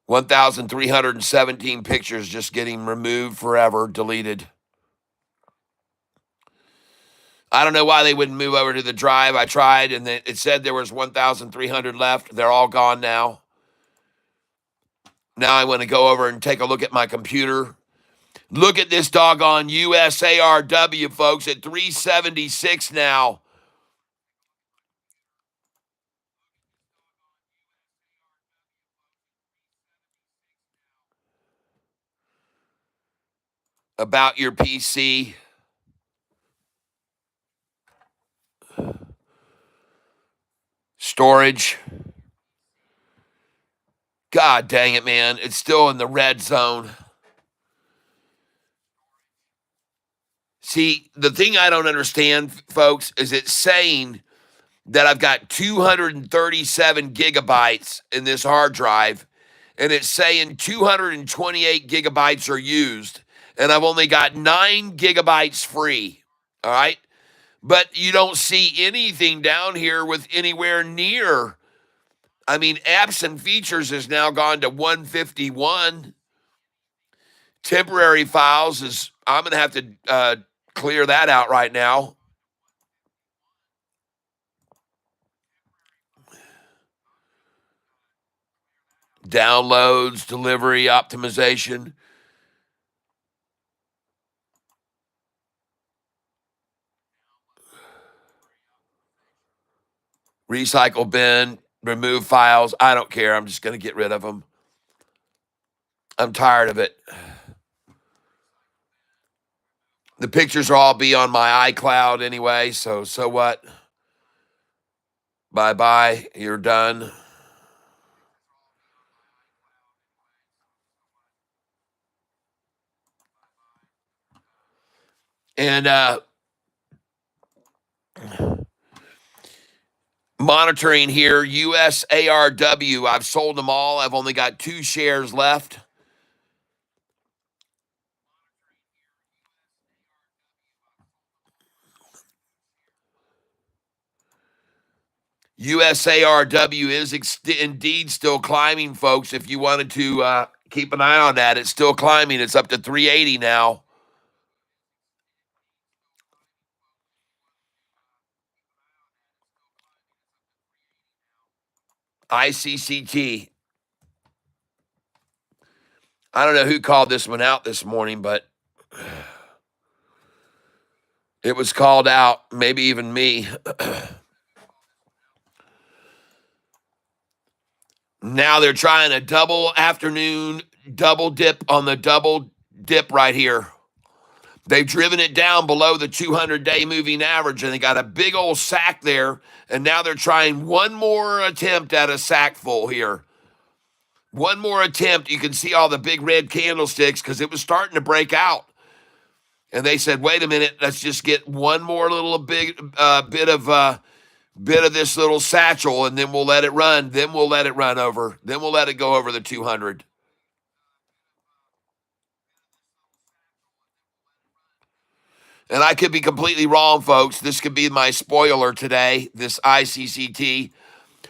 1,317 pictures just getting removed forever, deleted. I don't know why they wouldn't move over to the drive. I tried, and it said there was 1,300 left. They're all gone now. Now I want to go over and take a look at my computer. Look at this doggone USARW, folks, at 376 now. About your PC. Storage. God dang it, man. It's still in the red zone. See, the thing I don't understand, folks, is it's saying that I've got 237 gigabytes in this hard drive, and it's saying 228 gigabytes are used, and I've only got 9 gigabytes free. All right. But you don't see anything down here with anywhere near. I mean, apps and features has now gone to 151. Temporary files is, I'm going to have to clear that out right now. Downloads, delivery, optimization. Recycle bin, remove files. I don't care. I'm just going to get rid of them. I'm tired of it. The pictures will all be on my iCloud anyway, so what? Bye-bye. You're done. And monitoring here, USARW. I've sold them all. I've only got 2 shares left. USARW is indeed still climbing, folks. If you wanted to keep an eye on that, it's still climbing. It's up to 380 now. ICCT. I don't know who called this one out this morning, but it was called out, maybe even me. Now they're trying a double afternoon double dip on the double dip right here. They've driven it down below the 200-day moving average, and they got a big old sack there, and now they're trying one more attempt at a sack full here. One more attempt. You can see all the big red candlesticks because it was starting to break out. And they said, wait a minute, let's just get one more little bit of this little satchel, and then we'll let it run. Then we'll let it run over. Then we'll let it go over the 200. And I could be completely wrong, folks. This could be my spoiler today, this ICCT.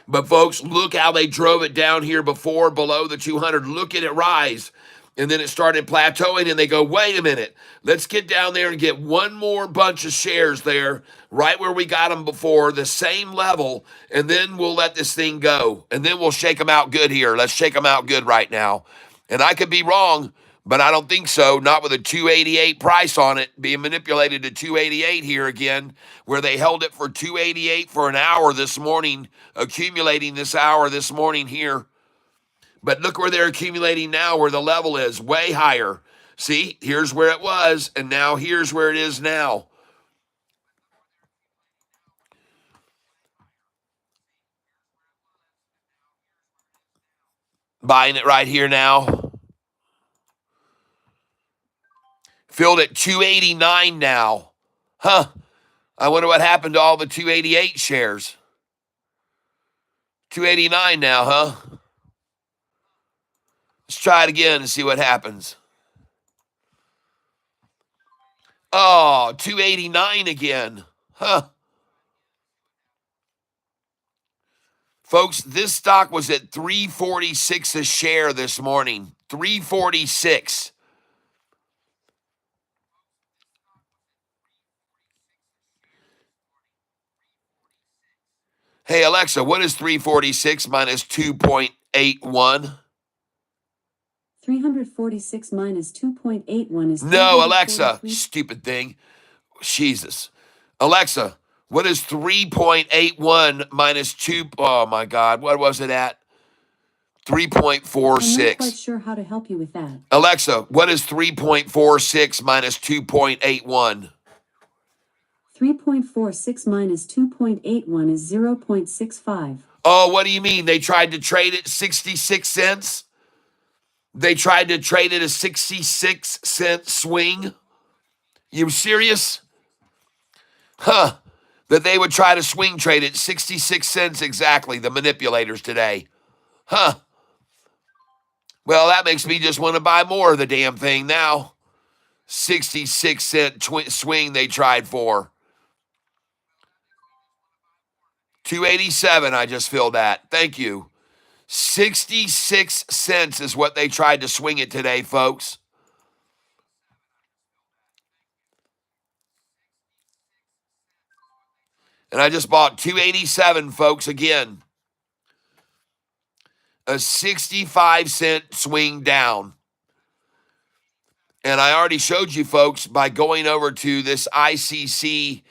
But, folks, look how they drove it down here before, below the 200. Look at it rise. And then it started plateauing, and they go, wait a minute. Let's get down there and get one more bunch of shares there, right where we got them before, the same level, and then we'll let this thing go. And then we'll shake them out good here. Let's shake them out good right now. And I could be wrong, but I don't think so. Not with a 288 price on it, being manipulated to 288 here again, where they held it for 288 for an hour this morning, accumulating this hour this morning here. But look where they're accumulating now, where the level is, way higher. See, here's where it was, and now here's where it is now. Buying it right here now. Filled at 289 now. Huh. I wonder what happened to all the 288 shares. 289 now, huh? Let's try it again and see what happens. Oh, 289 again. Huh. Folks, this stock was at 346 a share this morning. 346. Hey, Alexa, what is 346 minus 2.81? 346 minus 2.81 is No, Alexa, 343. stupid thing. Jesus. Alexa, what is 3.81 minus 2? Oh, my God. What was it at? I'm not quite 3.46. sure how to help you with that. Alexa, what is 3.46 minus 2.81? 3.46 minus 2.81 is 0.65. Oh, what do you mean? They tried to trade it 66 cents? They tried to trade it a 66-cent swing? You serious? Huh. That they would try to swing trade it 66 cents exactly, the manipulators today. Huh. Well, that makes me just want to buy more of the damn thing now. 66-cent swing they tried for. 287, I just filled that. Thank you. 66 cents is what they tried to swing it today, folks. And I just bought 287, folks, again. A 65-cent swing down. And I already showed you, folks, by going over to this ICCT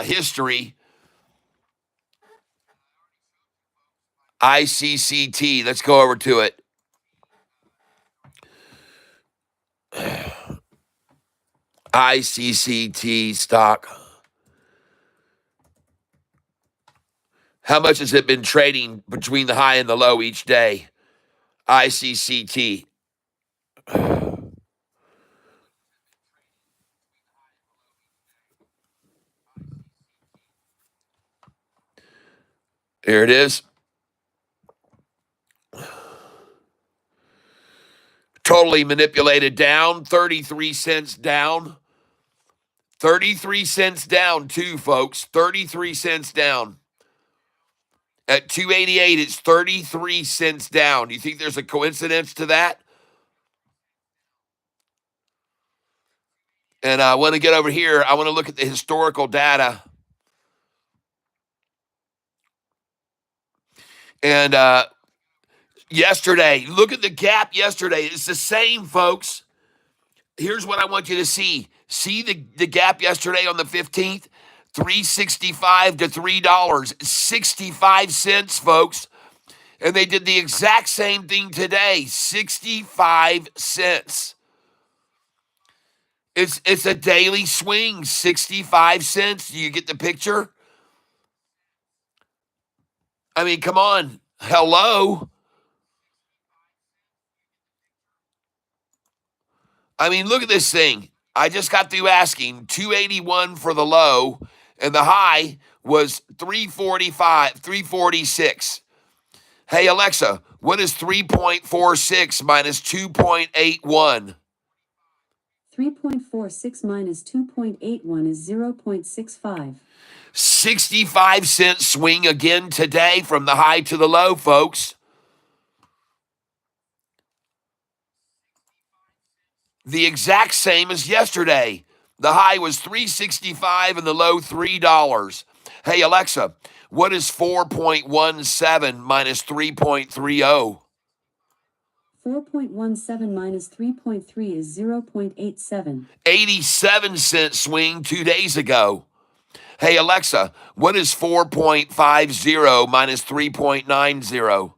history. ICCT, let's go over to it. ICCT stock. How much has it been trading between the high and the low each day? ICCT. Here it is. Totally manipulated down, 33 cents down. 33 cents down too, folks. 33 cents down. At 288, it's 33 cents down. Do you think there's a coincidence to that? And I want to get over here. I want to look at the historical data. And yesterday, look at the gap yesterday. It's the same, folks. Here's what I want you to see. See the gap yesterday on the 15th? $3.65 to $3. 65 cents, folks. And they did the exact same thing today. 65 cents. It's a daily swing, 65 cents. Do you get the picture? I mean, come on. Hello. I mean, look at this thing. I just got through asking 281 for the low, and the high was 345, 346. Hey, Alexa, what is 3.46 minus 2.81? 3.46 minus 2.81 is 0.65. 65 cent swing again today from the high to the low, folks. The exact same as yesterday. The high was $3.65 and the low $3. Hey, Alexa, what is 4.17 minus 3.30? 4.17 minus 3.3 is 0.87. 87 cent swing 2 days ago. Hey, Alexa, what is 4.50 minus 3.90?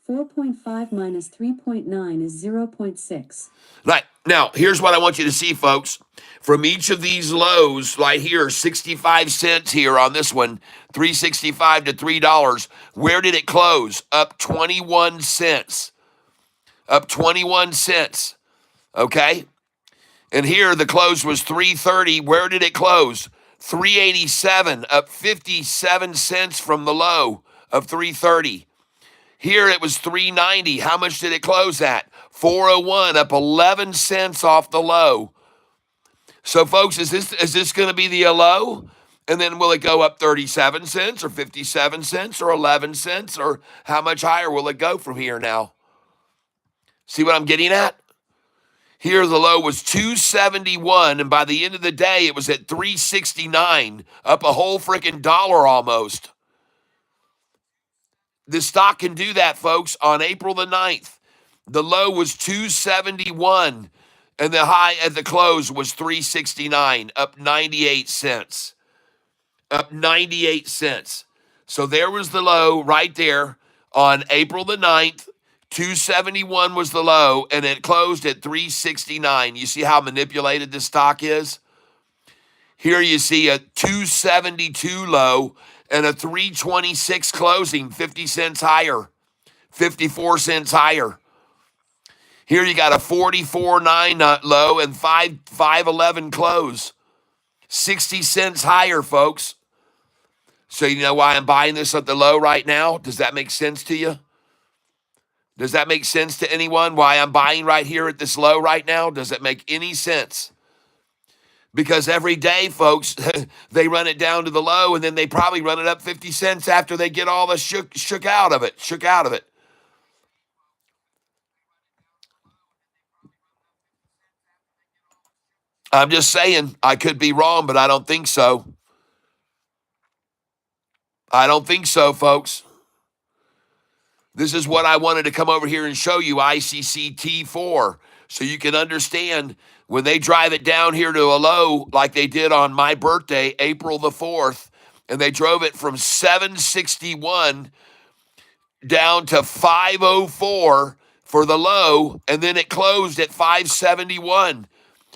4.5 minus 3.9 is 0.6. Right. Now, here's what I want you to see, folks. From each of these lows, right here, 65 cents here on this one, $3.65 to $3. Where did it close? Up 21 cents. Up 21 cents. Okay? And here the close was $3.30. Where did it close? $3.87, up 57 cents from the low of $3.30. Here it was $3.90. How much did it close at? $4.01, up 11 cents off the low. So, folks, is this going to be the low? And then will it go up 37 cents or 57 cents or 11 cents? Or how much higher will it go from here now? See what I'm getting at? Here the low was 271, and by the end of the day, it was at 369, up a whole freaking dollar almost. The stock can do that, folks. On April the 9th, the low was 271, and the high at the close was 369, up 98 cents. Up 98 cents. So there was the low right there on April the 9th. 271 was the low, and it closed at 369. You see how manipulated this stock is? Here you see a 272 low and a 326 closing, 50 cents higher, 54 cents higher. Here you got a 44.9 low and 511 close, 60 cents higher, folks. So you know why I'm buying this at the low right now? Does that make sense to you? Does that make sense to anyone? Why I'm buying right here at this low right now? Does it make any sense? Because every day, folks, they run it down to the low, and then they probably run it up 50 cents after they get all the shook out of it. I'm just saying, I could be wrong, but I don't think so. I don't think so, folks. This is what I wanted to come over here and show you, ICC T4, so you can understand when they drive it down here to a low like they did on my birthday, April the 4th, and they drove it from 761 down to 504 for the low, and then it closed at 571.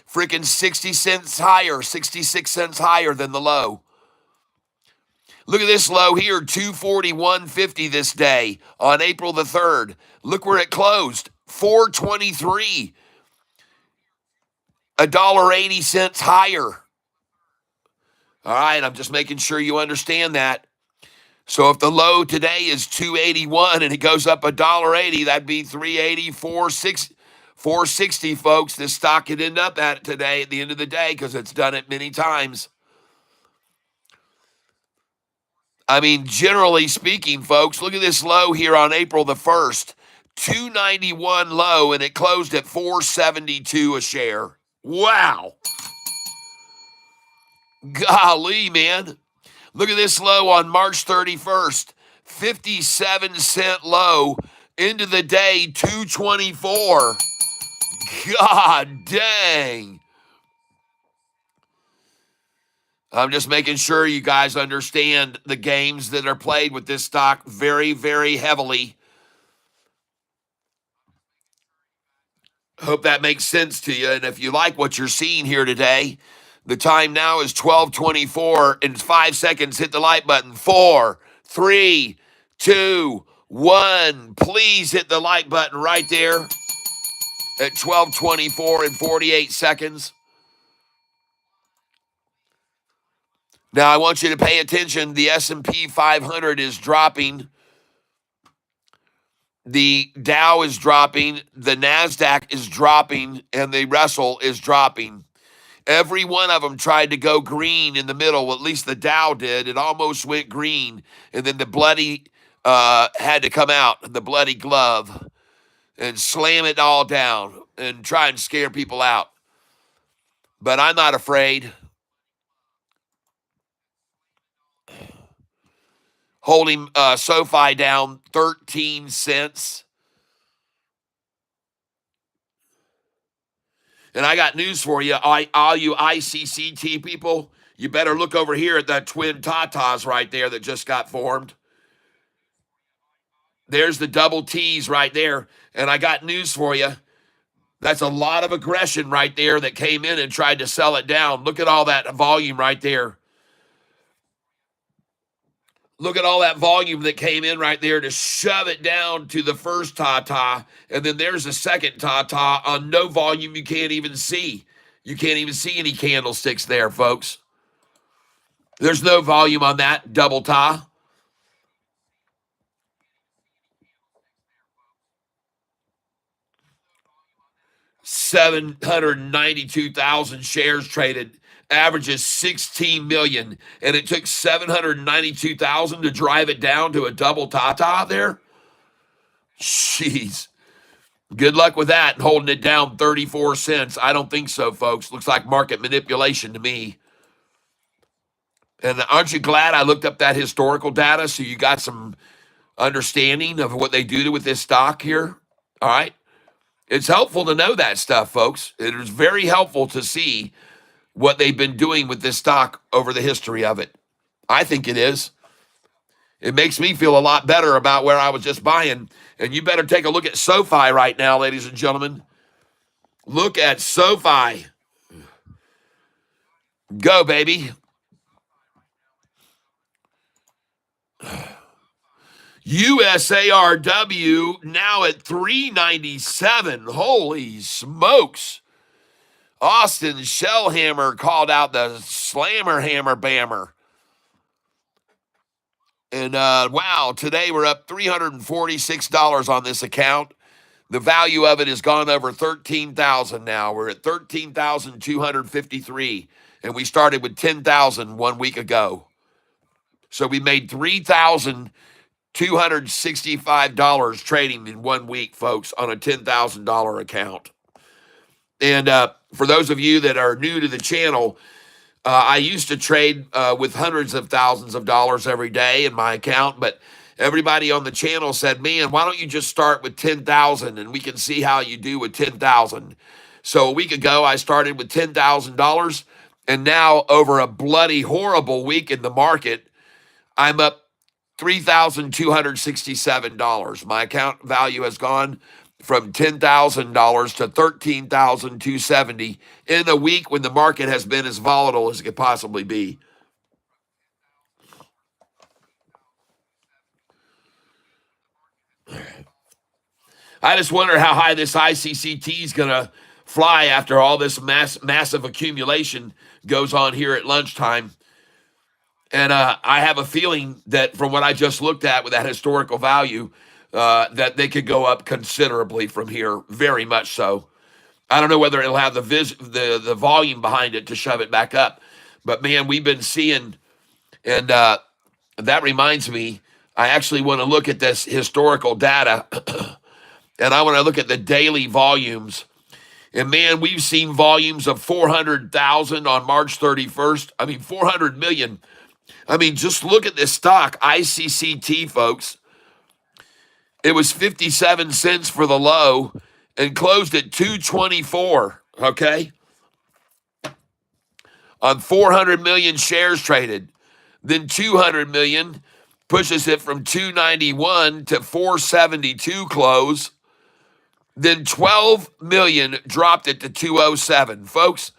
Freaking 60 cents higher, 66 cents higher than the low. Look at this low here, 241.50 this day on April the 3rd. Look where it closed, 423, $1.80 higher. All right, I'm just making sure you understand that. So if the low today is 281 and it goes up $1.80, that'd be 380, 460, folks. This stock could end up at it today at the end of the day because it's done it many times. I mean, generally speaking, folks, look at this low here on April the 1st. 291 low, and it closed at 472 a share. Wow. Golly, man. Look at this low on March 31st. 57-cent low. Into the day, 224. God dang. I'm just making sure you guys understand the games that are played with this stock very, very heavily. Hope that makes sense to you. And if you like what you're seeing here today, the time now is 12:24. In 5 seconds, hit the like button. 4, 3, 2, 1. Please hit the like button right there at 12:24 and 48 seconds. Now, I want you to pay attention. The S&P 500 is dropping. The Dow is dropping. The NASDAQ is dropping. And the Russell is dropping. Every one of them tried to go green in the middle. Well, at least the Dow did. It almost went green. And then the bloody had to come out, the bloody glove, and slam it all down and try and scare people out. But I'm not afraid. Holding SOFI down 13 cents. And I got news for you, all you ICCT people. You better look over here at that twin tatas right there that just got formed. There's the double T's right there. And I got news for you. That's a lot of aggression right there that came in and tried to sell it down. Look at all that volume right there. Look at all that volume that came in right there to shove it down to the first tata. And then there's a second tata on no volume you can't even see. You can't even see any candlesticks there, folks. There's no volume on that double ta. $792,000 shares traded. Averages 16 million, and it took 792,000 to drive it down to a double tata there. Jeez. Good luck with that and holding it down 34 cents. I don't think so, folks. Looks like market manipulation to me. And aren't you glad I looked up that historical data so you got some understanding of what they do with this stock here? All right. It's helpful to know that stuff, folks. It is very helpful to see what they've been doing with this stock over the history of it. I think it is. It makes me feel a lot better about where I was just buying. And you better take a look at SOFI right now, ladies and gentlemen. Look at SOFI. Go, baby. USARW now at 397. Holy smokes. Austin Shellhammer called out the slammer hammer bammer. And wow, today we're up $346 on this account. The value of it has gone over $13,000 now. We're at $13,253. and we started with 10,000 1 week ago. So we made $3,265 trading in 1 week, folks, on a $10,000 account. And for those of you that are new to the channel, I used to trade with hundreds of thousands of dollars every day in my account, but everybody on the channel said, man, why don't you just start with 10,000 and we can see how you do with 10,000. So a week ago, I started with $10,000, and now over a bloody horrible week in the market, I'm up $3,267. My account value has gone from $10,000 to $13,270 in a week when the market has been as volatile as it could possibly be. I just wonder how high this ICCT is going to fly after all this massive accumulation goes on here at lunchtime. And I have a feeling that from what I just looked at with that historical value, that they could go up considerably from here, very much so. I don't know whether it'll have the volume behind it to shove it back up. But man, we've been seeing, and that reminds me, I actually want to look at this historical data, and I want to look at the daily volumes. And man, we've seen volumes of 400,000 on March 31st. I mean, 400 million. I mean, just look at this stock, ICCT, folks. It was 57 cents for the low and closed at 224, okay? On 400 million shares traded. Then 200 million pushes it from 291 to 472 close. Then 12 million dropped it to 207. Folks,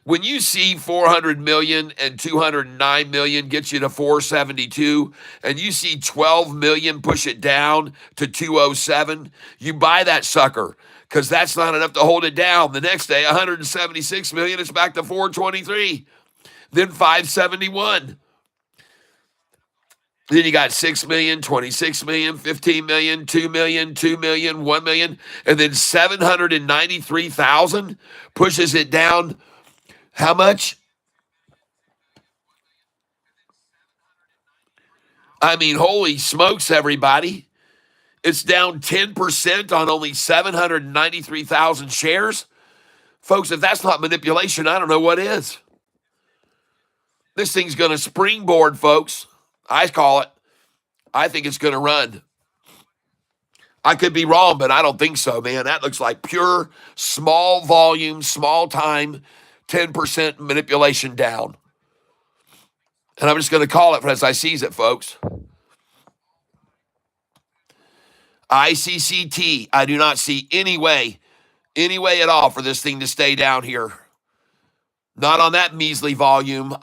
when you see 400 million and 209 million get you to 472, and you see 12 million push it down to 207, you buy that sucker, because that's not enough to hold it down. The next day, 176 million, it's back to 423, then 571. Then you got 6 million, 26 million, 15 million, 2 million, 2 million, 1 million, and then 793,000 pushes it down. How much? I mean, holy smokes, everybody. It's down 10% on only 793,000 shares. Folks, if that's not manipulation, I don't know what is. This thing's going to springboard, folks. I call it. I think it's going to run. I could be wrong, but I don't think so, man. That looks like pure small volume, small time, 10% manipulation down. And I'm just going to call it as I sees it, folks. ICCT, I do not see any way at all for this thing to stay down here. Not on that measly volume.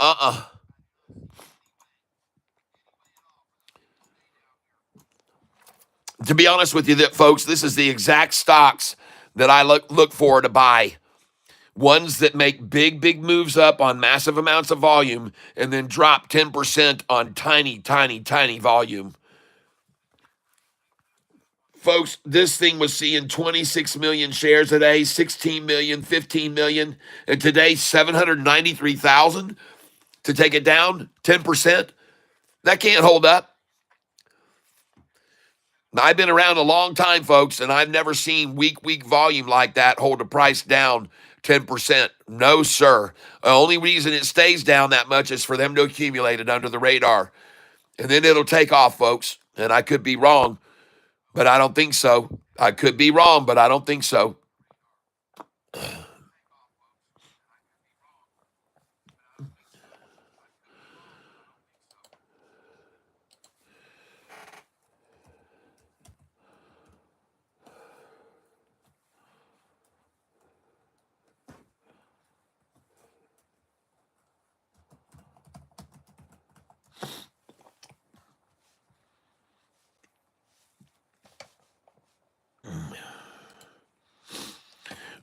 To be honest with you, folks, this is the exact stocks that I look for to buy. Ones that make big moves up on massive amounts of volume and then drop 10% on tiny volume. Folks, this thing was seeing 26 million shares a day, 16 million, 15 million, and today 793,000 to take it down 10%. That can't hold up. I've been around a long time, folks, and I've never seen weak volume like that hold a price down 10%. No, sir. The only reason it stays down that much is for them to accumulate it under the radar. And then it'll take off, folks. And I could be wrong, but I don't think so. I could be wrong, but I don't think so.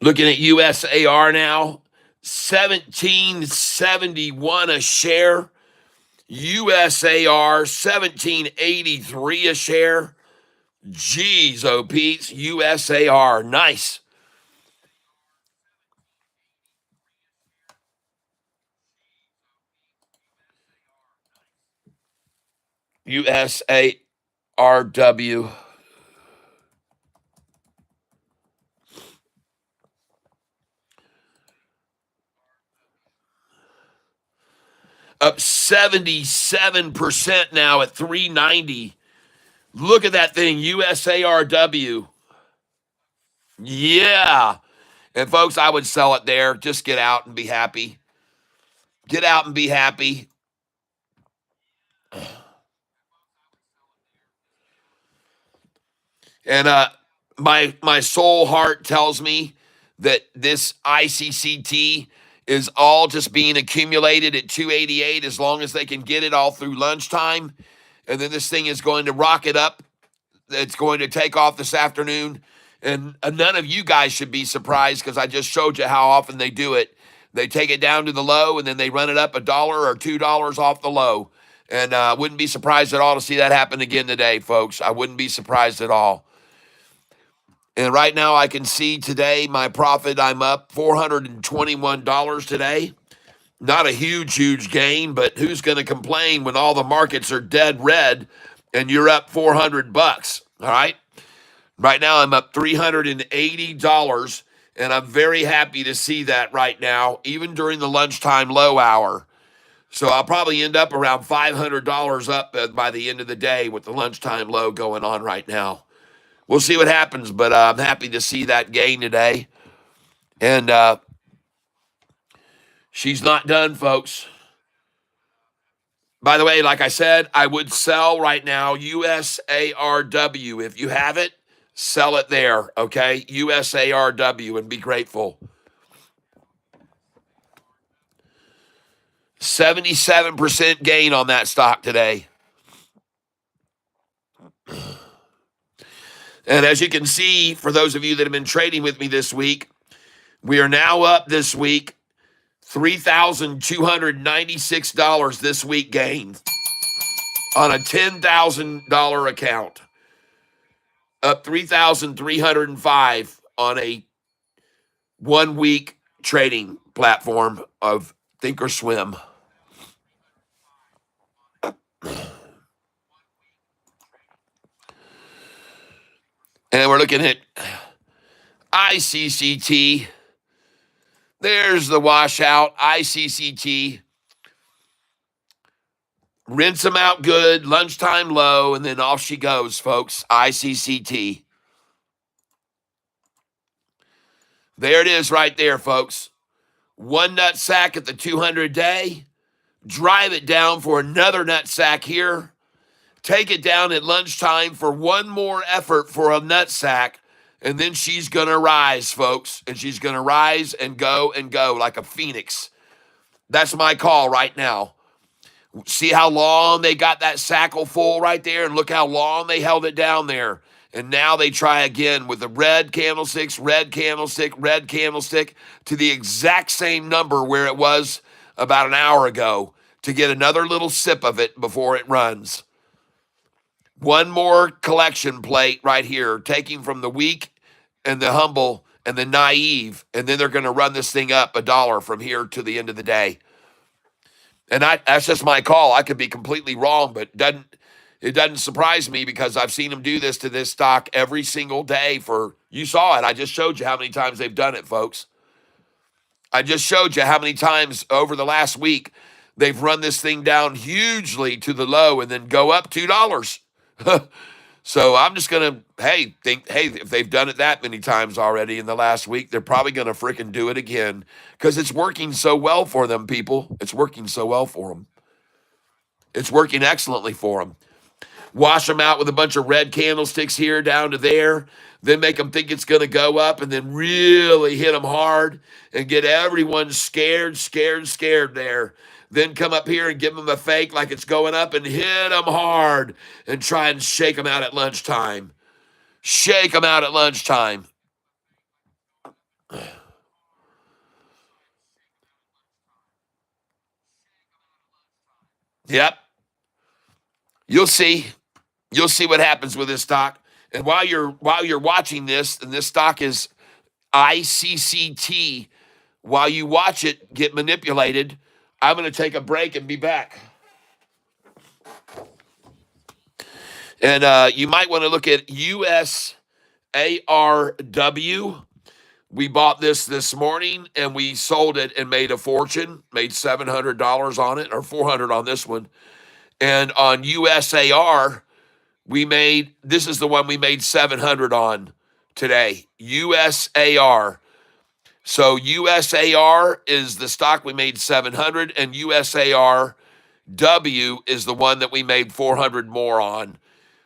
Looking at USAR now, 1771 a share. USAR, 1783 a share. Jeez, oh Pete's, USAR, nice. USARW. Up 77% now at 390. Look at that thing, USARW. Yeah. And folks, I would sell it there. Just get out and be happy. Get out and be happy. And my soul heart tells me that this ICCT is all just being accumulated at 288 as long as they can get it all through lunchtime. And then this thing is going to rocket up. It's going to take off this afternoon. And none of you guys should be surprised because I just showed you how often they do it. They take it down to the low and then they run it up $1 or $2 off the low. And I wouldn't be surprised at all to see that happen again today, folks. I wouldn't be surprised at all. And right now I can see today my profit, I'm up $421 today. Not a huge gain, but who's going to complain when all the markets are dead red and you're up $400? All right. Right now I'm up $380 and I'm very happy to see that right now, even during the lunchtime low hour. So I'll probably end up around $500 up by the end of the day with the lunchtime low going on right now. We'll see what happens, but I'm happy to see that gain today. And she's not done, folks. By the way, like I said, I would sell right now USARW. If you have it, sell it there, okay? USARW and be grateful. 77% gain on that stock today. And as you can see, for those of you that have been trading with me this week, we are now up this week $3,296 this week gain on a $10,000 account. Up $3,305 on a 1 week trading platform of Thinkorswim. And we're looking at ICCT. There's the washout, ICCT. Rinse them out good, lunchtime low, and then off she goes, folks. ICCT. There it is right there, folks. One nut sack at the 200-day. Drive it down for another nut sack here. Take it down at lunchtime for one more effort for a nut sack, and then she's going to rise, folks, and she's going to rise and go like a phoenix. That's my call right now. See how long they got that sackle full right there, and look how long they held it down there. And now they try again with the red candlesticks, red candlestick to the exact same number where it was about an hour ago to get another little sip of it before it runs. One more collection plate right here, taking from the weak and the humble and the naive, and then they're going to run this thing up $1 from here to the end of the day. And that's just my call. I could be completely wrong, but it doesn't surprise me because I've seen them do this to this stock every single day you saw it. I just showed you how many times they've done it, folks. I just showed you how many times over the last week they've run this thing down hugely to the low and then go up $2. So I'm just going to, think if they've done it that many times already in the last week, they're probably going to freaking do it again because it's working so well for them, people. It's working so well for them. It's working excellently for them. Wash them out with a bunch of red candlesticks here down to there, then make them think it's going to go up and then really hit them hard and get everyone scared there. Then come up here and give them a fake like it's going up and hit them hard and try and shake them out at lunchtime. Shake them out at lunchtime. Yep. You'll see. You'll see what happens with this stock. And while you're watching this, and this stock is ICCT, while you watch it get manipulated, I'm going to take a break and be back. And you might want to look at USARW. We bought this morning and we sold it and made a fortune, made $700 on it, or 400 on this one. And on USAR, this is the one we made 700 on today. USAR. So USAR is the stock we made 700, and USARW is the one that we made 400 more on.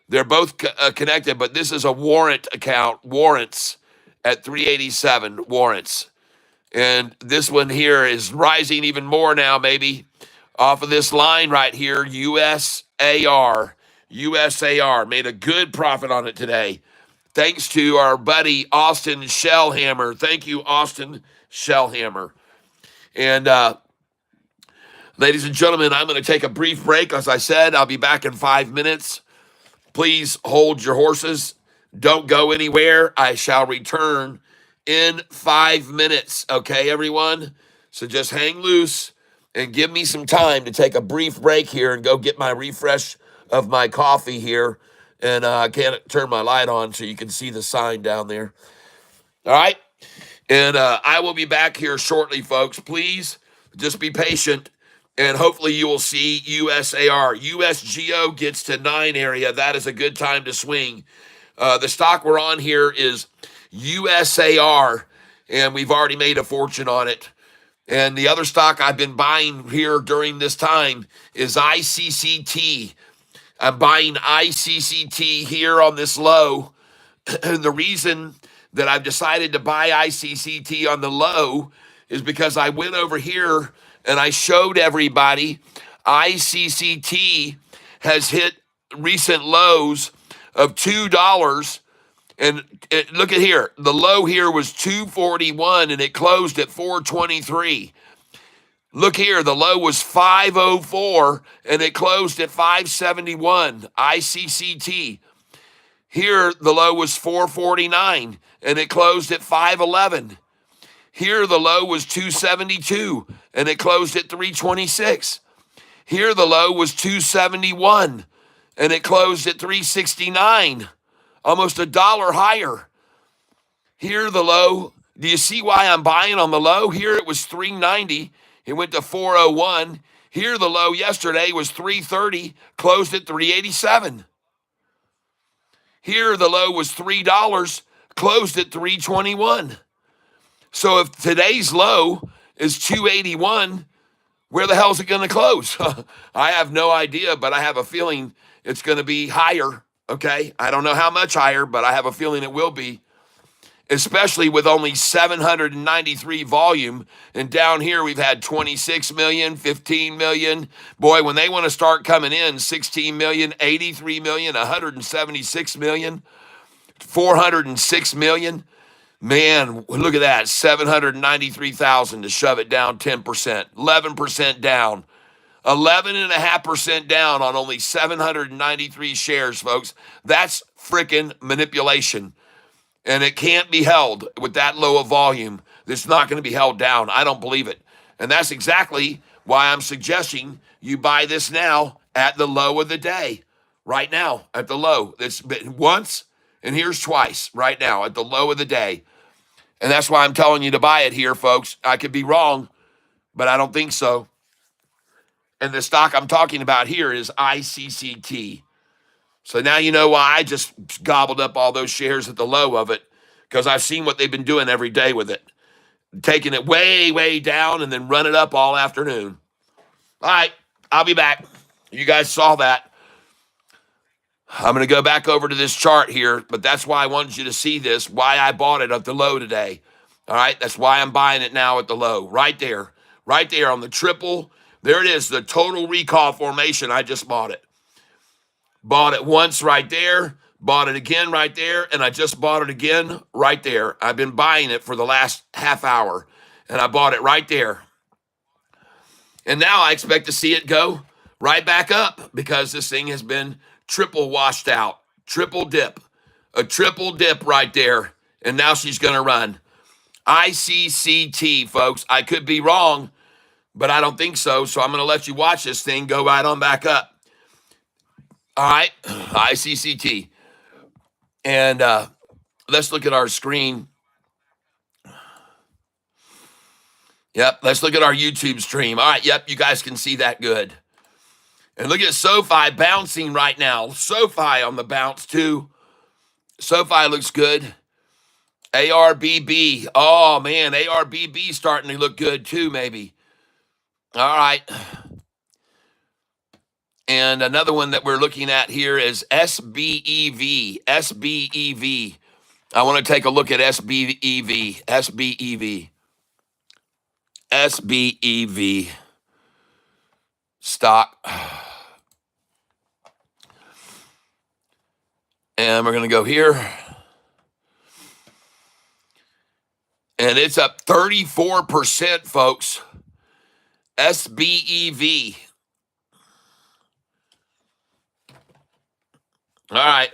They're both connected, but this is a warrant account, warrants at 387 warrants. And this one here is rising even more now, maybe off of this line right here, USAR. USAR made a good profit on it today. Thanks to our buddy Austin Shellhammer. Thank you, Austin Shellhammer. And ladies and gentlemen, I'm going to take a brief break. As I said, I'll be back in 5 minutes. Please hold your horses. Don't go anywhere. I shall return in 5 minutes. Okay, everyone? So just hang loose and give me some time to take a brief break here and go get my refresh of my coffee here. And I can't turn my light on so you can see the sign down there. All right? And I will be back here shortly, folks. Please just be patient. And hopefully you will see USAR. USGO gets to 9 area. That is a good time to swing. The stock we're on here is USAR, and we've already made a fortune on it. And the other stock I've been buying here during this time is ICCT. I'm buying ICCT here on this low. And the reason that I've decided to buy ICCT on the low is because I went over here and I showed everybody ICCT has hit recent lows of $2. And look at here. The low here was 241 and it closed at 423. Look here. The low was 504 and it closed at 571. ICCT. Here, the low was 449 and it closed at 511. Here, the low was 272 and it closed at 326. Here, the low was 271 and it closed at 369, almost $1 higher. Here, the low, do you see why I'm buying on the low? Here, it was 390. It went to 401. Here, the low yesterday was 330, closed at 387. Here, the low was $3, closed at 321. So if today's low is 281, where the hell is it going to close? I have no idea, but I have a feeling it's going to be higher, okay? I don't know how much higher, but I have a feeling it will be, especially with only 793 volume. And down here, we've had 26 million, 15 million. Boy, when they want to start coming in, 16 million, 83 million, 176 million, 406 million. Man, look at that, 793,000 to shove it down 10%, 11% down, 11.5% down on only 793 shares, folks. That's freaking manipulation. And it can't be held with that low of volume. It's not going to be held down. I don't believe it. And that's exactly why I'm suggesting you buy this now at the low of the day. Right now, at the low. It's been once, and here's twice right now at the low of the day. And that's why I'm telling you to buy it here, folks. I could be wrong, but I don't think so. And the stock I'm talking about here is ICCT. So now you know why I just gobbled up all those shares at the low of it, because I've seen what they've been doing every day with it, taking it way, way down and then run it up all afternoon. All right, I'll be back. You guys saw that. I'm going to go back over to this chart here, but that's why I wanted you to see this, why I bought it at the low today. All right, that's why I'm buying it now at the low, right there on the triple. There it is, the total recall formation. I just bought it. Bought it once right there, bought it again right there, and I just bought it again right there. I've been buying it for the last half hour, and I bought it right there. And now I expect to see it go right back up because this thing has been triple washed out, triple dip, a triple dip right there. And now she's going to run. ICCT, folks. I could be wrong, but I don't think so. So I'm going to let you watch this thing go right on back up. All right, ICCT. And let's look at our screen. Yep, let's look at our YouTube stream. All right, yep, you guys can see that good. And look at SOFI bouncing right now. SOFI on the bounce too. SOFI looks good. ARBB. Oh man, ARBB starting to look good too, maybe. All right. And another one that we're looking at here is SBEV. SBEV. I want to take a look at SBEV. SBEV. SBEV stock. And we're going to go here. And it's up 34%, folks. SBEV. All right.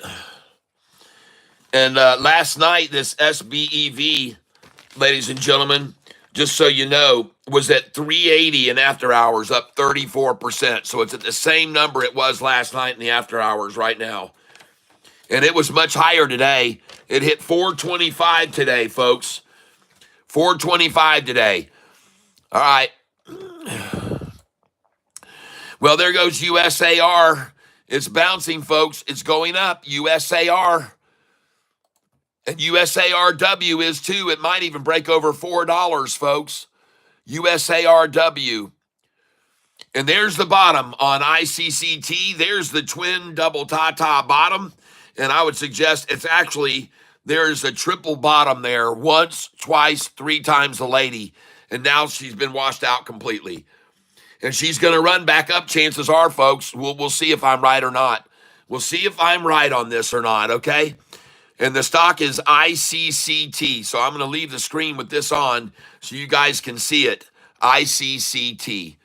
And last night, this SBEV, ladies and gentlemen, just so you know, was at 380 in after hours, up 34%. So it's at the same number it was last night in the after hours right now. And it was much higher today. It hit 425 today, folks. 425 today. All right. Well, there goes USAR. It's bouncing, folks. It's going up. USAR. And USARW is too. It might even break over $4, folks. USARW. And there's the bottom on ICCT. There's the twin double ta-ta bottom. And I would suggest it's actually, there's a triple bottom there. Once, twice, three times the lady. And now she's been washed out completely. And she's going to run back up, chances are, folks. We'll see if I'm right or not. We'll see if I'm right on this or not, okay? And the stock is ICCT. So I'm going to leave the screen with this on so you guys can see it. ICCT.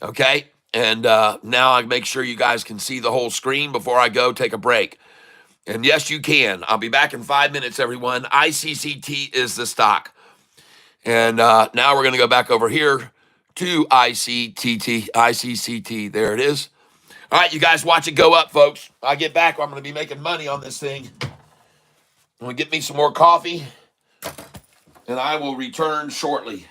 Okay? And now I make sure you guys can see the whole screen before I go take a break. And yes, you can. I'll be back in 5 minutes, everyone. ICCT is the stock. And now we're going to go back over here to ICCT. ICCT. There it is. All right, you guys watch it go up, folks. I get back, I'm going to be making money on this thing. I'm going to get me some more coffee, and I will return shortly.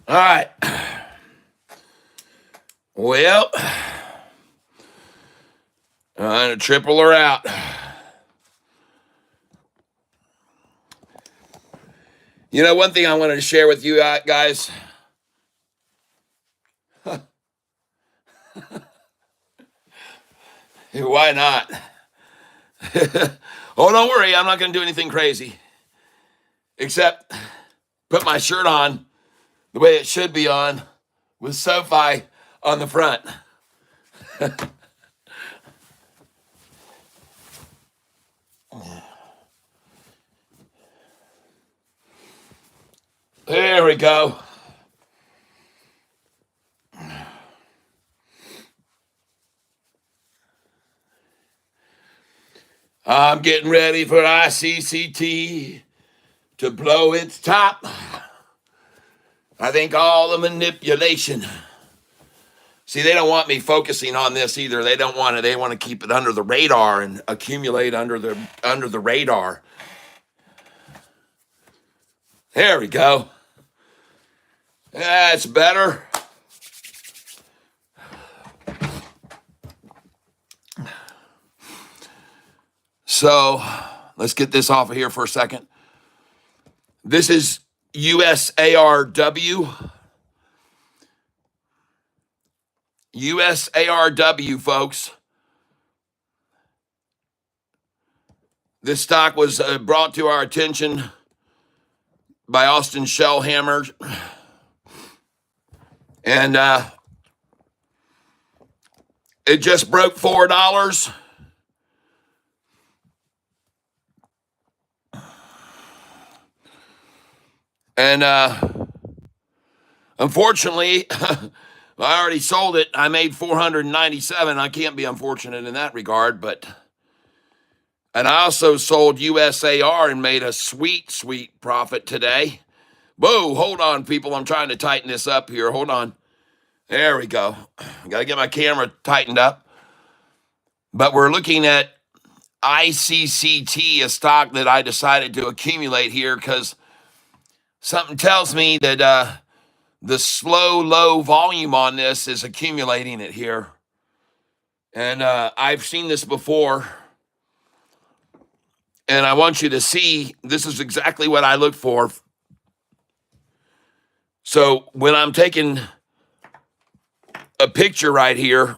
All right. Well, I'm going to triple her out. You know, one thing I wanted to share with you guys. Why not? Oh, don't worry. I'm not going to do anything crazy. Except put my shirt on the way it should be on with SOFI on the front. There we go. I'm getting ready for ICCT to blow its top. I think all the manipulation. See, they don't want me focusing on this either. They don't want it. They want to keep it under the radar and accumulate under the radar. There we go. That's better. So let's get this off of here for a second. This is USARW. USARW, folks. This stock was brought to our attention by Austin Shellhammer. And it just broke $4. And unfortunately, I already sold it. I made $497. I can't be unfortunate in that regard, and I also sold USAR and made a sweet, sweet profit today. Whoa, hold on, people. I'm trying to tighten this up here. Hold on. There we go. Got to get my camera tightened up. But we're looking at ICCT, a stock that I decided to accumulate here because something tells me that the slow, low volume on this is accumulating it here. And I've seen this before. And I want you to see, this is exactly what I look for. So when I'm taking a picture right here,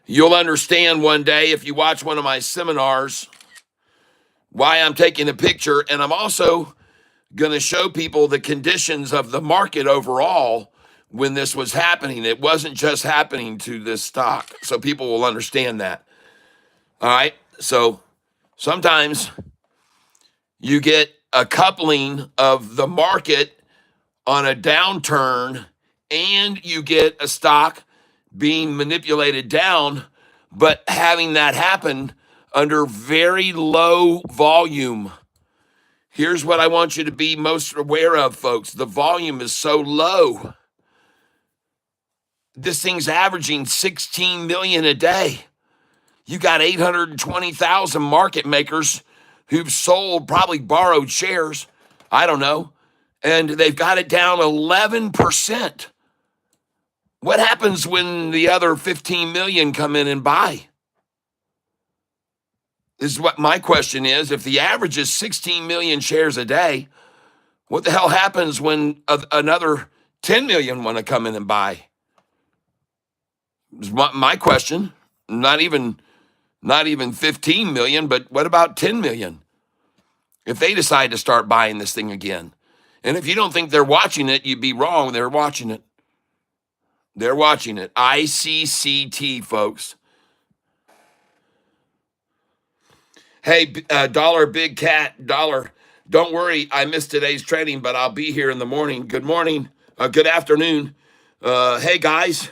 you'll understand one day if you watch one of my seminars why I'm taking a picture. And I'm also going to show people the conditions of the market overall when this was happening. It wasn't just happening to this stock. So people will understand that. All right. So sometimes you get a coupling of the market on a downturn and you get a stock being manipulated down, but having that happen under very low volume. Here's what I want you to be most aware of, folks. The volume is so low. This thing's averaging 16 million a day. You got 820,000 market makers who've sold, probably borrowed shares. I don't know. And they've got it down 11%. What happens when the other 15 million come in and buy? This is what my question is. If the average is 16 million shares a day, what the hell happens when another 10 million want to come in and buy? Is my question. Not even 15 million, but what about 10 million? If they decide to start buying this thing again. And if you don't think they're watching it, you'd be wrong. They're watching it. They're watching it. ICCT, folks. Hey, dollar big cat, dollar. Don't worry, I missed today's trading, but I'll be here in the morning. Good morning. Good afternoon. Hey, guys.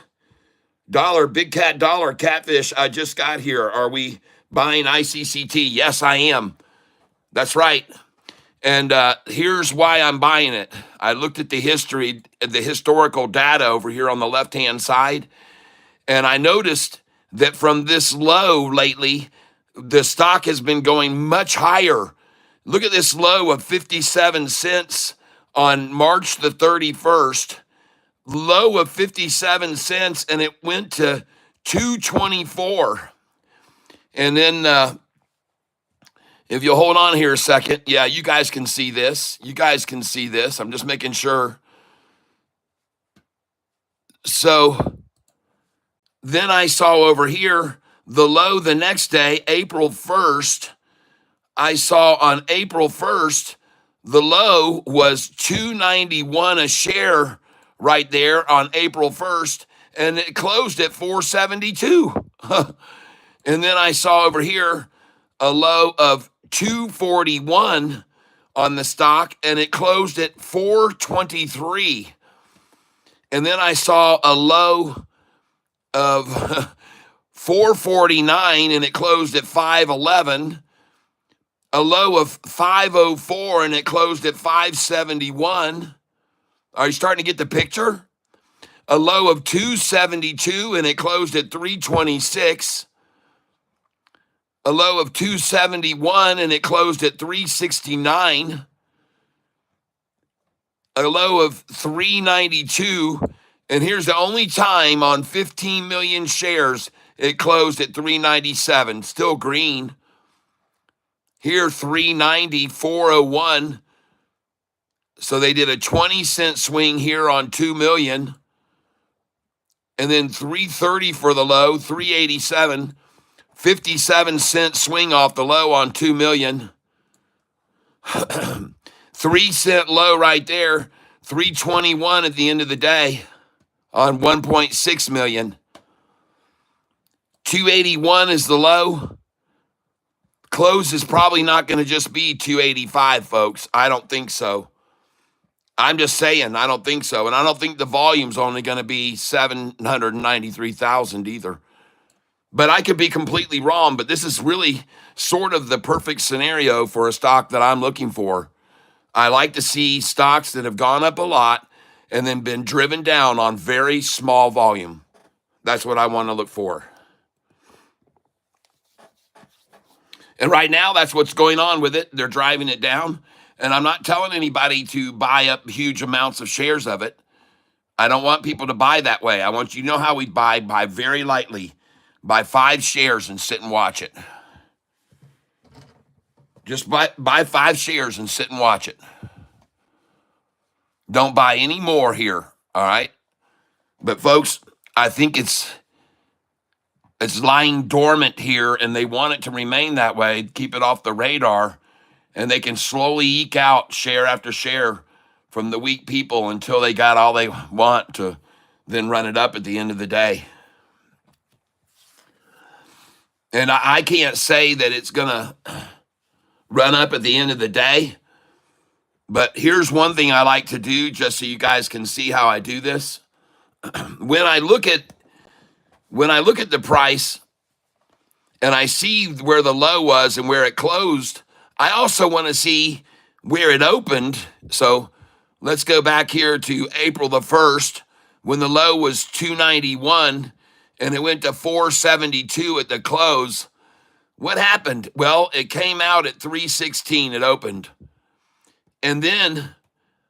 Dollar big cat, dollar catfish. I just got here. Are we buying ICCT? Yes, I am. That's right. And here's why I'm buying it. I looked at the historical data over here on the left-hand side, and I noticed that from this low lately, the stock has been going much higher. Look at this low of 57 cents on March the 31st, low of 57 cents, and it went to 224. And then if you hold on here a second, yeah, you guys can see this. You guys can see this. I'm just making sure. So then I saw over here the low the next day, April 1st. I saw on April 1st, the low was 291 a share right there on April 1st, and it closed at 472. And then I saw over here a low of 241 on the stock, and it closed at 423. And then I saw a low of 449, and it closed at 511. A low of 504, and it closed at 571. Are you starting to get the picture? A low of 272, and it closed at 326. A low of 271, and it closed at 369. A low of 392, and here's the only time on 15 million shares it closed at 397. Still green. Here, 390, 401. So they did a 20-cent swing here on 2 million. And then 330 for the low, 387. 57-cent swing off the low on 2 million. 3-cent low right there. 321 at the end of the day on 1.6 million. 281 is the low. Close is probably not going to just be 285, folks. I don't think so. I'm just saying, I don't think so. And I don't think the volume's only going to be 793,000 either. But I could be completely wrong, but this is really sort of the perfect scenario for a stock that I'm looking for. I like to see stocks that have gone up a lot and then been driven down on very small volume. That's what I want to look for. And right now, that's what's going on with it. They're driving it down. And I'm not telling anybody to buy up huge amounts of shares of it. I don't want people to buy that way. I want you to know how we buy very lightly. Buy 5 shares and sit and watch it. Just buy 5 shares and sit and watch it. Don't buy any more here, all right? But folks, I think it's lying dormant here, and they want it to remain that way, keep it off the radar, and they can slowly eke out share after share from the weak people until they got all they want to then run it up at the end of the day. And I can't say that it's going to run up at the end of the day, but here's one thing I like to do just so you guys can see how I do this. When I look at the price and I see where the low was and where it closed, I also want to see where it opened. So let's go back here to April the 1st when the low was 291 and it went to 472 at the close. What happened? Well, it came out at 316. It opened. And then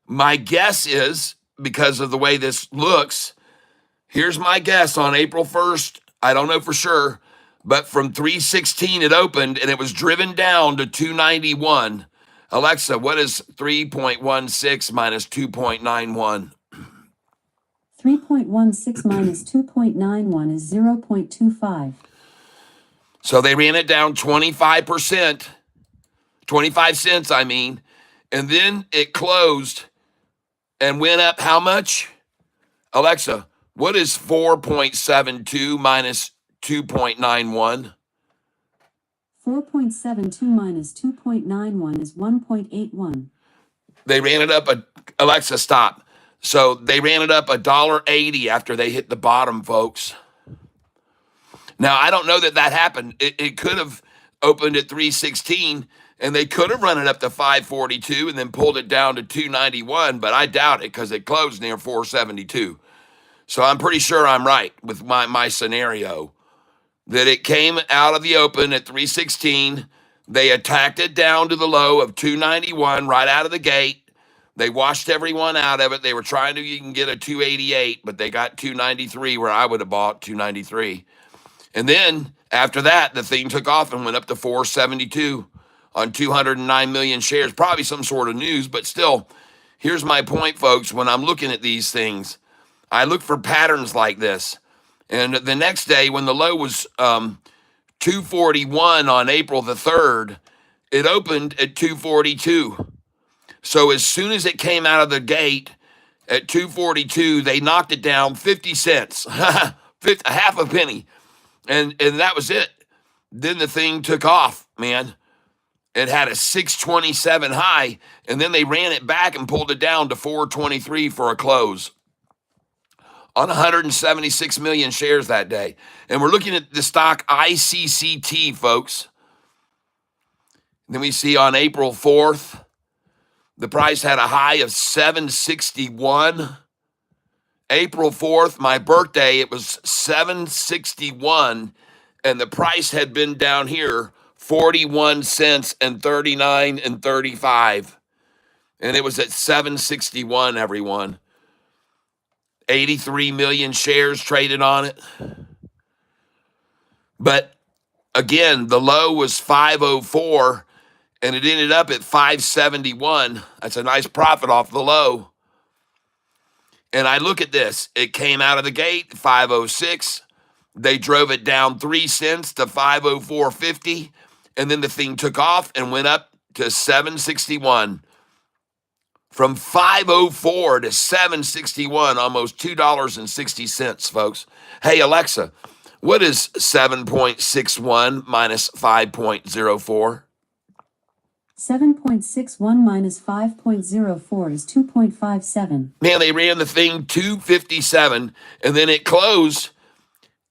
my guess is, because of the way this looks, here's my guess on April 1st. I don't know for sure, but from 316 it opened and it was driven down to 291. Alexa, what is 3.16 minus 2.91? 3.16 minus 2.91 is 0.25. So they ran it down 25%, 25 cents, I mean, and then it closed and went up how much? Alexa, what is 4.72 minus 2.91? 4.72 minus 2.91 is 1.81. They ran it up Alexa, stop. So they ran it up $1.80 after they hit the bottom, folks. Now, I don't know that happened. It could have opened at 316, and they could have run it up to 542 and then pulled it down to 291, but I doubt it because it closed near 472. So I'm pretty sure I'm right with my scenario, that it came out of the open at 316. They attacked it down to the low of 291 right out of the gate. They washed everyone out of it. They were trying to even get a 288, but they got 293 where I would have bought 293. And then after that, the thing took off and went up to 472 on 209 million shares. Probably some sort of news, but still, here's my point, folks. When I'm looking at these things, I look for patterns like this. And the next day, when the low was 241 on April the 3rd, it opened at 242. So as soon as it came out of the gate at 242, they knocked it down 50 cents, half a penny. And that was it. Then the thing took off, man. It had a 627 high, and then they ran it back and pulled it down to 423 for a close on 176 million shares that day. And we're looking at the stock ICCT, folks. Then we see on April 4th, the price had a high of 761. April 4th, my birthday, it was 761, and the price had been down here 41 cents and 39 and 35. And it was at 761, everyone. 83 million shares traded on it. But again, the low was 504, and it ended up at 571. That's a nice profit off the low. And I look at this. It came out of the gate, 506. They drove it down 3 cents to 504.50. And then the thing took off and went up to 761. From 504 to 761, almost $2.60, folks. Hey, Alexa, what is 7.61 minus 5.04? 7.61 minus 5.04 is 2.57. Man, they ran the thing 257, and then it closed.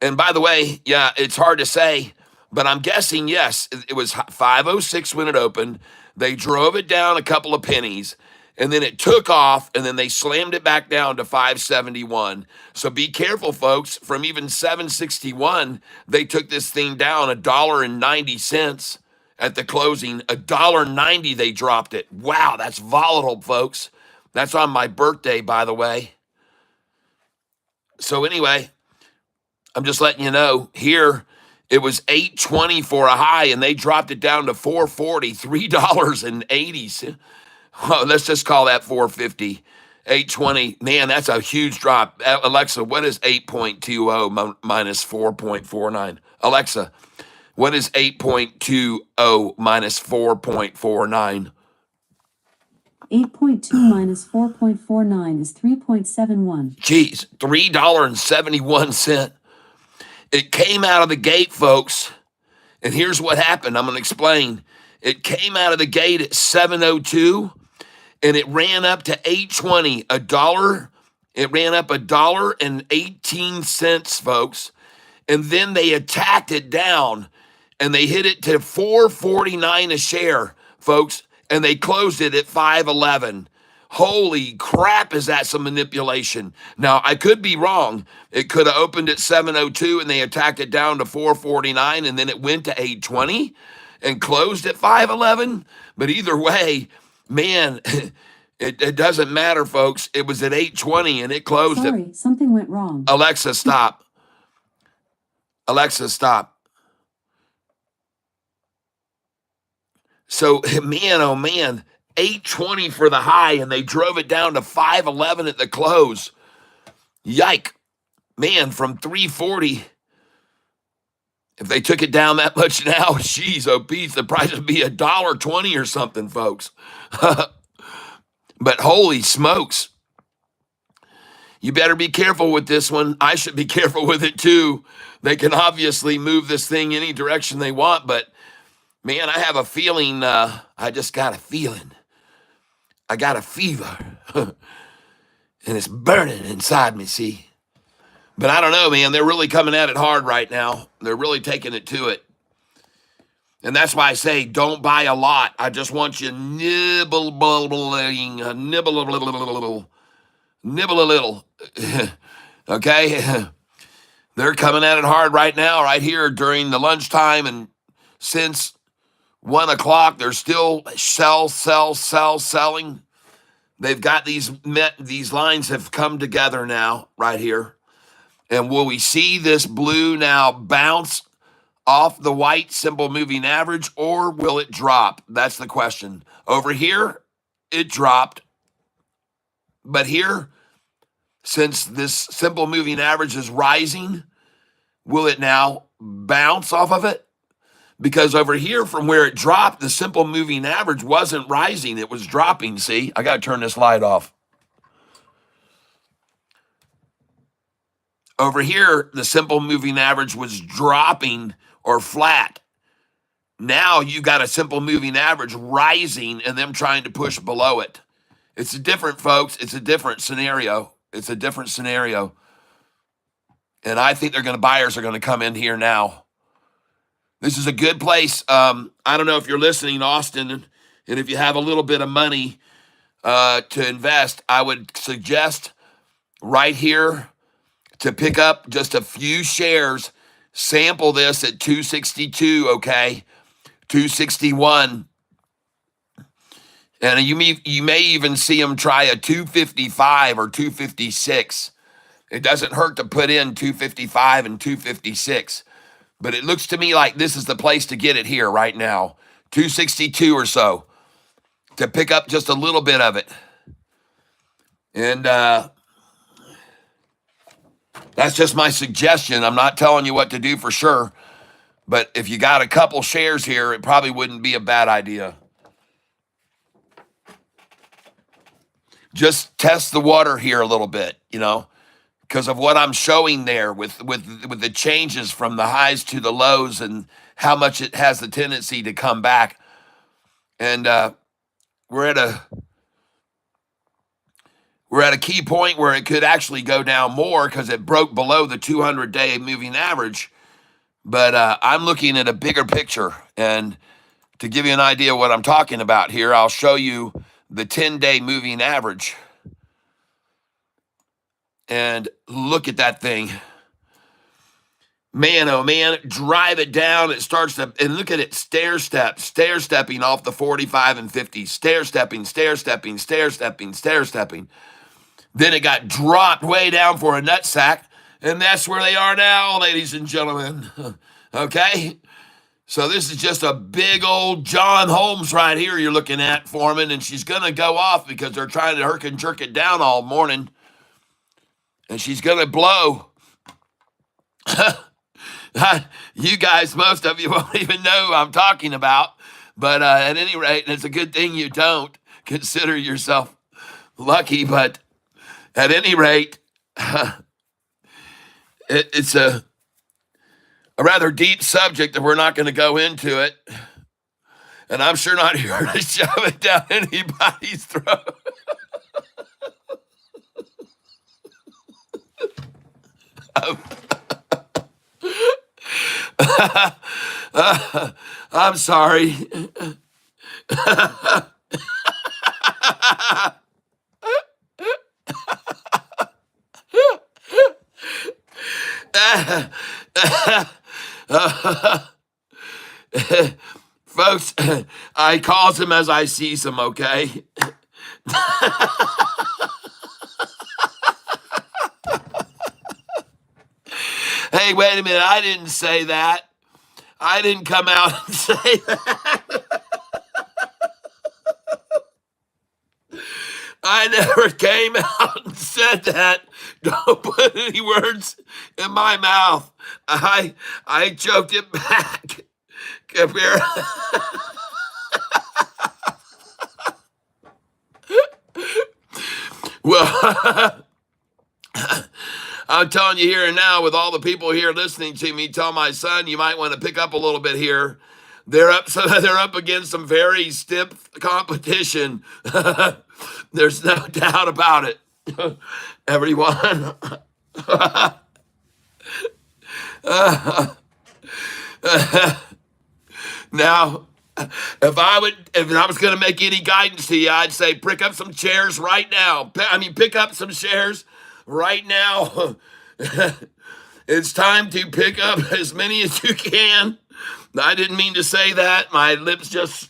And by the way, yeah, it's hard to say, but I'm guessing, yes, it was 506 when it opened. They drove it down a couple of pennies, and then it took off, and then they slammed it back down to 571. So be careful, folks. From even 761, they took this thing down $1.90 at the closing. $1.90 they dropped it. Wow, that's volatile, folks. That's on my birthday, by the way. So anyway, I'm just letting you know, here it was $8.20 for a high, and they dropped it down to $4.40, $3.80. Oh, let's just call that $4.50. $8.20. Man, that's a huge drop. Alexa, what is 8.20 minus 4.49? Alexa, what is 8.20 minus 4.49? 8.2 minus 4.49 is 3.71. Geez, $3.71. It came out of the gate, folks, and here's what happened. I'm going to explain. It came out of the gate at 702, and it ran up to 8.20, a dollar. It ran up $1.18, folks, and then they attacked it down, and they hit it to 4.49 a share, folks, and they closed it at 5.11. Holy crap, is that some manipulation? Now, I could be wrong. It could have opened at 702 and they attacked it down to 4.49 and then it went to 8.20 and closed at 5.11. But either way, man, it doesn't matter, folks. It was at 8.20 and it closed Sorry, something went wrong. Alexa, stop. Alexa, stop. So, man, oh man, 8.20 for the high, and they drove it down to 5.11 at the close. Yike. Man, from 3.40, if they took it down that much now, geez, oh, Pete, the price would be $1.20 or something, folks. But holy smokes. You better be careful with this one. I should be careful with it too. They can obviously move this thing any direction they want, but man, I have a feeling, I just got a feeling. I got a fever, and it's burning inside me, see? But I don't know, man. They're really coming at it hard right now. They're really taking it to it. And that's why I say don't buy a lot. I just want you nibble a little. Okay? They're coming at it hard right now, right here during the lunchtime, and since 1 o'clock, they're still selling. They've got these lines have come together now right here. And will we see this blue now bounce off the white simple moving average, or will it drop? That's the question. Over here, it dropped. But here, since this simple moving average is rising, will it now bounce off of it? Because over here, from where it dropped, the simple moving average wasn't rising, it was dropping. See, I got to turn this light off. Over here, the simple moving average was dropping or flat. Now you got a simple moving average rising and them trying to push below it. It's different, folks. It's a different scenario. It's a different scenario. And I think buyers are going to come in here now. This is a good place. I don't know if you're listening, Austin, and if you have a little bit of money to invest, I would suggest right here to pick up just a few shares, sample this at 262, okay, 261. And you may even see them try a 255 or 256. It doesn't hurt to put in 255 and 256. But it looks to me like this is the place to get it here right now. 262 or so to pick up just a little bit of it. And that's just my suggestion. I'm not telling you what to do for sure. But if you got a couple shares here, it probably wouldn't be a bad idea. Just test the water here a little bit, because of what I'm showing there with the changes from the highs to the lows and how much it has the tendency to come back. And we're at a key point where it could actually go down more because it broke below the 200-day moving average. But I'm looking at a bigger picture. And to give you an idea of what I'm talking about here, I'll show you the 10-day moving average. And look at that thing. Man, oh man, drive it down. It starts to, and look at it, stair-stepping off the 45 and 50, stair-stepping. Then it got dropped way down for a nutsack, and that's where they are now, ladies and gentlemen. Okay? So this is just a big old John Holmes right here you're looking at, Foreman, and she's going to go off because they're trying to herk and jerk it down all morning. And she's going to blow. You guys, most of you won't even know who I'm talking about. But at any rate, and it's a good thing you don't consider yourself lucky. But at any rate, it's a rather deep subject that we're not going to go into it. And I'm sure not here to shove it down anybody's throat. I'm sorry. Folks, I calls him as I sees him, okay? Hey, wait a minute. I didn't say that. I didn't come out and say that. I never came out and said that. Don't put any words in my mouth. I choked it back. Come here. Well, I'm telling you here and now, with all the people here listening to me, tell my son you might want to pick up a little bit here. They're up against some very stiff competition. There's no doubt about it. Everyone. Now, if I was going to make any guidance to you, I'd say pick up some chairs right now. Pick up some shares right now. It's time to pick up as many as you can. I didn't mean to say that. My lips just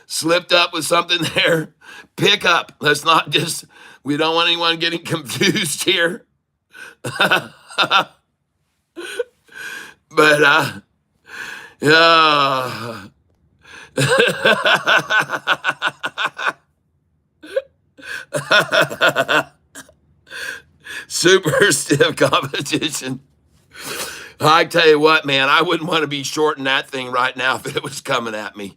slipped up with something there. pickup. Let's not just, we don't want anyone getting confused here. But, yeah. Super stiff competition. I tell you what, man, I wouldn't want to be shorting that thing right now if it was coming at me.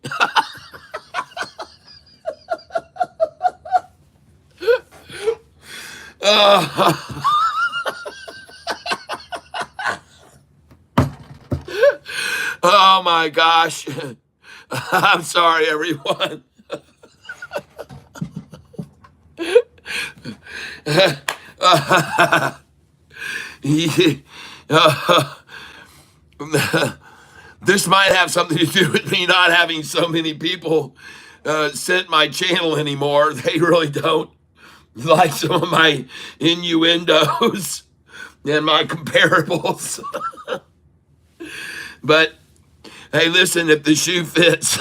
Oh my gosh. I'm sorry, everyone. This might have something to do with me not having so many people sent my channel anymore. They really don't like some of my innuendos and my comparables. But hey, listen, if the shoe fits.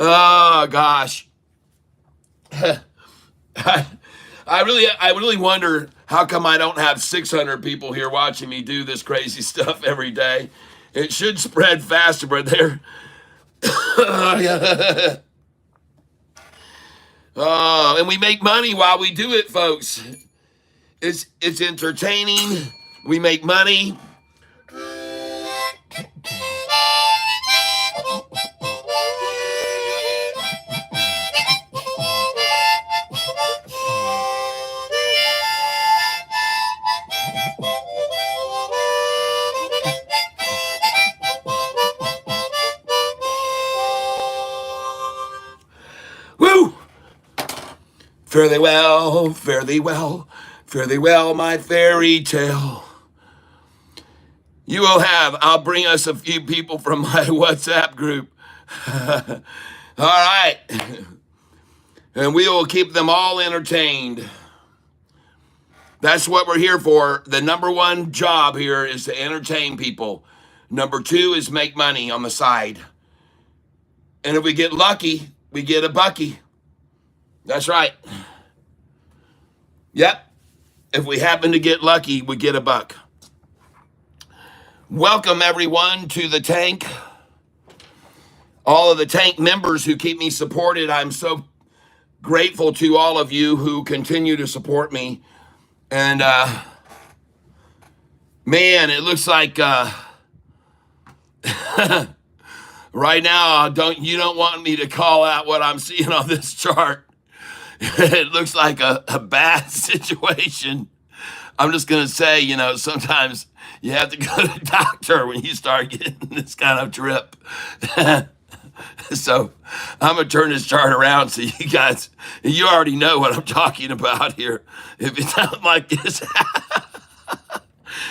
Oh gosh. I really wonder how come I don't have 600 people here watching me do this crazy stuff every day. It should spread faster, but they're oh, and we make money while we do it, folks. It's entertaining. We make money. Woo! Fare thee well, fare thee well, fare thee well, my fairy tale. You will have, I'll bring us a few people from my WhatsApp group. All right. And we will keep them all entertained. That's what we're here for. The number one job here is to entertain people. Number two is make money on the side. And if we get lucky, we get a bucky. That's right. Yep. If we happen to get lucky, we get a buck. Welcome, everyone, to the tank. All of the tank members who keep me supported, I'm so grateful to all of you who continue to support me. And, man, it looks like right now, you don't want me to call out what I'm seeing on this chart. It looks like a bad situation. I'm just going to say, sometimes you have to go to the doctor when you start getting this kind of drip. So I'm going to turn this chart around so you already know what I'm talking about here. If it sounds like this.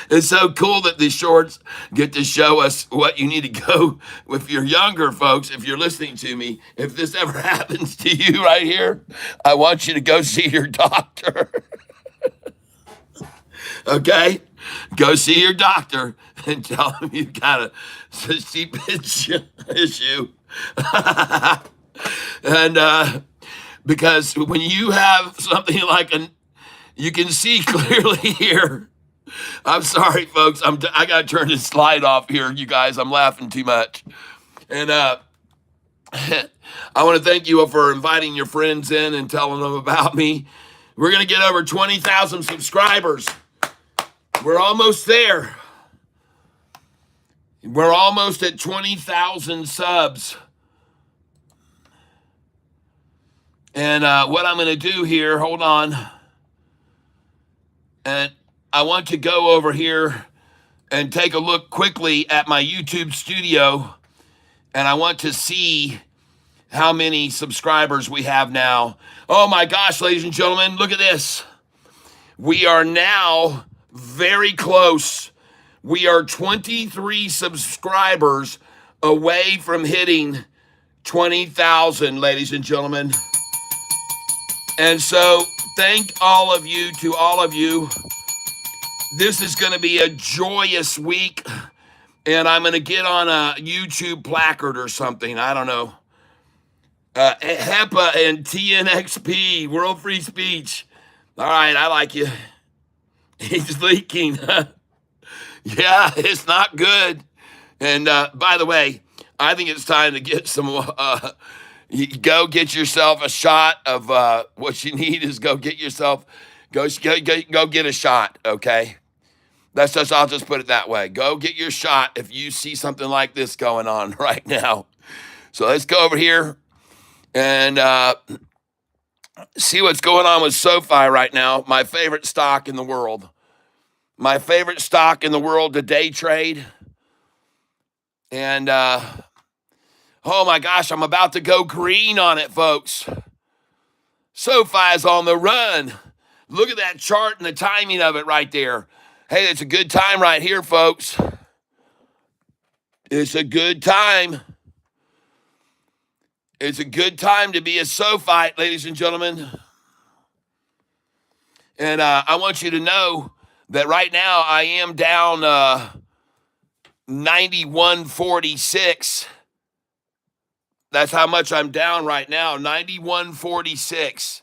It's so cool that these shorts get to show us what you need to go with your younger folks. If you're listening to me, if this ever happens to you right here, I want you to go see your doctor. Okay? Go see your doctor and tell him you've got a steep issue. And because when you have something like you can see clearly here. I'm sorry, folks. I got to turn this slide off here, you guys. I'm laughing too much. And I want to thank you for inviting your friends in and telling them about me. We're going to get over 20,000 subscribers. We're almost there. We're almost at 20,000 subs. And what I'm going to do here, hold on. And I want to go over here and take a look quickly at my YouTube studio. And I want to see how many subscribers we have now. Oh my gosh, ladies and gentlemen, look at this. We are now very close. We are 23 subscribers away from hitting 20,000, ladies and gentlemen. And so thank all of you, This is going to be a joyous week. and I'm going to get on a YouTube placard or something. I don't know. HEPA and TNXP, World Free Speech. All right, I like you. He's leaking. Yeah, it's not good. And by the way, I think it's time to get some. You go get yourself a shot of what you need is go get yourself go get a shot. Okay, that's just I'll just put it that way. Go get your shot if you see something like this going on right now. So let's go over here and see what's going on with SOFI right now. My favorite stock in the world. My favorite stock in the world to day trade. And oh my gosh, I'm about to go green on it, folks. SOFI's on the run. Look at that chart and the timing of it right there. Hey, it's a good time right here, folks. It's a good time. It's a good time to be a SOFI, ladies and gentlemen. And I want you to know that right now I am down 91.46. That's how much I'm down right now, 91.46.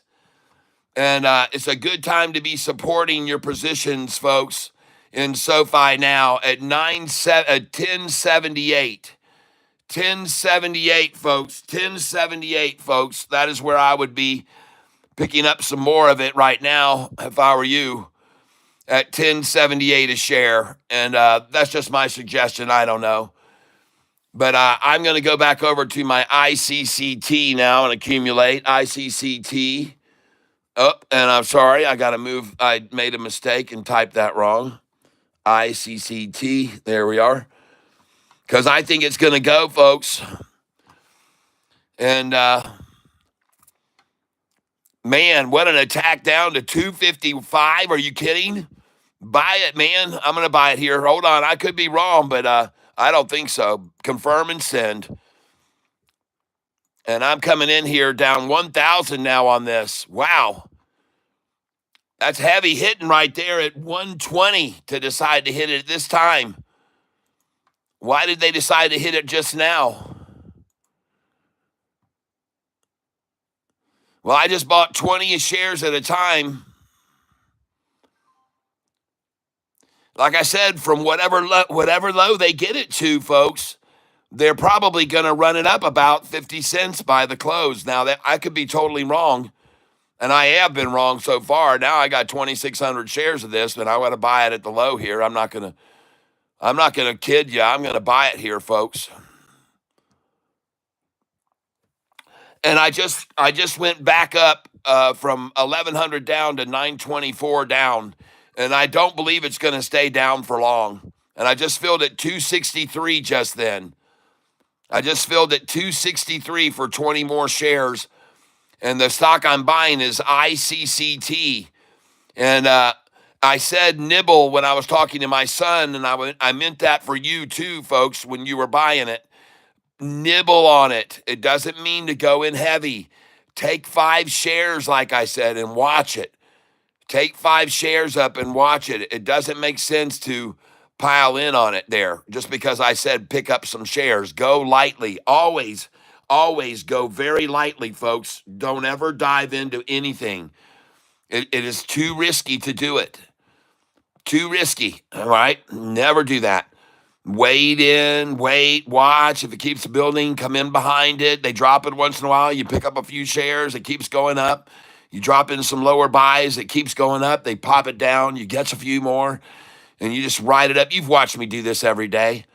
And it's a good time to be supporting your positions, folks, in SOFI now at 1078. 1078, folks. 1078, folks. That is where I would be picking up some more of it right now if I were you at 1078 a share. And that's just my suggestion. I don't know. But I'm going to go back over to my ICCT now and accumulate ICCT. Oh, and I'm sorry. I got to move. I made a mistake and typed that wrong. ICCT. There we are. Because I think it's going to go, folks. And, man, what an attack down to 255. Are you kidding? Buy it, man. I'm going to buy it here. Hold on. I could be wrong, but I don't think so. Confirm and send. And I'm coming in here down 1,000 now on this. Wow. That's heavy hitting right there at 120 to decide to hit it at this time. Why did they decide to hit it just now? Well, I just bought 20 shares at a time. Like I said, from whatever low they get it to, folks, they're probably going to run it up about 50 cents by the close. Now, that I could be totally wrong, and I have been wrong so far. Now I got 2,600 shares of this, and I want to buy it at the low here. I'm not going to kid you. I'm going to buy it here, folks. And I just went back up from 1,100 down to 924 down, and I don't believe it's going to stay down for long. And I just filled at 263 just then. I just filled at 263 for 20 more shares, and the stock I'm buying is ICCT. And I said nibble when I was talking to my son, and I meant that for you too, folks, when you were buying it. Nibble on it. It doesn't mean to go in heavy. Take 5 shares, like I said, and watch it. Take 5 shares up and watch it. It doesn't make sense to pile in on it there just because I said pick up some shares. Go lightly. Always go very lightly, folks. Don't ever dive into anything. It is too risky to do it. Too risky, all right? Never do that. Wait in, watch. If it keeps building, come in behind it. They drop it once in a while. You pick up a few shares. It keeps going up. You drop in some lower buys. It keeps going up. They pop it down. You get a few more, and you just ride it up. You've watched me do this every day.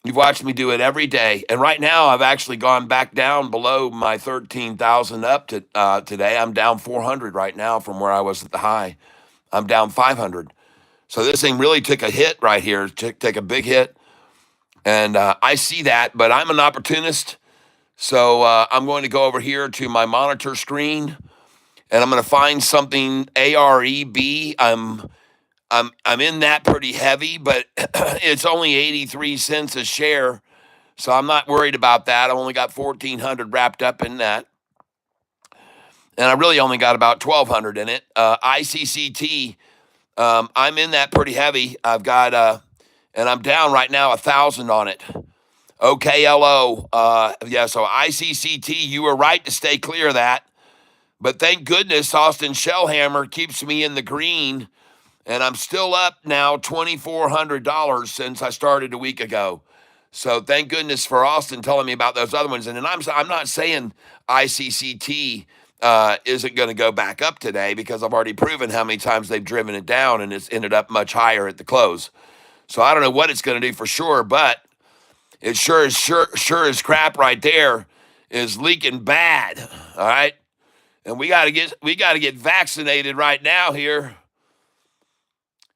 You've watched me do it every day. And right now, I've actually gone back down below my 13,000 up to today. I'm down 400 right now from where I was at the high. I'm down 500. So this thing really took a hit right here, take a big hit. And I see that, but I'm an opportunist. So I'm going to go over here to my monitor screen, and I'm going to find something AREB. I'm in that pretty heavy, but it's only 83 cents a share. So I'm not worried about that. I only got 1,400 wrapped up in that. And I really only got about 1,200 in it. ICCT, I'm in that pretty heavy. I've got, and I'm down right now 1,000 on it. OKLO, yeah, so ICCT, you were right to stay clear of that. But thank goodness Austin Shellhammer keeps me in the green, and I'm still up now $2,400 since I started a week ago. So thank goodness for Austin telling me about those other ones. And then I'm not saying ICCT isn't going to go back up today, because I've already proven how many times they've driven it down and it's ended up much higher at the close. So I don't know what it's going to do for sure, but it sure as crap right there is leaking bad. All right. And we gotta get vaccinated right now here.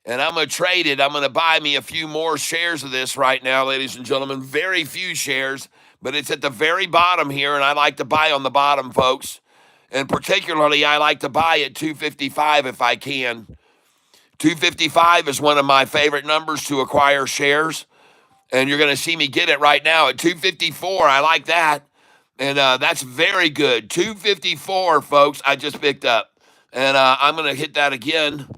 And I'm gonna trade it. I'm gonna buy me a few more shares of this right now, ladies and gentlemen. Very few shares, but it's at the very bottom here, and I like to buy on the bottom, folks. And particularly, I like to buy at 255 if I can. 255 is one of my favorite numbers to acquire shares. And you're going to see me get it right now at 254. I like that. And that's very good. 254, folks, I just picked up. And I'm going to hit that again.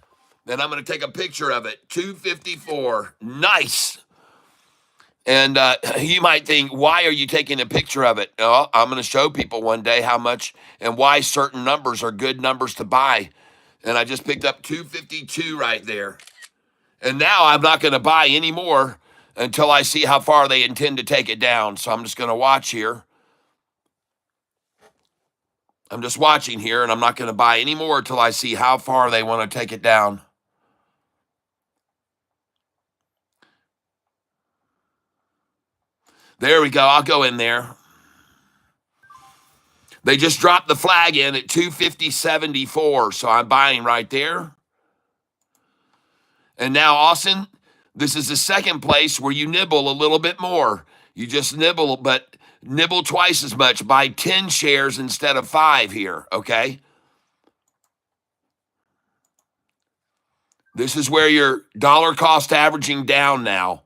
And I'm going to take a picture of it. 254. Nice. And you might think, why are you taking a picture of it? Well, I'm going to show people one day how much and why certain numbers are good numbers to buy. And I just picked up 252 right there. And now I'm not going to buy any more until I see how far they intend to take it down. So I'm just going to watch here. I'm just watching here, and I'm not going to buy any more until I see how far they want to take it down. There we go. I'll go in there. They just dropped the flag in at 250.74, so I'm buying right there. And now, Austin, this is the second place where you nibble a little bit more. You just nibble, but nibble twice as much. Buy 10 shares instead of 5 here, okay? This is where you're dollar cost averaging down now.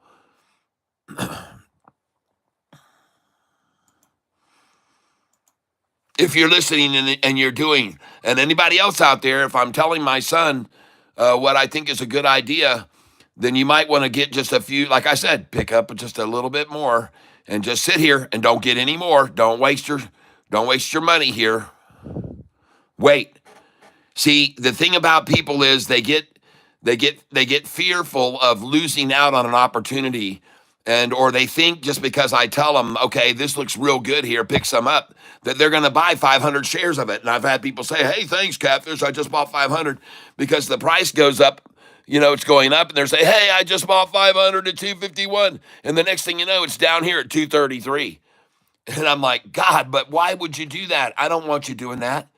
If you're listening and you're doing, and anybody else out there, if I'm telling my son what I think is a good idea, then you might want to get just a few, like I said, pick up just a little bit more and just sit here and don't get any more. Don't waste your money here. Wait. See, the thing about people is they get fearful of losing out on an opportunity, or they think just because I tell them, okay, this looks real good here, pick some up, that they're going to buy 500 shares of it. And I've had people say, hey, thanks, Catfish, I just bought 500, because the price goes up. It's going up, and they're saying, hey, I just bought 500 at 251. And the next thing you know, it's down here at 233. And I'm like, God, but why would you do that? I don't want you doing that.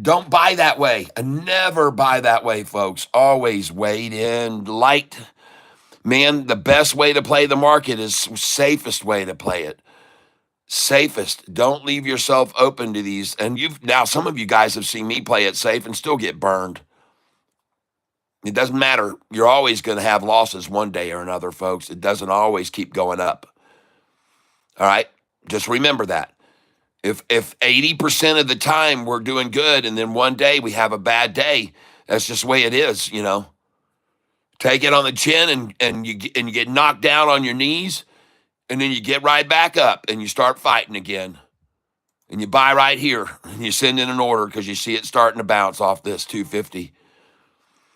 Don't buy that way. Never buy that way, folks. Always wait in light. Man, the best way to play the market is safest way to play it. Safest. Don't leave yourself open to these. And now some of you guys have seen me play it safe and still get burned. It doesn't matter. You're always going to have losses one day or another, folks. It doesn't always keep going up. All right? Just remember that. If 80% of the time we're doing good and then one day we have a bad day, that's just the way it is, Take it on the chin and you get knocked down on your knees, and then you get right back up and you start fighting again. And you buy right here and you send in an order because you see it starting to bounce off this 250.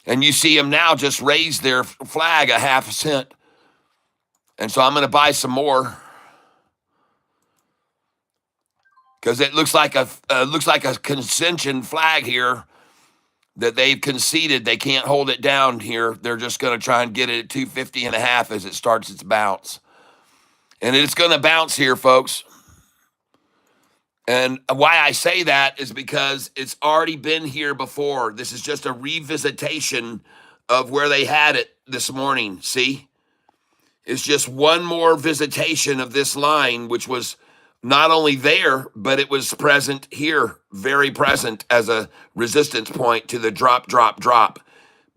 And you see them now just raise their flag a half a cent. And so I'm going to buy some more, because it looks like a concession flag here that they've conceded. They can't hold it down here. They're just going to try and get it at 250 and a half as it starts its bounce. And it's going to bounce here, folks. And why I say that is because it's already been here before. This is just a revisitation of where they had it this morning. See? It's just one more visitation of this line, which was not only there, but it was present here, very present as a resistance point to the drop, drop, drop.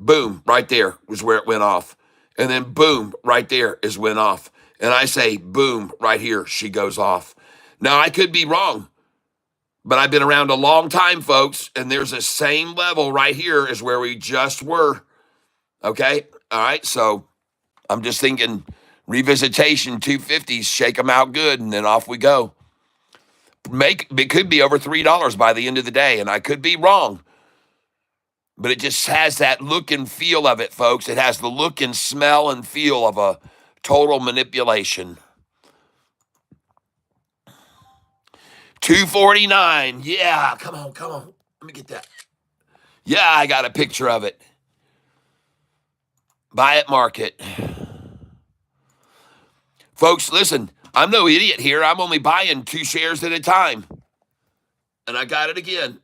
Boom, right there was where it went off. And then boom, right there is went off. And I say, boom, right here, she goes off. Now, I could be wrong, but I've been around a long time, folks, and there's the same level right here is where we just were. Okay? All right, so I'm just thinking revisitation 250s, shake them out good, and then off we go. It could be over $3 by the end of the day, and I could be wrong, but it just has that look and feel of it, folks. It has the look and smell and feel of a total manipulation. 249. Yeah, come on. Let me get that. Yeah, I got a picture of it. Buy it, market. Folks, listen, I'm no idiot here. I'm only buying 2 shares at a time. And I got it again.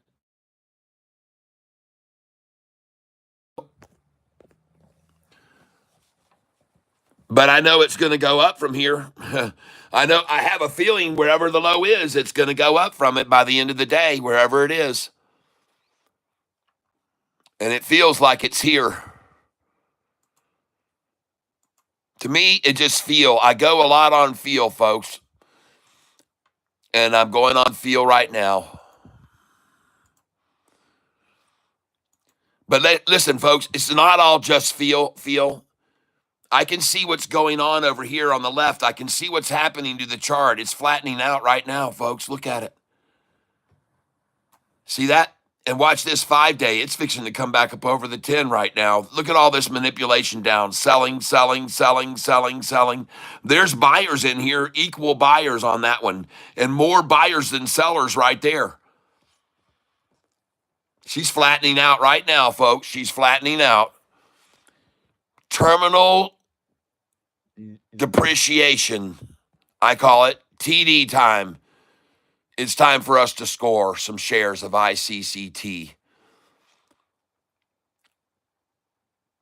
But I know it's going to go up from here. I have a feeling wherever the low is, it's going to go up from it by the end of the day, wherever it is. And it feels like it's here. To me, it just I go a lot on feel, folks. And I'm going on feel right now. But listen, folks, it's not all just feel. I can see what's going on over here on the left. I can see what's happening to the chart. It's flattening out right now, folks. Look at it. See that? And watch this 5-day. It's fixing to come back up over the 10 right now. Look at all this manipulation down. Selling. There's buyers in here, equal buyers on that one, and more buyers than sellers right there. She's flattening out right now, folks. She's flattening out. Terminal depreciation, I call it. TD time. It's time for us to score some shares of ICCT.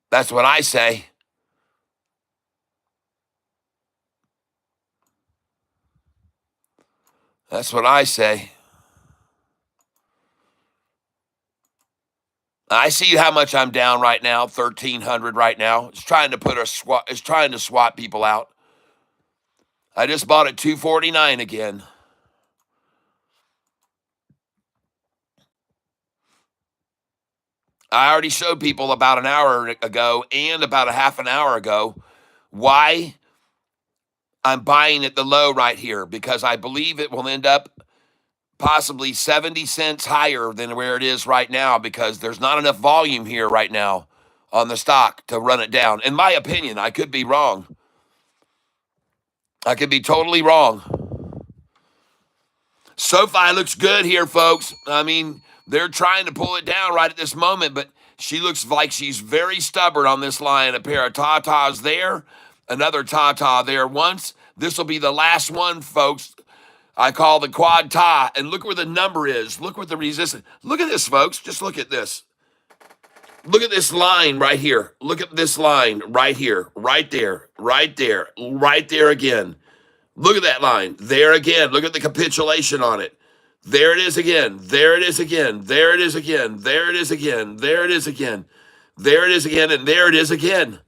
That's what I say. That's what I say. I see how much I'm down right now, 1,300 right now. It's trying to swap people out. I just bought at 249 again. I already showed people about an hour ago and about a half an hour ago why I'm buying at the low right here, because I believe it will end up possibly 70 cents higher than where it is right now, because there's not enough volume here right now on the stock to run it down. In my opinion, I could be wrong. I could be totally wrong. SOFI looks good here, folks. I mean, they're trying to pull it down right at this moment, but she looks like she's very stubborn on this line. A pair of tatas there, another tata there once. This will be the last one, folks. I call the quad ta, and look where the number is. Look what the resistance. Look at this, folks. Just look at this. Look at this line right here. Look at this line right here, right there, right there, right there again. Look at that line. There again. Look at the capitulation on it. There it is again. There it is again. There it is again. There it is again. There it is again. There it is again. And there it is again.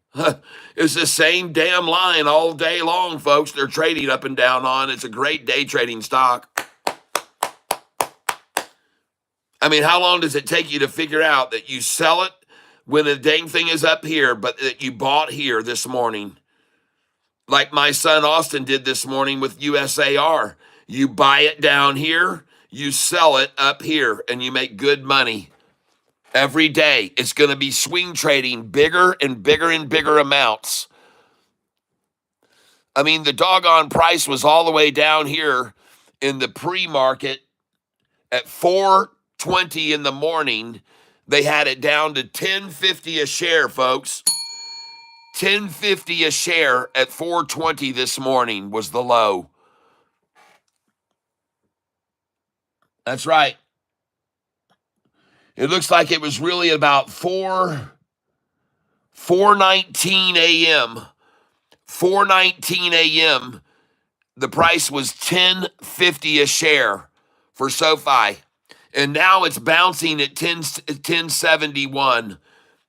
It's the same damn line all day long, folks. They're trading up and down on. It's a great day trading stock. I mean, how long does it take you to figure out that you sell it when the dang thing is up here, but that you bought here this morning? Like my son Austin did this morning with USAR. You buy it down here, you sell it up here, and you make good money. Every day, it's going to be swing trading bigger and bigger and bigger amounts. I mean, the doggone price was all the way down here in the pre-market at 4:20 in the morning. They had it down to $10.50 a share, folks. $10.50 a share at 4:20 this morning was the low. That's right. It looks like it was really about 4:19 a.m. 4:19 a.m. The price was $10.50 a share for SOFI. And now it's bouncing at 1071.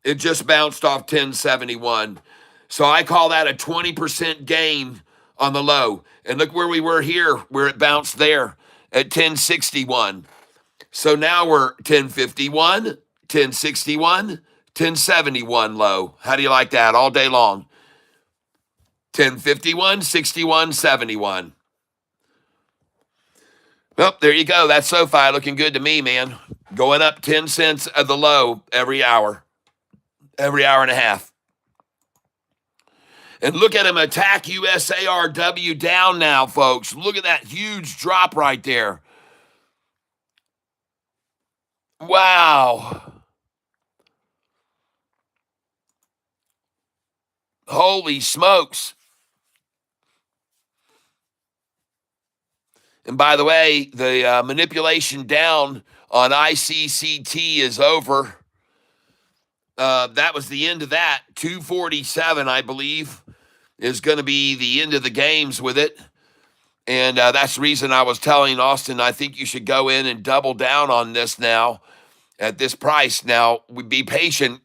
It just bounced off 1071. So I call that a 20% gain on the low. And look where we were here, where it bounced there at 1061. So now we're 1051, 1061, 1071 low. How do you like that all day long? 1051, 61, 71. Well, there you go. That's SoFi looking good to me, man. Going up 10 cents at the low every hour and a half. And look at him attack USARW down now, folks. Look at that huge drop right there. Wow. Holy smokes. And by the way, the manipulation down on ICCT is over. That was the end of that. 247, I believe, is going to be the end of the games with it. And that's the reason I was telling Austin, I think you should go in and double down on this now at this price. Now, be patient.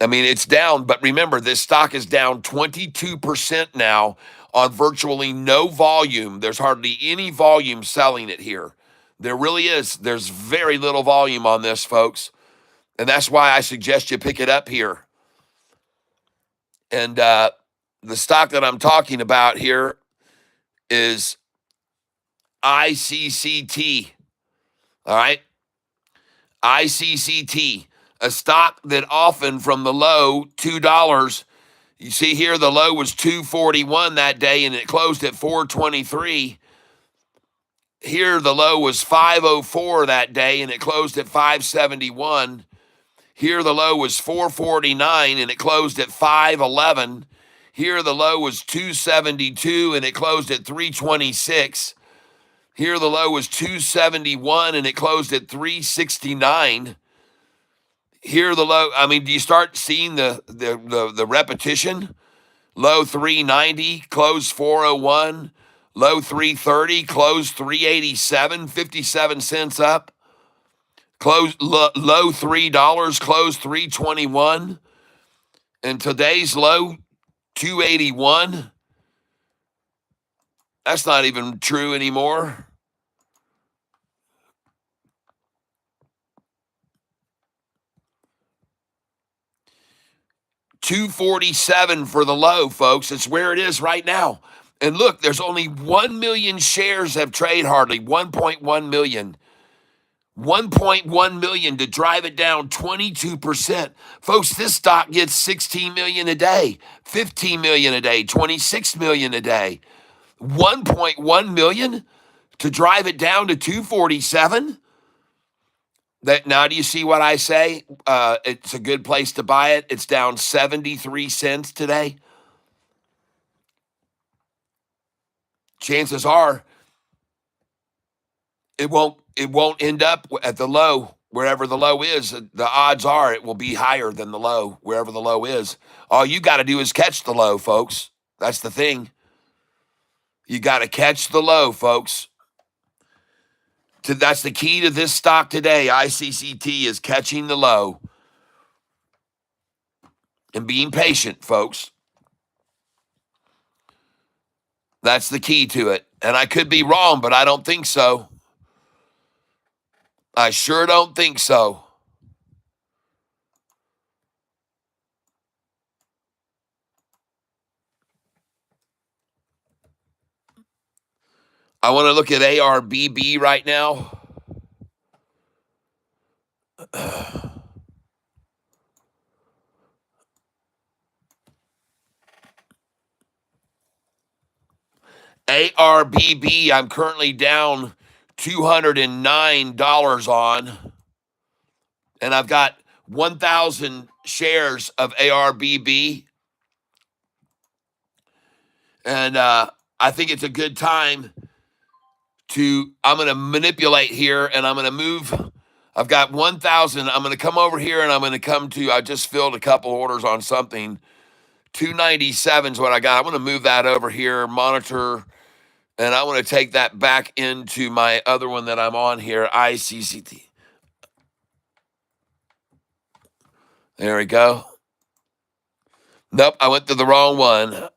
I mean, it's down, but remember, this stock is down 22% now on virtually no volume. There's hardly any volume selling it here. There really is. There's very little volume on this, folks. And that's why I suggest you pick it up here. And the stock that I'm talking about here is ICCT. All right? ICCT, a stock that often from the low, $2. You see here, the low was 241 that day, and it closed at 423. Here, the low was 504 that day, and it closed at 571. Here, the low was 449, and it closed at 511. Here, the low was 272, and it closed at 326. Here, the low was 271, and it closed at 369. Here, the low, I mean, do you start seeing the repetition? Low 390, closed 401. Low 330, closed 387, 57 cents up. Low $3, closed 321. And today's low, 281. That's not even true anymore. $247 for the low, folks. It's where it is right now. And look, there's only 1 million shares have traded hardly, 1.1 million. 1.1 million to drive it down 22%. Folks, this stock gets 16 million a day, 15 million a day, 26 million a day. 1.1 million to drive it down to 247. That now, do you see what I say? It's a good place to buy it. It's down 73 cents today. Chances are it won't end up at the low, wherever the low is. The odds are it will be higher than the low, wherever the low is. All you got to do is catch the low, folks. That's the thing. You got to catch the low, folks. That's the key to this stock today. ICCT is catching the low and being patient, folks. That's the key to it. And I could be wrong, but I don't think so. I sure don't think so. I want to look at ARBB right now. ARBB, I'm currently down $209 on. And I've got 1,000 shares of ARBB. And I think it's a good time I'm going to manipulate here, and I'm going to move. I've got 1,000. I'm going to come over here, and I'm going to come to, I just filled a couple orders on something. 297 is what I got. I'm going to move that over here, monitor, and I want to take that back into my other one that I'm on here, ICCT. There we go. Nope, I went to the wrong one.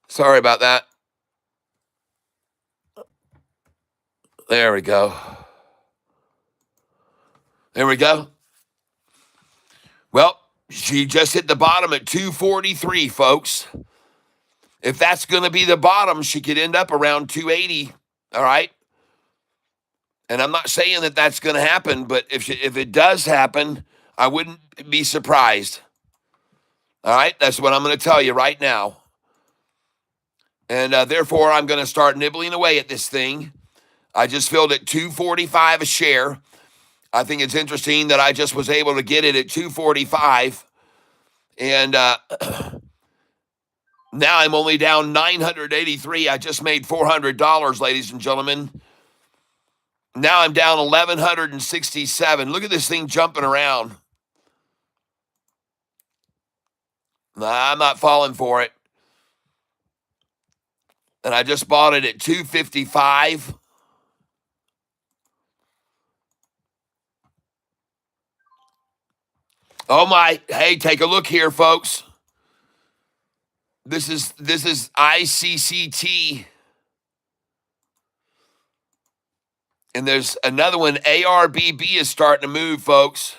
Sorry about that. There we go. There we go. Well, She just hit the bottom at 243, folks. If that's going to be the bottom, she could end up around 280. All right. And I'm not saying that that's going to happen, but if it does happen, I wouldn't be surprised. All right. That's what I'm going to tell you right now. And therefore, I'm going to start nibbling away at this thing. I just filled at 245 a share. I think it's interesting that I just was able to get it at 245. And now I'm only down 983. I just made $400, ladies and gentlemen. Now I'm down 1,167. Look at this thing jumping around. Nah, I'm not falling for it. And I just bought it at 255. Oh my, hey, take a look here, folks. This is ICCT. And there's another one. ARBB is starting to move, folks.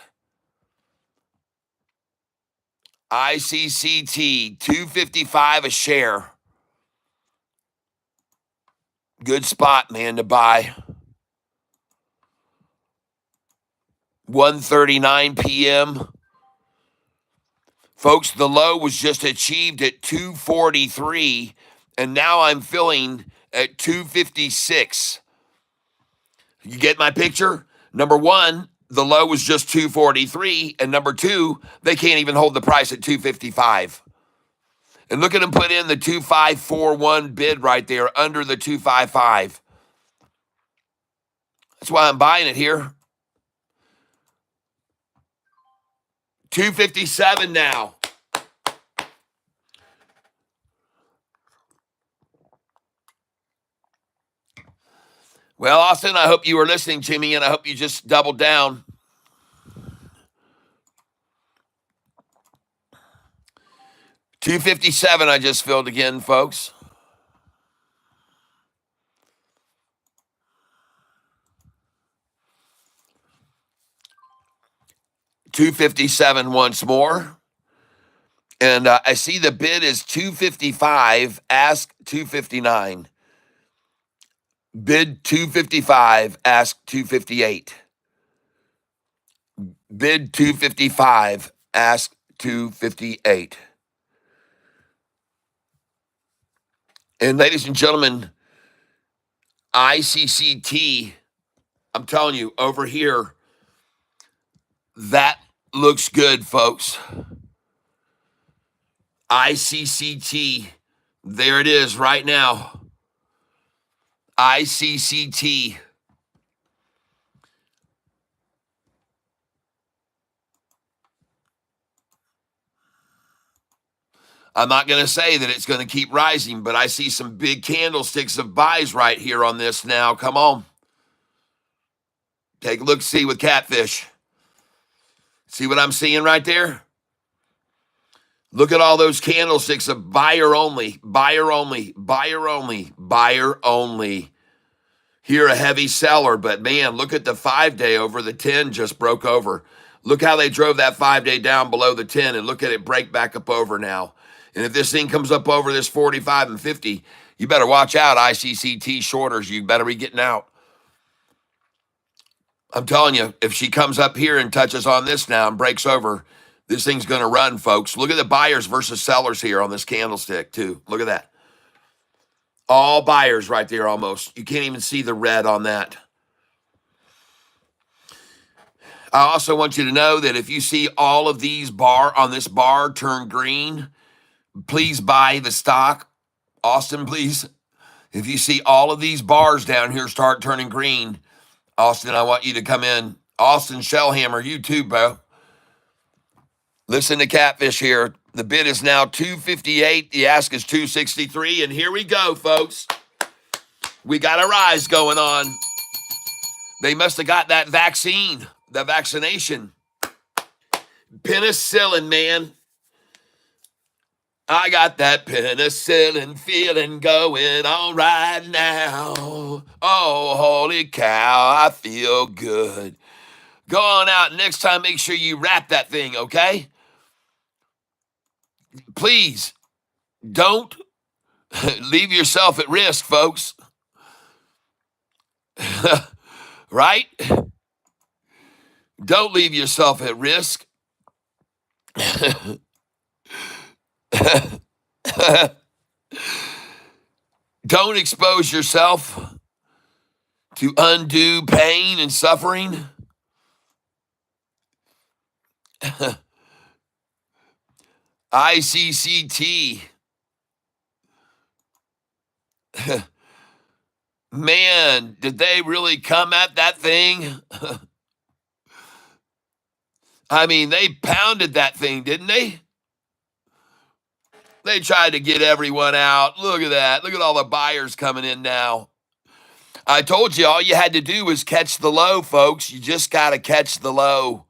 ICCT, 255 a share. Good spot, man, to buy. 1:39 p.m. Folks, the low was just achieved at 243, and now I'm filling at 256. You get my picture? Number one, the low was just 243, and number two, they can't even hold the price at 255. And look at them put in the 2541 bid right there under the 255. That's why I'm buying it here. 257 now. Well, Austin, I hope you were listening to me, and I hope you just doubled down. $257 I just filled again, folks. $257 once more. And I see the bid is $255, ask $259. Bid $255, ask $258. Bid $255, ask $258. And ladies and gentlemen, ICCT, I'm telling you, over here, that looks good, folks. ICCT, there it is right now. ICCT. I'm not going to say that it's going to keep rising, but I see some big candlesticks of buys right here on this now. Come on. Take a look, see with Catfish. See what I'm seeing right there? Look at all those candlesticks of buyer only, buyer only, buyer only, buyer only. Here a heavy seller, but man, look at the 5-day over the 10 just broke over. Look how they drove that 5-day down below the 10, and look at it break back up over now. And if this thing comes up over this 45 and 50, you better watch out, ICCT shorters. You better be getting out. I'm telling you, if she comes up here and touches on this now and breaks over, this thing's going to run, folks. Look at the buyers versus sellers here on this candlestick, too. Look at that. All buyers right there almost. You can't even see the red on that. I also want you to know that if you see all of these on this bar turn green, please buy the stock. Austin, please. If you see all of these bars down here start turning green, Austin, I want you to come in. Austin Shellhammer, you too, bro. Listen to Catfish here. The bid is now 258. The ask is 263. And here we go, folks. We got a rise going on. They must have got that vaccine, the vaccination. Penicillin, man. I got that penicillin feeling going on right now. Oh, holy cow, I feel good. Go on out. Next time, make sure you wrap that thing, okay? Please don't leave yourself at risk, folks. Right? Don't leave yourself at risk. Don't expose yourself to undue pain and suffering. ICCT. Man, did they really come at that thing? I mean, they pounded that thing, didn't they? They tried to get everyone out. Look at that. Look at all the buyers coming in now. I told you all you had to do was catch the low, folks. You just got to catch the low.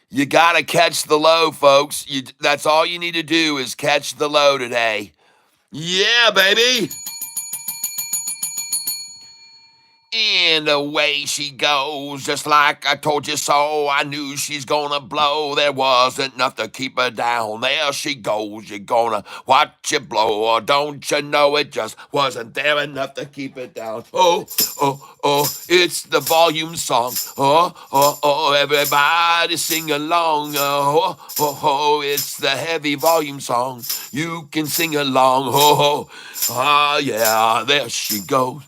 You got to catch the low, folks. That's all you need to do is catch the low today. Yeah, baby. And away she goes, just like I told you so. I knew she's gonna blow. There wasn't enough to keep her down. There she goes, you're gonna watch it blow. Or don't you know it just wasn't there enough to keep it down. Oh, oh, oh, it's the volume song. Oh, oh, oh, everybody sing along. Oh, oh, oh, it's the heavy volume song. You can sing along. Oh, oh, ah, yeah, there she goes.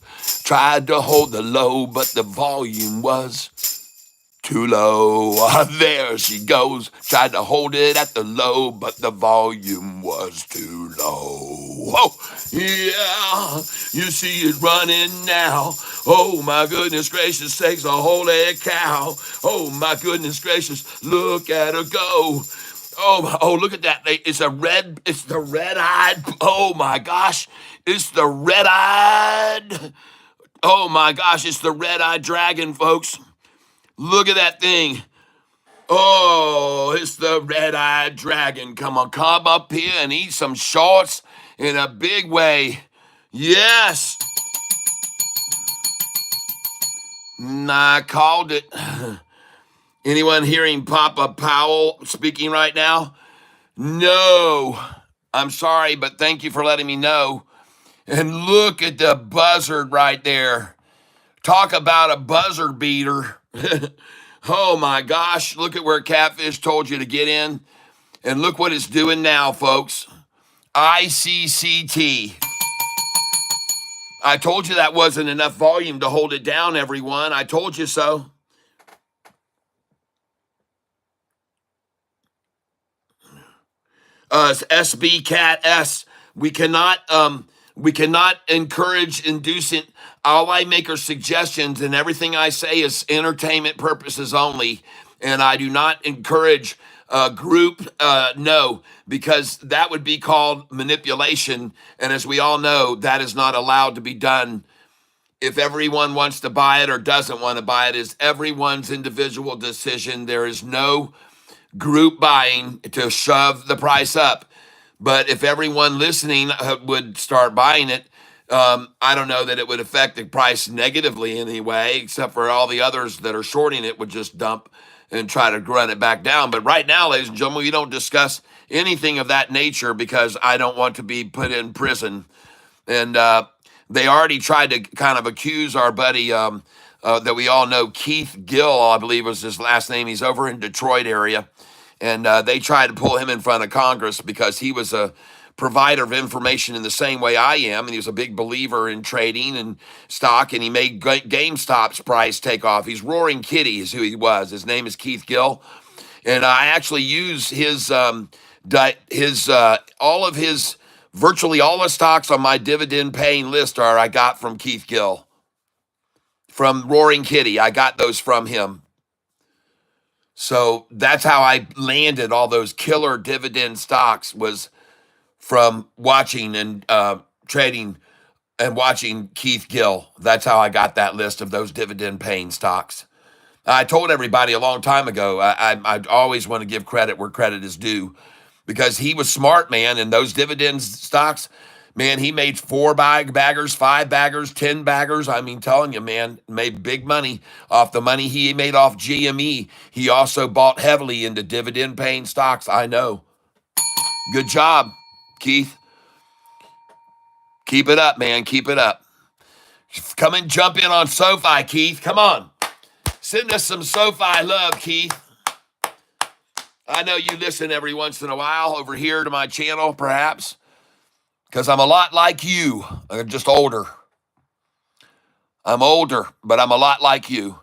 Tried to hold the low, but the volume was too low. There she goes. Tried to hold it at the low, but the volume was too low. Oh, yeah, you see it running now. Oh, my goodness gracious sakes, a holy cow. Oh, my goodness gracious, look at her go. Oh, look at that. It's the red-eyed. Oh, my gosh. It's the red-eyed. Oh my gosh, it's the red-eyed dragon, folks. Look at that thing. Oh, it's the red-eyed dragon. Come on, come up here and eat some shorts in a big way. Yes. I called it. Anyone hearing Papa Powell speaking right now? No. I'm sorry, but thank you for letting me know. And look at the buzzard right there. Talk about a buzzer beater. Oh my gosh, look at where Catfish told you to get in. And look what it's doing now, folks. ICCT. I told you that wasn't enough volume to hold it down, everyone. I told you so. SB Cat S. We cannot encourage inducent. All I make are suggestions, and everything I say is entertainment purposes only. And I do not encourage group, no, because that would be called manipulation. And as we all know, that is not allowed to be done. If everyone wants to buy it or doesn't want to buy it is everyone's individual decision. There is no group buying to shove the price up. But if everyone listening would start buying it, I don't know that it would affect the price negatively in any way, except for all the others that are shorting it would just dump and try to run it back down. But right now, ladies and gentlemen, we don't discuss anything of that nature because I don't want to be put in prison. And they already tried to kind of accuse our buddy that we all know, Keith Gill, I believe was his last name. He's over in Detroit area. And they tried to pull him in front of Congress because he was a provider of information in the same way I am. And he was a big believer in trading and stock. And he made GameStop's price take off. He's Roaring Kitty is who he was. His name is Keith Gill. And I actually use virtually all the stocks on my dividend paying list I got from Keith Gill. From Roaring Kitty. I got those from him. So that's how I landed all those killer dividend stocks was from watching and trading and watching Keith Gill. That's how I got that list of those dividend paying stocks. I told everybody a long time ago, I always want to give credit where credit is due because he was smart, man. And those dividend stocks, man, he made 4 baggers, 5 baggers, 10 baggers. I mean, telling you, man, made big money off the money he made off GME. He also bought heavily into dividend-paying stocks. I know. Good job, Keith. Keep it up, man. Keep it up. Come and jump in on SOFI, Keith. Come on. Send us some SOFI love, Keith. I know you listen every once in a while over here to my channel, perhaps, because I'm a lot like you. I'm just older. I'm older, but I'm a lot like you.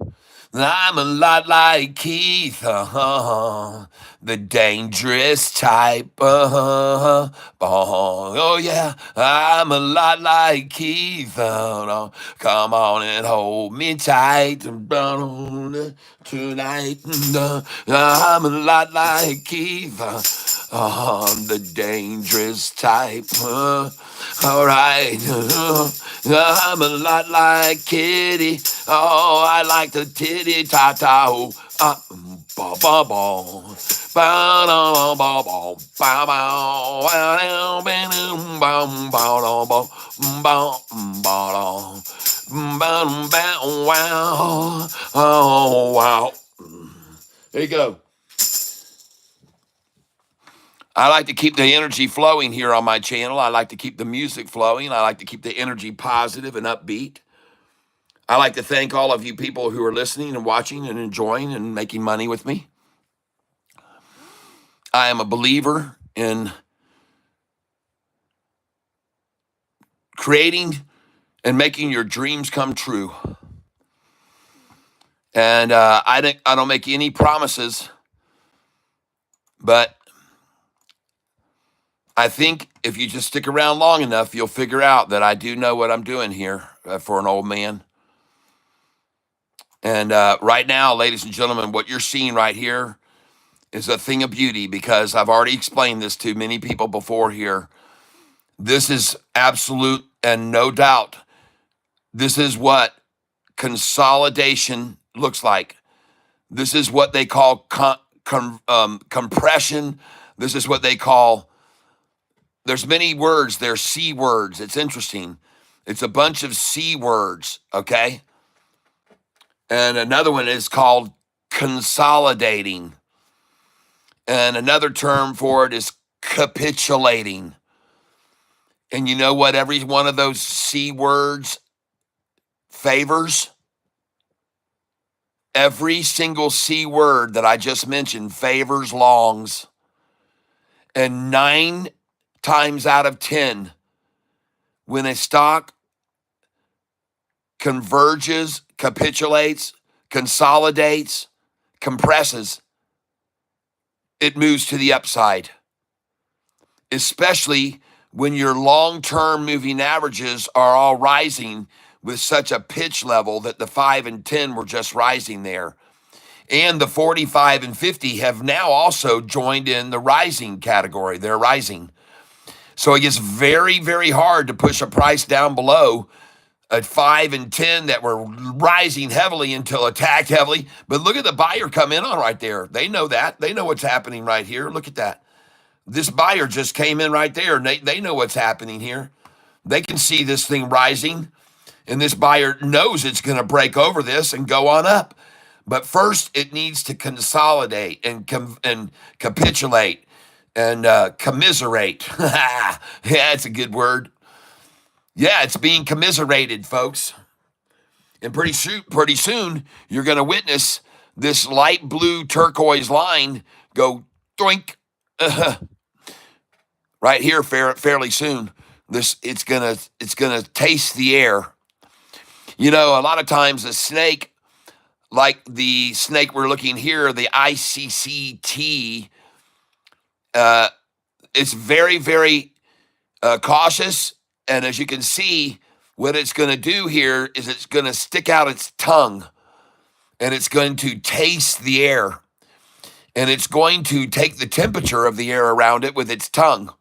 I'm a lot like Keith, the dangerous type. Oh, yeah, I'm a lot like Keith. Come on and hold me tight tonight. I'm a lot like Keith, the dangerous type. All right, I'm a lot like Kitty. Oh, I like the titty ta ta. Oh, ba ba ba. Ba da ba ba ba ba. Ba ba ba ba ba ba ba. Wow. Oh wow. There you go. I like to keep the energy flowing here on my channel. I like to keep the music flowing. I like to keep the energy positive and upbeat. I like to thank all of you people who are listening and watching and enjoying and making money with me. I am a believer in creating and making your dreams come true. And I don't make any promises, but I think if you just stick around long enough, you'll figure out that I do know what I'm doing here for an old man. And right now, ladies and gentlemen, what you're seeing right here is a thing of beauty, because I've already explained this to many people before here. This is absolute and no doubt. This is what consolidation looks like. This is what they call compression. This is what they call, there's many words, there's C words. It's interesting. It's a bunch of C words, okay? And another one is called consolidating. And another term for it is capitulating. And you know what every one of those C words favors? Every single C word that I just mentioned favors longs. And 9 times out of 10, when a stock converges, capitulates, consolidates, compresses, it moves to the upside. Especially when your long-term moving averages are all rising with such a pitch level that the 5 and 10 were just rising there. And the 45 and 50 have now also joined in the rising category. They're rising. So it gets very, very hard to push a price down below at 5 and 10 that were rising heavily until attacked heavily. But look at the buyer come in on right there. They know that. They know what's happening right here. Look at that. This buyer just came in right there, and they know what's happening here. They can see this thing rising, and this buyer knows it's going to break over this and go on up. But first, it needs to consolidate and capitulate and commiserate. Yeah, it's a good word. Yeah, it's being commiserated, folks. And pretty soon, you're going to witness this light blue turquoise line go doink. Right here, fairly soon. It's gonna taste the air. You know, a lot of times a snake, like the snake we're looking here, the ICCT, it's very, very cautious. And as you can see, what it's going to do here is it's going to stick out its tongue, and it's going to taste the air, and it's going to take the temperature of the air around it with its tongue.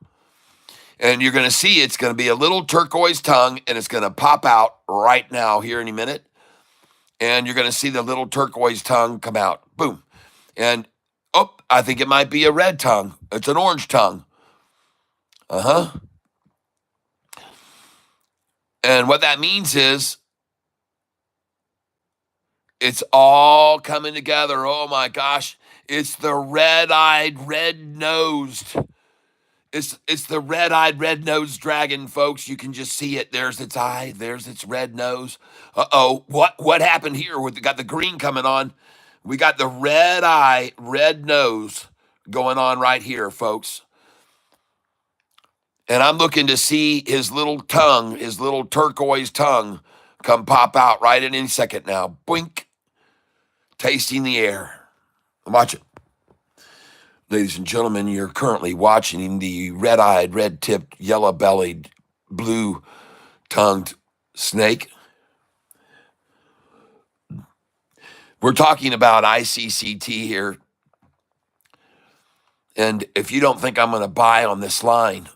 And you're going to see it's going to be a little turquoise tongue, and it's going to pop out right now here in a minute. And you're going to see the little turquoise tongue come out. Boom. And, oh, I think it might be a red tongue. It's an orange tongue. And what that means is it's all coming together. Oh, my gosh. It's the red-eyed, red-nosed. It's the red-eyed, red-nosed dragon, folks. You can just see it. There's its eye. There's its red nose. Uh-oh. What happened here? We got the green coming on. We got the red eye, red nose going on right here, folks. And I'm looking to see his little tongue, his little turquoise tongue, come pop out right in any second now. Boink. Tasting the air. Watch it. Ladies and gentlemen, you're currently watching the red-eyed, red-tipped, yellow-bellied, blue-tongued snake. We're talking about ICCT here. And if you don't think I'm going to buy on this line,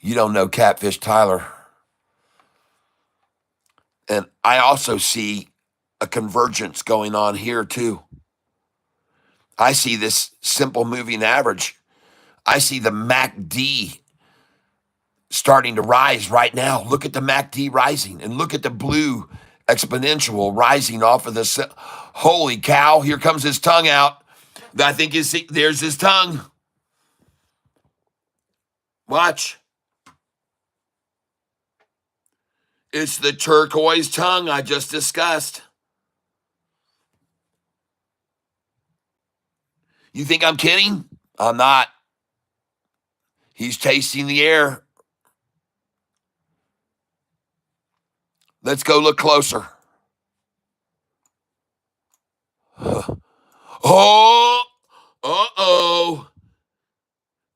you don't know Catfish Tyler. And I also see a convergence going on here too. I see this simple moving average. I see the MACD starting to rise right now. Look at the MACD rising and look at the blue exponential rising off of the. Holy cow, here comes his tongue out. I think there's his tongue. Watch. It's the turquoise tongue I just discussed. You think I'm kidding? I'm not. He's tasting the air. Let's go look closer. Oh, uh-oh.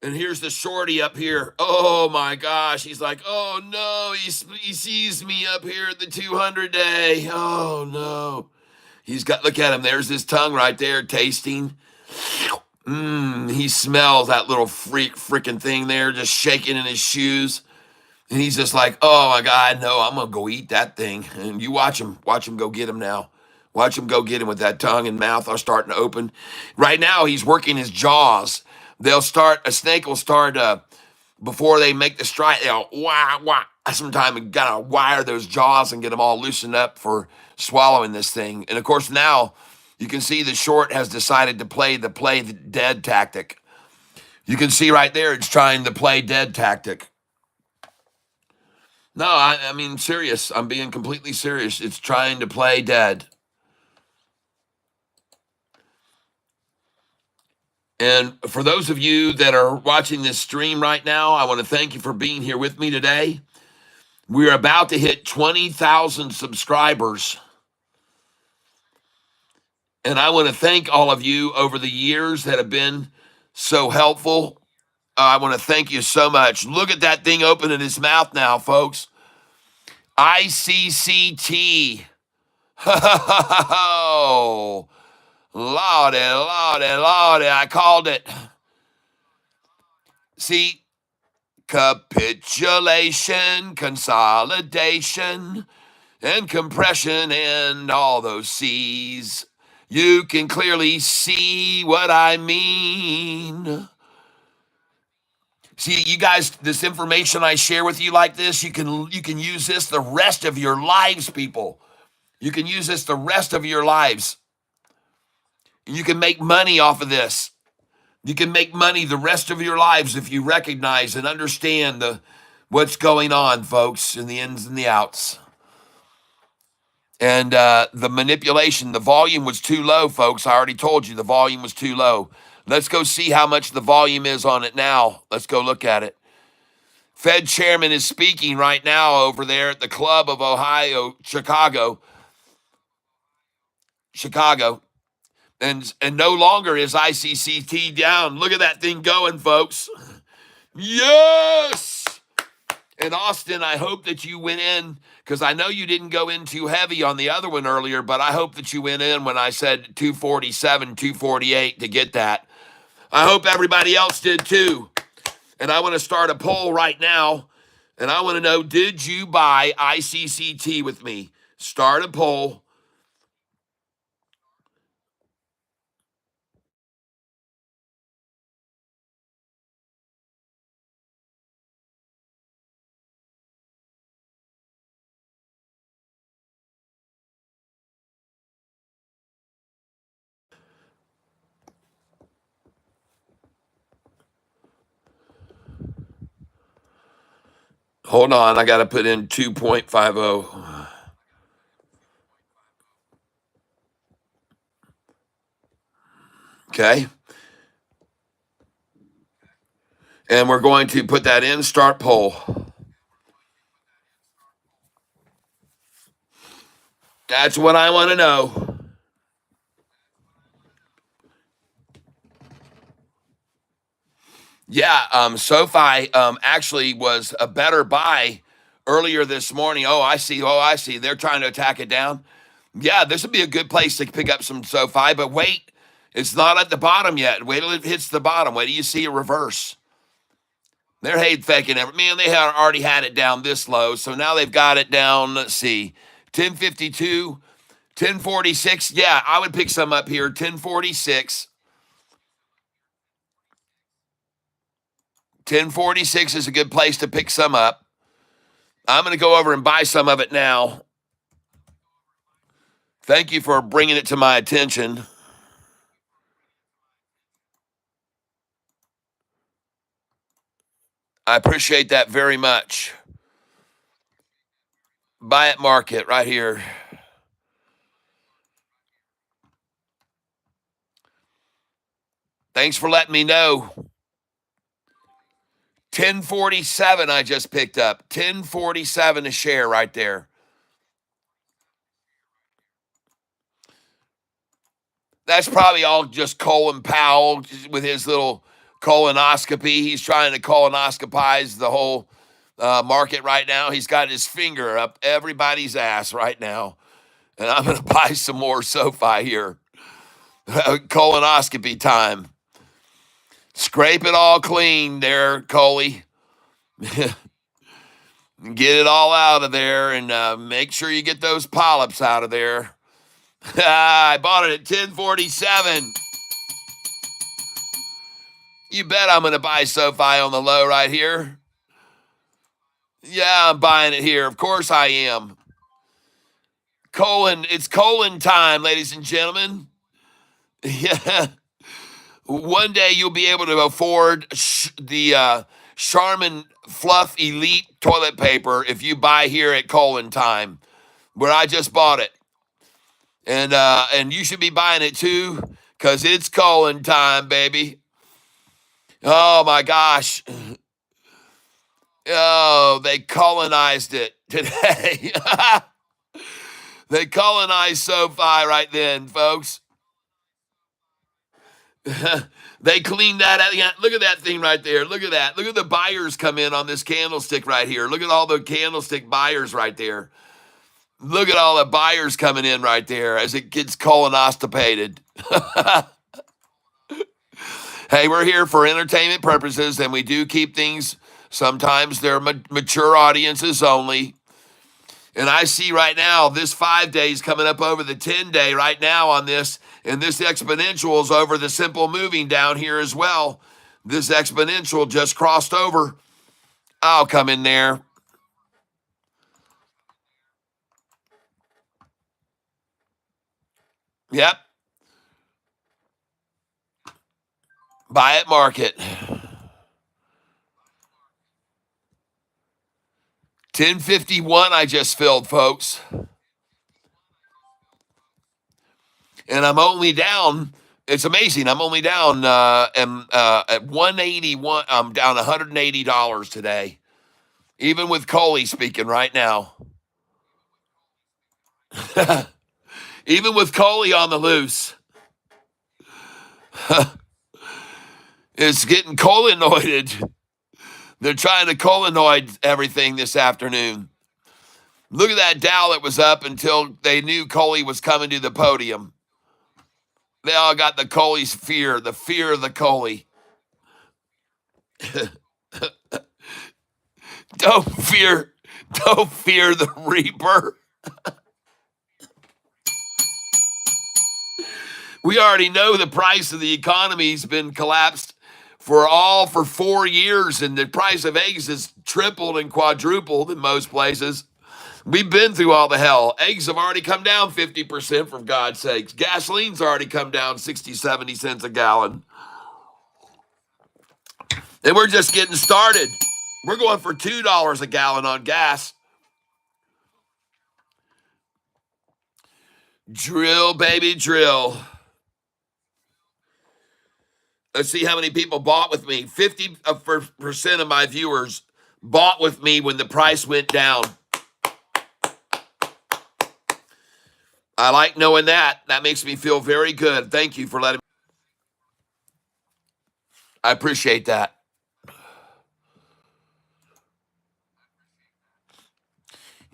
And here's the shorty up here. Oh, my gosh. He's like, oh, no. He sees me up here at the 200 day. Oh, no. Look at him. There's his tongue right there tasting. He smells that little freaking thing there just shaking in his shoes. And he's just like, oh, my God, no, I'm going to go eat that thing. And you watch him go get him now. Watch him go get him with that tongue and mouth are starting to open. Right now, he's working his jaws. A snake will start, before they make the strike, they'll wah, wah. Sometimes you got to wire those jaws and get them all loosened up for swallowing this thing. And of course, now you can see the short has decided to play the dead tactic. You can see right there, it's trying to play dead tactic. No, I mean, serious. I'm being completely serious. It's trying to play dead. And for those of you that are watching this stream right now, I want to thank you for being here with me today. We're about to hit 20,000 subscribers. And I want to thank all of you over the years that have been so helpful. I want to thank you so much. Look at that thing open in his mouth now, folks. ICCT. Oh, Lordy, Lordy, Lordy, I called it. See, capitulation, consolidation, and compression, and all those C's. You can clearly see what I mean. See, you guys, this information I share with you like this, you can use this the rest of your lives, people. You can use this the rest of your lives. You can make money off of this. You can make money the rest of your lives if you recognize and understand what's going on, folks, and the ins and the outs. And the manipulation, the volume was too low, folks. I already told you the volume was too low. Let's go see how much the volume is on it now. Let's go look at it. Fed chairman is speaking right now over there at the Club of Ohio, Chicago. And no longer is ICCT down. Look at that thing going, folks. Yes! And Austin, I hope that you went in, because I know you didn't go in too heavy on the other one earlier, but I hope that you went in when I said 247, 248 to get that. I hope everybody else did too. And I want to start a poll right now, and I want to know, did you buy ICCT with me? Start a poll. Hold on, I got to put in 2.50. Okay. And we're going to put that in, start poll. That's what I want to know. Yeah, SoFi actually was a better buy earlier this morning. Oh, I see. Oh, I see. They're trying to attack it down. Yeah, this would be a good place to pick up some SoFi, but wait, it's not at the bottom yet. Wait till it hits the bottom. Wait till you see a reverse. They're hate faking it. Man, they had already had it down this low, so now they've got it down, let's see, 1052, 1046. Yeah, I would pick some up here, 1046. 1046 is a good place to pick some up. I'm going to go over and buy some of it now. Thank you for bringing it to my attention. I appreciate that very much. Buy it market right here. Thanks for letting me know. 1047 I just picked up. 1047 a share right there. That's probably all just Colin Powell with his little colonoscopy. He's trying to colonoscopize the whole market right now. He's got his finger up everybody's ass right now. And I'm going to buy some more SoFi here. Colonoscopy time. Scrape it all clean there, Coley. Get it all out of there and make sure you get those polyps out of there. I bought it at 1047. You bet I'm going to buy SoFi on the low right here. Yeah, I'm buying it here. Of course I am. It's colon time, ladies and gentlemen. Yeah. One day you'll be able to afford the Charmin Fluff Elite toilet paper if you buy here at colon time, where I just bought it. And you should be buying it too, because it's colon time, baby. Oh my gosh. Oh, they colonized it today. They colonized SoFi right then, folks. They cleaned that out. Look at that thing right there. Look at that. Look at the buyers come in on this candlestick right here. Look at all the candlestick buyers right there. Look at all the buyers coming in right there as it gets colonostipated. Hey, we're here for entertainment purposes, and we do keep things. Sometimes they're mature audiences only. And I see right now this 5 days coming up over the 10-day right now on this. And this exponential is over the simple moving down here as well. This exponential just crossed over. I'll come in there. Yep. Buy it market. 1051 I just filled, folks. And I'm only down, it's amazing, I'm only down at 181, I'm down $180 today. Even with Coley speaking right now. Even with Coley on the loose. It's getting collonoided. They're trying to collonoid everything this afternoon. Look at that Dow that was up until they knew Coley was coming to the podium. They all got the Coley's fear, the fear of the Coley. Don't fear the Reaper. We already know the price of the economy's been collapsed for 4 years, and the price of eggs has tripled and quadrupled in most places. We've been through all the hell. Eggs have already come down 50%, for God's sakes. Gasoline's already come down 60, 70 cents a gallon. And we're just getting started. We're going for $2 a gallon on gas. Drill, baby, drill. Let's see how many people bought with me. 50% of my viewers bought with me when the price went down. I like knowing that. That makes me feel very good. Thank you for letting me. I appreciate that.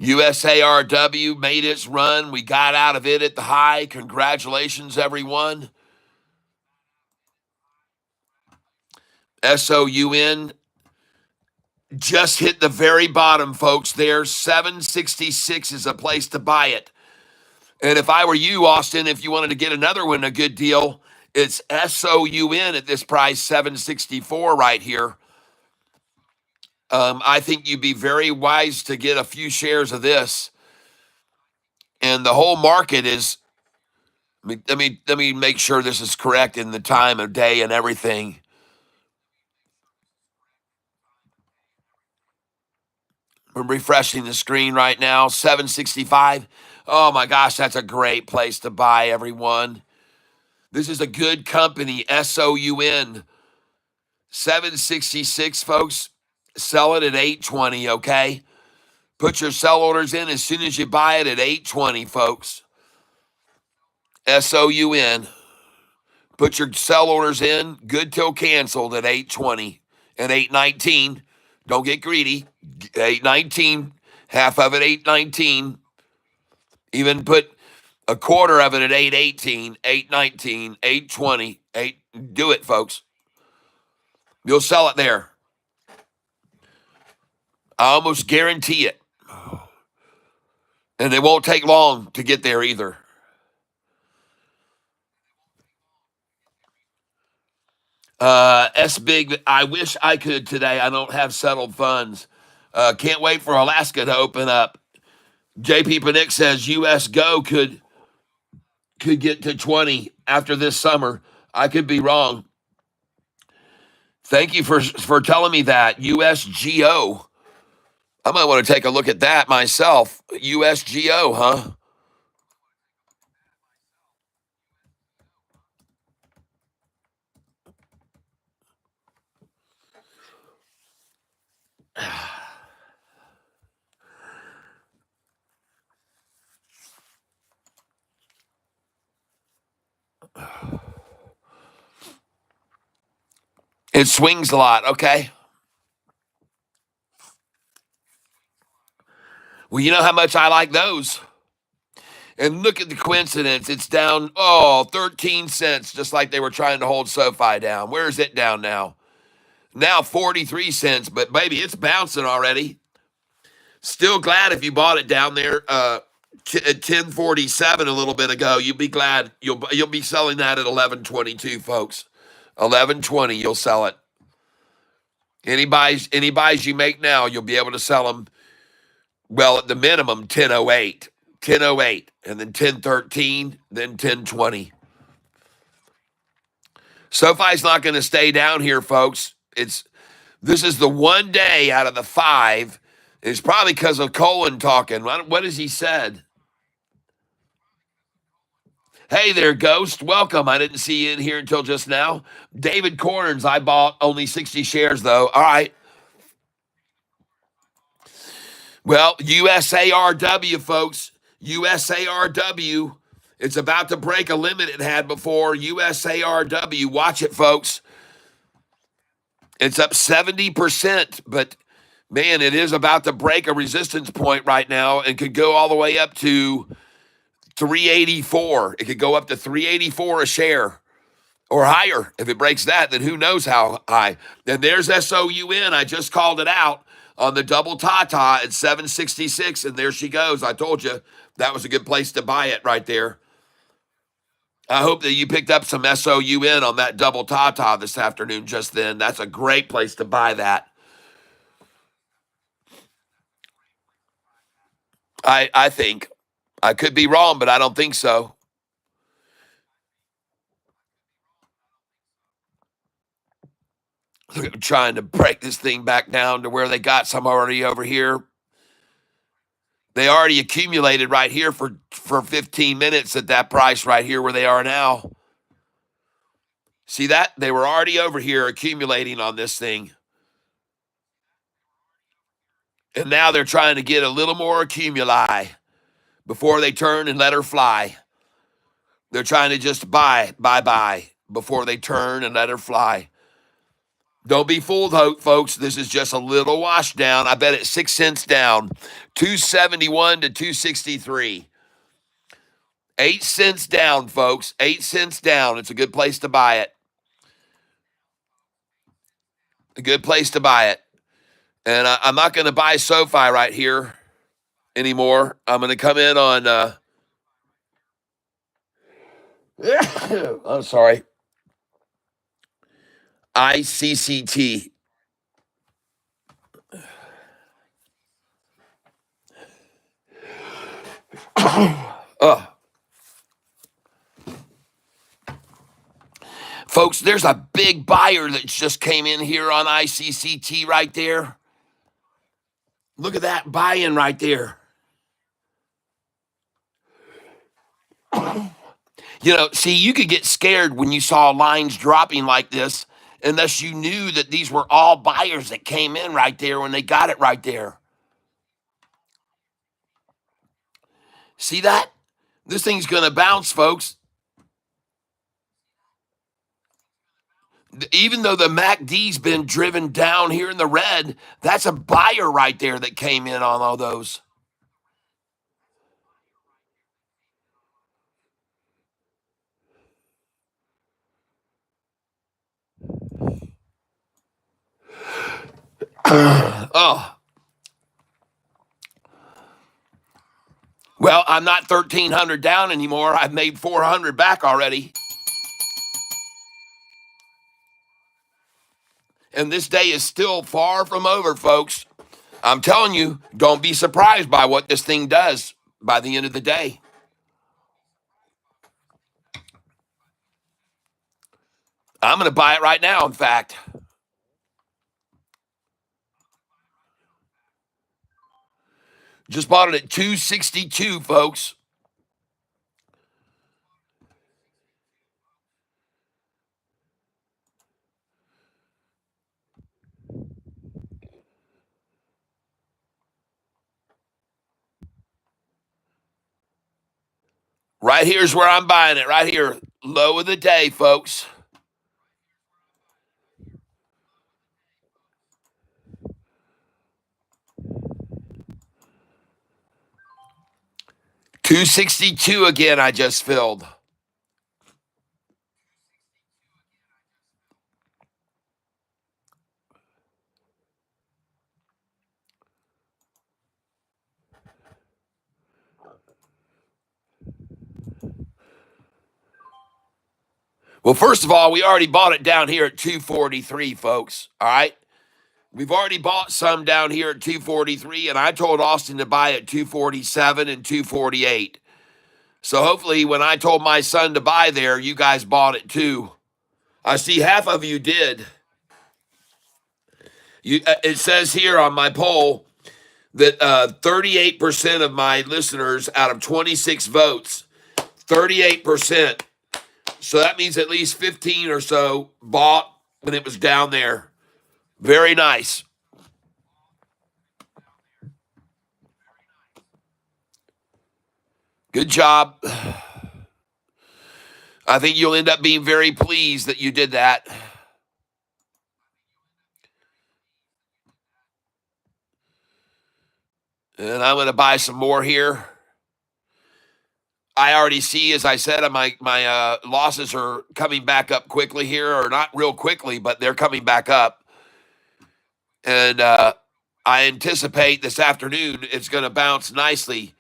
USARW made its run. We got out of it at the high. Congratulations, everyone. SOUN just hit the very bottom, folks. There, 766 is a place to buy it. And if I were you, Austin, if you wanted to get another one, a good deal, it's SOUN at this price, 764 right here. I think you'd be very wise to get a few shares of this. And the whole market is. Let me make sure this is correct in the time of day and everything. I'm refreshing the screen right now. 765. Oh my gosh, that's a great place to buy, everyone. This is a good company, SOUN. 766, folks. Sell it at 820, okay? Put your sell orders in as soon as you buy it at 820, folks. SOUN. Put your sell orders in, good till canceled at 820 and 819. Don't get greedy. 819, half of it 819. Even put a quarter of it at 818, 819, 820, 8. Do it, folks. You'll sell it there. I almost guarantee it. And it won't take long to get there either. S-Big, I wish I could today. I don't have settled funds. Can't wait for Alaska to open up. JP Panic says US Go could get to 20 after this summer. I could be wrong. Thank you for telling me that. USGO. I might want to take a look at that myself. USGO, huh? It swings a lot, okay? Well, you know how much I like those. And look at the coincidence. It's down, 13 cents, just like they were trying to hold SOFI down. Where is it down now? Now 43 cents, but baby, it's bouncing already. Still glad if you bought it down there at 1047 a little bit ago. You'll be glad you'll be selling that at 1122, folks. 1120, you'll sell it. Any buys you make now, you'll be able to sell them. Well, at the minimum, 1008, 1008, and then 1013, then 1020. SoFi's not going to stay down here, folks. This is the one day out of the 5. It's probably because of Colin talking. What has he said? Hey there, Ghost. Welcome. I didn't see you in here until just now. David Corns, I bought only 60 shares, though. All right. Well, USARW, folks. USARW. It's about to break a limit it had before. USARW. Watch it, folks. It's up 70%, but man, it is about to break a resistance point right now and could go all the way up to 384. It could go up to 384 a share or higher. If it breaks that, then who knows how high. Then there's SOUN. I just called it out on the double Tata at 766, and there she goes. I told you that was a good place to buy it right there. I hope that you picked up some SOUN on that double Tata this afternoon just then. That's a great place to buy that. I think. I could be wrong, but I don't think so. I'm trying to break this thing back down to where they got some already over here. They already accumulated right here for 15 minutes at that price right here where they are now. See that? They were already over here accumulating on this thing. And now they're trying to get a little more accumuli before they turn and let her fly. They're trying to just buy before they turn and let her fly. Don't be fooled, folks. This is just a little wash down. I bet it's 6 cents down, 271 to 263. 8 cents down, folks. 8 cents down. It's a good place to buy it. A good place to buy it. And I'm not going to buy SOFI right here anymore. I'm going to come in on. I'm sorry. ICCT. Oh. Folks, there's a big buyer that just came in here on ICCT right there. Look at that buy-in right there. You know, see, you could get scared when you saw lines dropping like this unless you knew that these were all buyers that came in right there when they got it right there. See that? This thing's going to bounce, folks. Even though the MACD's been driven down here in the red, that's a buyer right there that came in on all those. Oh. Well, I'm not 1,300 down anymore. I've made 400 back already. And this day is still far from over, folks. I'm telling you, don't be surprised by what this thing does by the end of the day. I'm going to buy it right now, in fact. Just bought it at 262, folks. Right here's where I'm buying it. Right here. Low of the day, folks. $262 again, I just filled. Well, first of all, we already bought it down here at 243, folks. All right. We've already bought some down here at 243, and I told Austin to buy at 247 and 248. So hopefully when I told my son to buy there, you guys bought it too. I see half of you did. It says here on my poll that 38% of my listeners out of 26 votes, 38%. So that means at least 15 or so bought when it was down there. Very nice. Good job. I think you'll end up being very pleased that you did that. And I'm going to buy some more here. I already see, as I said, my losses are coming back up quickly here, or not real quickly, but they're coming back up. And I anticipate this afternoon it's going to bounce nicely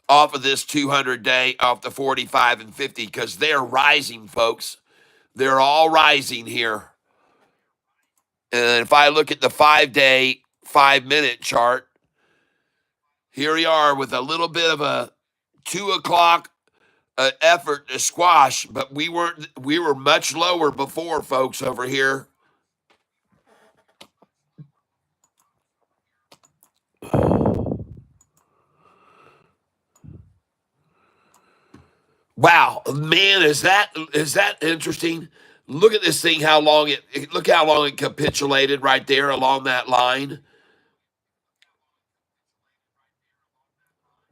off of this 200-day, off the 45 and 50, because they're rising, folks. They're all rising here. And if I look at the 5-day, 5-minute chart, here we are with a little bit of a 2 o'clock effort to squash, but we were much lower before, folks, over here. Wow, man, is that interesting? Look at this thing. Look how long it capitulated right there along that line.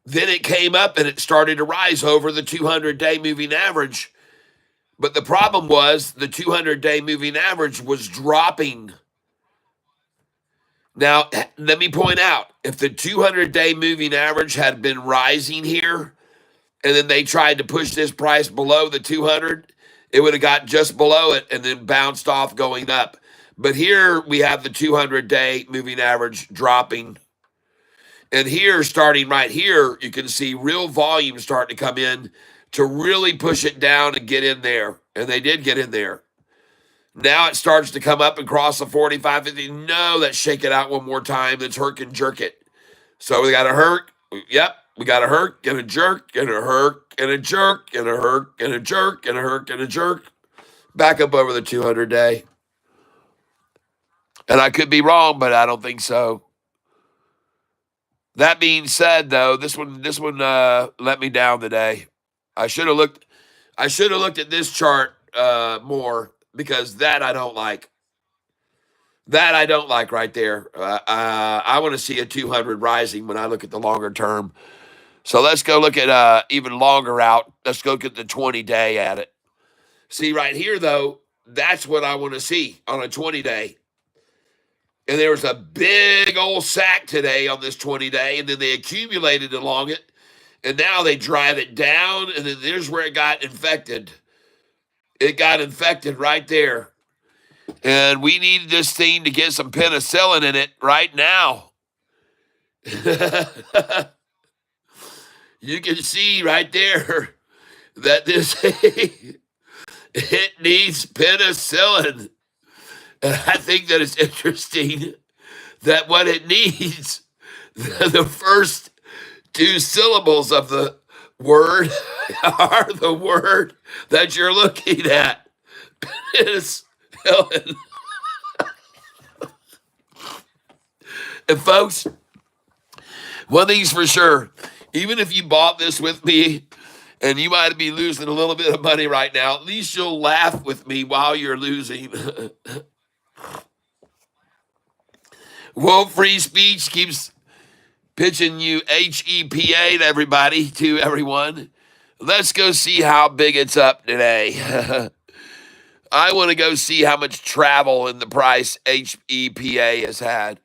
Then it came up and it started to rise over the 200-day moving average. But the problem was the 200-day moving average was dropping. Now, let me point out, if the 200-day moving average had been rising here, and then they tried to push this price below the 200, it would have got just below it and then bounced off going up. But here we have the 200-day moving average dropping. And here, starting right here, you can see real volume starting to come in to really push it down and get in there. And they did get in there. Now it starts to come up and cross the 45, 50. No, let's shake it out one more time. Let's herk and jerk it. So we got a herk. Yep, we got a herk and a jerk and a herk and a jerk and a herk and a jerk and a herk and a jerk. Back up over the 200-day. And I could be wrong, but I don't think so. That being said, though, this one let me down today. I should have looked at this chart more, because that I don't like. That I don't like right there. I want to see a 200 rising when I look at the longer term. So let's go look at even longer out. Let's go look at the 20-day at it. See right here, though, that's what I want to see on a 20-day. And there was a big old sack today on this 20-day, and then they accumulated along it, and now they drive it down, and then there's where it got infected. It got infected right there. And we need this thing to get some penicillin in it right now. You can see right there that this it needs penicillin. And I think that it's interesting that what it needs, the first two syllables of the word are the word that you're looking at. Penicillin. And folks, one thing's for sure, even if you bought this with me and you might be losing a little bit of money right now, at least you'll laugh with me while you're losing. Woke Free Speech keeps pitching you HEPA to everyone. Let's go see how big it's up today. I want to go see how much travel in the price HEPA has had.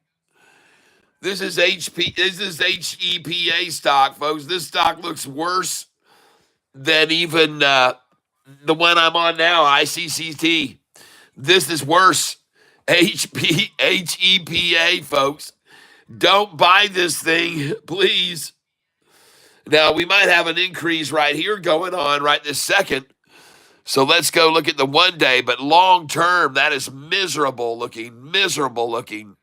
This is HEPA stock, folks. This stock looks worse than even the one I'm on now, ICCT. This is worse. HEPA, folks. Don't buy this thing, please. Now, we might have an increase right here going on right this second. So let's go look at the 1 day. But long term, that is miserable looking.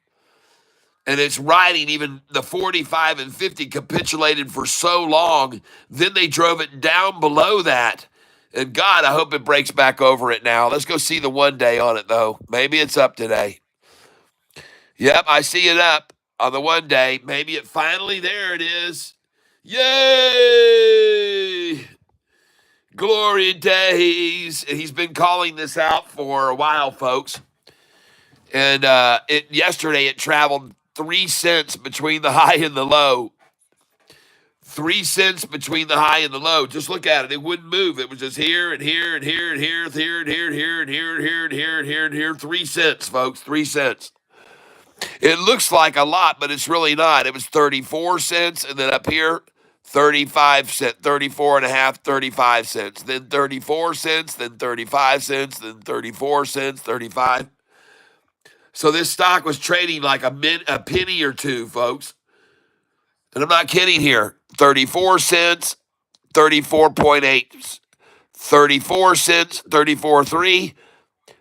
And it's riding. Even the 45 and 50 capitulated for so long. Then they drove it down below that. And God, I hope it breaks back over it now. Let's go see the 1 day on it, though. Maybe it's up today. Yep, I see it up on the 1 day. Maybe it finally, there it is. Yay! Glory days. And he's been calling this out for a while, folks. And yesterday it traveled 3 cents between the high and the low. 3 cents between the high and the low. Just look at it. It wouldn't move. It was just here and here and here and here and here and here and here and here and here and here and here and here. 3 cents, folks. 3 cents. It looks like a lot, but it's really not. It was 34 cents, and then up here, 35 cents, 34 and a half, 35 cents. Then 34 cents, then 35 cents, then 34 cents, 35. So this stock was trading like a penny or two, folks. And I'm not kidding here. 34 cents, 34.8. 34 cents, 34.3.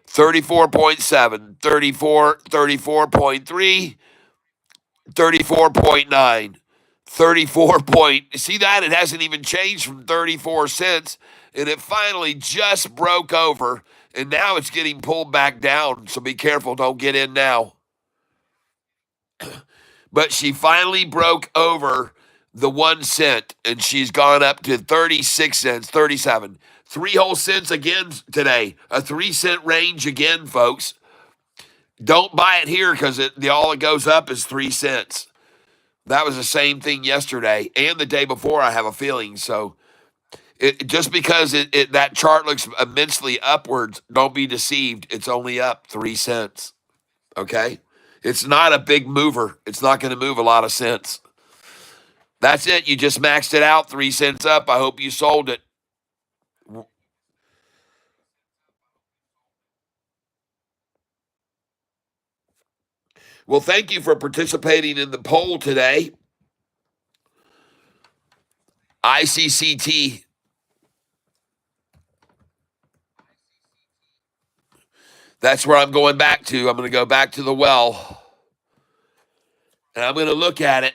34.7, 34, 34.3, 34.9, 34 point. See that? It hasn't even changed from 34 cents. And it finally just broke over. And now it's getting pulled back down. So be careful. Don't get in now. But she finally broke over the 1 cent, and she's gone up to 36 cents, 37. 3 whole cents again today. A 3 cent range again, folks. Don't buy it here because all it goes up is 3 cents. That was the same thing yesterday and the day before, I have a feeling. So just because that chart looks immensely upwards, don't be deceived. It's only up 3 cents. Okay? It's not a big mover. It's not going to move a lot of cents. That's it. You just maxed it out, 3 cents up. I hope you sold it. Well, thank you for participating in the poll today. ICCT. That's where I'm going back to. I'm going to go back to the well. And I'm going to look at it.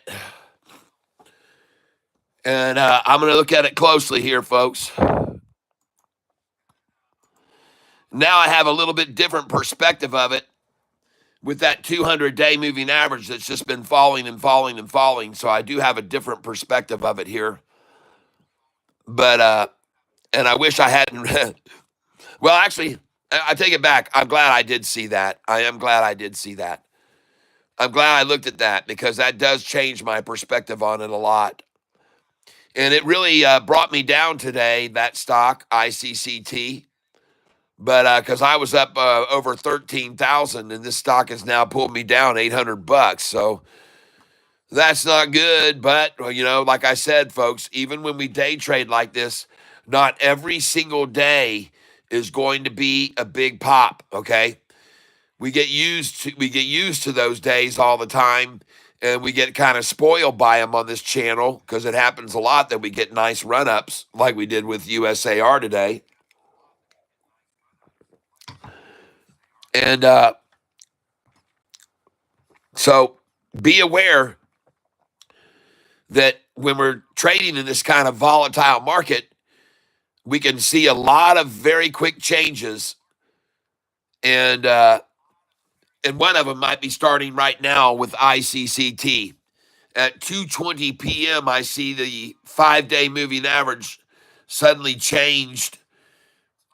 And I'm going to look at it closely here, folks. Now I have a little bit different perspective of it with that 200-day moving average that's just been falling and falling and falling. So I do have a different perspective of it here. But, and I wish I hadn't. Well, actually, I take it back. I'm glad I did see that. I am glad I did see that. I'm glad I looked at that because that does change my perspective on it a lot. And it really brought me down today, that stock, ICCT. But because I was up over 13,000, and this stock has now pulled me down $800. So that's not good. But, like I said, folks, even when we day trade like this, not every single day is going to be a big pop, okay? We get used to those days all the time, and we get kind of spoiled by them on this channel because it happens a lot that we get nice run-ups like we did with USAR today. And so be aware that when we're trading in this kind of volatile market, we can see a lot of very quick changes. And one of them might be starting right now with ICCT. At 2:20 p.m., I see the 5-day moving average suddenly changed,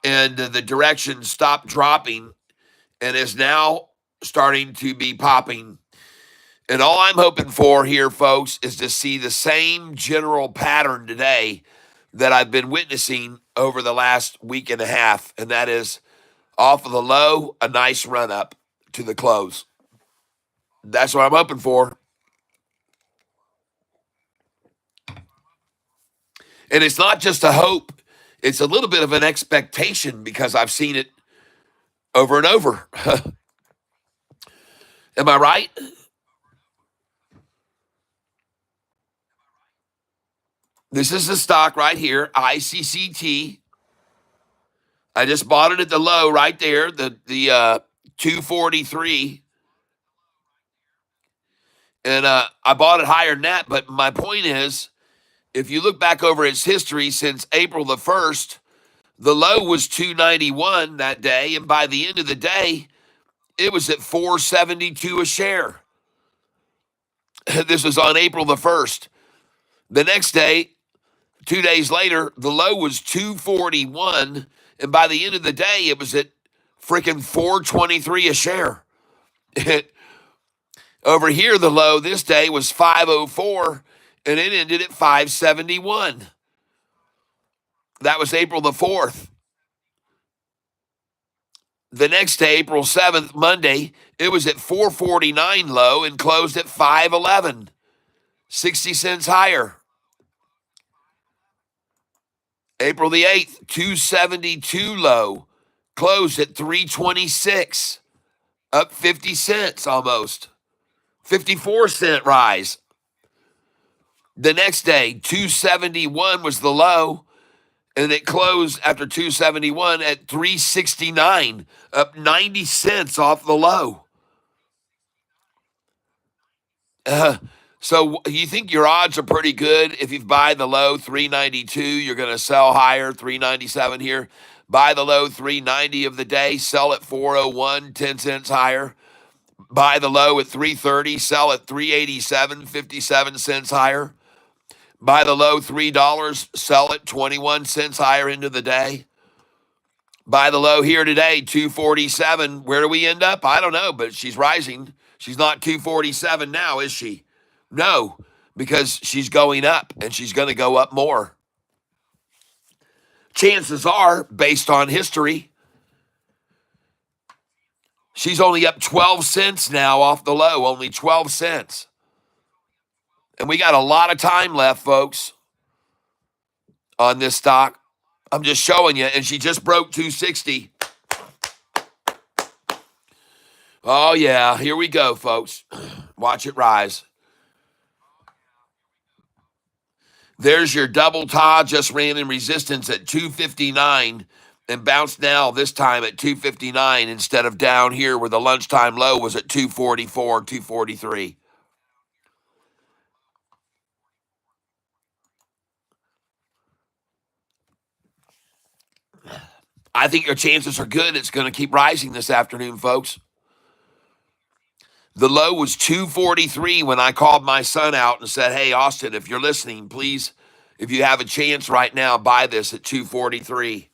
and the direction stopped dropping and is now starting to be popping. And all I'm hoping for here, folks, is to see the same general pattern today that I've been witnessing over the last week and a half, and that is off of the low, a nice run up to the close. That's what I'm hoping for. And it's not just a hope, it's a little bit of an expectation because I've seen it over and over. Am I right? This is the stock right here, ICCT. I just bought it at the low right there, the 243. And I bought it higher than that. But my point is, if you look back over its history since April the 1st, the low was 291 that day. And by the end of the day, it was at 472 a share. This was on April the 1st. The next day, 2 days later, the low was 241. And by the end of the day, it was at freaking 423 a share. Over here, the low this day was 504, and it ended at 571. That was April the 4th. The next day, April 7th, Monday, it was at 449 low and closed at 511, 60 cents higher. April the 8th, 272 low, closed at 326, up 50 cents almost, 54-cent rise. The next day, 271 was the low, and it closed after 271 at 369, up 90 cents off the low. So you think your odds are pretty good if you buy the low 392, you're going to sell higher 397 here. Buy the low 390 of the day, sell at 401, 10 cents higher. Buy the low at 330, sell at 387, 57 cents higher. Buy the low $3, sell it 21 cents higher into the day. Buy the low here today, 247. Where do we end up? I don't know, but she's rising. She's not 247 now, is she? No, because she's going up and she's going to go up more. Chances are, based on history, she's only up 12 cents now off the low, only 12 cents. And we got a lot of time left, folks, on this stock. I'm just showing you, and she just broke 260. Oh, yeah, here we go, folks. Watch it rise. There's your double top, just ran in resistance at 259 and bounced now this time at 259 instead of down here where the lunchtime low was at 244, 243. I think your chances are good. It's going to keep rising this afternoon, folks. The low was 243 when I called my son out and said, hey, Austin, if you're listening, please, if you have a chance right now, buy this at 243.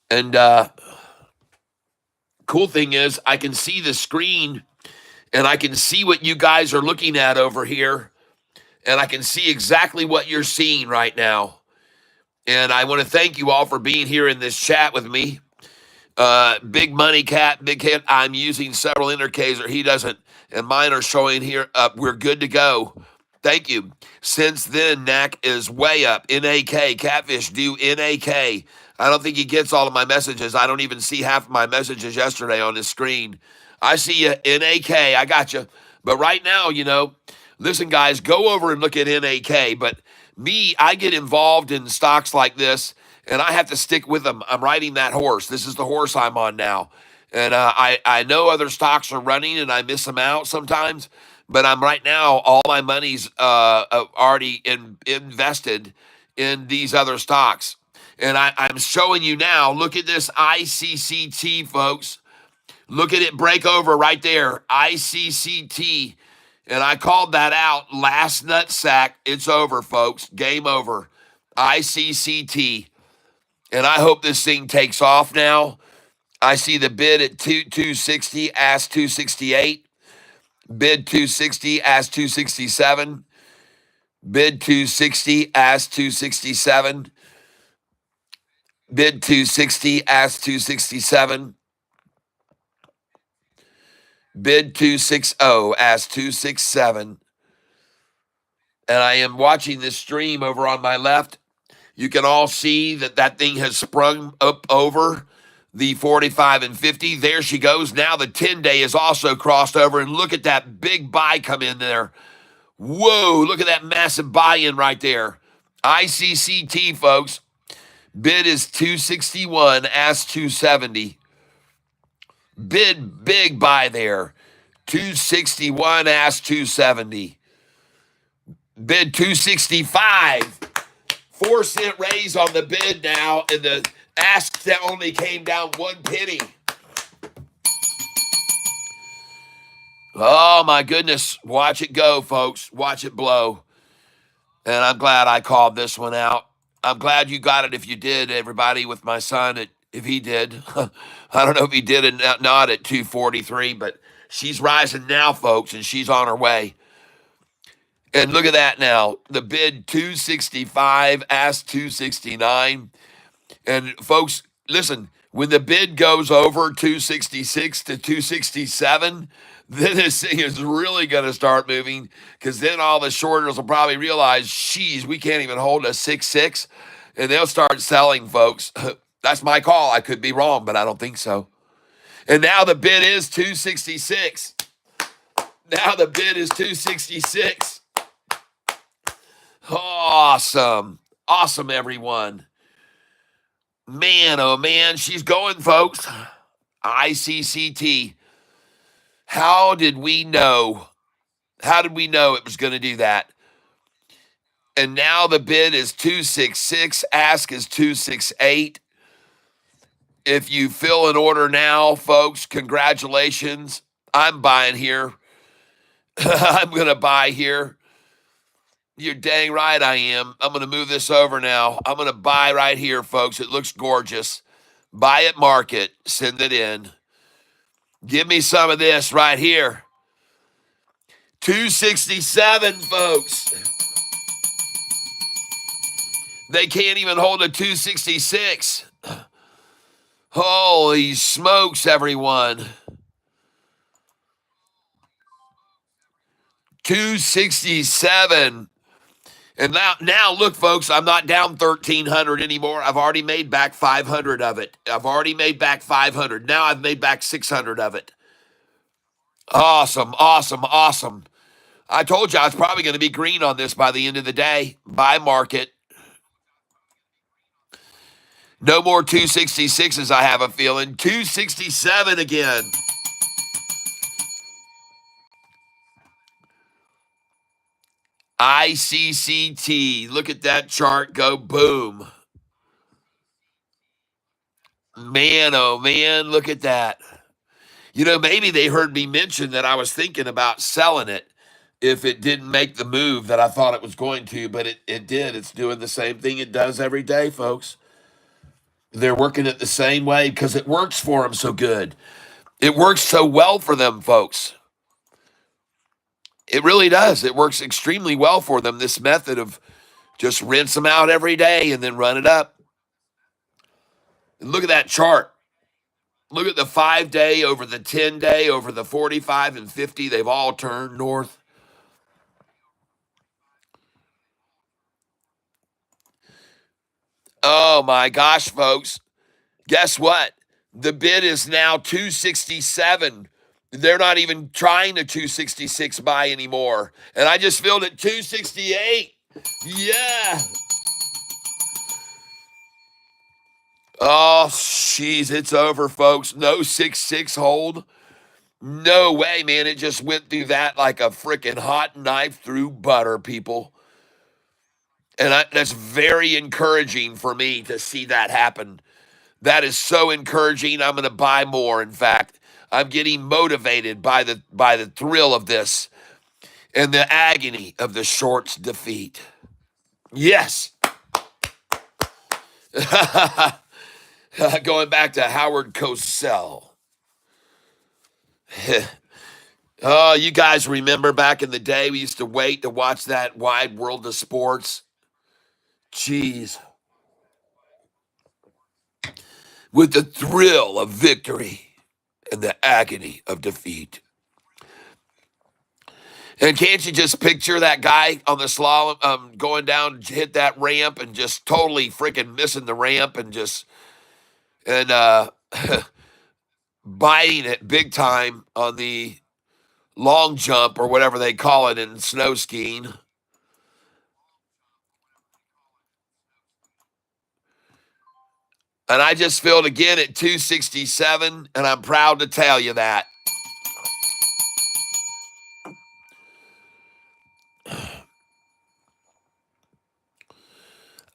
And cool thing is I can see the screen and I can see what you guys are looking at over here. And I can see exactly what you're seeing right now. And I want to thank you all for being here in this chat with me. Big Money Cat, Big Hit, I'm using several indicators. He doesn't. And mine are showing here. We're good to go. Thank you. Since then, NAC is way up. NAK, Catfish, do NAK. I don't think he gets all of my messages. I don't even see half of my messages yesterday on his screen. I see you, NAK. I got you. But right now, listen, guys, go over and look at NAK. But me, I get involved in stocks like this, and I have to stick with them. I'm riding that horse. This is the horse I'm on now. And I know other stocks are running, and I miss them out sometimes. But I'm right now, all my money's already invested in these other stocks. And I'm showing you now, look at this ICCT, folks. Look at it break over right there, ICCT. And I called that out last nutsack. It's over, folks. Game over. ICCT. And I hope this thing takes off now. I see the bid at 260, ask 268. Bid 260, ask 267. Bid 260, ask 267. Bid 260, ask 267. Bid 260, ask 267. And I am watching this stream over on my left. You can all see that thing has sprung up over the 45 and 50. There she goes. Now the 10-day is also crossed over. And look at that big buy come in there. Whoa, look at that massive buy-in right there. ICCT, folks. Bid is 261, ask 270. Bid big buy there. 261, ask 270. Bid 265. 4-cent raise on the bid now, and the ask that only came down 1 penny. Oh, my goodness. Watch it go, folks. Watch it blow. And I'm glad I called this one out. I'm glad you got it if you did, everybody, with my son, if he did. I don't know if he did it not at 243, but she's rising now, folks, and she's on her way. And look at that now. The bid 265, ask 269. And folks, listen, when the bid goes over 266 to 267, then this thing is really going to start moving, because then all the shorters will probably realize, geez, we can't even hold a 6.6, and they'll start selling, folks. That's my call. I could be wrong, but I don't think so. And now the bid is 266. Now the bid is 266. Awesome. Awesome, everyone. Man, oh man, she's going, folks. ICCT. How did we know? How did we know it was going to do that? And now the bid is 266. Ask is 268. If you fill an order now, folks, congratulations. I'm buying here. I'm going to buy here. You're dang right I am. I'm going to move this over now. I'm going to buy right here, folks. It looks gorgeous. Buy at market. Send it in. Give me some of this right here. 267, folks. They can't even hold a 266. Holy smokes, everyone. 267. And now look, folks, I'm not down 1,300 anymore. I've already made back 500 of it. I've already made back 500. Now I've made back 600 of it. Awesome, awesome, awesome. I told you I was probably going to be green on this by the end of the day. Buy market. No more 266s, I have a feeling. 267 again. ICCT. Look at that chart go boom. Man, oh man, look at that. You know, maybe they heard me mention that I was thinking about selling it if it didn't make the move that I thought it was going to, but it did. It's doing the same thing it does every day, folks. They're working it the same way because it works for them so good. It works so well for them, folks. It really does. It works extremely well for them, this method of just rinse them out every day and then run it up. And look at that chart. Look at the 5-day over the 10-day over the 45 and 50. They've all turned north. Oh my gosh, folks. Guess what? The bid is now 267. They're not even trying the 266 buy anymore. And I just filled at 268. Yeah. Oh, jeez, it's over, folks. No 6-6 hold. No way, man. It just went through that like a freaking hot knife through butter, people. And that's very encouraging for me to see that happen. That is so encouraging. I'm going to buy more. In fact, I'm getting motivated by the thrill of this and the agony of the short's defeat. Yes. Going back to Howard Cosell. Oh, you guys remember back in the day we used to wait to watch that Wide World of Sports? Jeez. With the thrill of victory and the agony of defeat. And can't you just picture that guy on the slalom going down, hit that ramp and just totally freaking missing the ramp and biting it big time on the long jump or whatever they call it in snow skiing. And I just filled again at 267, and I'm proud to tell you that.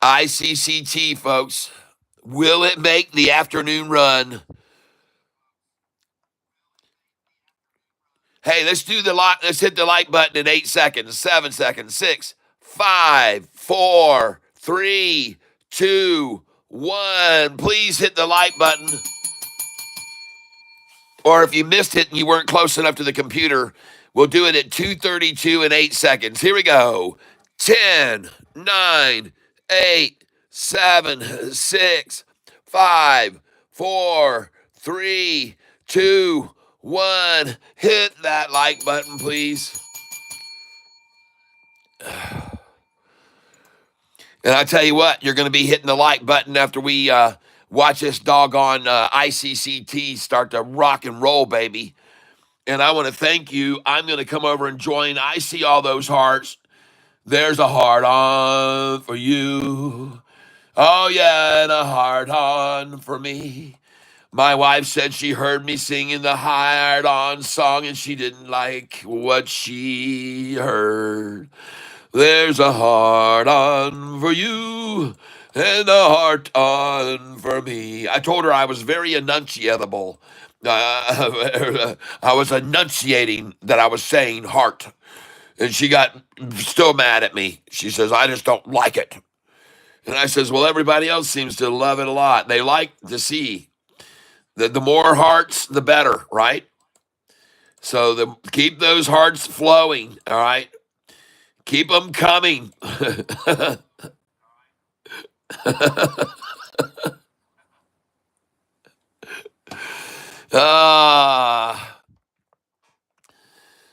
ICCT, folks. Will it make the afternoon run? Hey, let's do the like. Let's hit the like button in 8 seconds, 7 seconds, 6, 5, 4, 3, 2, 1. Please hit the like button. Or if you missed it and you weren't close enough to the computer, we'll do it at 2:32 and 8 seconds. Here we go. 10, 9, 8, 7, 6, 5, 4, 3, 2, 1. Hit that like button, please. And I tell you what, you're going to be hitting the like button after we watch this doggone ICCT start to rock and roll, baby. And I want to thank you. I'm going to come over and join. I see all those hearts. There's a heart on for you. Oh, yeah, and a heart on for me. My wife said she heard me singing the heart on song and she didn't like what she heard. There's a heart on for you and the heart on for me. I told her I was very enunciable. I was enunciating that I was saying heart. And she got still mad at me. She says, I just don't like it. And I says, well, everybody else seems to love it a lot. They like to see that the more hearts, the better, right? So keep those hearts flowing, all right? Keep them coming. Ah,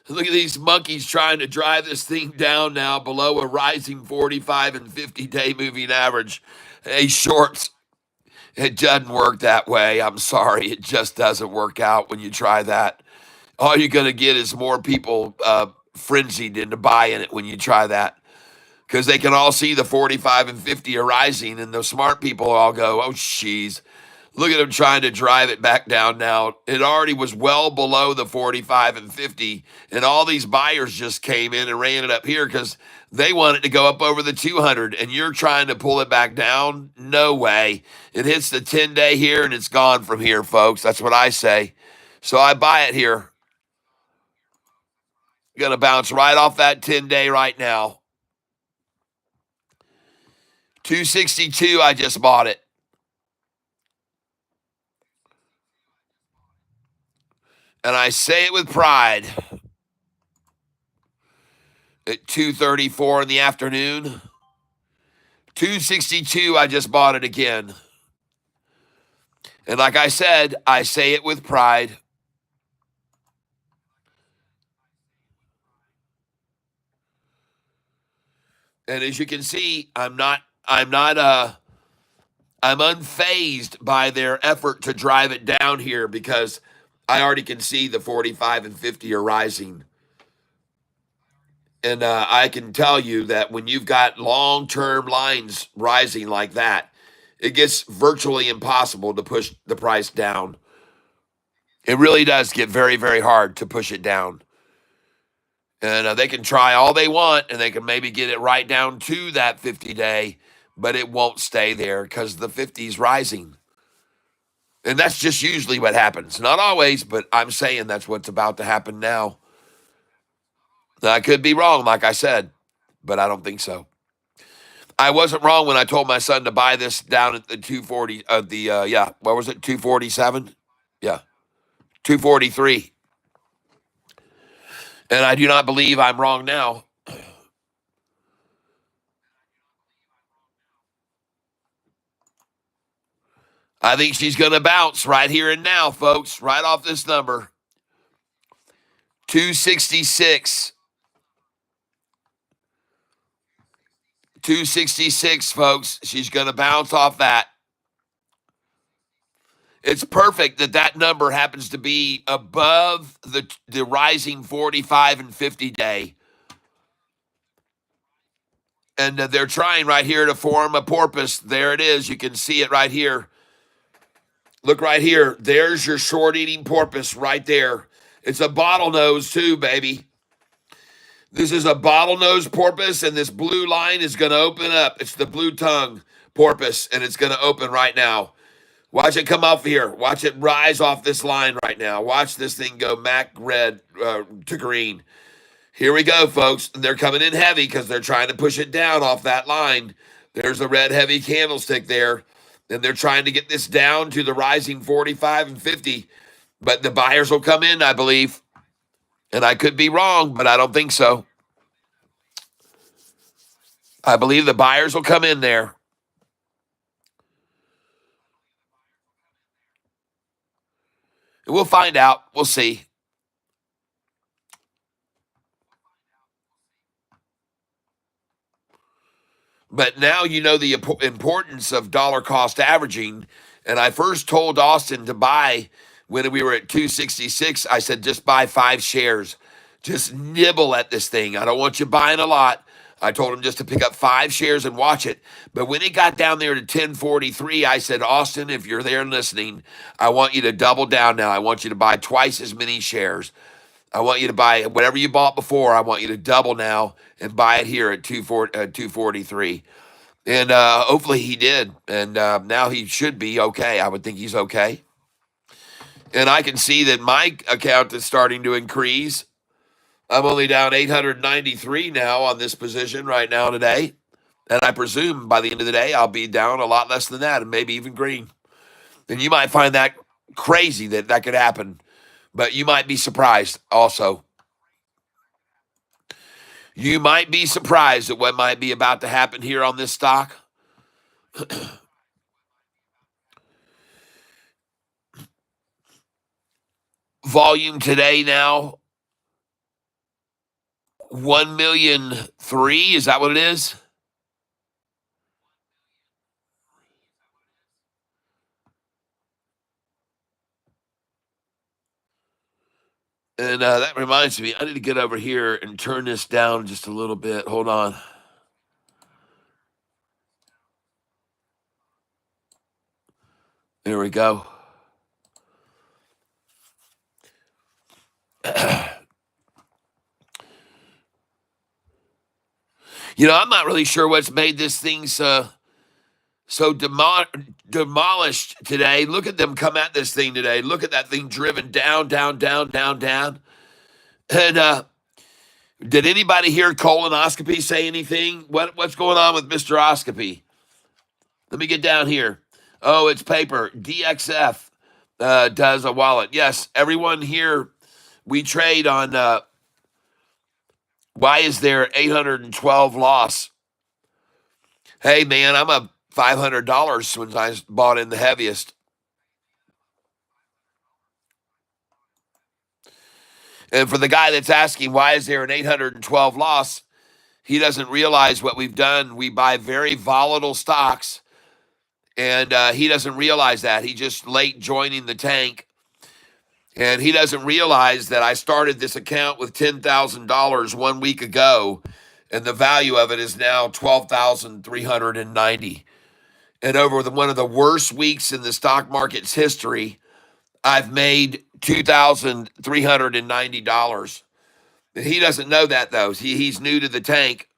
look at these monkeys trying to drive this thing down now below a rising 45 and 50-day moving average. Hey, shorts, it doesn't work that way. I'm sorry. It just doesn't work out when you try that. All you're going to get is more people frenzied into buying it when you try that, because they can all see the 45 and 50 are rising, and the smart people all go, oh, jeez. Look at them trying to drive it back down now. It already was well below the 45 and 50, and all these buyers just came in and ran it up here because they want it to go up over the 200, and you're trying to pull it back down? No way. It hits the 10-day here, and it's gone from here, folks. That's what I say. So I buy it here. Going to bounce right off that 10-day right now. 262, I just bought it. And I say it with pride. At 2:34 in the afternoon. 262, I just bought it again. And like I said, I say it with pride. And as you can see, I'm unfazed by their effort to drive it down here, because I already can see the 45 and 50 are rising. And I can tell you that when you've got long-term lines rising like that, it gets virtually impossible to push the price down. It really does get very, very hard to push it down. And they can try all they want, and they can maybe get it right down to that 50-day, but it won't stay there because the 50 is rising. And that's just usually what happens. Not always, but I'm saying that's what's about to happen now. Now, I could be wrong, like I said, but I don't think so. I wasn't wrong when I told my son to buy this down at the 240, what was it, 247? Yeah, 243. And I do not believe I'm wrong now. I think she's going to bounce right here and now, folks, right off this number. 266. 266, folks. She's going to bounce off that. It's perfect that that number happens to be above the rising 45 and 50 day. And they're trying right here to form a porpoise. There it is. You can see it right here. Look right here. There's your short-eating porpoise right there. It's a bottlenose too, baby. This is a bottlenose porpoise, and this blue line is going to open up. It's the blue tongue porpoise, and it's going to open right now. Watch it come off here. Watch it rise off this line right now. Watch this thing go MAC red to green. Here we go, folks. They're coming in heavy because they're trying to push it down off that line. There's a red heavy candlestick there. And they're trying to get this down to the rising 45 and 50. But the buyers will come in, I believe. And I could be wrong, but I don't think so. I believe the buyers will come in there. We'll find out. We'll see. But now you know the importance of dollar cost averaging. And I first told Austin to buy when we were at 266. I said, just buy 5 shares. Just nibble at this thing. I don't want you buying a lot. I told him just to pick up 5 shares and watch it. But when it got down there to 1043, I said, Austin, if you're there listening, I want you to double down now. I want you to buy twice as many shares. I want you to buy whatever you bought before. I want you to double now and buy it here at 243. And hopefully he did. And now he should be okay. I would think he's okay. And I can see that my account is starting to increase. I'm only down 893 now on this position right now today. And I presume by the end of the day, I'll be down a lot less than that and maybe even green. And you might find that crazy that that could happen, but you might be surprised also. You might be surprised at what might be about to happen here on this stock. Volume today now, 1,000,003. Is that what it is? And that reminds me, I need to get over here and turn this down just a little bit. Hold on. There we go. I'm not really sure what's made this thing so demolished today. Look at them come at this thing today. Look at that thing driven down, down, down, down, down. And did anybody hear colonoscopy say anything? What's going on with Mr. Oscopy? Let me get down here. Oh, it's paper. DXF does a wallet. Yes, everyone here, we trade on why is there 812 loss? Hey, man, I'm up $500 when I bought in the heaviest. And for the guy that's asking, why is there an 812 loss? He doesn't realize what we've done. We buy very volatile stocks, and he doesn't realize that. He just late joining the tank, and he doesn't realize that I started this account with $10,000 1 week ago, and the value of it is now $12,390. And over one of the worst weeks in the stock market's history, I've made $2,390. And he doesn't know that, though. He's new to the tank,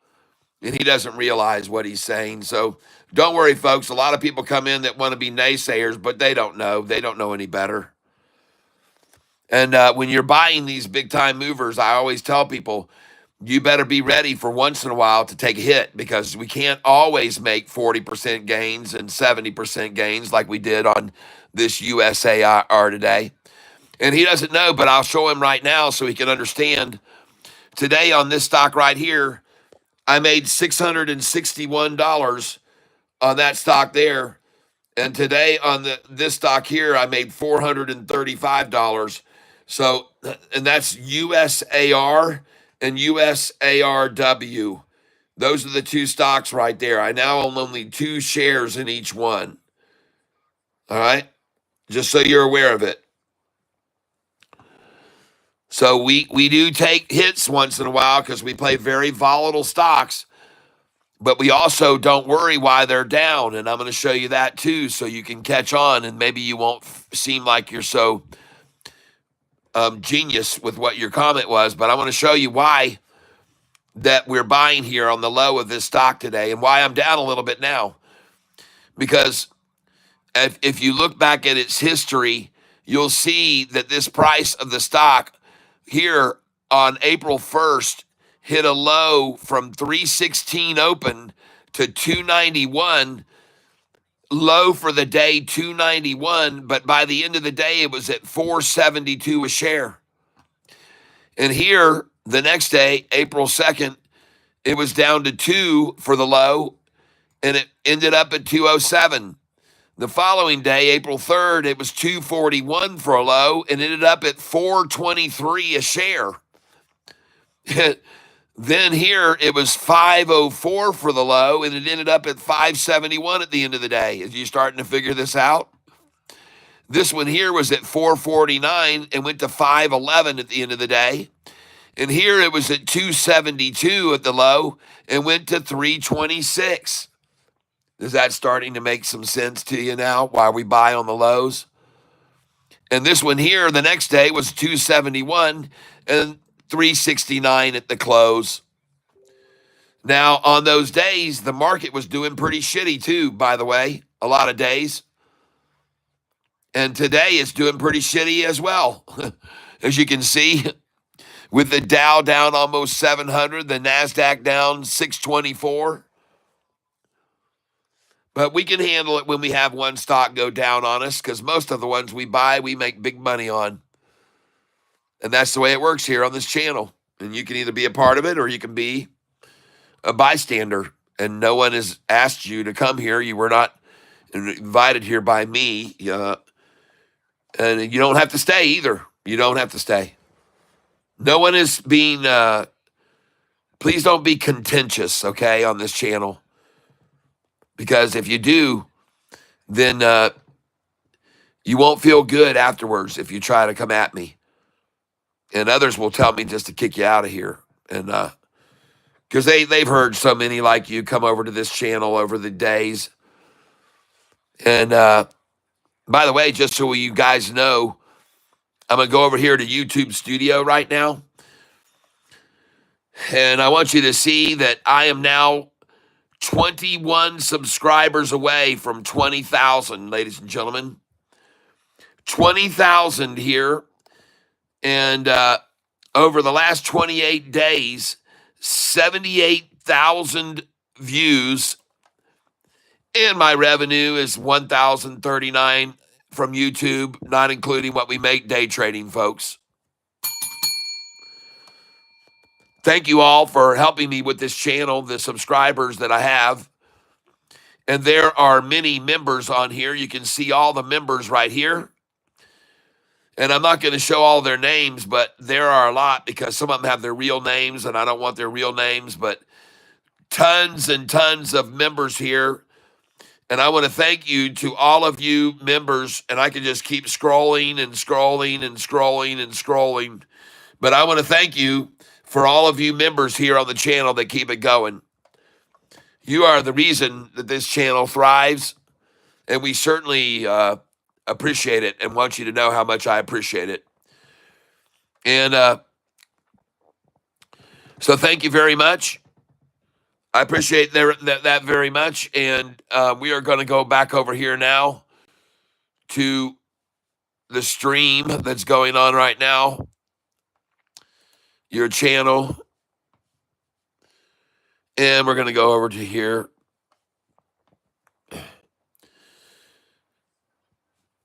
and he doesn't realize what he's saying. So don't worry, folks. A lot of people come in that want to be naysayers, but they don't know. They don't know any better. And when you're buying these big-time movers, I always tell people, you better be ready for once in a while to take a hit, because we can't always make 40% gains and 70% gains like we did on this USAR today. And he doesn't know, but I'll show him right now so he can understand. Today on this stock right here, I made $661 on that stock there. And today on this stock here, I made $435. So, and that's USAR and USARW. Those are the two stocks right there. I now own only 2 shares in each one. All right? Just so you're aware of it. So we do take hits once in a while because we play very volatile stocks, but we also don't worry why they're down. And I'm going to show you that too, so you can catch on, and maybe you won't seem like you're so genius with what your comment was, but I want to show you why that we're buying here on the low of this stock today and why I'm down a little bit now. Because if you look back at its history, you'll see that this price of the stock here on April 1st hit a low from 316 open to 291, low for the day 291, but by the end of the day it was at 472 a share. And here the next day, April 2nd, it was down to 2 for the low, and it ended up at 207. The following day, April 3rd, it was 241 for a low and ended up at 423 a share. Then here it was 504 for the low and it ended up at 571 at the end of the day. Are you starting to figure this out? This one here was at 449 and went to 511 at the end of the day. And here it was at 272 at the low and went to 326. Is that starting to make some sense to you now, why we buy on the lows? And this one here, the next day, was 271 and 369 at the close. Now, on those days, the market was doing pretty shitty too, by the way, a lot of days. And today it's doing pretty shitty as well. As you can see, with the Dow down almost 700, the NASDAQ down 624. But we can handle it when we have one stock go down on us, because most of the ones we buy, we make big money on. And that's the way it works here on this channel. And you can either be a part of it or you can be a bystander. And no one has asked you to come here. You were not invited here by me. And you don't have to stay either. You don't have to stay. No one is being, please don't be contentious, okay, on this channel. Because if you do, then you won't feel good afterwards if you try to come at me. And others will tell me just to kick you out of here. And because they've heard so many like you come over to this channel over the days. And by the way, just so you guys know, I'm going to go over here to YouTube Studio right now. And I want you to see that I am now 21 subscribers away from 20,000, ladies and gentlemen. 20,000 here. And over the last 28 days, 78,000 views. And my revenue is $1,039 from YouTube, not including what we make day trading, folks. Thank you all for helping me with this channel, the subscribers that I have. And there are many members on here. You can see all the members right here. And I'm not going to show all their names, but there are a lot because some of them have their real names, and I don't want their real names, but tons and tons of members here. And I want to thank you to all of you members, and I can just keep scrolling and scrolling and scrolling and scrolling. But I want to thank you for all of you members here on the channel that keep it going. You are the reason that this channel thrives, and we certainly appreciate it and want you to know how much I appreciate it. And so thank you very much. I appreciate that very much. And we are going to go back over here now to the stream that's going on right now. Your channel. And we're going to go over to here.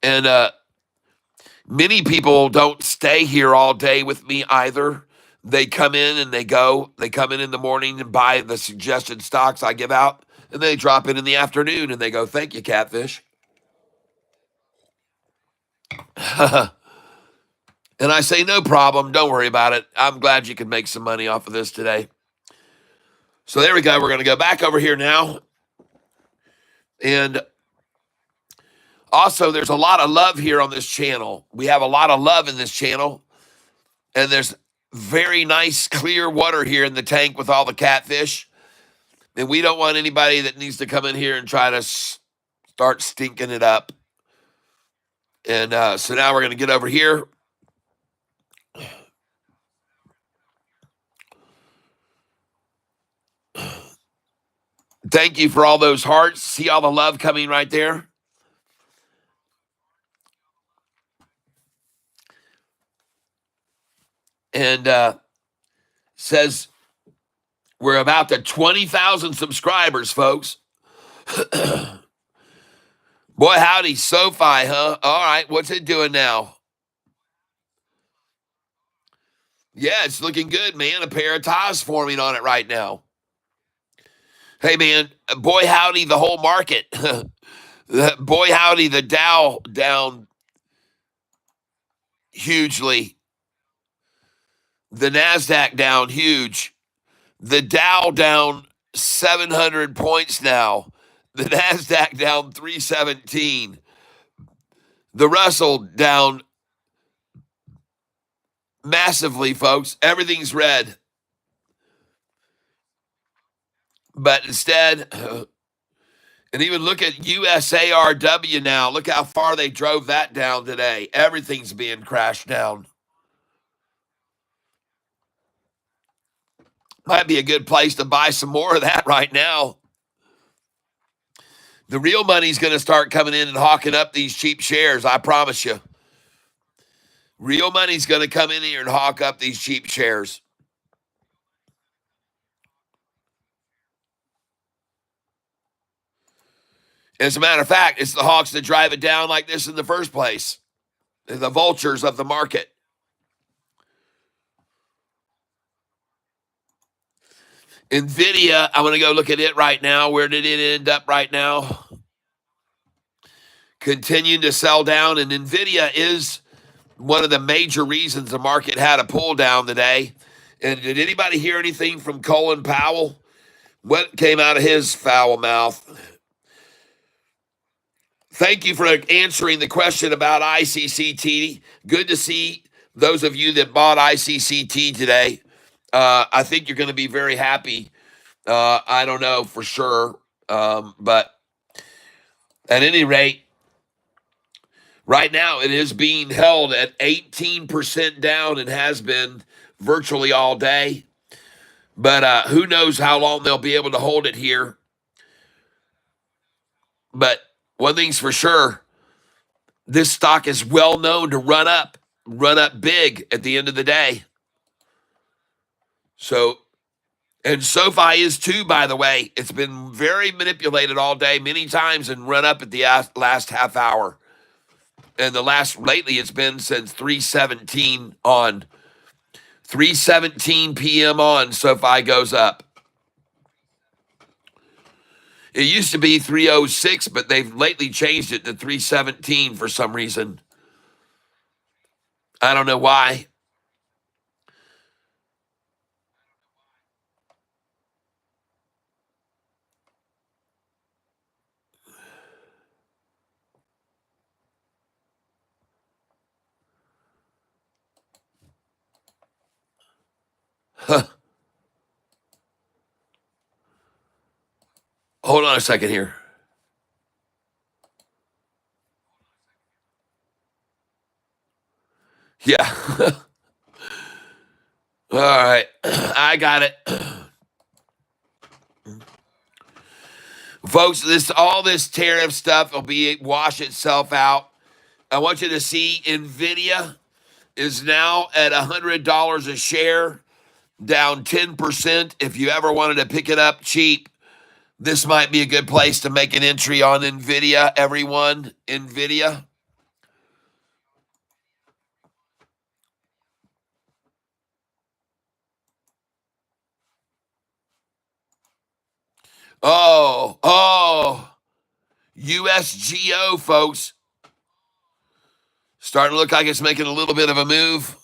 And many people don't stay here all day with me either. They come in and they go. They come in the morning and buy the suggested stocks I give out. And they drop in the afternoon and they go, thank you, Catfish. And I say, no problem. Don't worry about it. I'm glad you can make some money off of this today. So there we go. We're going to go back over here now. And also, there's a lot of love here on this channel. We have a lot of love in this channel. And there's very nice, clear water here in the tank with all the catfish. And we don't want anybody that needs to come in here and try to start stinking it up. And so now we're going to get over here. Thank you for all those hearts. See all the love coming right there? And says we're about to 20,000 subscribers, folks. Boy, howdy, SOFI, huh? All right, what's it doing now? Yeah, it's looking good, man. A pair of ties forming on it right now. Hey, man, boy, howdy, the whole market. Boy, howdy, the Dow down hugely. The NASDAQ down huge. The Dow down 700 points now. The NASDAQ down 317. The Russell down massively, folks. Everything's red. But instead, and even look at USARW now. Look how far they drove that down today. Everything's being crashed down. Might be a good place to buy some more of that right now. The real money's going to start coming in and hawking up these cheap shares, I promise you. Real money's going to come in here and hawk up these cheap shares. As a matter of fact, it's the hawks that drive it down like this in the first place. They're the vultures of the market. NVIDIA, I'm going to go look at it right now. Where did it end up right now? Continuing to sell down, and NVIDIA is one of the major reasons the market had a pull down today. And did anybody hear anything from Colin Powell? What came out of his foul mouth? Thank you for answering the question about ICCT. Good to see those of you that bought ICCT today. I think you're going to be very happy. I don't know for sure. But at any rate, right now it is being held at 18% down and has been virtually all day. But who knows how long they'll be able to hold it here. But one thing's for sure, this stock is well known to run up big at the end of the day. So, and SOFI is too, by the way. It's been very manipulated all day, many times, and run up at the last half hour. And lately, it's been since 3:17 on. 3:17 p.m. on, SOFI goes up. It used to be 3:06, but they've lately changed it to 3:17 for some reason. I don't know why. Huh. Hold on a second here. Yeah. All right. I got it. Folks, all this tariff stuff will wash itself out. I want you to see NVIDIA is now at $100 a share, down 10%. If you ever wanted to pick it up cheap, this might be a good place to make an entry on NVIDIA, everyone. NVIDIA. Oh, USGO, folks. Starting to look like it's making a little bit of a move.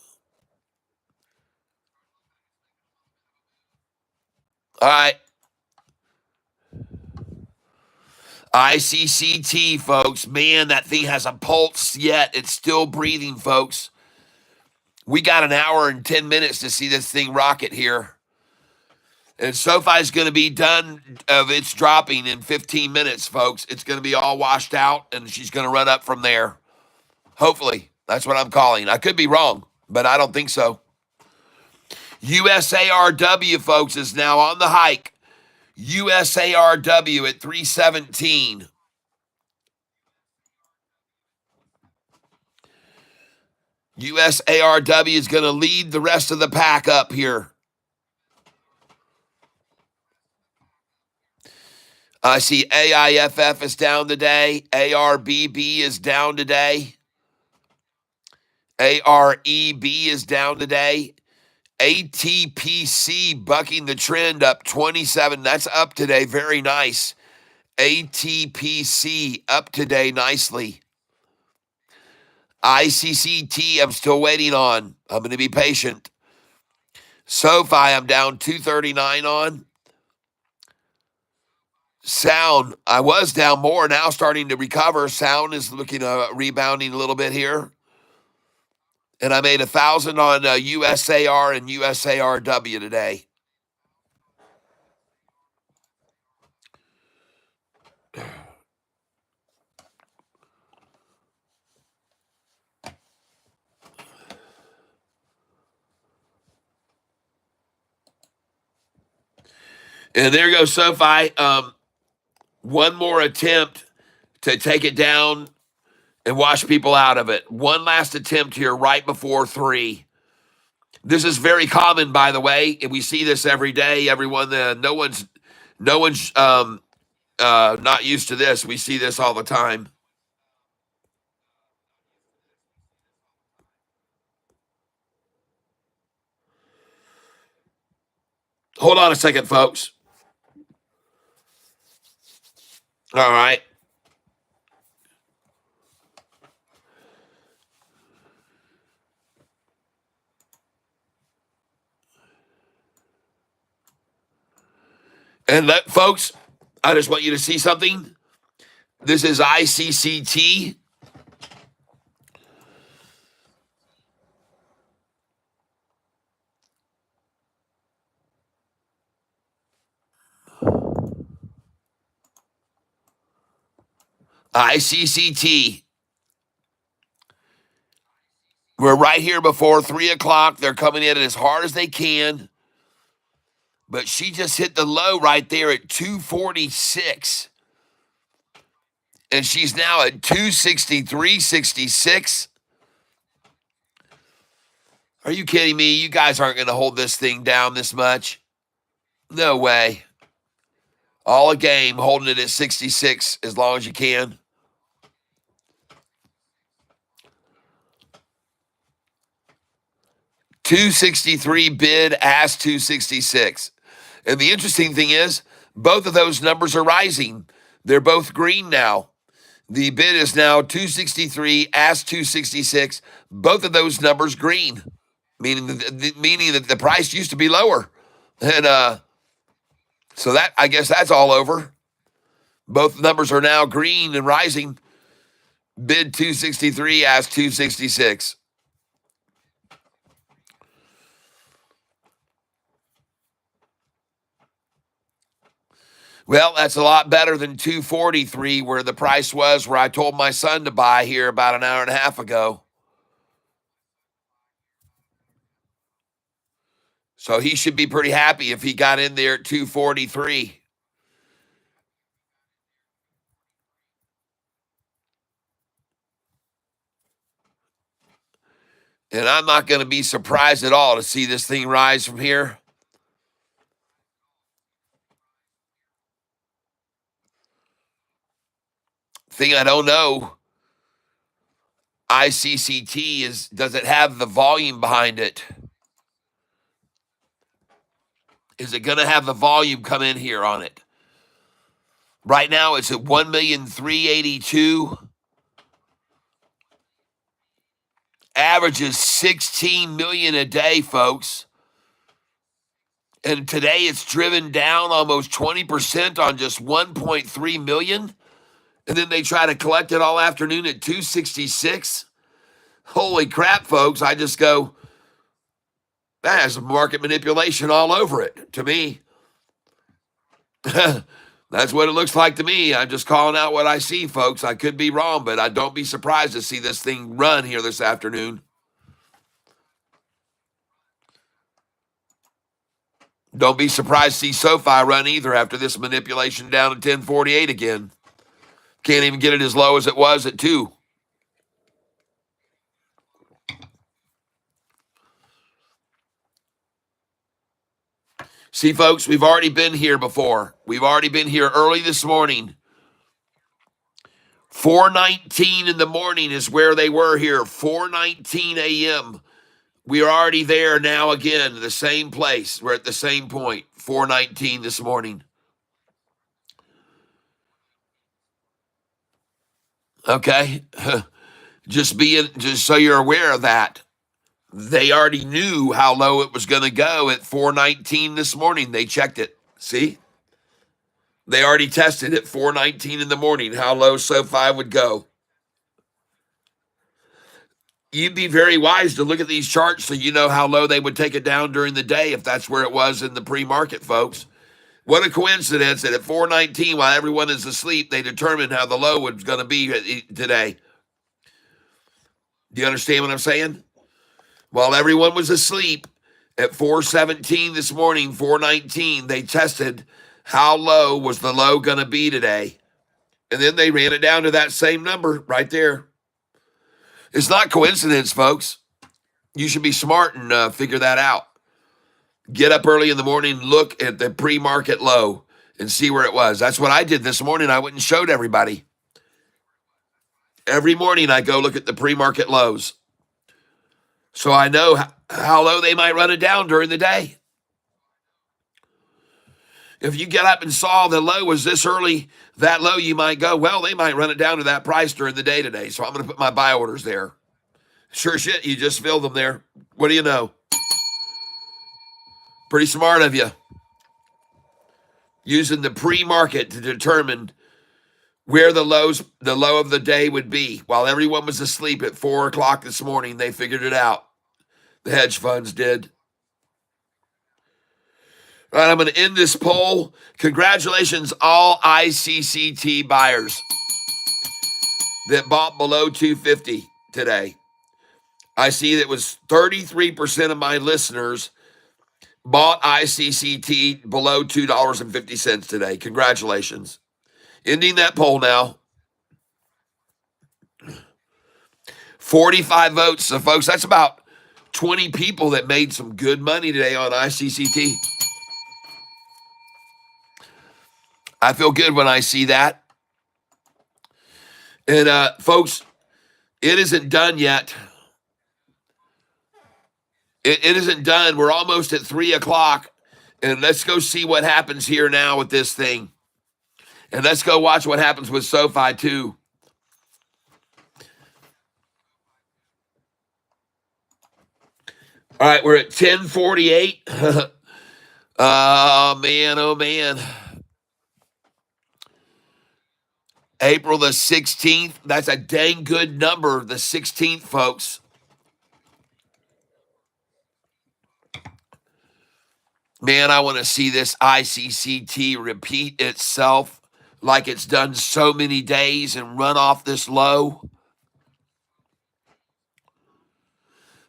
All right. ICCT, folks. Man, that thing has a pulse yet. It's still breathing, folks. We got an hour and 10 minutes to see this thing rocket here. And SoFi's going to be done of its dropping in 15 minutes, folks. It's going to be all washed out, and she's going to run up from there. Hopefully. That's what I'm calling. I could be wrong, but I don't think so. USARW, folks, is now on the hike. USARW at 317. USARW is going to lead the rest of the pack up here. I see AIFF is down today. ARBB is down today. AREB is down today. ATPC bucking the trend up 27. That's up today. Very nice. ATPC up today nicely. ICCT, I'm still waiting on. I'm going to be patient. SOFI, I'm down 239 on. Sound, I was down more, now starting to recover. Sound is looking rebounding a little bit here. And I made 1,000 on USAR and USARW today. And there goes SoFi. One more attempt to take it down and wash people out of it. One last attempt here right before 3. This is very common, by the way, and we see this every day. Everyone, no one's not used to this. We see this all the time. Hold on a second, folks. All right. And folks, I just want you to see something. This is ICCT. ICCT. We're right here before 3 o'clock. They're coming in as hard as they can. But she just hit the low right there at 246. And she's now at 263.66. Are you kidding me? You guys aren't going to hold this thing down this much. No way. All a game, holding it at 66 as long as you can. $263 bid, ask 266. And the interesting thing is, both of those numbers are rising. They're both green now. The bid is now 263, ask 266. Both of those numbers green, meaning that the price used to be lower. And so that, I guess that's all over. Both numbers are now green and rising. Bid 263, ask 266. Well, that's a lot better than 243, where the price was, where I told my son to buy here about an hour and a half ago. So he should be pretty happy if he got in there at 243. And I'm not going to be surprised at all to see this thing rise from here. Thing I don't know, ICCT, is, does it have the volume behind it? Is it going to have the volume come in here on it? Right now it's at 1,382,000. Averages 16 million a day, folks. And today it's driven down almost 20% on just 1.3 million. And then they try to collect it all afternoon at 266. Holy crap, folks. I just go, that has market manipulation all over it to me. That's what it looks like to me. I'm just calling out what I see, folks. I could be wrong, but I don't be surprised to see this thing run here this afternoon. Don't be surprised to see SOFI run either after this manipulation down to 1048 again. Can't even get it as low as it was at 2. See, folks, we've already been here before. We've already been here early this morning. 4:19 in the morning is where they were here. 4:19 a.m. We are already there now again, the same place. We're at the same point, 4:19 this morning. Okay? Just so you're aware of that. They already knew how low it was going to go at 4:19 this morning. They checked it. See? They already tested at 4:19 in the morning how low SOFI would go. You'd be very wise to look at these charts so you know how low they would take it down during the day if that's where it was in the pre-market, folks. What a coincidence that at 4:19, while everyone is asleep, they determined how the low was going to be today. Do you understand what I'm saying? While everyone was asleep, at 4:17 this morning, 4:19, they tested how low was the low going to be today? And then they ran it down to that same number right there. It's not coincidence, folks. You should be smart and figure that out. Get up early in the morning, look at the pre-market low and see where it was. That's what I did this morning. I went and showed everybody. Every morning I go look at the pre-market lows. So I know how low they might run it down during the day. If you get up and saw the low was this early, that low, you might go, well, they might run it down to that price during the day today. So I'm going to put my buy orders there. Sure shit, you just filled them there. What do you know? Pretty smart of you. Using the pre-market to determine where the low of the day would be. While everyone was asleep at 4 o'clock this morning, they figured it out. The hedge funds did. All right, I'm going to end this poll. Congratulations, all ICCT buyers that bought below 250 today. I see that was 33% of my listeners bought ICCT below $2.50 today. Congratulations. Ending that poll now. 45 votes. So, folks, that's about 20 people that made some good money today on ICCT. I feel good when I see that. And, folks, it isn't done yet. It isn't done. We're almost at 3 o'clock. And let's go see what happens here now with this thing. And let's go watch what happens with SOFI, too. All right, we're at 10:48. Oh, man, oh, man. April the 16th. That's a dang good number, the 16th, folks. Man, I want to see this ICCT repeat itself like it's done so many days and run off this low.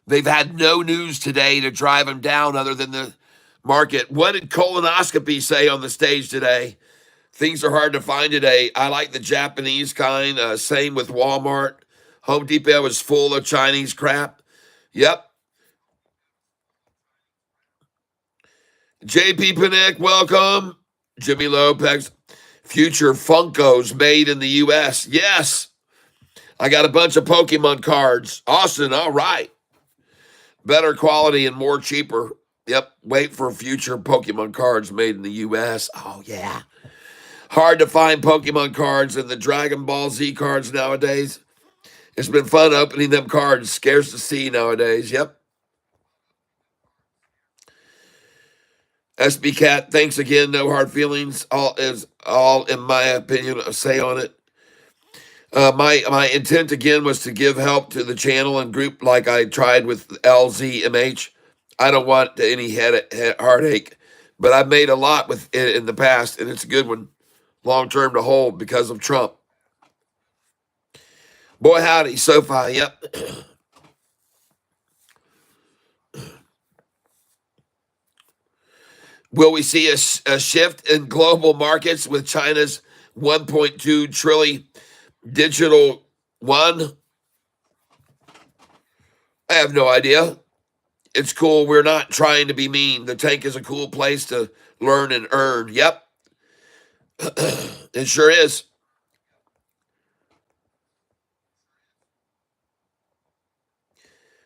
They've had no news today to drive them down other than the market. What did colonoscopy say on the stage today? Things are hard to find today. I like the Japanese kind. Same with Walmart. Home Depot is full of Chinese crap. Yep. JP Panic, welcome. Jimmy Lopez. Future Funkos made in the U.S. Yes. I got a bunch of Pokemon cards. Austin, all right. Better quality and more cheaper. Yep. Wait for future Pokemon cards made in the U.S. Oh, yeah. Hard to find Pokemon cards and the Dragon Ball Z cards nowadays. It's been fun opening them cards. Scarce to see nowadays. Yep. SB Cat, thanks again. No hard feelings. All in my opinion, a say on it. My intent again was to give help to the channel and group like I tried with LZMH. I don't want any heartache, but I've made a lot with it in the past, and it's a good one, long term to hold because of Trump. Boy, howdy, SOFI. Yep. Will we see a shift in global markets with China's 1.2 trillion digital yuan? I have no idea. It's cool. We're not trying to be mean. The tank is a cool place to learn and earn. Yep. It sure is.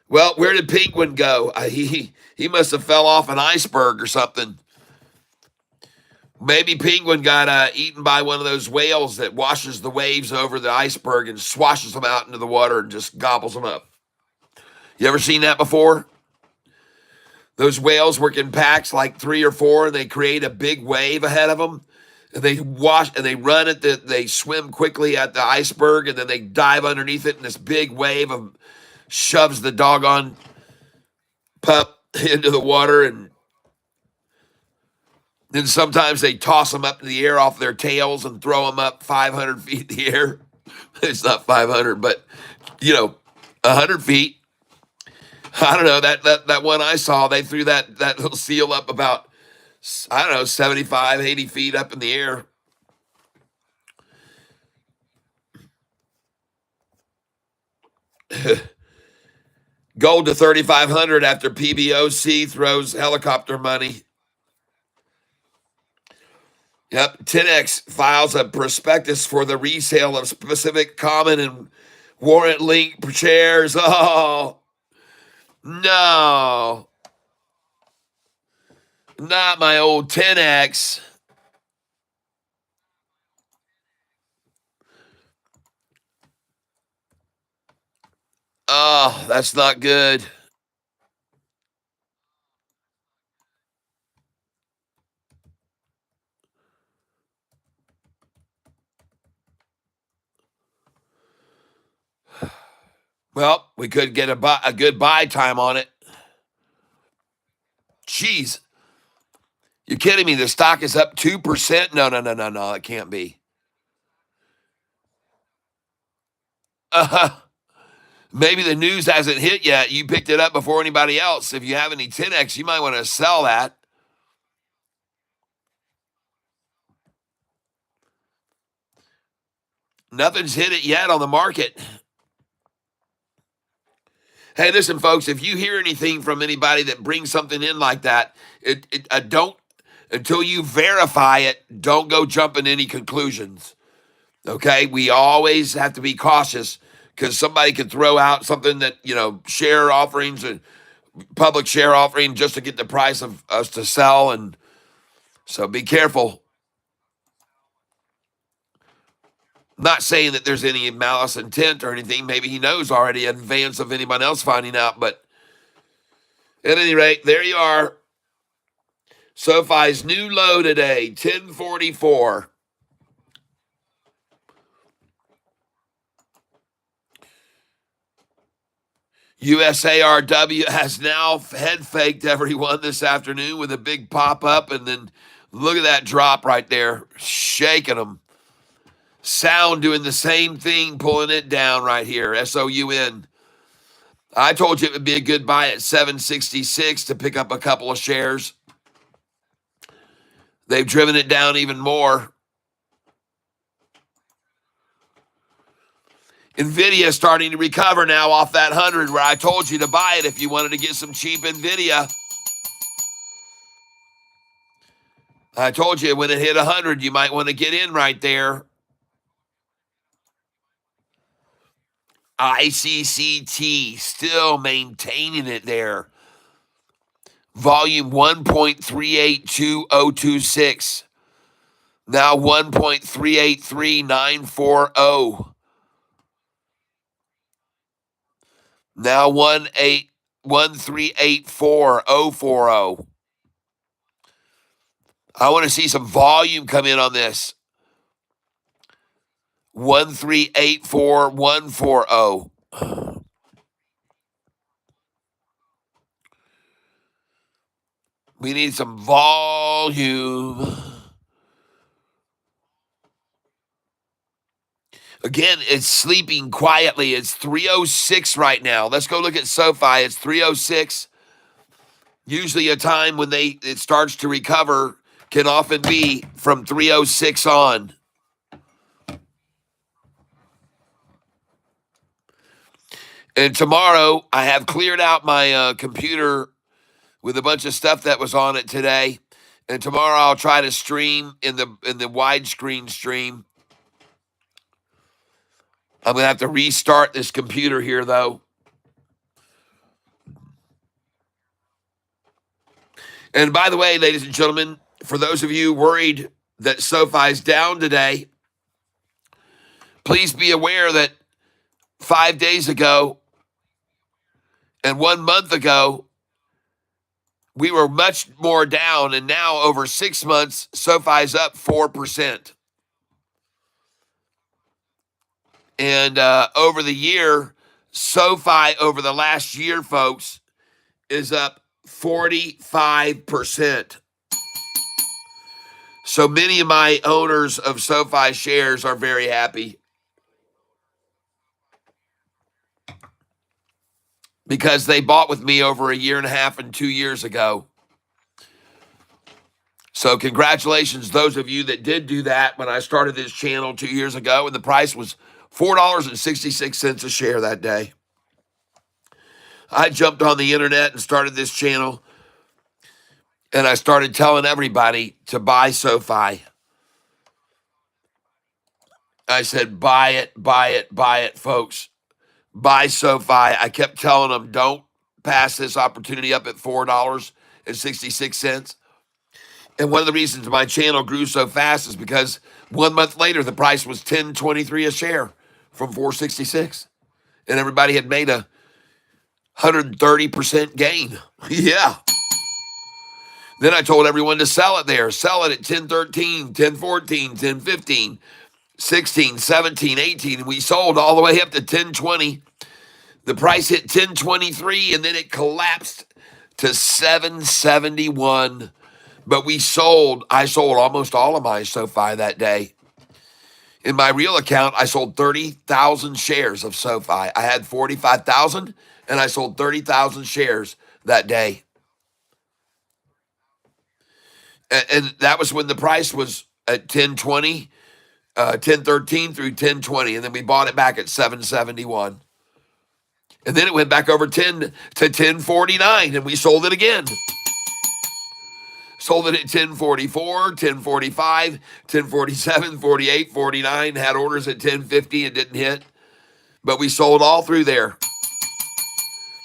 Well, where did Penguin go? He must have fell off an iceberg or something. Maybe Penguin got eaten by one of those whales that washes the waves over the iceberg and swashes them out into the water and just gobbles them up. You ever seen that before? Those whales work in packs like 3 or 4, and they create a big wave ahead of them. And they wash and they run it. They swim quickly at the iceberg, and then they dive underneath it, and this big wave shoves the doggone pup into the water, and then sometimes they toss them up in the air off their tails and throw them up 500 feet in the air. It's not 500, but, 100 feet. I don't know. That one I saw, they threw that little seal up about I don't know, 75, 80 feet up in the air. Gold to 3,500 after PBOC throws helicopter money. Yep, 10X files a prospectus for the resale of specific common and warrant link shares. Oh, no. Not my old 10X. Oh, that's not good. Well, we could get a good buy time on it. Jeez. You're kidding me. The stock is up 2%? No. It can't be. Maybe the news hasn't hit yet. You picked it up before anybody else. If you have any 10X, you might want to sell that. Nothing's hit it yet on the market. Hey, listen, folks, if you hear anything from anybody that brings something in like that, don't, until you verify it, don't go jumping any conclusions. Okay? We always have to be cautious because somebody could throw out something that, share offerings and public share offering just to get the price of us to sell. And so be careful. Not saying that there's any malice intent or anything. Maybe he knows already in advance of anyone else finding out. But at any rate, there you are. SoFi's new low today, 1044. USARW has now head faked everyone this afternoon with a big pop up. And then look at that drop right there, shaking them. Sound doing the same thing, pulling it down right here, SOUN. I told you it would be a good buy at 766 to pick up a couple of shares. They've driven it down even more. NVIDIA starting to recover now off that 100 where I told you to buy it if you wanted to get some cheap NVIDIA. I told you when it hit 100, you might want to get in right there. ICCT still maintaining it there. Volume 1.382026. Now 1.383940. Now 1384040. I want to see some volume come in on this. 1384140. We need some volume. Again, it's sleeping quietly. It's 306 right now. Let's go look at SoFi. It's 306. Usually a time when it starts to recover can often be from 306 on. And tomorrow, I have cleared out my computer with a bunch of stuff that was on it today. And tomorrow I'll try to stream in the widescreen stream. I'm going to have to restart this computer here, though. And by the way, ladies and gentlemen, for those of you worried that SoFi's down today, please be aware that 5 days ago and 1 month ago, we were much more down, and now over 6 months, SoFi's up 4%. And over the year, SoFi over the last year, folks, is up 45%. So many of my owners of SoFi shares are very happy because they bought with me over a year and a half and 2 years ago. So congratulations, those of you that did do that when I started this channel 2 years ago, and the price was $4.66 a share that day. I jumped on the internet and started this channel, and I started telling everybody to buy SOFI. I said, buy it, buy it, buy it, folks. Buy SOFI. I kept telling them, don't pass this opportunity up at $4.66. And one of the reasons my channel grew so fast is because 1 month later, the price was $10.23 a share from $4.66. And everybody had made a 130% gain. Yeah. Then I told everyone to sell it there. Sell it at 10.13, 10.14, 10.15, 16, 17, 18. And we sold all the way up to 10.20. The price hit 10.23 and then it collapsed to 7.71. But I sold almost all of my SOFI that day. In my real account, I sold 30,000 shares of SOFI. I had 45,000 and I sold 30,000 shares that day. And that was when the price was at 10.20, 10.13 through 10.20. And then we bought it back at 7.71. And then it went back over 10 to 10.49 and we sold it again. Sold it at 10.44, 10.45, 10.47, 48, 49. Had orders at 10.50 and didn't hit. But we sold all through there.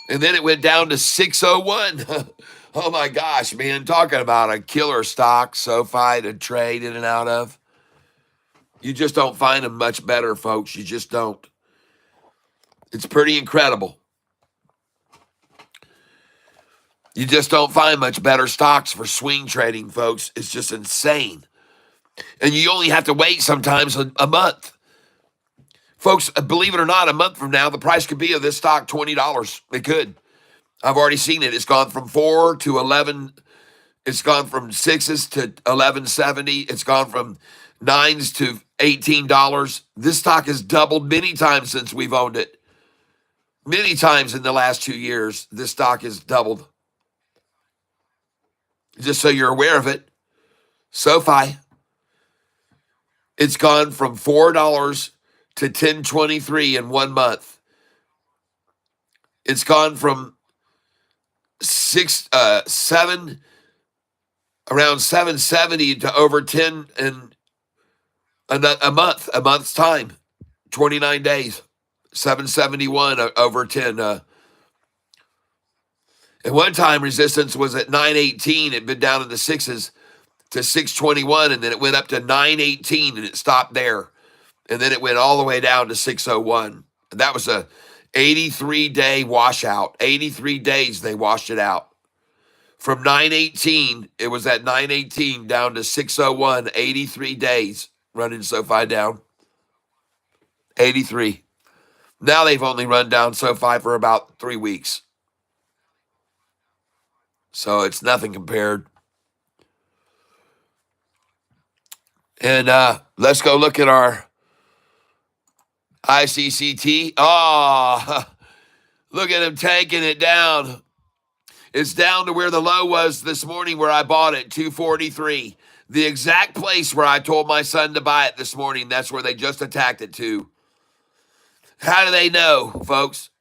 And then it went down to 6.01. Oh my gosh, man. Talking about a killer stock, SOFI to trade in and out of. You just don't find them much better, folks. You just don't. It's pretty incredible. You just don't find much better stocks for swing trading, folks. It's just insane. And you only have to wait sometimes a month. Folks, believe it or not, a month from now, the price could be of this stock $20. It could. I've already seen it. It's gone from 4 to 11. It's gone from 6s to 11.70. It's gone from 9s to $18. This stock has doubled many times since we've owned it. Many times in the last 2 years, this stock has doubled. Just so you're aware of it, SOFI, it's gone from $4 to 10.23 in 1 month. It's gone from around 770 to over 10 in a month's time, 29 days, 771 over 10. At one time, resistance was at 918. It'd been down in the 6s to 621, and then it went up to 918, and it stopped there. And then it went all the way down to 601. And that was a 83-day washout. 83 days they washed it out. From 918, it was at 918 down to 601, 83 days running SOFI down. 83. Now they've only run down SOFI for about 3 weeks. So it's nothing compared. And let's go look at our ICCT. Oh, look at him taking it down. It's down to where the low was this morning where I bought it, 243. The exact place where I told my son to buy it this morning. That's where they just attacked it to. How do they know, folks?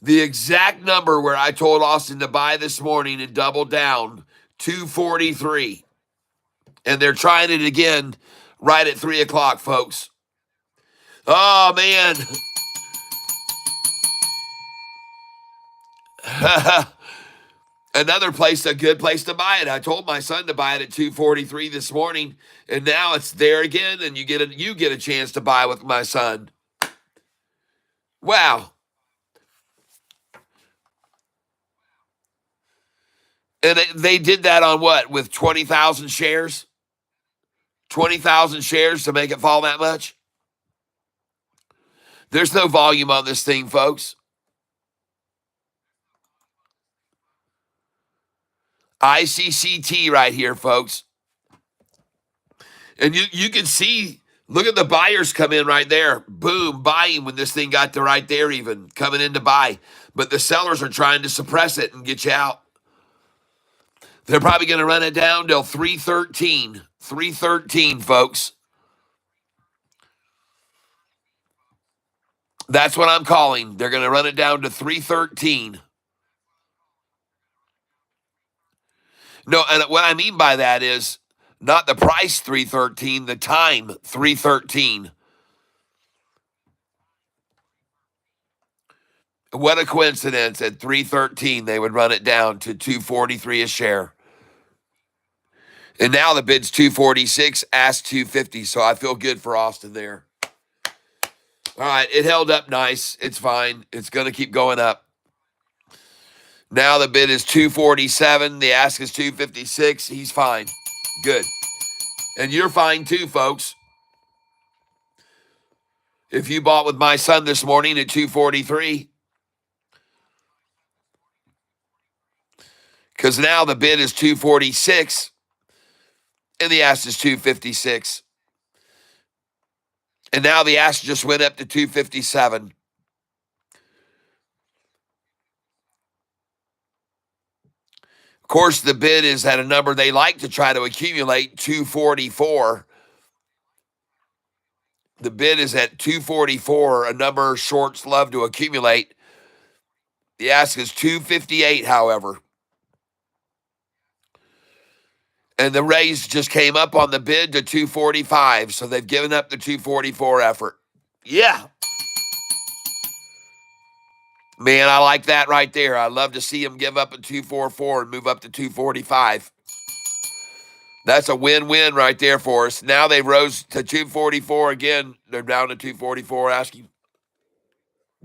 The exact number where I told Austin to buy this morning and double down, 243. And they're trying it again right at 3 o'clock, folks. Oh, man. Another place, a good place to buy it. I told my son to buy it at 243 this morning, and now it's there again, and you get a chance to buy with my son. Wow. And they did that on what? With 20,000 shares? 20,000 shares to make it fall that much? There's no volume on this thing, folks. ICCT right here, folks. And you can see, look at the buyers come in right there. Boom, buying when this thing got to right there even, coming in to buy. But the sellers are trying to suppress it and get you out. They're probably going to run it down till 313. 313, folks. That's what I'm calling. They're going to run it down to 313. No, and what I mean by that is not the price 313, the time 313. What a coincidence. At 313, they would run it down to 243 a share. And now the bid's 246, ask 250. So I feel good for Austin there. All right, it held up nice. It's fine. It's going to keep going up. Now the bid is 247. The ask is 256. He's fine. Good. And you're fine too, folks. If you bought with my son this morning at 243, because now the bid is 246 and the ask is 256. And now the ask just went up to 257. Of course, the bid is at a number they like to try to accumulate, 244. The bid is at 244, a number shorts love to accumulate. The ask is 258, however. And the raise just came up on the bid to 245, so they've given up the 244 effort. Yeah. Man, I like that right there. I love to see them give up a 244 and move up to 245. That's a win-win right there for us. Now they rose to 244 again. They're down to 244. Asking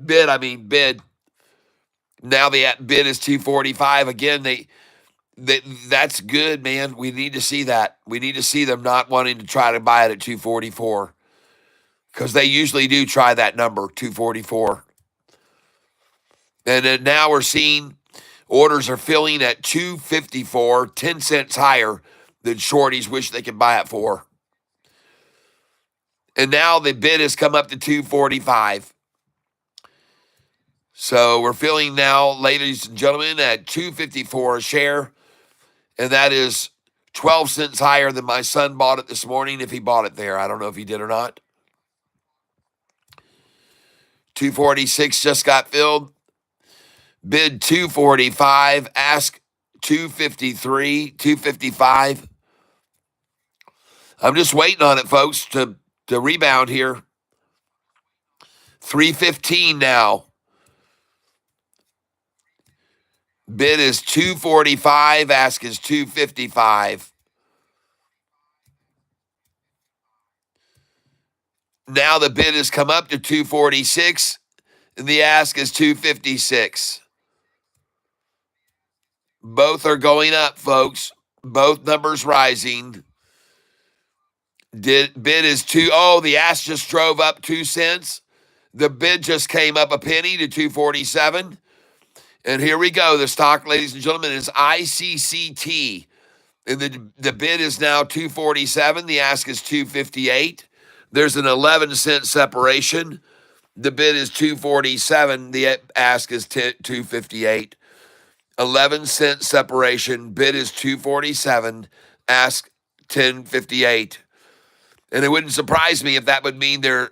bid. Now the bid is 245 again. That's good, man. We need to see that. We need to see them not wanting to try to buy it at 244 because they usually do try that number, 244. And then now we're seeing orders are filling at 254, 10 cents higher than shorties wish they could buy it for. And now the bid has come up to 245. So we're filling now, ladies and gentlemen, at 254 a share. And that is 12 cents higher than my son bought it this morning if he bought it there. I don't know if he did or not. 246 just got filled. Bid 245. Ask 253, 255. I'm just waiting on it, folks, to rebound here. 315 now. Bid is 245. Ask is 255. Now the bid has come up to 246, and the ask is 256. Both are going up, folks. Both numbers rising. Bid is the ask just drove up 2 cents. The bid just came up a penny to 247. And here we go. The stock, ladies and gentlemen, is ICCT. And the bid is now 247. The ask is 258. There's an 11-cent separation. The bid is 247. The ask is 258. 11-cent separation. Bid is 247. Ask 1058. And it wouldn't surprise me if that would mean their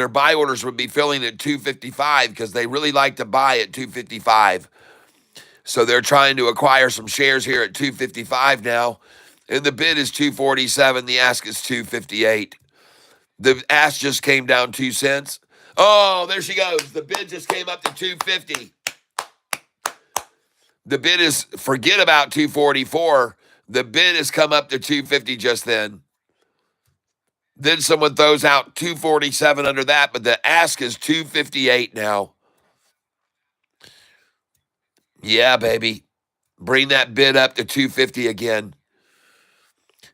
buy orders would be filling at 255 because they really like to buy at 255. So they're trying to acquire some shares here at 255 now. And the bid is 247. The ask is 258. The ask just came down 2 cents. Oh, there she goes. The bid just came up to 250. The bid is, forget about 244. The bid has come up to 250 just then. Then someone throws out 247 under that, but the ask is 258 now. Yeah, baby. Bring that bid up to 250 again.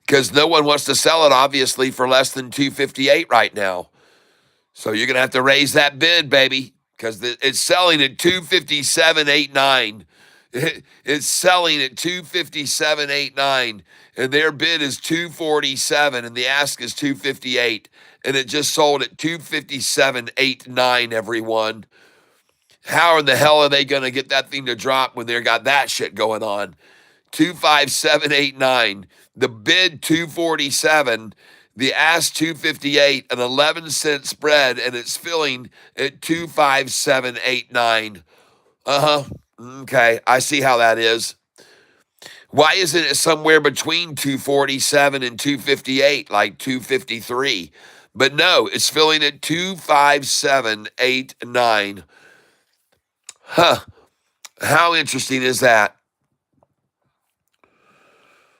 Because no one wants to sell it, obviously, for less than 258 right now. So you're going to have to raise that bid, baby, because it's selling at 257.89. It's selling at 257.89, and their bid is 247, and the ask is 258, and it just sold at 257.89. Everyone, how in the hell are they going to get that thing to drop when they got that shit going on? 25789. The bid 247. The ask 258. An 11-cent spread, and it's filling at 25789. Okay, I see how that is. Why isn't it somewhere between 247 and 258, like 253? But no, it's filling at 25789. Huh. How interesting is that?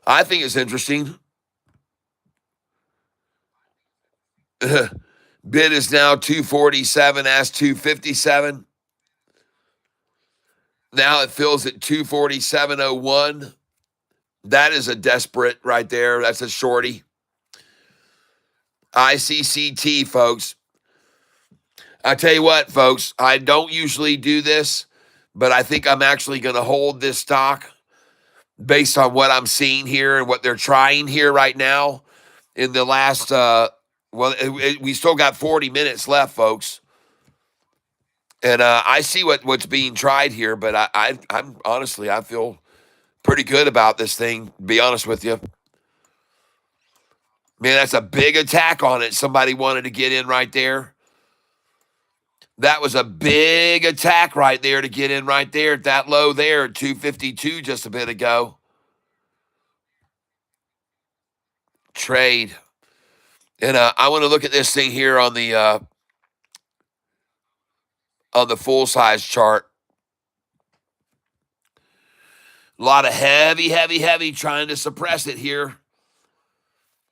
I think it's interesting. Bid is now 247, ask 257. Now it fills at 247.01. That is a desperate right there. That's a shorty. ICCT, folks. I tell you what, folks, I don't usually do this, but I think I'm actually going to hold this stock based on what I'm seeing here and what they're trying here right now in the last, we still got 40 minutes left, folks. And I see what's being tried here, but I'm honestly, I feel pretty good about this thing, to be honest with you. Man, that's a big attack on it. Somebody wanted to get in right there. That was a big attack right there to get in right there at that low there, 252 just a bit ago. Trade. And I want to look at this thing here on the full size chart. A lot of heavy trying to suppress it here.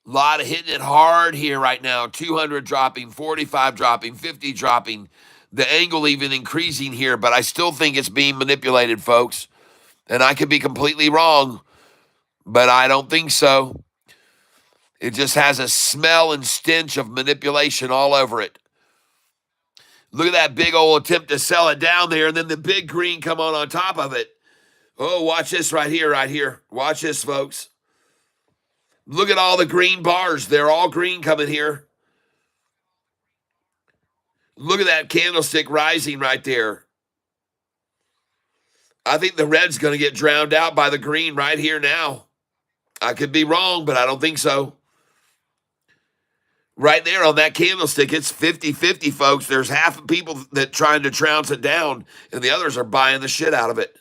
A lot of hitting it hard here right now. 200 dropping, 45 dropping, 50 dropping. The angle even increasing here, but I still think it's being manipulated, folks. And I could be completely wrong, but I don't think so. It just has a smell and stench of manipulation all over it. Look at that big old attempt to sell it down there, and then the big green come on top of it. Oh, watch this right here. Watch this, folks. Look at all the green bars. They're all green coming here. Look at that candlestick rising right there. I think the red's going to get drowned out by the green right here now. I could be wrong, but I don't think so. Right there on that candlestick, it's 50-50, folks. There's half of people that trying to trounce it down, and the others are buying the shit out of it.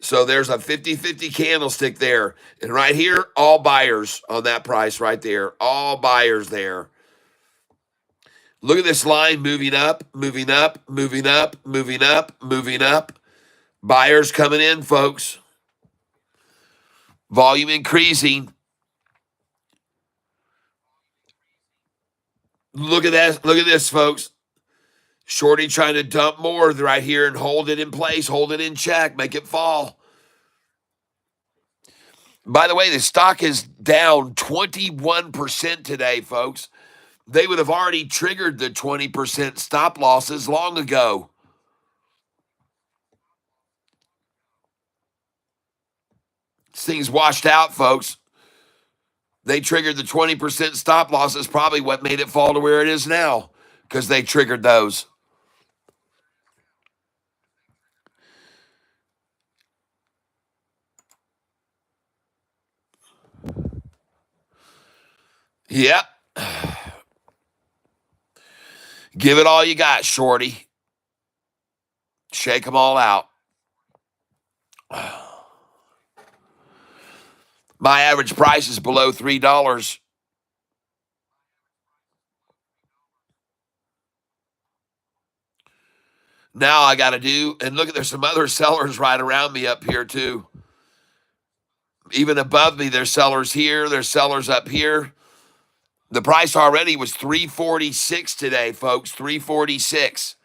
So there's a 50-50 candlestick there. And right here, all buyers on that price right there. All buyers there. Look at this line moving up, moving up, moving up, moving up, moving up. Buyers coming in, folks. Volume increasing. Look at that. Look at this, folks. Shorty trying to dump more right here and hold it in place, hold it in check, make it fall. By the way, the stock is down 21% today, folks. They would have already triggered the 20% stop losses long ago. This thing's washed out, folks. They triggered the 20% stop losses, probably what made it fall to where it is now, because they triggered those. Yep. Give it all you got, Shorty. Shake them all out. My average price is below $3. Now I got to do, and look, there's some other sellers right around me up here too. Even above me, there's sellers here. There's sellers up here. The price already was $346 today, folks. $346.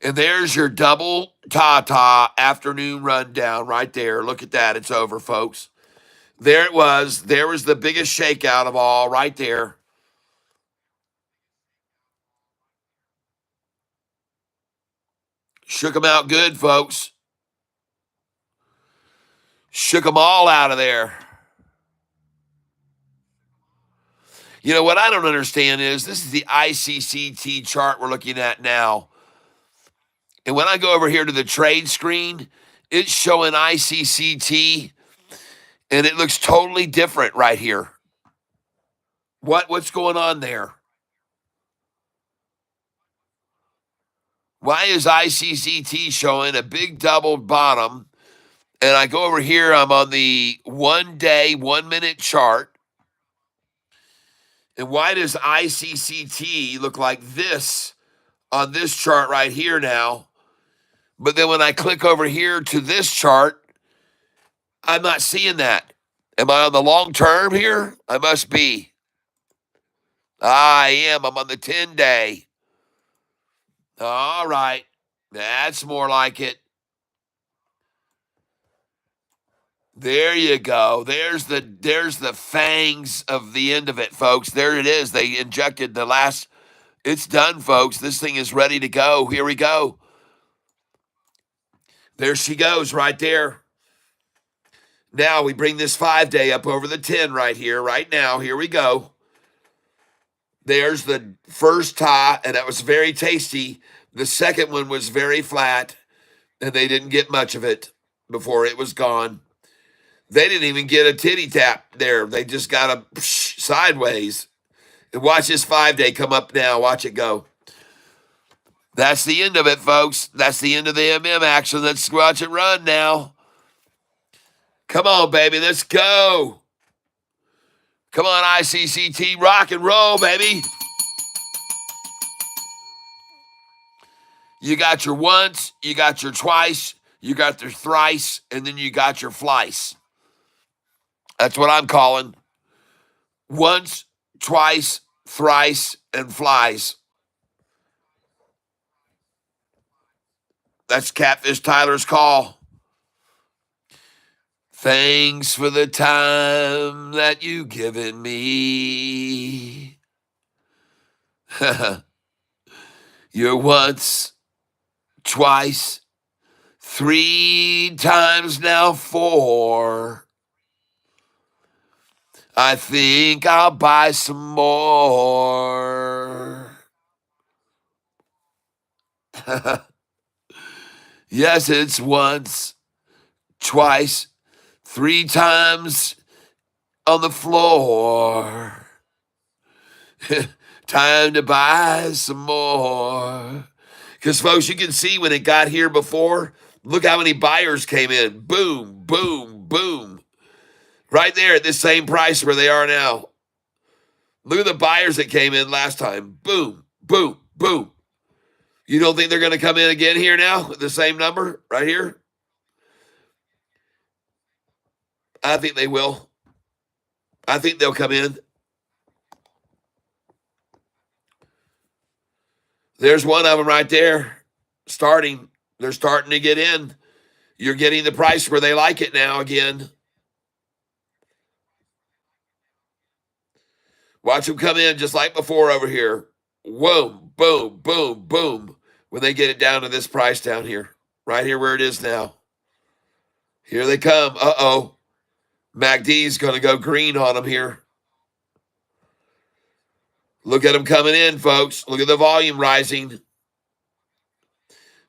And there's your double ta-ta afternoon rundown right there. Look at that. It's over, folks. There it was. There was the biggest shakeout of all right there. Shook them out good, folks. Shook them all out of there. You know, what I don't understand is this is the ICCT chart we're looking at now. And when I go over here to the trade screen, It's showing ICCT, and it looks totally different right here. What's going on there? Why is ICCT showing a big double bottom? And I go over here, I'm on the 1 day, 1 minute chart. And why does ICCT look like this on this chart right here now? But then when I click over here to this chart, I'm not seeing that. Am I on the long term here? I must be. I am. I'm on the 10 day. All right. That's more like it. There you go. There's the fangs of the end of it, folks. There it is. They injected the last. It's done, folks. This thing is ready to go. Here we go. There she goes right there. Now we bring this 5 day up over the 10 right here, right now. Here we go. There's the first tie, and that was very tasty. The second one was very flat, and they didn't get much of it before it was gone. They didn't even get a titty tap there. They just got a sideways. And watch this 5 day come up now. Watch it go. That's the end of it, folks. That's the end of the MM action. Let's watch it run now. Come on, baby. Let's go. Come on, ICCT. Rock and roll, baby. You got your once, you got your twice, you got your thrice, and then you got your flice. That's what I'm calling. Once, twice, thrice, and flies. That's Catfish Tyler's call. Thanks for the time that you've given me. You're once, twice, 3 times now 4. I think I'll buy some more. Yes, it's once, twice, 3 times on the floor. Time to buy some more. Because, folks, you can see when it got here before, look how many buyers came in. Boom, boom, boom. Right there at this same price where they are now. Look at the buyers that came in last time. Boom, boom, boom. You don't think they're going to come in again here now with the same number right here? I think they will. I think they'll come in. There's one of them right there starting. They're starting to get in. You're getting the price where they like it now again. Watch them come in just like before over here. Boom, boom, boom, boom. When they get it down to this price down here. Right here where it is now. Here they come. Uh-oh. MACD's going to go green on them here. Look at them coming in, folks. Look at the volume rising.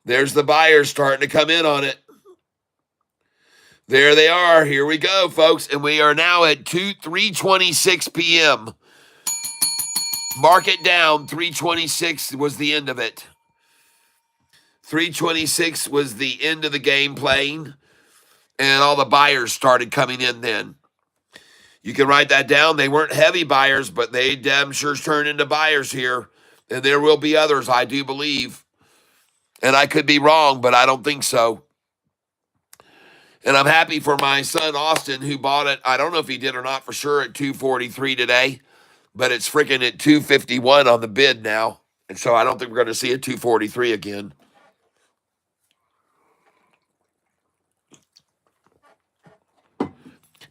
There's the buyers starting to come in on it. There they are. Here we go, folks. And we are now at 3:26 p.m. Mark it down. 3:26 was the end of it. 3:26 was the end of the game playing. And all the buyers started coming in then. You can write that down. They weren't heavy buyers, but they damn sure turned into buyers here. And there will be others, I do believe. And I could be wrong, but I don't think so. And I'm happy for my son, Austin, who bought it. I don't know if he did or not for sure at $243 today, but it's freaking at $251 on the bid now. And so I don't think we're going to see a $243 again.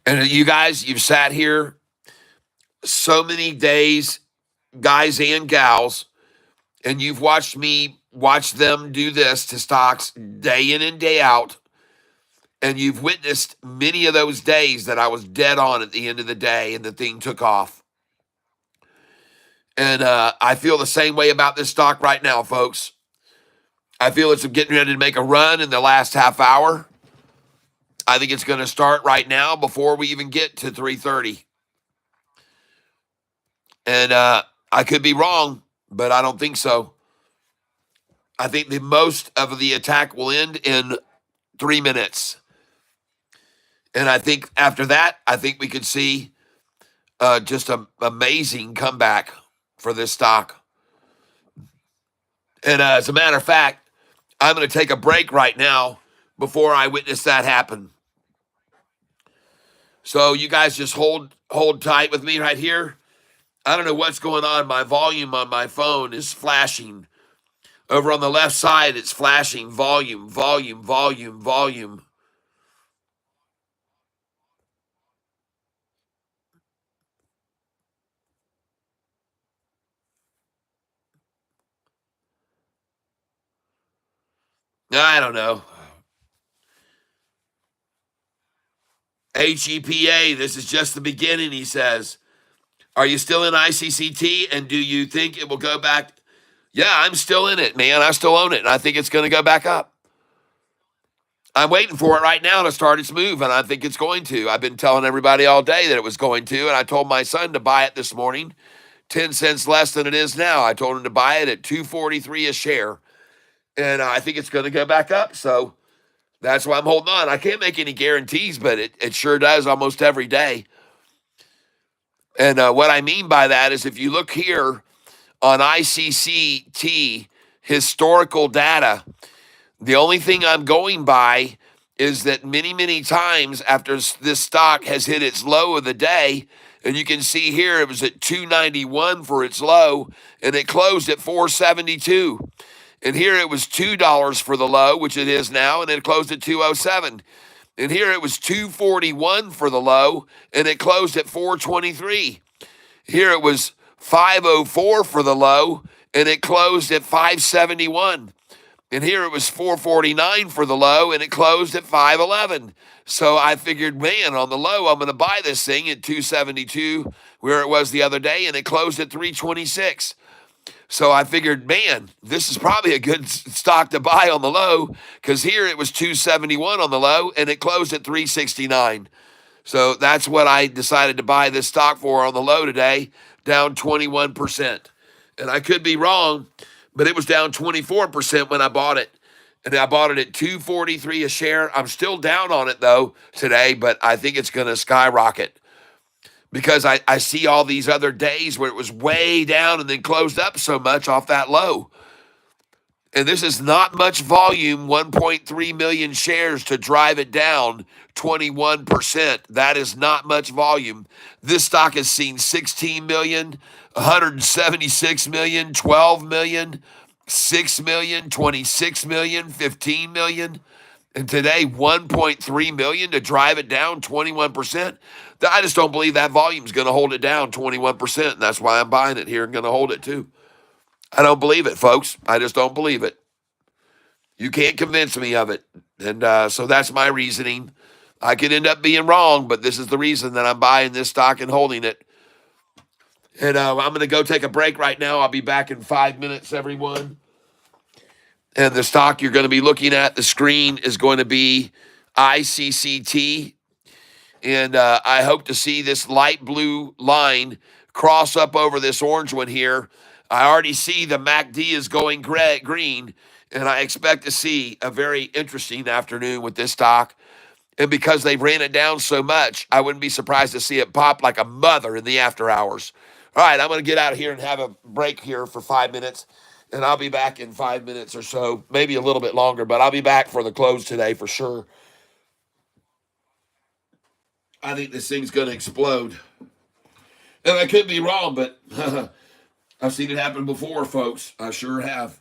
And you guys, you've sat here so many days, guys and gals, and you've watched me watch them do this to stocks day in and day out. And you've witnessed many of those days that I was dead on at the end of the day and the thing took off. And I feel the same way about this stock right now, folks. I feel it's getting ready to make a run in the last half hour. I think it's going to start right now before we even get to 3:30. And I could be wrong, but I don't think so. I think the most of the attack will end in 3 minutes. And I think after that, I think we could see just an amazing comeback for this stock. And as a matter of fact, I'm going to take a break right now before I witness that happen. So you guys just hold tight with me right here. I don't know what's going on. My volume on my phone is flashing. Over on the left side, it's flashing volume, volume, volume, volume. I don't know. HEPA, this is just the beginning, he says. Are you still in ICCT, and do you think it will go back? Yeah, I'm still in it, man. I still own it, and I think it's going to go back up. I'm waiting for it right now to start its move, and I think it's going to. I've been telling everybody all day that it was going to, and I told my son to buy it this morning, 10 cents less than it is now. I told him to buy it at $2.43 a share, and I think it's going to go back up. So that's why I'm holding on. I can't make any guarantees, but it sure does almost every day. And what I mean by that is if you look here on ICCT historical data, the only thing I'm going by is that many, many times after this stock has hit its low of the day, and you can see here it was at 291 for its low, and it closed at 472. And here it was $2 for the low, which it is now, and it closed at 207. And here it was 241 for the low, and it closed at 423. Here it was 504 for the low, and it closed at 571. And here it was 449 for the low, and it closed at 511. So I figured, man, on the low, I'm going to buy this thing at 272, where it was the other day, and it closed at 326. So I figured, man, this is probably a good stock to buy on the low, because here it was 271 on the low, and it closed at 369. So that's what I decided to buy this stock for on the low today, down 21%. And I could be wrong, but it was down 24% when I bought it. And I bought it at $2.43 a share. I'm still down on it, though, today, but I think it's going to skyrocket because I see all these other days where it was way down and then closed up so much off that low. And this is not much volume, 1.3 million shares to drive it down 21%. That is not much volume. This stock has seen 16 million, 176 million, 12 million, 6 million, 26 million, 15 million. And today, 1.3 million to drive it down 21%. I just don't believe that volume is going to hold it down 21%. And that's why I'm buying it here and going to hold it too. I don't believe it, folks. I just don't believe it. You can't convince me of it. And so that's my reasoning. I could end up being wrong, but this is the reason that I'm buying this stock and holding it. And I'm going to go take a break right now. I'll be back in 5 minutes, everyone. And the stock you're going to be looking at, the screen is going to be ICCT. And I hope to see this light blue line cross up over this orange one here. I already see the MACD is going green, and I expect to see a very interesting afternoon with this stock. And because they ran it down so much, I wouldn't be surprised to see it pop like a mother in the after hours. All right, I'm going to get out of here and have a break here for 5 minutes, and I'll be back in 5 minutes or so, maybe a little bit longer, but I'll be back for the close today for sure. I think this thing's going to explode. And I could be wrong, but I've seen it happen before, folks. I sure have.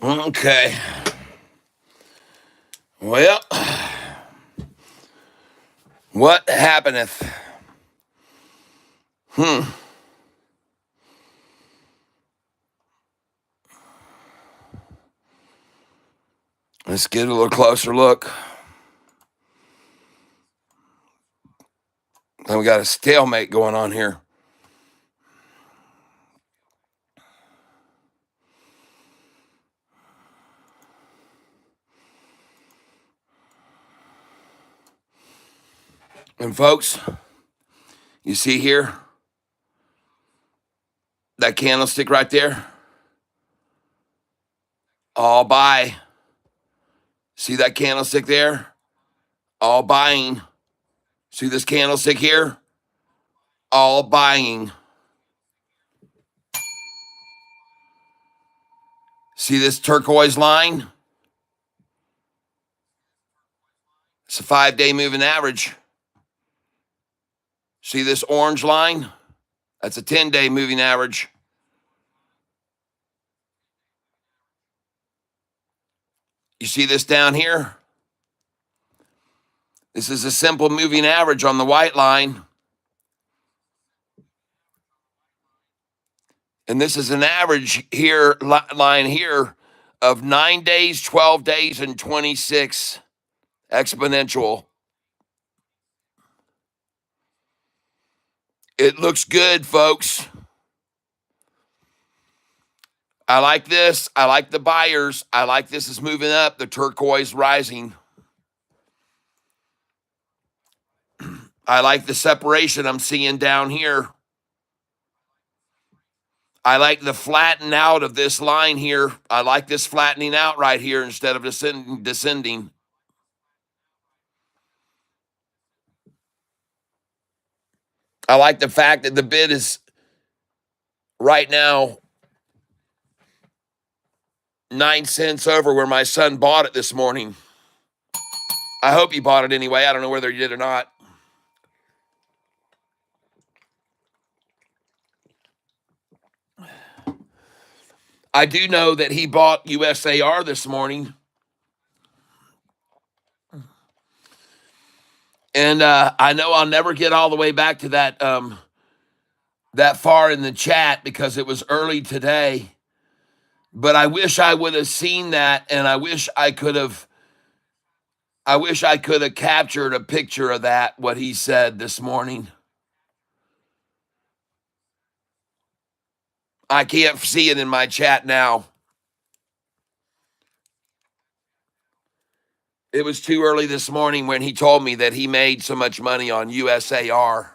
Okay. Well, what happeneth? Let's get a little closer look. And we got a stalemate going on here. And folks, you see here that candlestick right there? All buy. See that candlestick there? All buying. See this candlestick here? All buying. See this turquoise line? It's a 5-day moving average. See this orange line? That's a 10-day moving average. You see this down here? This is a simple moving average on the white line. And this is an average here, line here, of 9 days, 12 days, and 26 exponential. It looks good, folks. I like this. I like the buyers. I like this is moving up, the turquoise rising. I like the separation I'm seeing down here. I like the flatten out of this line here. I like this flattening out right here instead of descending. I like the fact that the bid is right now 9 cents over where my son bought it this morning. I hope he bought it anyway. I don't know whether he did or not. I do know that he bought USAR this morning. And I know I'll never get all the way back to that that far in the chat because it was early today. But I wish I would have seen that, and I wish I could have captured a picture of that, what he said this morning. I can't see it in my chat now. It was too early this morning when he told me that he made so much money on USAR.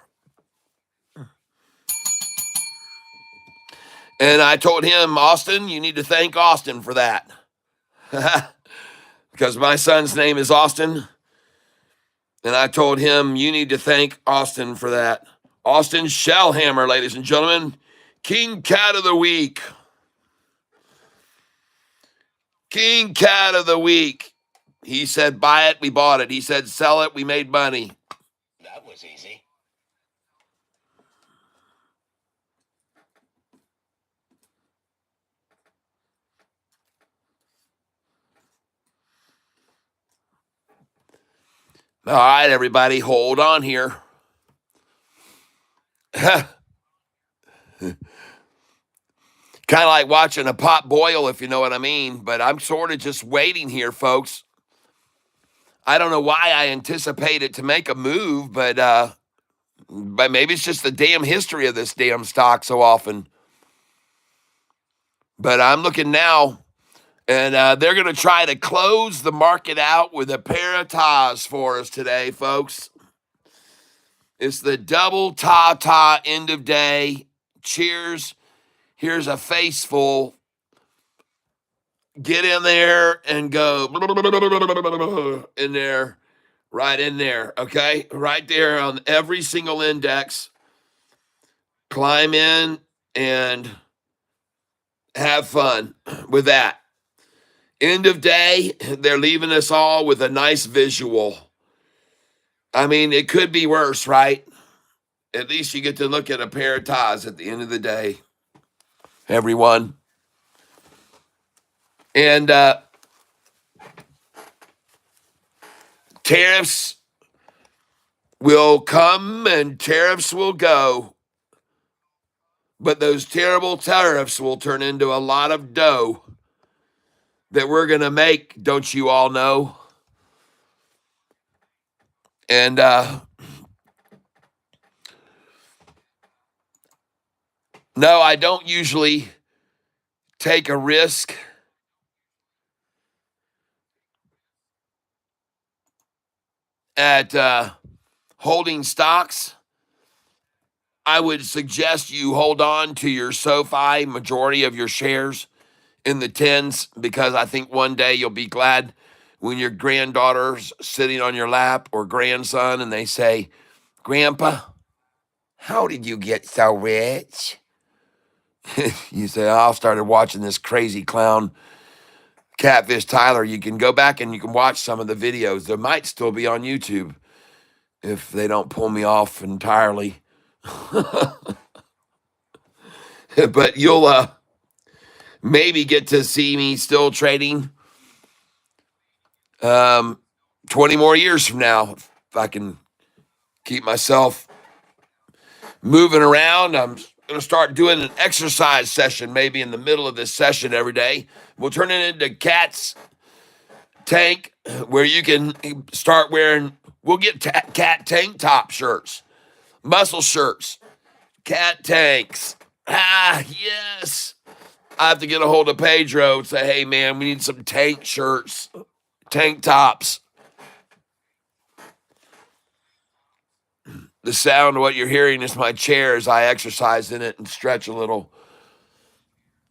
And I told him, Austin, you need to thank Austin for that. Because my son's name is Austin. And I told him, you need to thank Austin for that. Austin Shellhammer, ladies and gentlemen. King Cat of the Week. King Cat of the Week. He said, buy it, we bought it. He said, sell it, we made money. That was easy. All right, everybody, hold on here. Kind of like watching a pot boil, if you know what I mean. But I'm sort of just waiting here, folks. I don't know why I anticipate it to make a move, but maybe it's just the damn history of this damn stock so often. But I'm looking now, and they're going to try to close the market out with a pair of ties for us today, folks. It's the double ta end of day. Cheers. Here's a face full. Get in there and go in there, right in there, okay? Right there on every single index. Climb in and have fun with that. End of day, they're leaving us all with a nice visual. I mean, it could be worse, right? At least you get to look at a pair of ties at the end of the day. Everyone. And tariffs will come and tariffs will go, but those terrible tariffs will turn into a lot of dough that we're going to make, don't you all know? And no, I don't usually take a risk at holding stocks. I would suggest you hold on to your SOFI, majority of your shares in the tens, because I think one day you'll be glad when your granddaughter's sitting on your lap or grandson and they say, Grandpa, how did you get so rich? You say, I started watching this crazy clown, Catfish Tyler. You can go back and you can watch some of the videos. They might still be on YouTube if they don't pull me off entirely. But you'll maybe get to see me still trading 20 more years from now if I can keep myself moving around. I'm going to start doing an exercise session maybe in the middle of this session every day. We'll turn it into Cat's Tank, where you can start wearing, we'll get cat tank top shirts, muscle shirts, cat tanks. Ah, yes. I have to get a hold of Pedro and say, hey, man, we need some tank shirts, tank tops. The sound of what you're hearing is my chair as I exercise in it and stretch a little.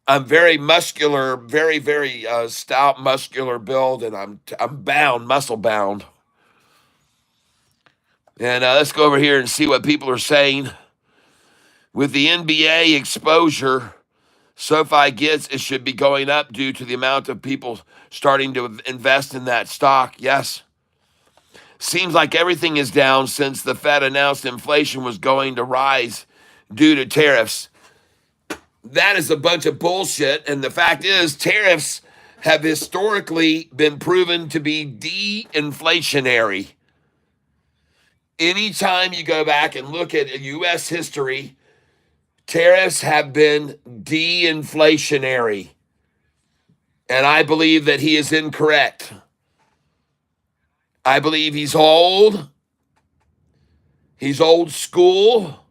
I'm very muscular, very, very stout, muscular build, and I'm bound, muscle bound. And let's go over here and see what people are saying. With the NBA exposure SoFi gets, it should be going up due to the amount of people starting to invest in that stock. Yes. Seems like everything is down since the Fed announced inflation was going to rise due to tariffs. That is a bunch of bullshit. And the fact is, tariffs have historically been proven to be de-inflationary. Anytime you go back and look at U.S. history, tariffs have been de-inflationary. And I believe that he is incorrect. I believe he's old school,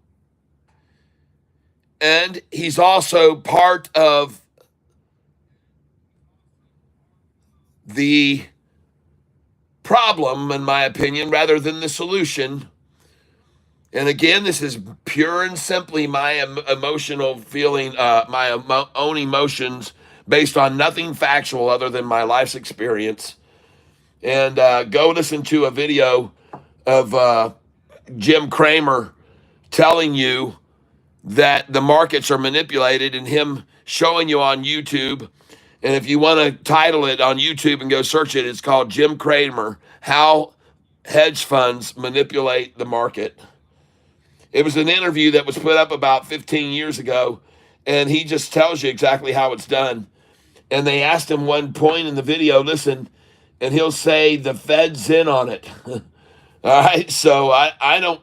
and he's also part of the problem, in my opinion, rather than the solution. And again, this is pure and simply my emotional feeling, my own emotions based on nothing factual other than my life's experience. And go listen to a video of Jim Cramer telling you that the markets are manipulated and him showing you on YouTube. And if you want to title it on YouTube and go search it, it's called Jim Cramer, How Hedge Funds Manipulate the Market. It was an interview that was put up about 15 years ago, and he just tells you exactly how it's done. And they asked him one point in the video, listen, and he'll say the Fed's in on it. All right, so I don't,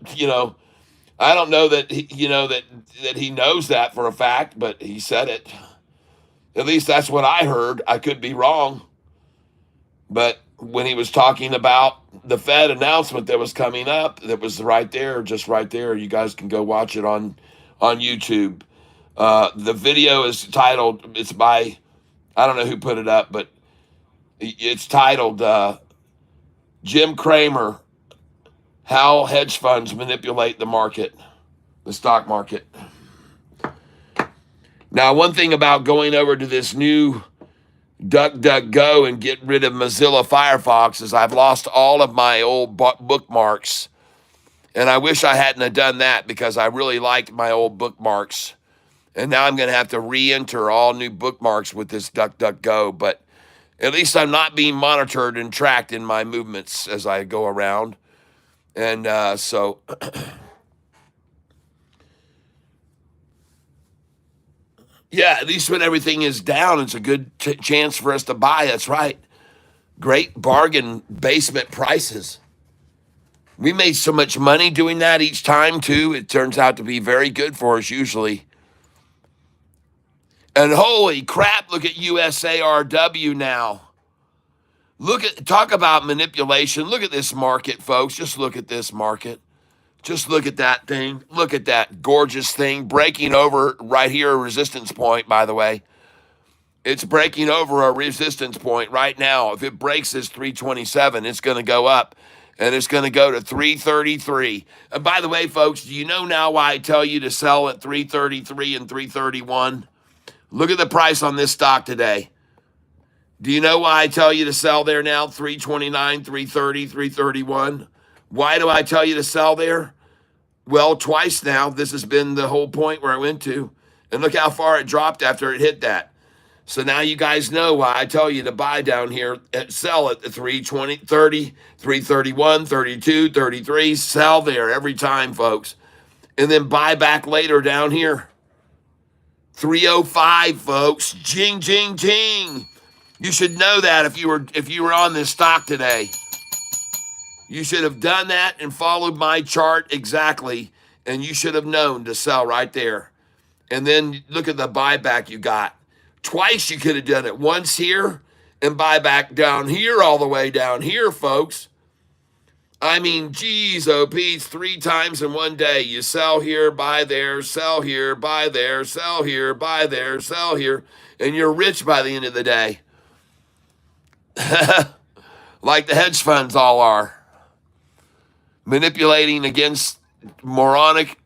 I don't know that that he knows that for a fact, but he said it. At least that's what I heard. I could be wrong. But when he was talking about the Fed announcement that was coming up, that was right there, just right there. You guys can go watch it on YouTube. The video is titled, it's by, I don't know who put it up, but it's titled Jim Cramer, How Hedge Funds Manipulate the Market, the stock market. Now, one thing about going over to this new DuckDuckGo and get rid of Mozilla Firefox is I've lost all of my old bookmarks. And I wish I hadn't have done that because I really liked my old bookmarks. And now I'm going to have to re-enter all new bookmarks with this DuckDuckGo. But at least I'm not being monitored and tracked in my movements as I go around. And Yeah, at least when everything is down, it's a good chance for us to buy. That's right. Great bargain basement prices. We made so much money doing that each time, too. It turns out to be very good for us usually. And holy crap, look at USARW now. Talk about manipulation. Look at this market, folks. Just look at this market. Just look at that thing. Look at that gorgeous thing breaking over right here, a resistance point, by the way. It's breaking over a resistance point right now. If it breaks this 327, it's going to go up and it's going to go to 333. And by the way, folks, do you know now why I tell you to sell at 333 and 331? Look at the price on this stock today. Do you know why I tell you to sell there now? 329, 330, 331. Why do I tell you to sell there? Well, twice now. This has been the whole point where I went to. And look how far it dropped after it hit that. So now you guys know why I tell you to buy down here, sell at the 320, 30, 331, 32, 33. Sell there every time, folks. And then buy back later down here. 305, folks. Jing, jing, jing. You should know that if you were on this stock today. You should have done that and followed my chart exactly, and you should have known to sell right there. And then look at the buyback you got. Twice you could have done it. Once here and buy back down here, all the way down here, folks. I mean, geez, oh, Pete's 3 times in one day. You sell here, buy there, sell here, buy there, sell here, buy there, sell here, and you're rich by the end of the day. Like the hedge funds all are. Manipulating against moronic,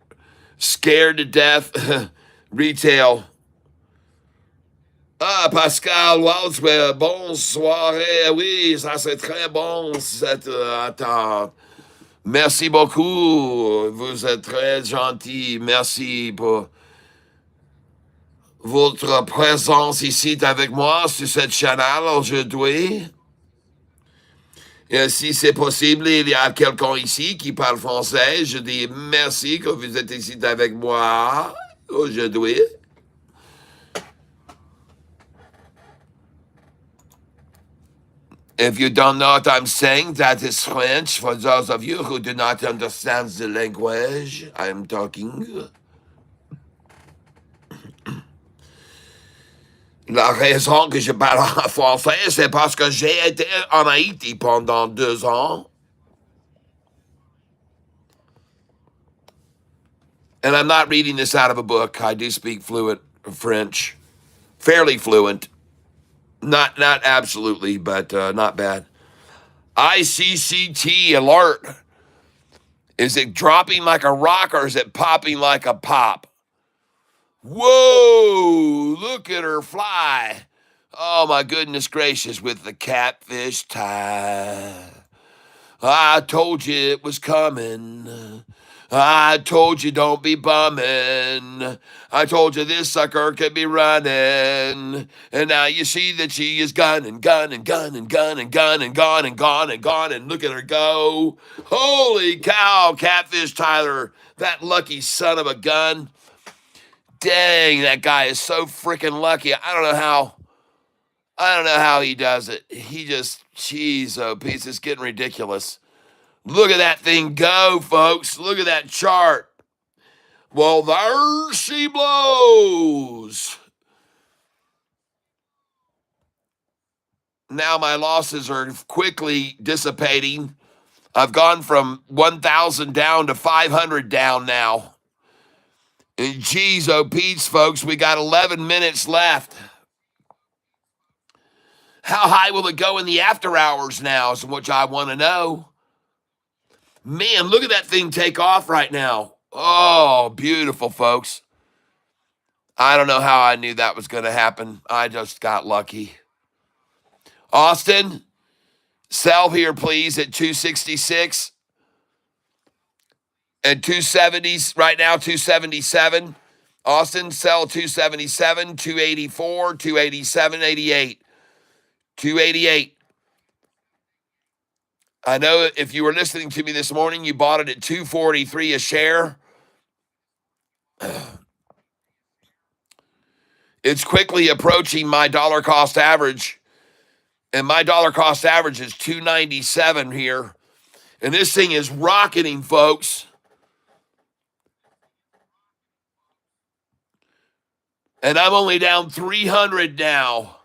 scared to death retail. Ah, Pascal Waltzwell, bonsoir. Oui, ça c'est très bon. Attends. Merci beaucoup. Vous êtes très gentil. Merci pour votre présence ici avec moi sur cette chaîne aujourd'hui. Et si c'est possible, il y a quelqu'un ici qui parle français. Je dis merci que vous êtes ici avec moi aujourd'hui. If you don't know what I'm saying, that is French. For those of you who do not understand the language I'm talking. La raison que je parle en français, c'est parce que j'ai été en Haïti pendant 2 ans. And I'm not reading this out of a book. I do speak fluent French. Fairly fluent. Not absolutely, but not bad. ICCT alert. Is it dropping like a rock or is it popping like a pop? Whoa, look at her fly. Oh, my goodness gracious, with the catfish tie. I told you it was coming. I told you don't be bumming. I told you this sucker could be running. And now you see that she is gone and gone and gone and gone and gone and gone and gone and gone. And look at her go. Holy cow, Catfish Tyler. That lucky son of a gun. Dang, that guy is so freaking lucky. I don't know how he does it. He just, jeez, oh, piece, it's getting ridiculous. Look at that thing go, folks. Look at that chart. Well, there she blows. Now my losses are quickly dissipating. I've gone from 1,000 down to 500 down now. And geez, oh, Pete's, folks, we got 11 minutes left. How high will it go in the after hours now is what I want to know. Man, look at that thing take off right now. Oh, beautiful, folks. I don't know how I knew that was going to happen. I just got lucky. Austin, sell here, please, at 266. At 270s, right now, 277. Austin, sell 277, 284, 287, 88. 288. I know if you were listening to me this morning, you bought it at 243 a share. It's quickly approaching my dollar cost average, and my dollar cost average is 297 here. And this thing is rocketing, folks. And I'm only down 300 now.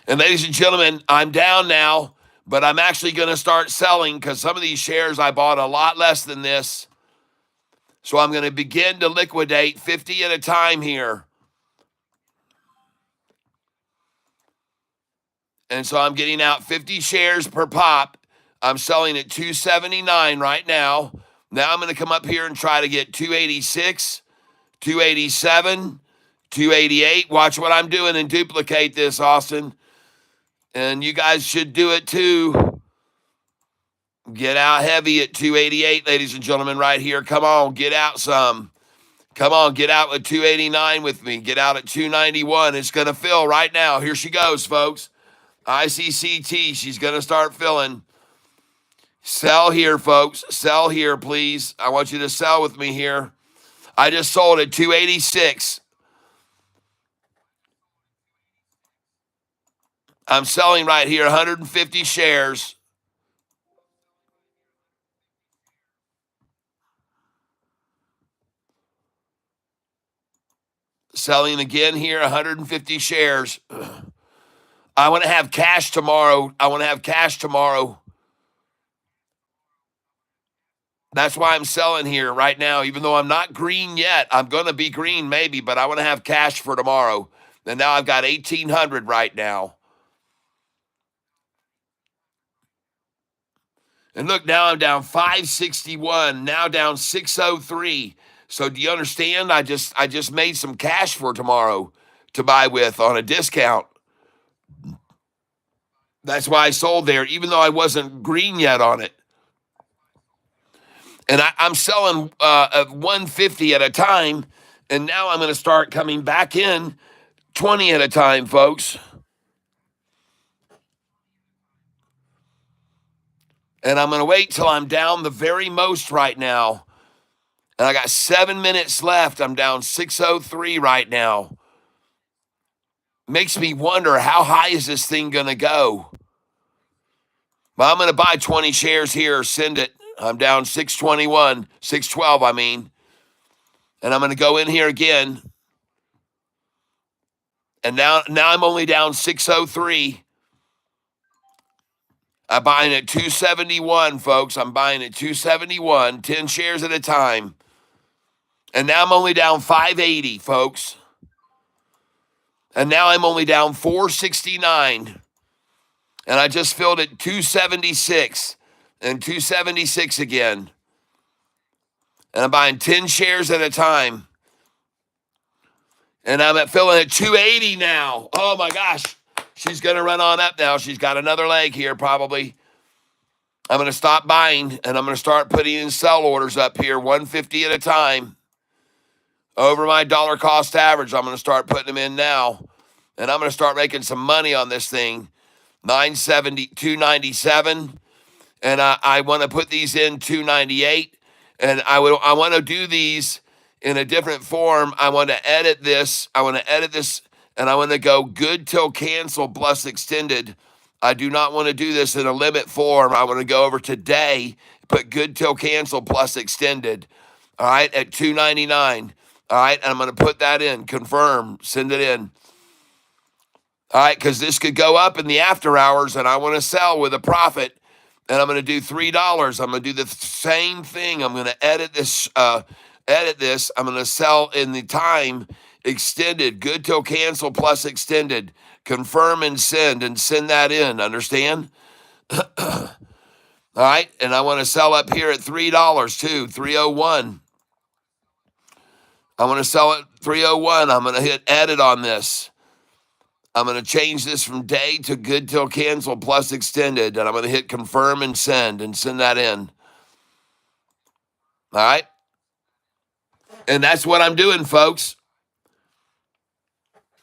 And ladies and gentlemen, I'm down now, but I'm actually going to start selling because some of these shares I bought a lot less than this. So I'm going to begin to liquidate 50 at a time here. And so I'm getting out 50 shares per pop. I'm selling at 279 right now. Now I'm going to come up here and try to get 286, 287, 288. Watch what I'm doing and duplicate this, Austin. And you guys should do it too. Get out heavy at 288, ladies and gentlemen, right here. Come on, get out some. Come on, get out with 289 with me. Get out at 291. It's going to fill right now. Here she goes, folks. ICCT, she's going to start filling. Sell here, folks. Sell here, please. I want you to sell with me here. I just sold at 286. I'm selling right here 150 shares. Selling again here 150 shares. I want to have cash tomorrow. That's why I'm selling here right now. Even though I'm not green yet, I'm going to be green maybe, but I want to have cash for tomorrow. And now I've got 1,800 right now. And look, now I'm down 561, now down 603. So do you understand? I just made some cash for tomorrow to buy with on a discount. That's why I sold there, even though I wasn't green yet on it. And I'm selling at 150 at a time. And now I'm going to start coming back in 20 at a time, folks. And I'm going to wait till I'm down the very most right now. And I got 7 minutes left. I'm down 603 right now. Makes me wonder, how high is this thing going to go? But I'm going to buy 20 shares here. Send it. I'm down 621, 612, I mean. And I'm going to go in here again. And now I'm only down 603. I'm buying at 271, folks. I'm buying at 271, 10 shares at a time. And now I'm only down 580, folks. And now I'm only down 469. And I just filled at 276 and 276 again. And I'm buying 10 shares at a time. And I'm filling at 280 now. Oh my gosh. She's going to run on up now. She's got another leg here probably. I'm going to stop buying and I'm going to start putting in sell orders up here, 150 at a time. Over my dollar cost average, I'm going to start putting them in now. And I'm going to start making some money on this thing. 970, 297. And I want to put these in 298. And I want to do these in a different form. I want to edit this. And I want to go good till cancel plus extended. I do not want to do this in a limit form. I want to go over today, put good till cancel plus extended. All right, at 299. All right, and I'm going to put that in, confirm, send it in. All right, because this could go up in the after hours, and I want to sell with a profit, and I'm going to do $3. I'm going to do the same thing. I'm going to edit this. I'm going to sell in the time extended, good till cancel plus extended, confirm and send that in. Understand? All right, and I want to sell up here at $3 too, 301. I want to sell at 301. I'm going to hit edit on this. I'm going to change this from day to good till cancel plus extended, and I'm going to hit confirm and send that in. All right? And that's what I'm doing, folks.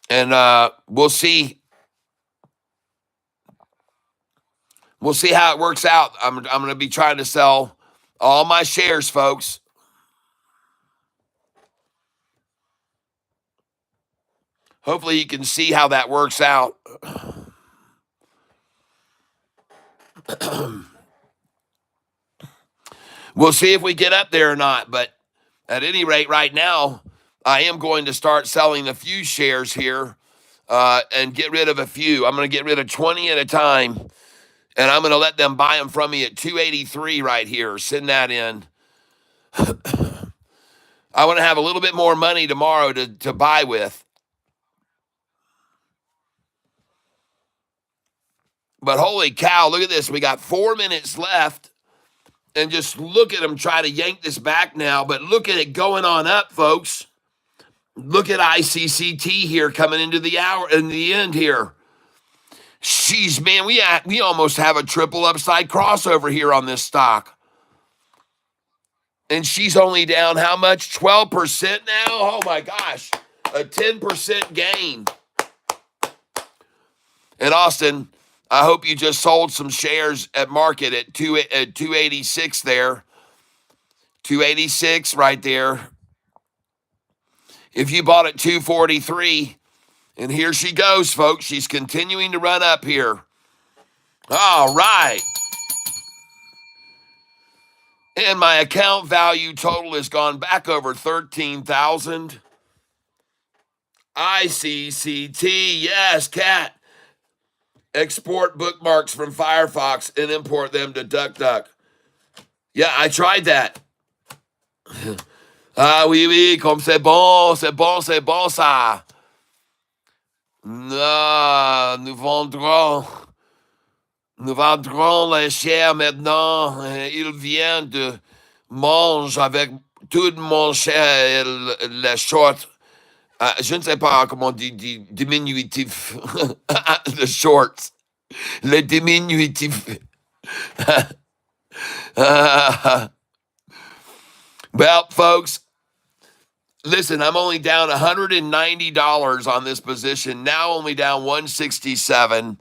And we'll see We'll see how it works out. I'm going to be trying to sell all my shares, folks. Hopefully you can see how that works out. We'll see if we get up there or not. But at any rate, right now, I am going to start selling a few shares here and get rid of a few. I'm going to get rid of 20 at a time, and I'm going to let them buy them from me at 283 right here. Send that in. I want to have a little bit more money tomorrow to buy with. But holy cow, look at this. We got 4 minutes left. And just look at them try to yank this back now. But look at it going on up, folks. Look at ICCT here coming into the hour in the end here. Jeez, man, we almost have a triple upside crossover here on this stock. And she's only down how much? 12% now? Oh my gosh. A 10% gain. And Austin, I hope you just sold some shares at market at 286 there. 286 right there. If you bought at 243, and here she goes, folks. She's continuing to run up here. All right. And my account value total has gone back over 13,000. ICCT, yes, Cat. Export bookmarks from Firefox and import them to DuckDuck. Yeah, I tried that. Ah oui, oui, comme c'est bon, c'est bon, c'est bon ça. Ah, nous vendrons les chers maintenant. Ils viennent de manger avec tout mon cher les shorts. Je ne sais pas comment on dit diminutif. The shorts. Le diminutif. Well, folks, listen, I'm only down $190 on this position. Now only down $167.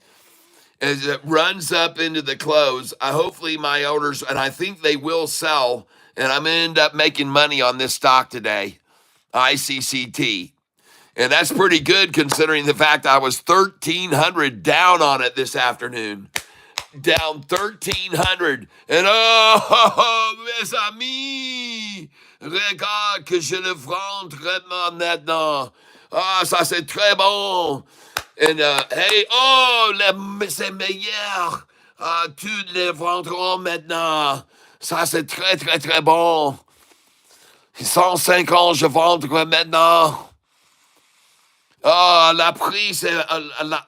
As it runs up into the close, hopefully my orders, and I think they will sell, and I'm going to end up making money on this stock today, ICCT. And that's pretty good considering the fact I was 1,300 down on it this afternoon. Down 1,300. And oh, mes amis, regarde que je le vends très maintenant. Ah, ça c'est très bon. And hey, oh, c'est meilleur. Tous les vendront maintenant. Ça c'est très, très, très bon. 150, je vendrai maintenant. Ah, la prix, c'est là-bas.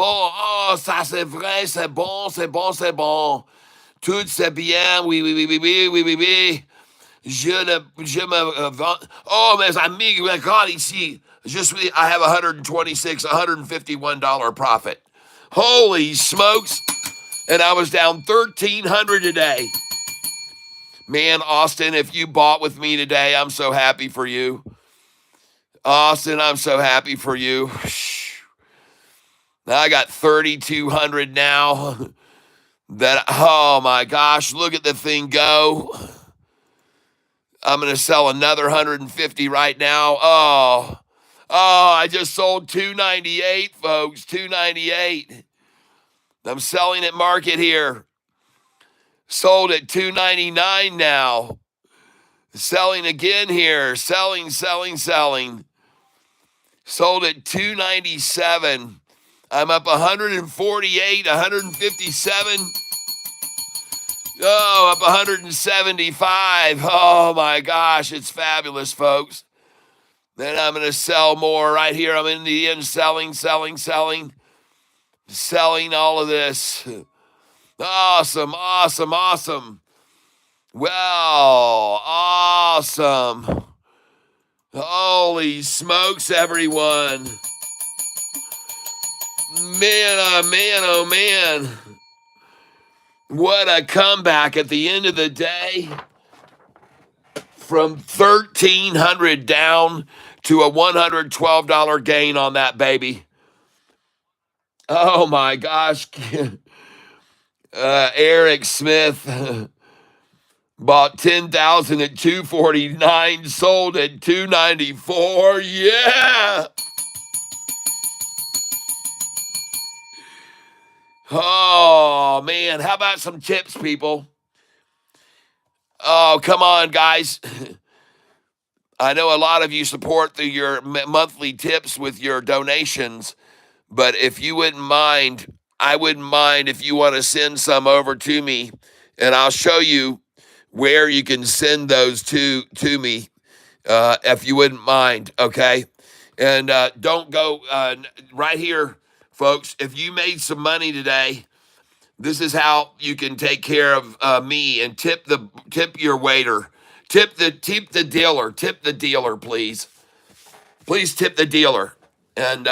Ah, ça, c'est vrai, c'est bon, c'est bon, c'est bon. Tout, c'est bien. Oui, oui, oui, oui, oui, oui, oui, oui. Je me vends. Oh, mes amis, regarde ici. I have $151 profit. Holy smokes. And I was down 1,300 today. Man, Austin, if you bought with me today, I'm so happy for you. Austin, I'm so happy for you. I got 3,200 now. Oh my gosh, look at the thing go. I'm going to sell another 150 right now. Oh, I just sold 298, folks, 298. I'm selling at market here. Sold at 299 now. Selling again here. Selling. Sold at 297. I'm up 148, 157. Oh, up 175. Oh my gosh, it's fabulous, folks. Then I'm going to sell more right here. I'm in the end selling all of this. Awesome. Well, awesome. Holy smokes, everyone. Man, oh man. What a comeback at the end of the day. From 1,300 down to a $112 gain on that baby. Oh my gosh. Eric Smith bought 10,000 at 249, sold at 294. Yeah. Oh man, how about some tips, people? Oh, come on, guys. I know a lot of you support through your monthly tips with your donations, but if you wouldn't mind, I wouldn't mind if you want to send some over to me, and I'll show you where you can send those to me, if you wouldn't mind, okay? And don't go right here, folks. If you made some money today, this is how you can take care of me and tip your waiter, tip the dealer, please. Please tip the dealer, and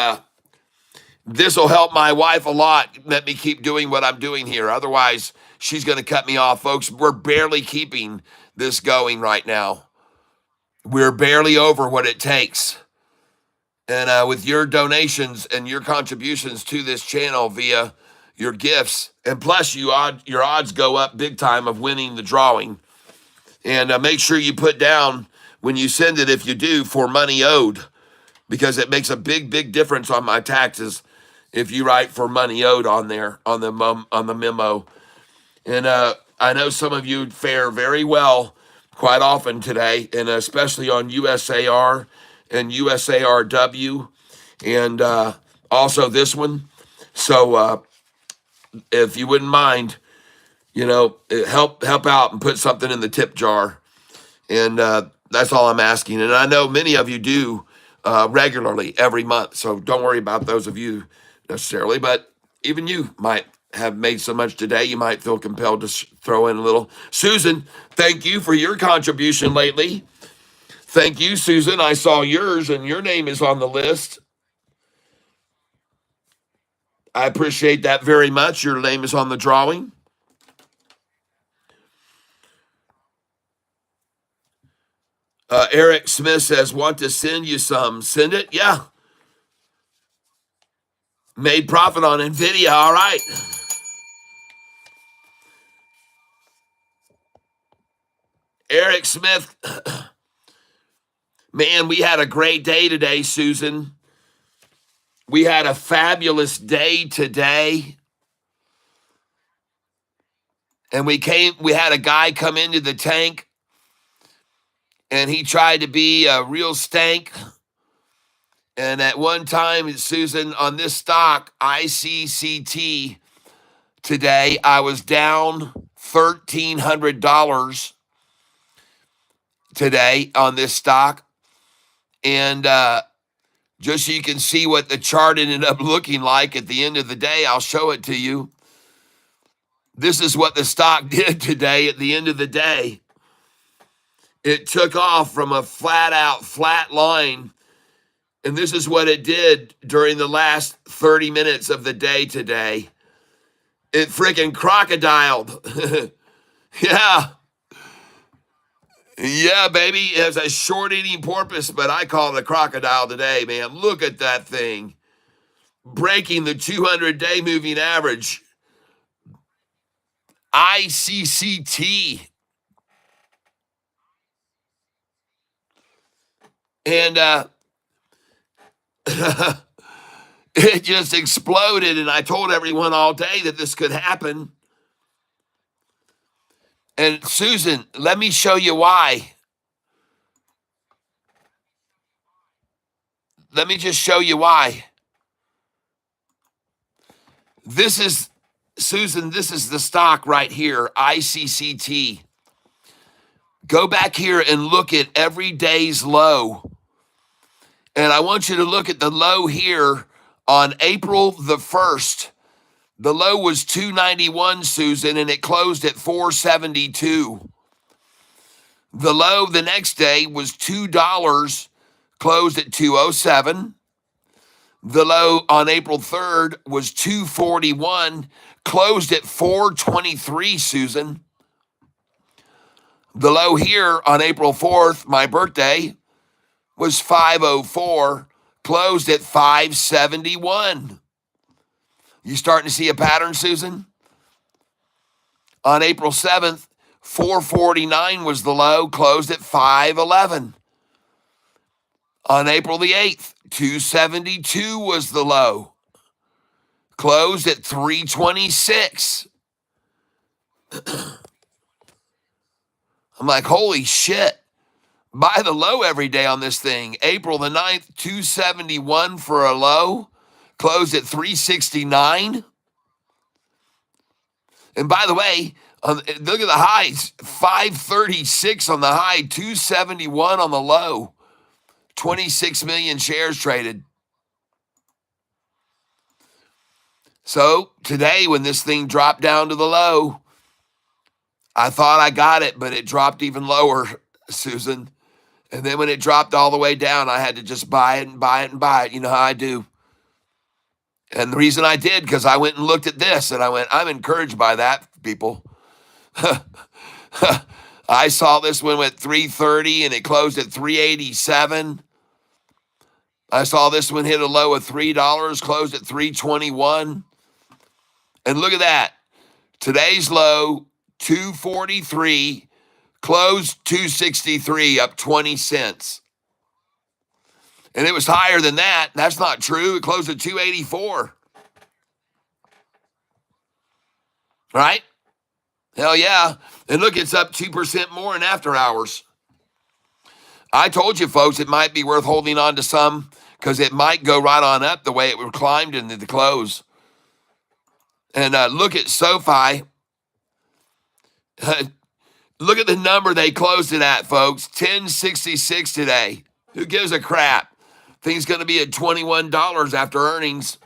this will help my wife a lot. Let me keep doing what I'm doing here. Otherwise, she's going to cut me off, folks. We're barely keeping this going right now. We're barely over what it takes. And with your donations and your contributions to this channel via your gifts, and plus your odds go up big time of winning the drawing. And make sure you put down when you send it, if you do, for money owed, because it makes a big difference on my taxes if you write for money owed on there on the memo. And I know some of you fare very well quite often today, and especially on USAR and USARW, and also this one. So if you wouldn't mind, help out and put something in the tip jar, and that's all I'm asking. And I know many of you do regularly every month, so don't worry about those of you necessarily, but even you might have made so much today, you might feel compelled to throw in a little. Susan, thank you for your contribution lately. Thank you, Susan. I saw yours, and your name is on the list. I appreciate that very much. Your name is on the drawing. Eric Smith says, want to send you some. Send it? Yeah. Made profit on NVIDIA. All right. Eric Smith, man, we had a great day today, Susan. We had a fabulous day today. And we had a guy come into the tank, and he tried to be a real stank. And at one time, Susan, on this stock, ICCT, today, I was down $1,300 today on this stock. And just so you can see what the chart ended up looking like at the end of the day, I'll show it to you. This is what the stock did today at the end of the day. It took off from a flat line. And this is what it did during the last 30 minutes of the day today. It freaking crocodiled. Yeah. Yeah, baby. It has a short-eating porpoise, but I call it a crocodile today, man. Look at that thing. Breaking the 200-day moving average. ICCT. And it just exploded, and I told everyone all day that this could happen. And Susan, let me show you why. Let me just show you why. This is, Susan, this is the stock right here, ICCT. Go back here and look at every day's low. And I want you to look at the low here on April the 1st. The low was 291, Susan, and it closed at 472. The low the next day was $2, closed at 207. The low on April 3rd was 241, closed at 423, Susan. The low here on April 4th, my birthday, was 504, closed at 571. You starting to see a pattern, Susan? On April 7th, 449 was the low, closed at 511. On April the 8th, 272 was the low, closed at 326. I'm like, holy shit. Buy the low every day on this thing. April the 9th, 271 for a low, closed at 369. And by the way, look at the highs, 536 on the high, 271 on the low, 26 million shares traded. So today, when this thing dropped down to the low, I thought I got it, but it dropped even lower, Susan. And then when it dropped all the way down, I had to just buy it and buy it and buy it. You know how I do. And the reason I did, because I went and looked at this and I went, I'm encouraged by that, people. I saw this one at 330 and it closed at 387. I saw this one hit a low of $3, closed at 321. And look at that. Today's low, 243, closed 263, up 20 cents. And it was higher than that. That's not true. It closed at 284. Right? Hell yeah. And look, it's up 2% more in after hours. I told you, folks, it might be worth holding on to some because it might go right on up the way it climbed into the close. And look at SOFI. Look at the number they closed it at, folks. 1066 today. Who gives a crap? Thing's going to be at $21 after earnings.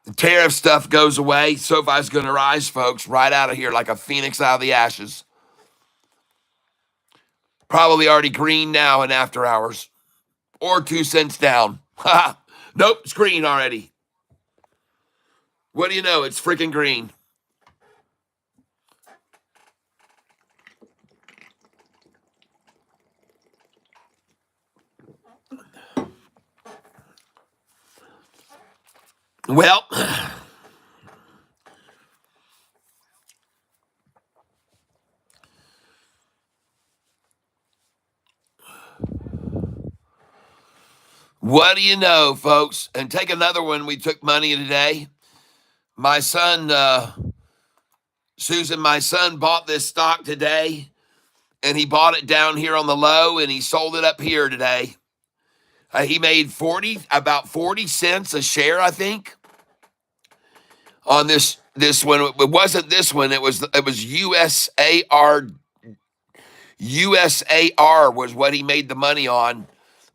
The tariff stuff goes away. SOFI's going to rise, folks, right out of here like a phoenix out of the ashes. Probably already green now in after hours. Or 2 cents down. Nope, it's green already. What do you know? It's freaking green. Well, what do you know, folks? And take another one. We took money today. My son, Susan, my son bought this stock today, and he bought it down here on the low, and he sold it up here today. He made about 40 cents a share, I think, on this one. It wasn't this one. It was USAR. USAR was what he made the money on.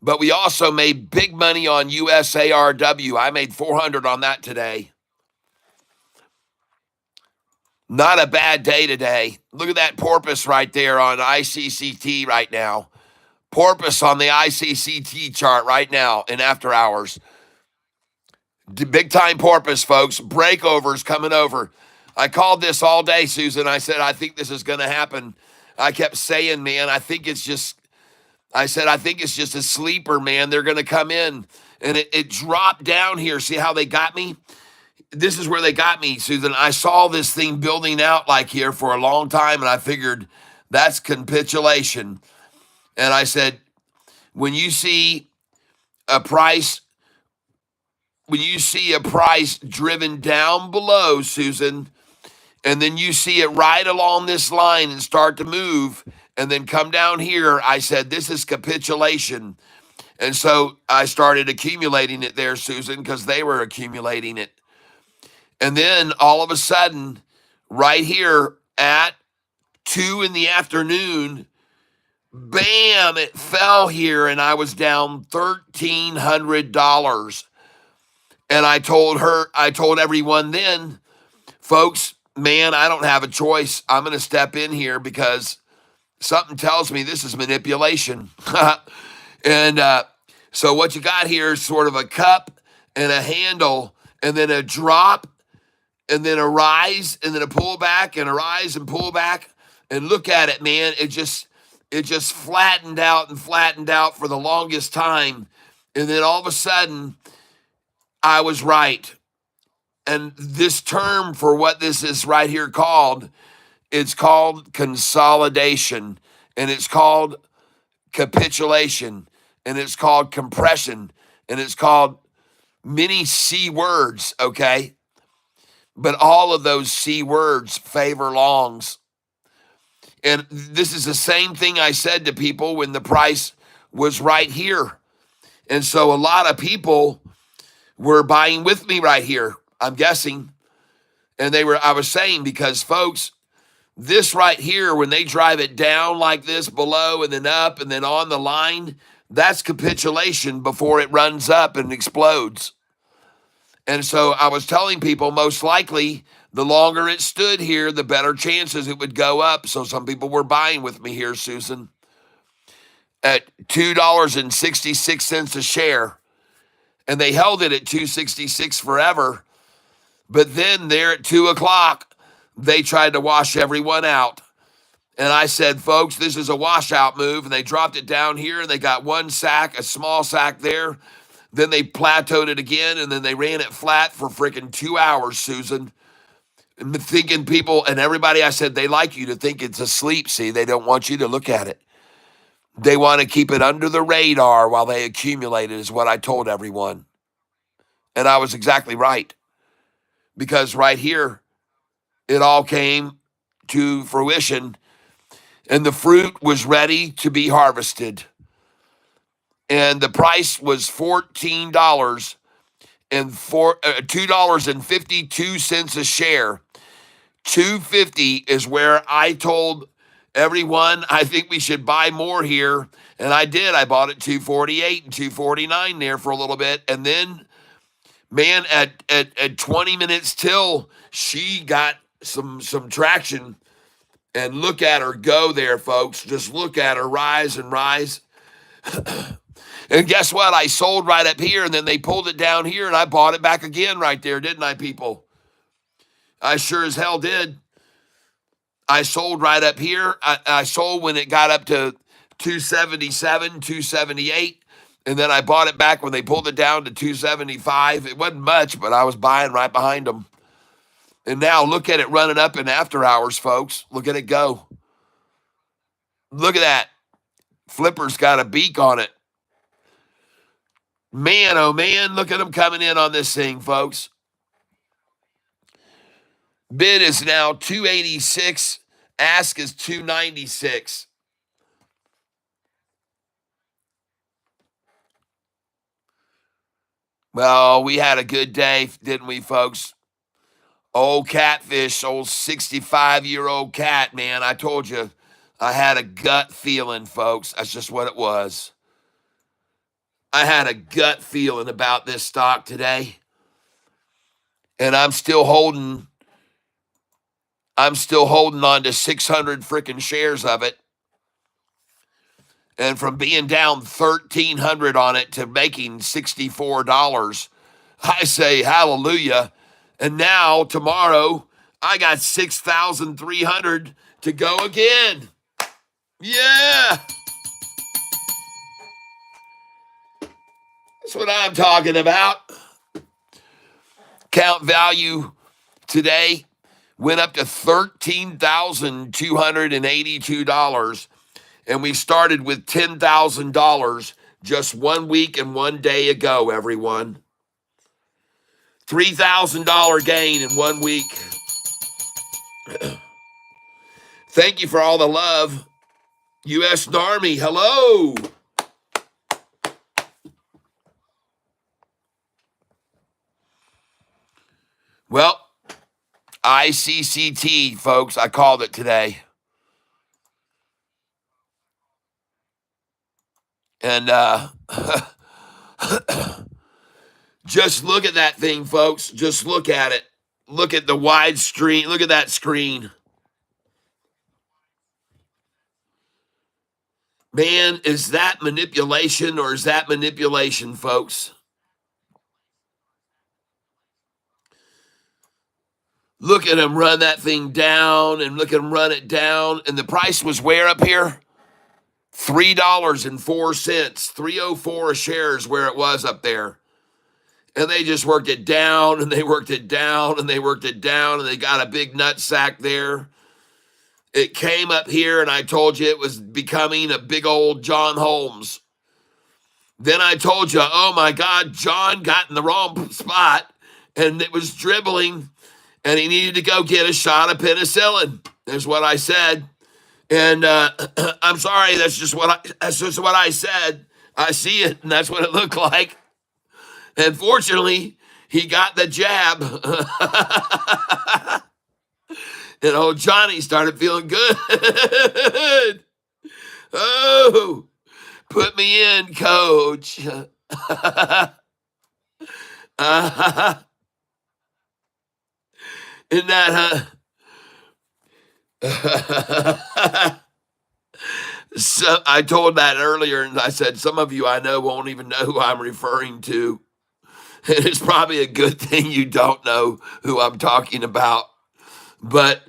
But we also made big money on USARW. I made 400 on that today. Not a bad day today. Look at that porpoise right there on ICCT right now. Porpoise on the ICCT chart right now in after hours. Big time porpoise, folks. Breakovers coming over. I called this all day, Susan. I said, I think this is going to happen. I kept saying, man, I think it's just a sleeper, man. They're going to come in. And it dropped down here. See how they got me? This is where they got me, Susan. I saw this thing building out like here for a long time, and I figured that's capitulation. And I said, when you see a price driven down below, Susan, and then you see it right along this line and start to move and then come down here, I said, this is capitulation. And so I started accumulating it there, Susan, because they were accumulating it. And then all of a sudden, right here at 2 in the afternoon, bam, it fell here and I was down $1,300. And I told everyone then, folks, man, I don't have a choice. I'm going to step in here because something tells me this is manipulation. And so what you got here is sort of a cup and a handle and then a drop and then a rise and then a pullback and a rise and pullback. And look at it, man. It just flattened out and flattened out for the longest time. And then all of a sudden, I was right. And this term for what this is right here called, it's called consolidation, and it's called capitulation, and it's called compression, and it's called many C words, okay? But all of those C words favor longs. And this is the same thing I said to people when the price was right here. And so a lot of people were buying with me right here, I'm guessing. And I was saying, because folks, this right here, when they drive it down like this below and then up and then on the line, that's capitulation before it runs up and explodes. And so I was telling people, most likely, the longer it stood here, the better chances it would go up. So some people were buying with me here, Susan, at $2.66 a share. And they held it at $2.66 forever. But then there at 2 o'clock, they tried to wash everyone out. And I said, folks, this is a washout move. And they dropped it down here, and they got one sack, a small sack there. Then they plateaued it again, and then they ran it flat for freaking 2 hours, Susan. And thinking people and everybody, I said, they like you to think it's asleep. See, they don't want you to look at it. They want to keep it under the radar while they accumulate it, is what I told everyone. And I was exactly right. Because right here, it all came to fruition, and the fruit was ready to be harvested. And the price was $14 and $2.52 a share. 250 is where I told everyone I think we should buy more here, and I did. I bought at 248 and 249 there for a little bit, and then man, at 20 minutes till, she got some traction. And look at her go there, folks. Just look at her rise and rise. And guess what? I sold right up here, and then they pulled it down here, and I bought it back again right there, didn't I, people? I sure as hell did. I sold right up here. I sold when it got up to 277, 278. And then I bought it back when they pulled it down to 275. It wasn't much, but I was buying right behind them. And now look at it running up in after hours, folks. Look at it go. Look at that. Flipper's got a beak on it. Man, oh man, look at them coming in on this thing, folks. Bid is now 286. Ask is 296. Well, we had a good day, didn't we, folks? Old Catfish, old 65-year-old cat, man. I told you, I had a gut feeling, folks. That's just what it was. I had a gut feeling about this stock today. And I'm still holding on to 600 freaking shares of it. And from being down 1,300 on it to making $64, I say hallelujah. And now tomorrow, I got 6,300 to go again. Yeah. That's what I'm talking about. Count value today went up to $13,282. And we started with $10,000 just 1 week and 1 day ago, everyone. $3,000 gain in 1 week. Thank you for all the love. U.S. Army, hello. Well, ICCT, folks, I called it today. And just look at that thing, folks. Just look at it. Look at the wide screen. Look at that screen. Man, is that manipulation or is that manipulation, folks? Look at him run that thing down and look at him run it down. And the price was where up here? $3.04. 304 a share is where it was up there. And they just worked it down, and they worked it down, and they worked it down, and they got a big nut sack there. It came up here, and I told you it was becoming a big old John Holmes. Then I told you, oh my God, John got in the wrong spot, and it was dribbling, and he needed to go get a shot of penicillin. That's what I said. And I'm sorry, that's just what I said. I see it, and that's what it looked like. And fortunately, he got the jab. And old Johnny started feeling good. Oh, put me in, coach. Isn't that, So I told that earlier, and I said, some of you I know won't even know who I'm referring to. And it's probably a good thing you don't know who I'm talking about. But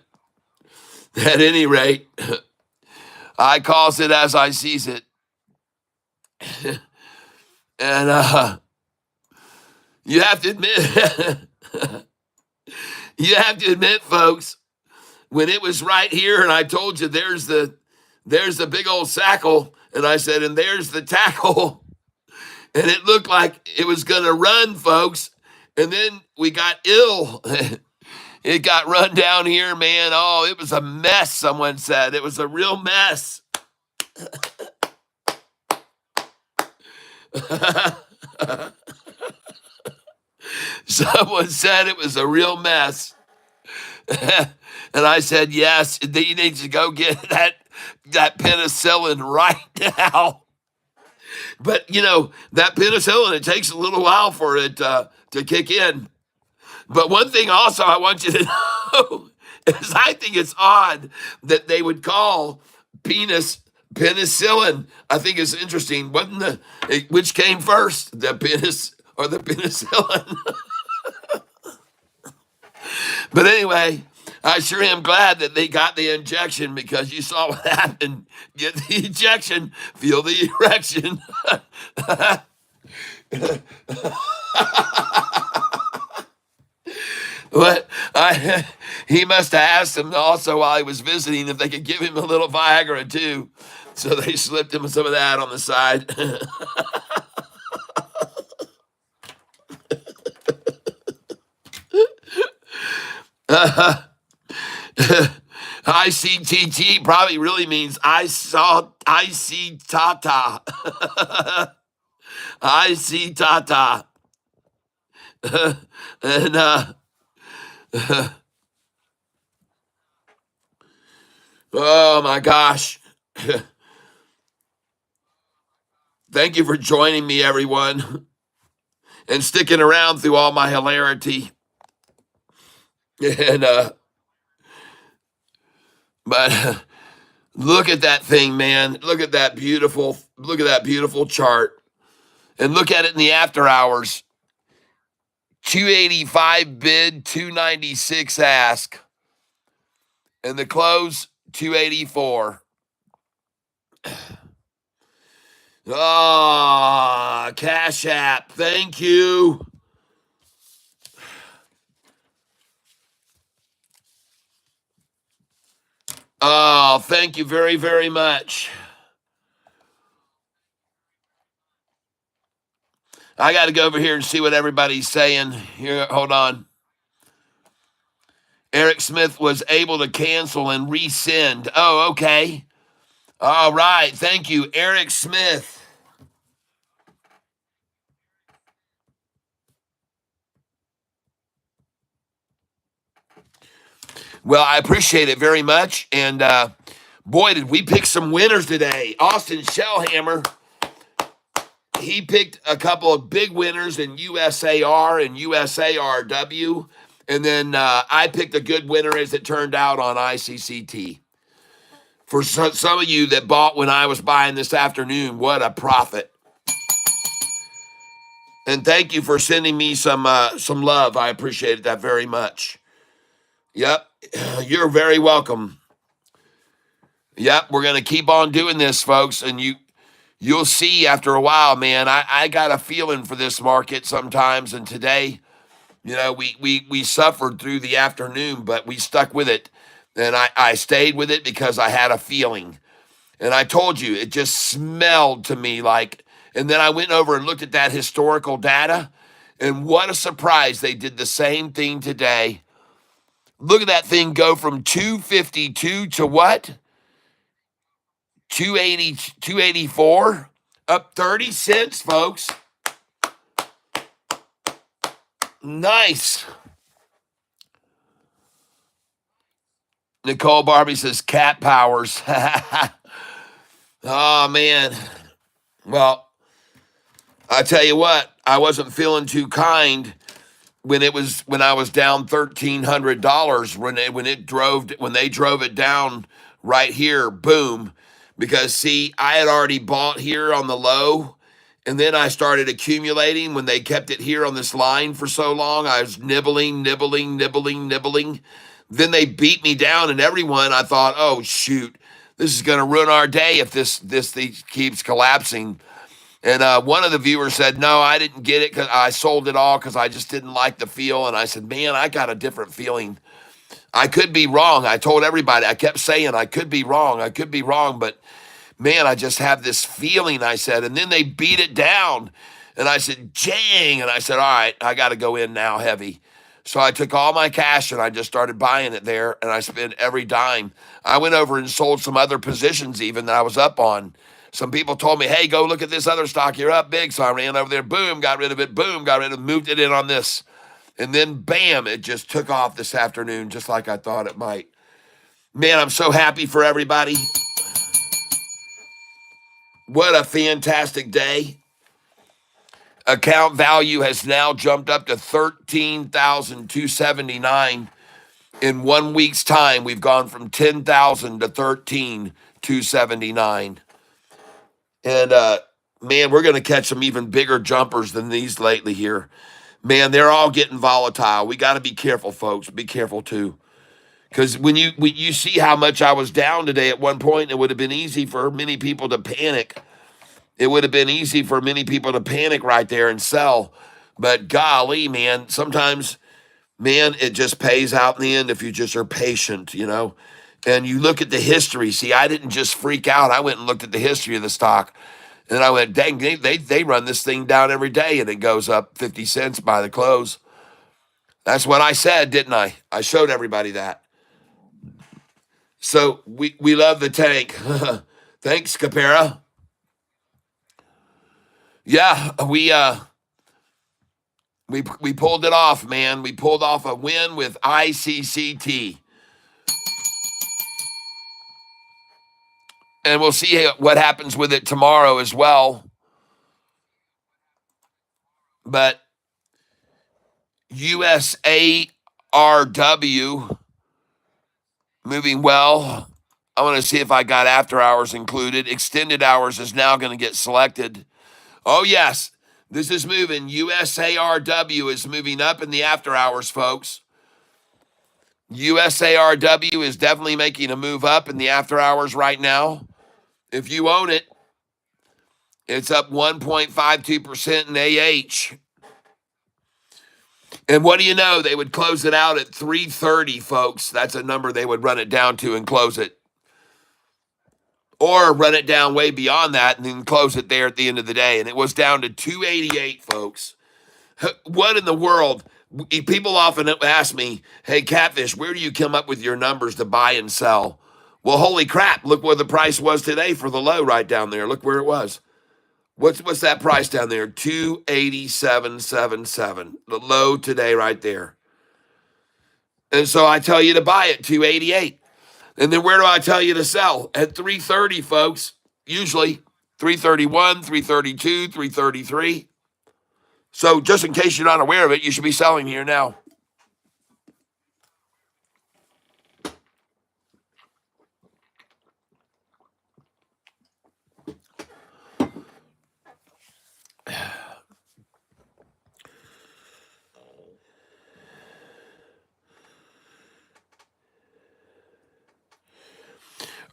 at any rate, I calls it as I sees it. And you have to admit, folks, when it was right here, and I told you there's the big old sackle, and I said, and there's the tackle, and it looked like it was going to run, folks, and then we got ill. It got run down here, man. Oh, it was a mess, someone said. It was a real mess. Someone said it was a real mess. And I said, yes, he needs to go get that penicillin right now. But, that penicillin, it takes a little while for it to kick in. But one thing also I want you to know is I think it's odd that they would call penis penicillin. I think it's interesting. Which came first, the penis or the penicillin? But anyway, I sure am glad that they got the injection, because you saw what happened. Get the injection, feel the erection. But he must have asked him also while he was visiting if they could give him a little Viagra too. So they slipped him some of that on the side. ICTT probably really means I see Tata. I see Tata. And oh my gosh. Thank you for joining me, everyone, and sticking around through all my hilarity. And but look at that thing, man. Look at that beautiful chart. And look at it in the after hours. 285 bid, 296 ask. And the close, 284. Ah, Cash App. Thank you. Oh, thank you very, very much. I got to go over here and see what everybody's saying. Here, hold on. Eric Smith was able to cancel and resend. Oh, okay. All right. Thank you, Eric Smith. Well, I appreciate it very much. And boy, did we pick some winners today. Austin Shellhammer, he picked a couple of big winners in USAR and USARW. And then I picked a good winner, as it turned out, on ICCT. For some of you that bought when I was buying this afternoon, what a profit. And thank you for sending me some love. I appreciate that very much. Yep, you're very welcome. Yep, we're going to keep on doing this, folks. And you'll see after a while, man, I got a feeling for this market sometimes. And today, we suffered through the afternoon, but we stuck with it. And I stayed with it because I had a feeling. And I told you, it just smelled to me like, and then I went over and looked at that historical data. And what a surprise. They did the same thing today. Look at that thing go from 252 to what? 280, 284, up 30 cents, folks. Nice. Nicole Barbie says cat powers. Oh, man. Well, I tell you what, I wasn't feeling too kind when I was down $1,300 when they drove it down right here, boom. Because see, I had already bought here on the low, and then I started accumulating when they kept it here on this line for so long. I was nibbling, nibbling, nibbling, nibbling. Then they beat me down, and everyone, I thought, oh shoot, this is going to ruin our day if this thing keeps collapsing. And one of the viewers said, no, I didn't get it because I sold it all because I just didn't like the feel. And I said, man, I got a different feeling. I could be wrong. I told everybody, I kept saying, I could be wrong. I could be wrong. But man, I just have this feeling, I said. And then they beat it down. And I said, dang. And I said, all right, I got to go in now heavy. So I took all my cash and I just started buying it there. And I spent every dime. I went over and sold some other positions even that I was up on. Some people told me, hey, go look at this other stock. You're up big. So I ran over there. Boom, got rid of it. Boom, got rid of it. Moved it in on this. And then, bam, it just took off this afternoon just like I thought it might. Man, I'm so happy for everybody. What a fantastic day. Account value has now jumped up to $13,279. In 1 week's time, we've gone from 10,000 to 13,279. And man, we're going to catch some even bigger jumpers than these lately here. Man, they're all getting volatile. We got to be careful, folks. Be careful too, because when you see how much I was down today at one point, it would have been easy for many people to panic. It would have been easy for many people to panic right there and sell. But golly, man, sometimes, man, it just pays out in the end if you just are patient, And you look at the history. See, I didn't just freak out. I went and looked at the history of the stock. And I went, dang, they run this thing down every day, and it goes up 50 cents by the close. That's what I said, didn't I? I showed everybody that. So we love the tank. Thanks, Capera. Yeah, we pulled it off, man. We pulled off a win with ICCT. And we'll see what happens with it tomorrow as well. But USARW moving well. I want to see if I got after hours included. Extended hours is now going to get selected. Oh, yes, this is moving. USARW is moving up in the after hours, folks. USARW is definitely making a move up in the after hours right now. If you own it, it's up 1.52% in AH. And what do you know? They would close it out at 330, folks. That's a number they would run it down to and close it. Or run it down way beyond that and then close it there at the end of the day. And it was down to 288, folks. What in the world? People often ask me, hey, Catfish, where do you come up with your numbers to buy and sell? Well, holy crap, look where the price was today for the low right down there. Look where it was. What's that price down there? 287.77. The low today right there. And so I tell you to buy it, 288. And then where do I tell you to sell? At 330, folks. Usually 331, 332, 333. So just in case you're not aware of it, you should be selling here now.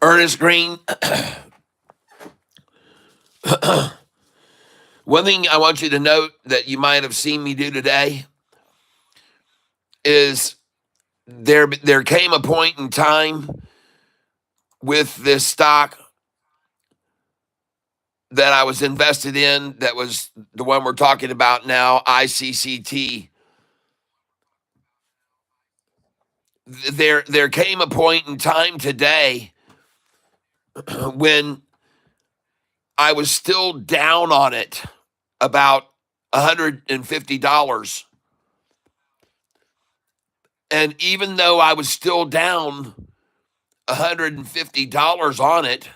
Ernest Green One thing I want you to note that you might have seen me do today is there came a point in time with this stock that I was invested in, that was the one we're talking about now, ICCT. There came a point in time today when I was still down on it about $150. And even though I was still down $150 on it,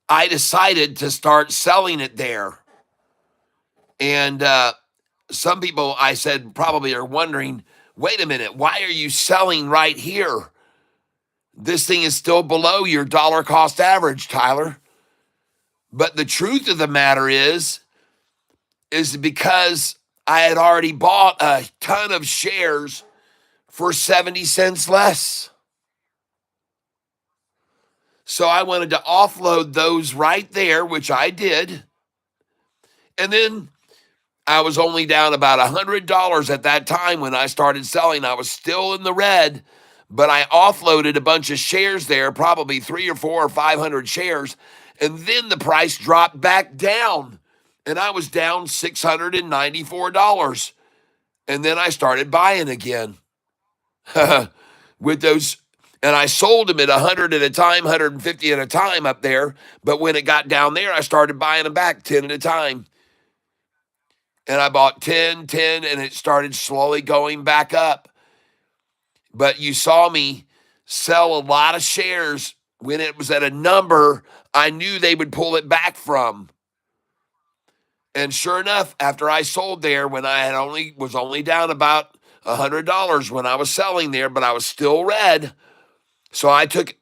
I decided to start selling it there. And some people, I said, probably are wondering, wait a minute, why are you selling right here? This thing is still below your dollar cost average, Tyler. But the truth of the matter is because I had already bought a ton of shares for 70 cents less. So I wanted to offload those right there, which I did. And then I was only down about $100 at that time when I started selling. I was still in the red, but I offloaded a bunch of shares there, probably 3 or 4 or 500 shares. And then the price dropped back down, and I was down $694. And then I started buying again with those. And I sold them at 100 at a time, 150 at a time up there. But when it got down there, I started buying them back 10 at a time. And I bought 10, 10, and it started slowly going back up. But you saw me sell a lot of shares when it was at a number I knew they would pull it back from. And sure enough, after I sold there, when I had was only down about $100 when I was selling there, but I was still red. So I took,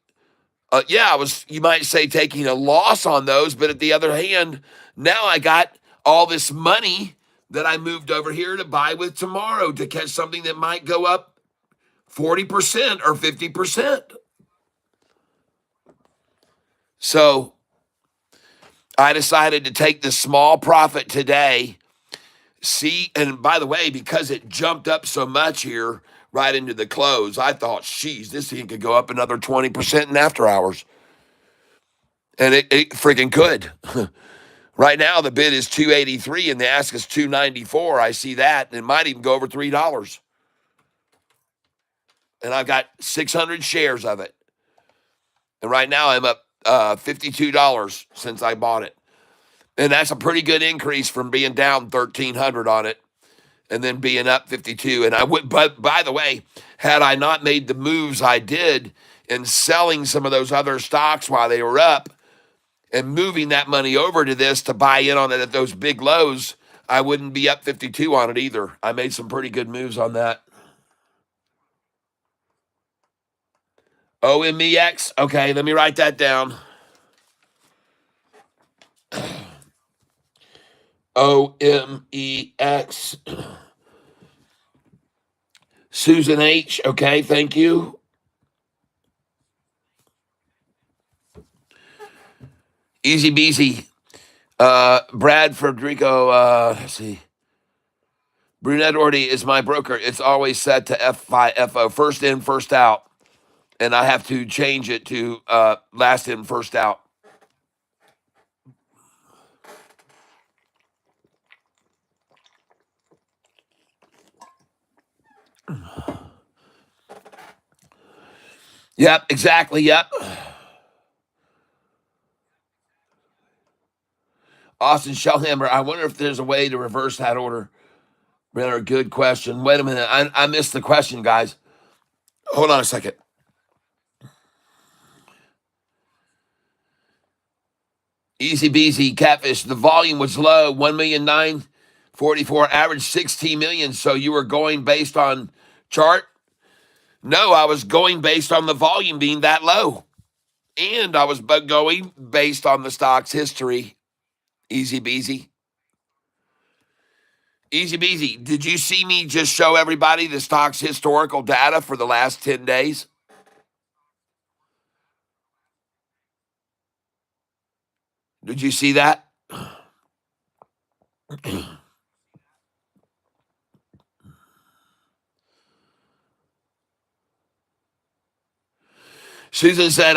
I was, you might say, taking a loss on those. But at the other hand, now I got all this money that I moved over here to buy with tomorrow to catch something that might go up 40% or 50%. So I decided to take the small profit today. See, and by the way, because it jumped up so much here right into the close, I thought, geez, this thing could go up another 20% in after hours. And it freaking could. Right now, the bid is 283 and the ask is 294. I see that. And it might even go over $3. And I've got 600 shares of it. And right now, I'm up $52 since I bought it. And that's a pretty good increase from being down 1,300 on it and then being up 52. And I would, but by the way, had I not made the moves I did in selling some of those other stocks while they were up and moving that money over to this to buy in on it at those big lows, I wouldn't be up 52 on it either. I made some pretty good moves on that. OMEX. Okay, let me write that down. OMEX. Susan H. Okay, thank you. Easy Beasy. Brad Federico. Let's see. Brunette Orty is my broker. It's always set to FIFO, first in, first out. And I have to change it to last in, first out. Yep, exactly. Yep. Austin Shellhammer, I wonder if there's a way to reverse that order. Rather good question. Wait a minute. I missed the question, guys. Hold on a second. Easy Beasy, Catfish. The volume was low, 1,944,000, average 16 million. So you were going based on chart? No, I was going based on the volume being that low. And I was going based on the stock's history. Easy Beasy. Easy Beasy. Did you see me just show everybody the stock's historical data for the last 10 days? Did you see that? Susan said,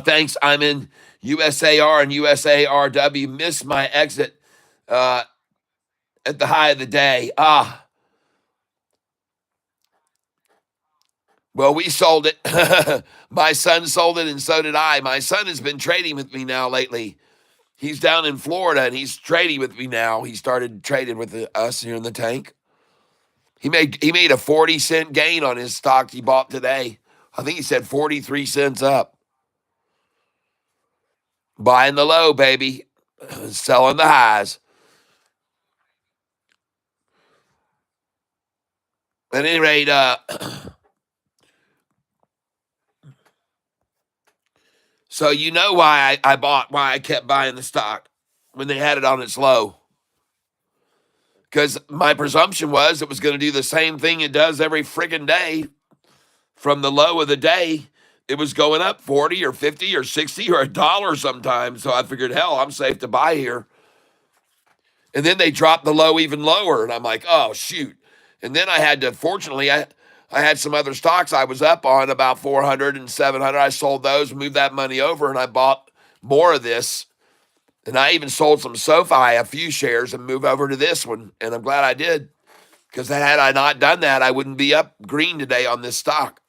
thanks. I'm in USAR and USARW. Missed my exit uh, at the high of the day. Well, we sold it. My son sold it, and so did I. My son has been trading with me now lately. He's down in Florida, and he's trading with me now. He started trading with us here in the tank. He made a 40-cent gain on his stock he bought today. I think he said 43 cents up. Buying the low, baby. Selling the highs. At any rate, so you know why why I kept buying the stock when they had it on its low. Because my presumption was it was going to do the same thing it does every friggin' day. From the low of the day, it was going up 40 or 50 or 60 or $1 sometimes. So I figured, hell, I'm safe to buy here. And then they dropped the low even lower. And I'm like, oh, shoot. And then I had to, fortunately, I had some other stocks I was up on, about 400 and 700. I sold those, moved that money over, and I bought more of this. And I even sold some SOFI, a few shares, and moved over to this one. And I'm glad I did. Because had I not done that, I wouldn't be up green today on this stock.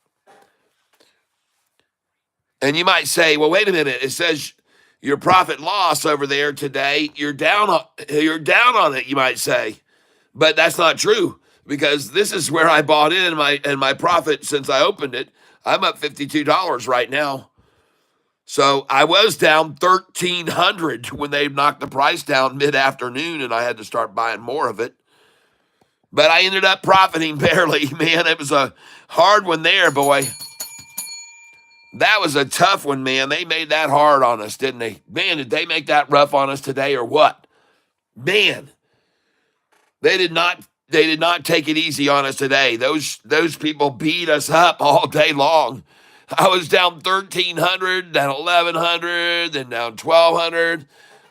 And you might say, well, wait a minute. It says your profit loss over there today. You're down on it, you might say. But that's not true, because this is where I bought in my profit since I opened it. I'm up $52 right now. So I was down $1,300 when they knocked the price down mid-afternoon, and I had to start buying more of it. But I ended up profiting barely, man. It was a hard one there, boy. That was a tough one, man. They made that hard on us, didn't they? Man, did they make that rough on us today or what? Man, they did not take it easy on us today. Those people beat us up all day long. I was down 1,300, down 1,100, then down 1,200,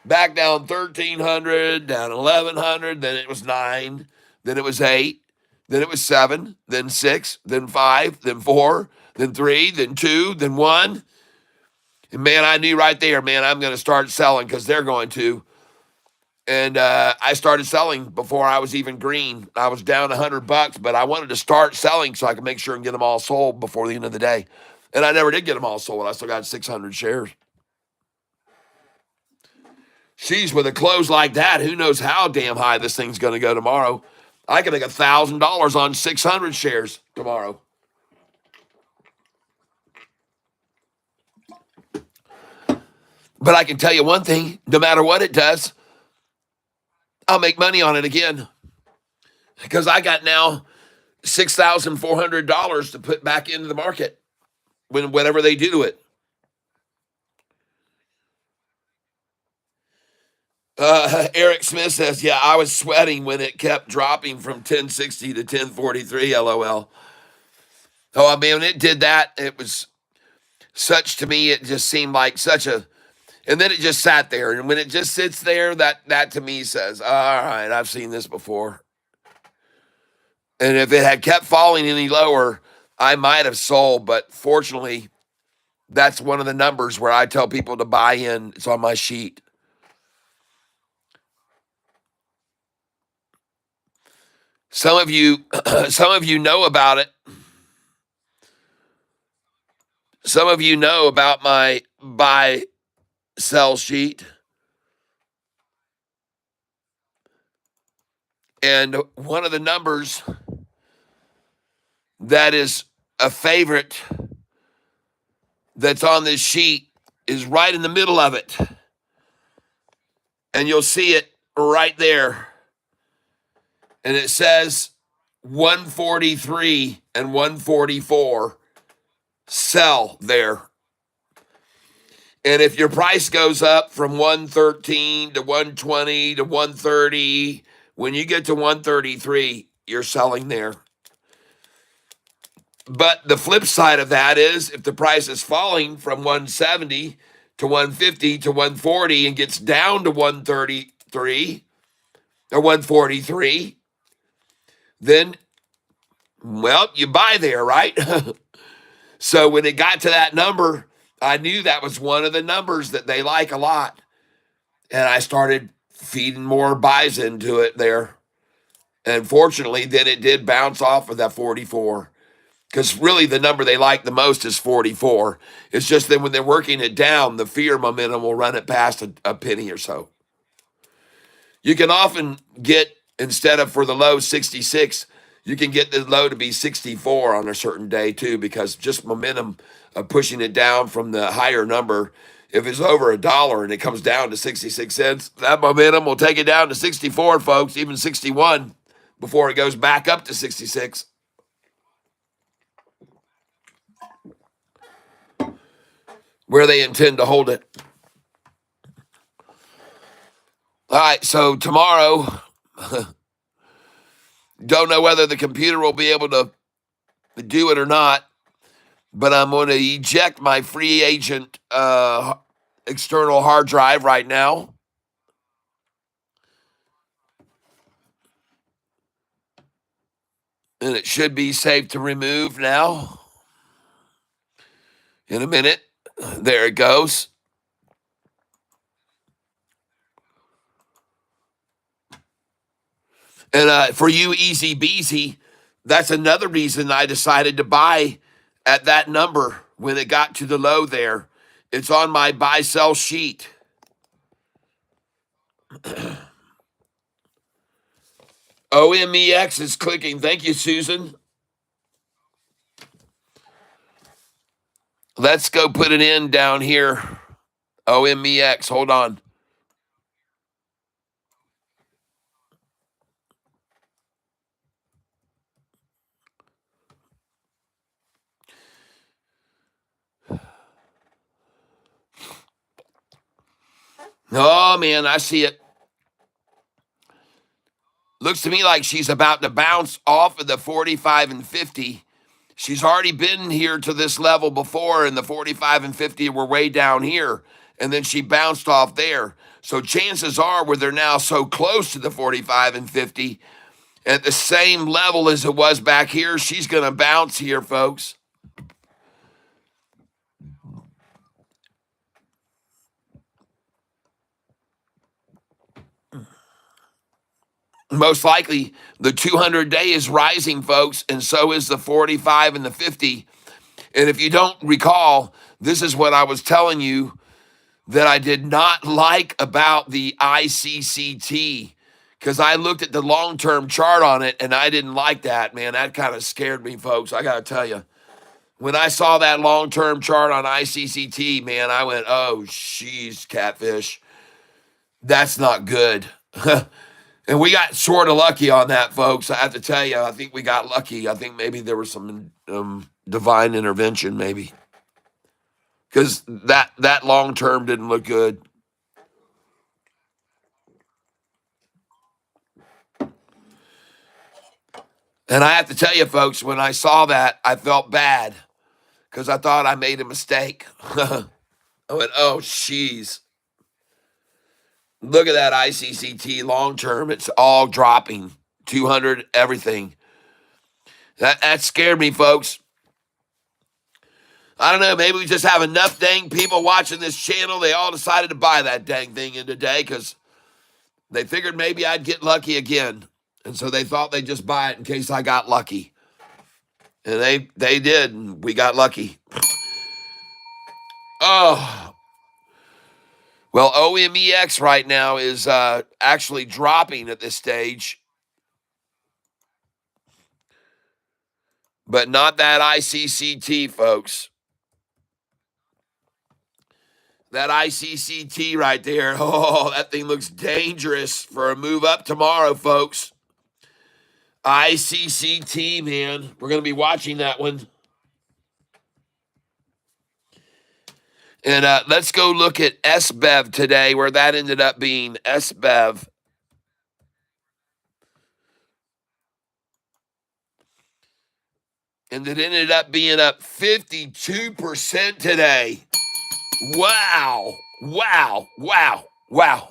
back down 1,300, down 1,100, then it was 9, then it was 8, then it was 7, then 6, then 5, then 4, then 3, then 2, then 1. And man, I knew right there, man, I'm going to start selling because they're going to. And I started selling before I was even green. I was down $100, but I wanted to start selling so I could make sure and get them all sold before the end of the day. And I never did get them all sold. I still got 600 shares. Sheesh, with a close like that, who knows how damn high this thing's going to go tomorrow. I could make $1,000 on 600 shares tomorrow. But I can tell you one thing, no matter what it does, I'll make money on it again. Because I got now $6,400 to put back into the market whenever they do it. Eric Smith says, yeah, I was sweating when it kept dropping from 1060 to 1043, LOL. Oh, I mean, when it did that, it was such, to me, it just seemed like such a, and then it just sat there. And when it just sits there, that to me says, all right, I've seen this before. And if it had kept falling any lower, I might have sold. But fortunately, that's one of the numbers where I tell people to buy in. It's on my sheet. Some of you know about it. Some of you know about my buy sell sheet. And one of the numbers that is a favorite that's on this sheet is right in the middle of it. And you'll see it right there. And it says 143 and 144 sell there. And if your price goes up from 113 to 120 to 130, when you get to 133, you're selling there. But the flip side of that is if the price is falling from 170 to 150 to 140 and gets down to 133, or 143, then, well, you buy there, right? So when it got to that number, I knew that was one of the numbers that they like a lot. And I started feeding more buys into it there. And fortunately, then it did bounce off of that 44. Because really the number they like the most is 44. It's just that when they're working it down, the fear momentum will run it past a penny or so. You can often get, instead of for the low 66, you can get the low to be 64 on a certain day too, because just momentum of pushing it down from the higher number. If it's over $1 and it comes down to 66 cents, that momentum will take it down to 64, folks, even 61 before it goes back up to 66. Where they intend to hold it. All right, so tomorrow, don't know whether the computer will be able to do it or not, but I'm going to eject my free agent external hard drive right now. And it should be safe to remove now. In a minute. There it goes. And for you, easy beasy, that's another reason I decided to buy at that number when it got to the low there. It's on my buy sell sheet. OMEX is clicking. Thank you, Susan. Let's go put it in down here. OMEX. Hold on. Oh, man, I see it. Looks to me like she's about to bounce off of the 45 and 50. She's already been here to this level before, and the 45 and 50 were way down here, and then she bounced off there. So chances are, where they're now so close to the 45 and 50, at the same level as it was back here, she's going to bounce here, folks. Most likely, the 200-day is rising, folks, and so is the 45 and the 50. And if you don't recall, this is what I was telling you that I did not like about the ICCT, because I looked at the long-term chart on it and I didn't like that, man. That kind of scared me, folks. I got to tell you. When I saw that long-term chart on ICCT, man, I went, oh, jeez, Catfish. That's not good. And we got sort of lucky on that, folks. I have to tell you, I think we got lucky. I think maybe there was some divine intervention, maybe. Because that long term didn't look good. And I have to tell you, folks, when I saw that, I felt bad because I thought I made a mistake. I went, oh, jeez. Look at that ICCT long term. It's all dropping. 200, everything. That scared me, folks. I don't know. Maybe we just have enough dang people watching this channel. They all decided to buy that dang thing in today because they figured maybe I'd get lucky again. And so they thought they'd just buy it in case I got lucky. And they did, and we got lucky. Oh. Well, OMEX right now is actually dropping at this stage. But not that ICCT, folks. That ICCT right there. Oh, that thing looks dangerous for a move up tomorrow, folks. ICCT, man. We're going to be watching that one. And let's go look at SBEV today, where that ended up being SBEV. And it ended up being up 52% today. Wow. Wow. Wow. Wow.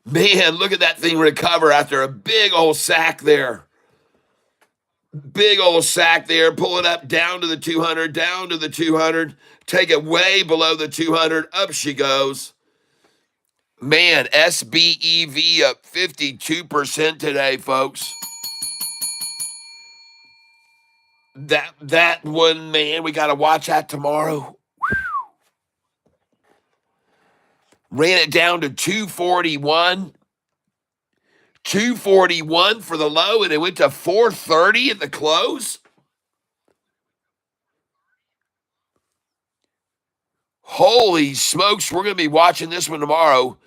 Man, look at that thing recover after a big old sack there. Big old sack there. Pull it up down to the 200, down to the 200. Take it way below the 200. Up she goes. Man, SBEV up 52% today, folks. That one, man, we got to watch that tomorrow. Ran it down to 241. 241 for the low, and it went to 430 at the close. Holy smokes, we're going to be watching this one tomorrow.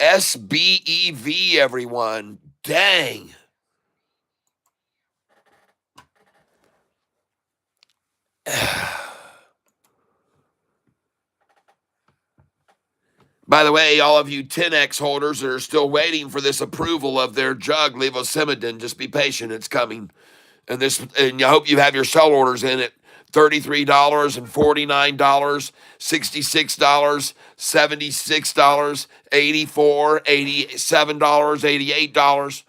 SBEV, everyone. Dang. By the way, all of you 10X holders that are still waiting for this approval of their drug, levosimendan, just be patient. It's coming. And I hope you have your sell orders in at $33 and $49, $66, $76, $84, $87, $88.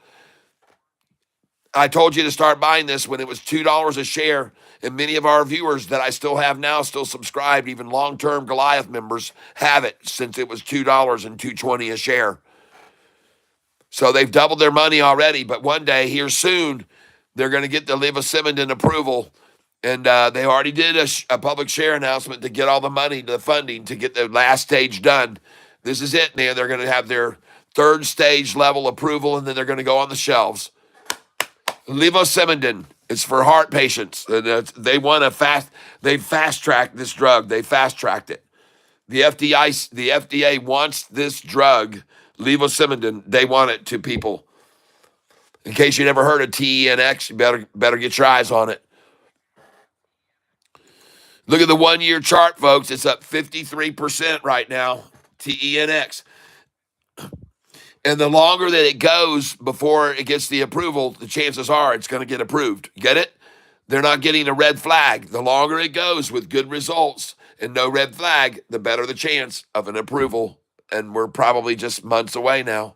I told you to start buying this when it was $2 a share. And many of our viewers that I still have now still subscribed, even long-term Goliath members, have it since it was $2 and $2.20 a share. So they've doubled their money already. But one day, here soon, they're going to get the levosimendan approval. And they already did a public share announcement to get all the money, the funding, to get the last stage done. This is it, man. They're going to have their third stage level approval, and then they're going to go on the shelves. Levosimendan. It's for heart patients. And they fast-tracked this drug. They fast-tracked it. The FDA wants this drug, levosimendan. They want it to people. In case you never heard of TENX, you better get your eyes on it. Look at the 1 year chart, folks. It's up 53% right now. TENX. And the longer that it goes before it gets the approval, the chances are it's going to get approved. Get it? They're not getting a red flag. The longer it goes with good results and no red flag, the better the chance of an approval. And we're probably just months away now.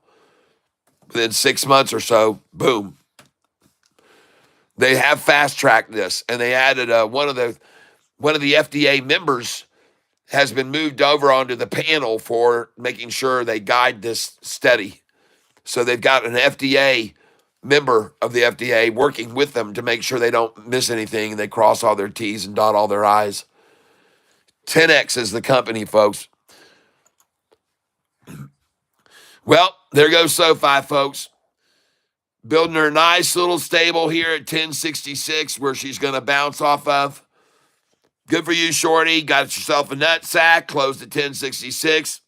Within 6 months or so, boom. They have fast-tracked this, and they added one of the FDA members has been moved over onto the panel for making sure they guide this study. So they've got an FDA member of the FDA working with them to make sure they don't miss anything and they cross all their T's and dot all their I's. 10X is the company, folks. Well, there goes SOFI, folks. Building her nice little stable here at 1066 where she's going to bounce off of. Good for you, Shorty. Got yourself a nut sack. Closed at 1066.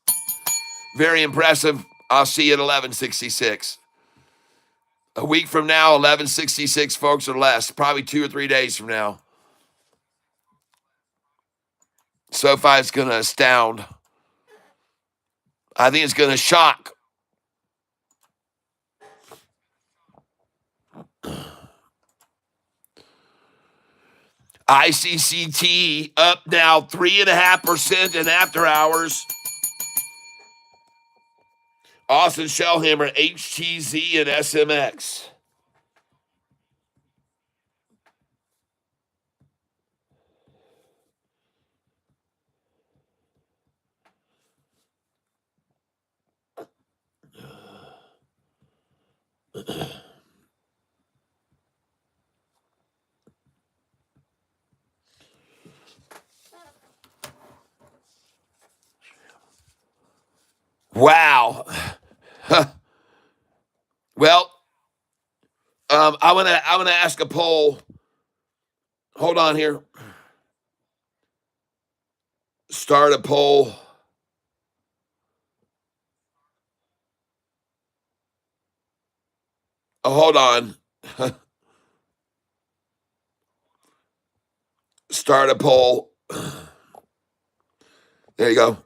Very impressive. I'll see you at 1166. A week from now, 1166, folks, or less. Probably 2 or 3 days from now. SoFi is going to astound. I think it's going to shock. ICCT up now 3.5% in after hours. Austin Shellhammer, HTZ, and SMX. Wow. Well, I want to ask a poll. Hold on here. Start a poll. Oh, hold on. Start a poll. There you go.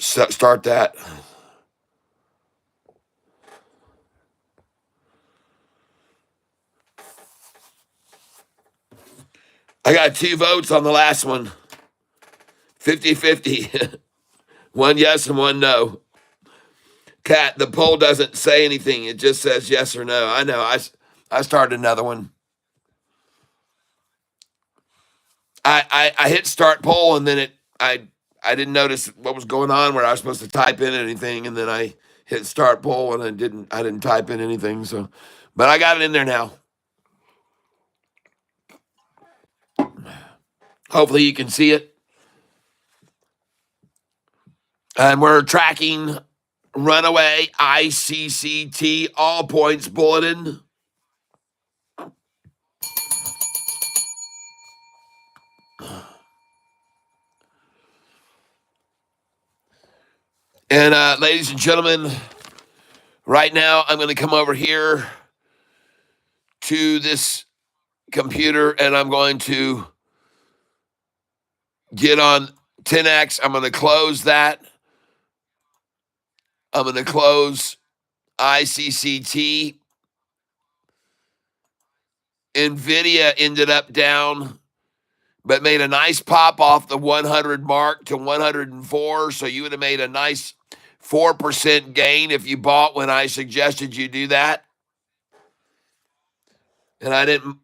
start that. I got 2 votes on the last one. 50-50. One yes and one no. Cat, the poll doesn't say anything. It just says yes or no. I know. I started another one. I hit start poll and then I didn't notice what was going on where I was supposed to type in anything, and then I hit start poll and I didn't type in anything. So, but I got it in there now. Hopefully you can see it. And we're tracking runaway ICCT all points bulletin. And ladies and gentlemen, right now I'm going to come over here to this computer and I'm going to get on 10X. I'm going to close that. I'm going to close ICCT. NVIDIA ended up down, but made a nice pop off the 100 mark to 104. So you would have made a nice 4% gain if you bought when I suggested you do that. And I didn't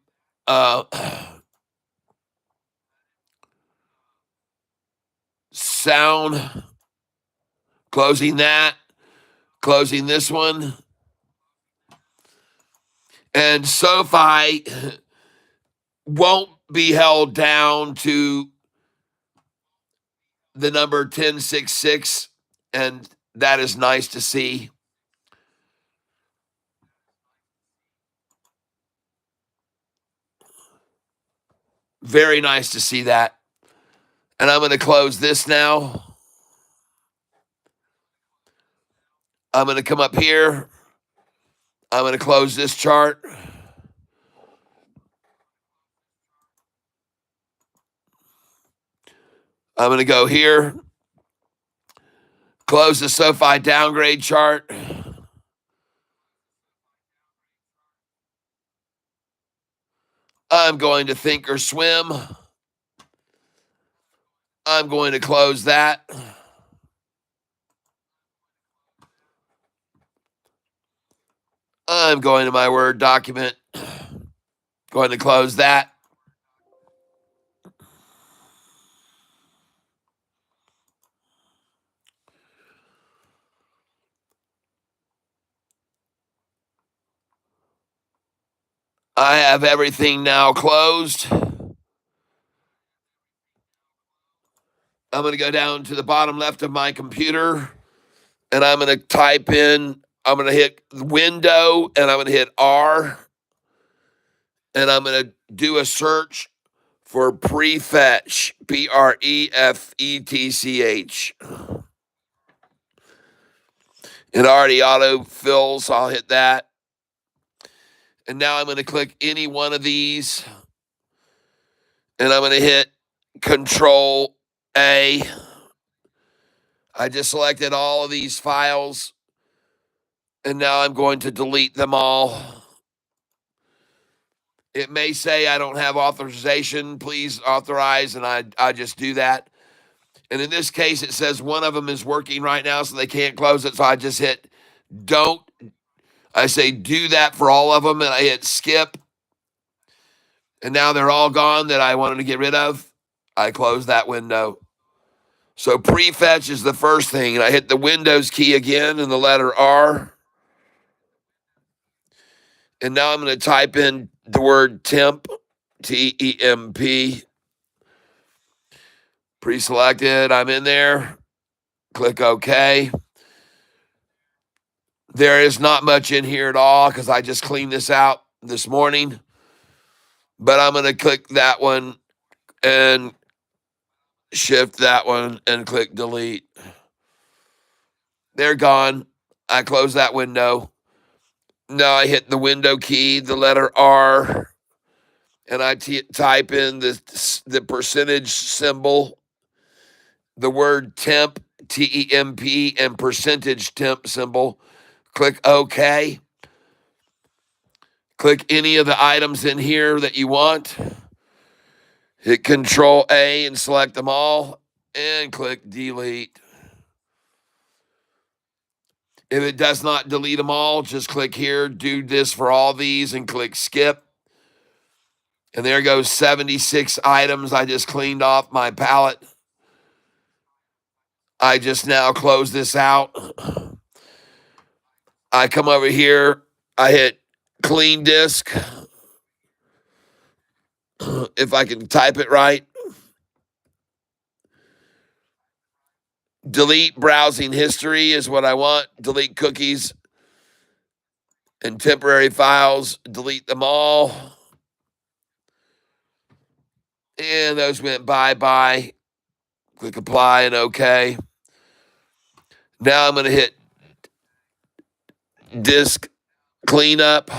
sound closing that, closing this one. And SOFI won't be held down to the number 1066, and that is nice to see. Very nice to see that. And I'm going to close this now. I'm going to come up here. I'm going to close this chart. I'm going to go here. Close the SOFI downgrade chart. I'm going to think or swim. I'm going to close that. I'm going to my Word document. Going to close that. I have everything now closed. I'm going to go down to the bottom left of my computer and I'm going to type in, I'm going to hit window and I'm going to hit R and I'm going to do a search for prefetch, PREFETCH. It already auto fills, so I'll hit that. And now I'm going to click any one of these and I'm going to hit Control A. I just selected all of these files and now I'm going to delete them all. It may say I don't have authorization, please authorize, and I just do that. And in this case, it says one of them is working right now, so they can't close it. So I just hit don't. I say do that for all of them, and I hit skip. And now they're all gone that I wanted to get rid of. I close that window. So prefetch is the first thing. And I hit the Windows key again and the letter R. And now I'm going to type in the word temp, TEMP. Pre-selected. I'm in there. Click OK. There is not much in here at all because I just cleaned this out this morning. But I'm going to click that one and shift that one and click delete. They're gone. I close that window. Now I hit the window key, the letter R, and I type in the percentage symbol, the word temp, TEMP, and percentage temp symbol. Click OK. Click any of the items in here that you want. Hit Control A and select them all, and click Delete. If it does not delete them all, just click here, do this for all these, and click Skip. And there goes 76 items. I just cleaned off my palette. I just now close this out. I come over here. I hit Clean Disk. If I can type it right. Delete browsing history is what I want. Delete cookies and temporary files. Delete them all. And those went bye-bye. Click apply and OK. Now I'm going to hit disk cleanup.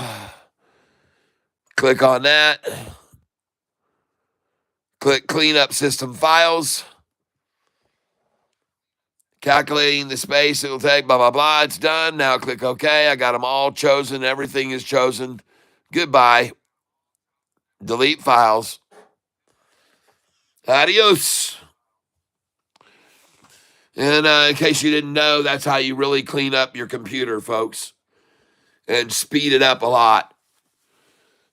Click on that. Click clean up system files. Calculating the space it will take, blah, blah, blah. It's done. Now click OK. I got them all chosen. Everything is chosen. Goodbye. Delete files. Adios. And in case you didn't know, that's how you really clean up your computer, folks, and speed it up a lot.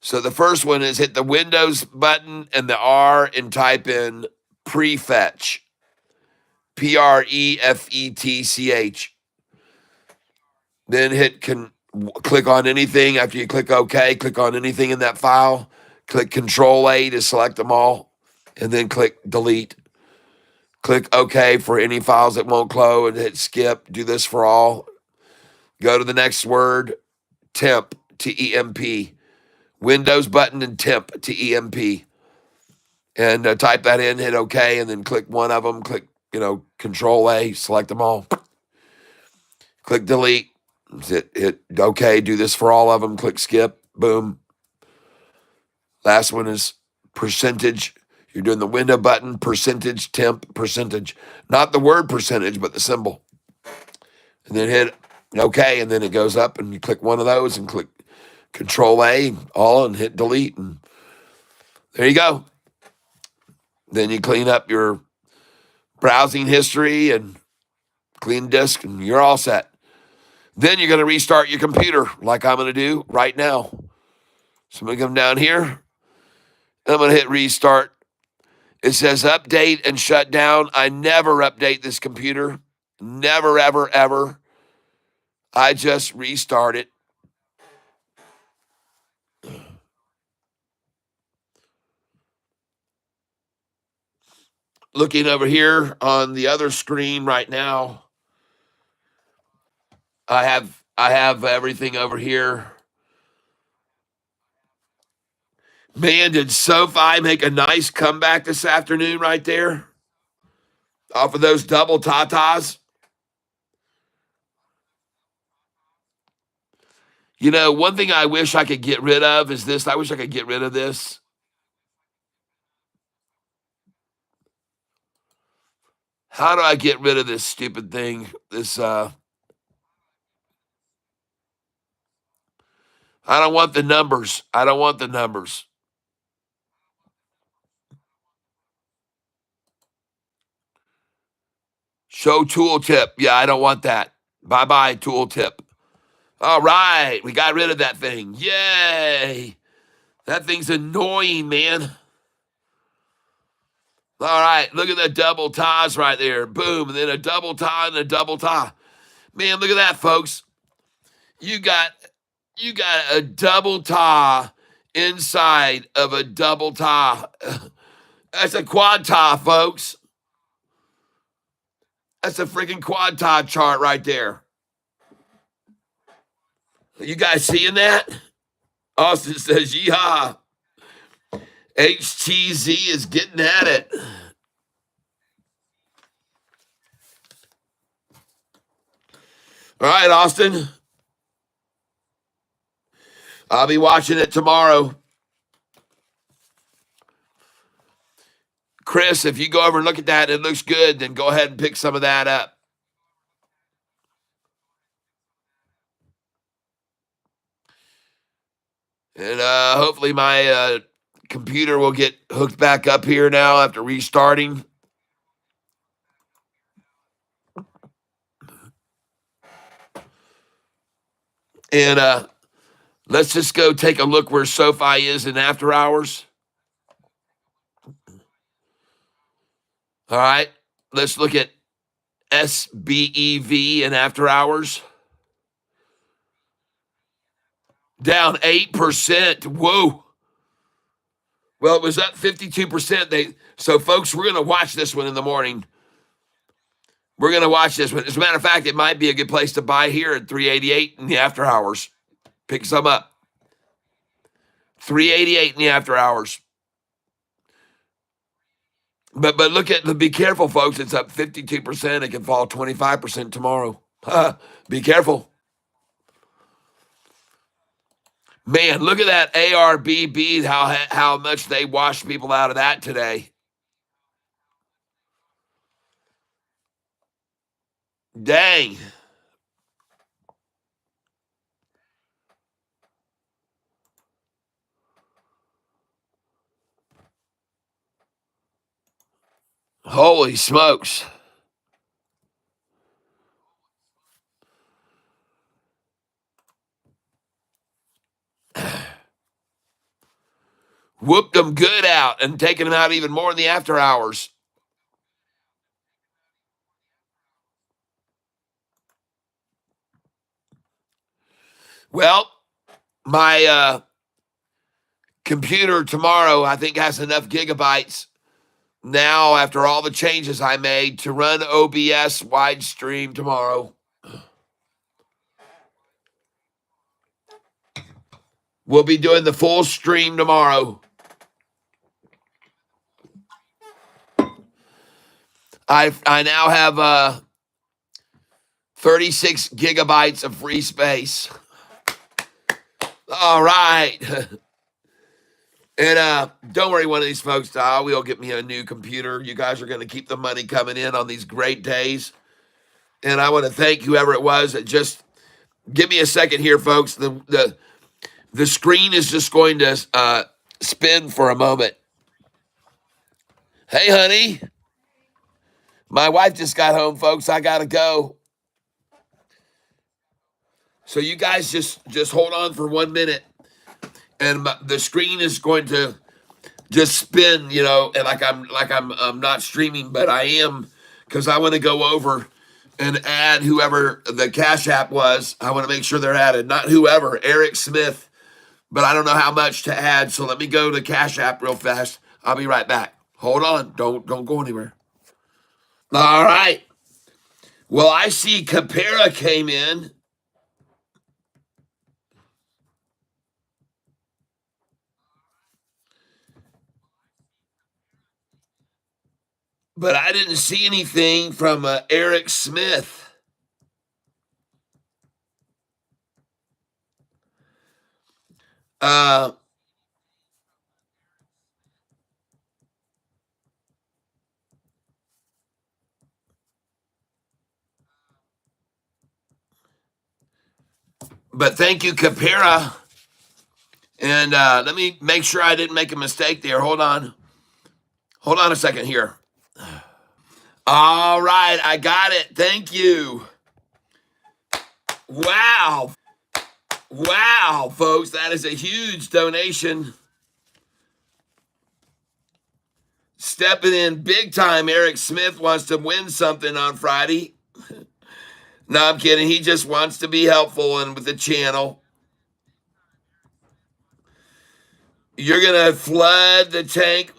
So the first one is hit the Windows button and the R and type in prefetch. Prefetch. Then click on anything. After you click OK, click on anything in that file. Click Control A to select them all, and then click Delete. Click OK for any files that won't close and hit Skip. Do this for all. Go to the next word, temp, T-E-M-P. Windows button and temp, T-E-M-P. And type that in, hit OK, and then click one of them. Click, Control A, select them all. Click Delete. Hit OK, do this for all of them. Click Skip, boom. Last one is percentage. You're doing the window button, percentage, temp, percentage. Not the word percentage, but the symbol. And then hit OK, and then it goes up, and you click one of those and click Control A, all, and hit Delete. And there you go. Then you clean up your browsing history and clean disk, and you're all set. Then you're going to restart your computer like I'm going to do right now. So I'm going to come down here, and I'm going to hit restart. It says update and shut down. I never update this computer. Never, ever, ever. I just restart it. Looking over here on the other screen right now, I have everything over here. Man, did SOFI make a nice comeback this afternoon right there? Off of those double tatas. One thing I wish I could get rid of is this. I wish I could get rid of this. How do I get rid of this stupid thing? I don't want the numbers. I don't want the numbers. Show tooltip. Yeah, I don't want that. Bye-bye, tooltip. All right, we got rid of that thing. Yay. That thing's annoying, man. All right, look at the double ties right there. Boom, and then a double tie and a double tie. Man, look at that, folks. You got a double tie inside of a double tie. That's a quad tie, folks. That's a freaking quad tie chart right there. You guys seeing that? Austin says, yeehaw. HTZ is getting at it. All right, Austin. I'll be watching it tomorrow. Chris, if you go over and look at that and it looks good, then go ahead and pick some of that up. And hopefully my computer will get hooked back up here now after restarting. And let's just go take a look where SoFi is in after hours. All right. Let's look at SBEV in after hours. Down 8%. Whoa. Well, it was up 52%. So folks, we're gonna watch this one in the morning. We're gonna watch this one. As a matter of fact, it might be a good place to buy here at 388 in the after hours. Pick some up. 388 in the after hours. But be careful, folks. It's up 52%. It can fall 25% tomorrow. Be careful. Man, look at that ARBB, how much they washed people out of that today. Dang. Holy smokes. Whooped them good out and taking them out even more in the after hours. Well, my computer tomorrow, I think, has enough gigabytes now after all the changes I made to run OBS wide stream tomorrow. We'll be doing the full stream tomorrow. I now have 36 gigabytes of free space. All right. And don't worry, one of these folks, will get me a new computer. You guys are going to keep the money coming in on these great days. And I want to thank whoever it was that just give me a second here, folks. The screen is just going to spin for a moment. Hey, honey. My wife just got home, folks. I got to go. So you guys just hold on for 1 minute. And the screen is going to just spin, and I'm not streaming, but I am, because I want to go over and add whoever the Cash App was. I want to make sure they're added. Not whoever, Eric Smith, but I don't know how much to add. So let me go to Cash App real fast. I'll be right back. Hold on. Don't go anywhere. All right. Well, I see Capera came in. But I didn't see anything from Eric Smith. But thank you, Capera. And let me make sure I didn't make a mistake there. Hold on. Hold on a second here. All right, I got it. Thank you. Wow. Wow, folks, that is a huge donation. Stepping in big time. Eric Smith wants to win something on Friday. No, I'm kidding. He just wants to be helpful and with the channel. You're gonna flood the tank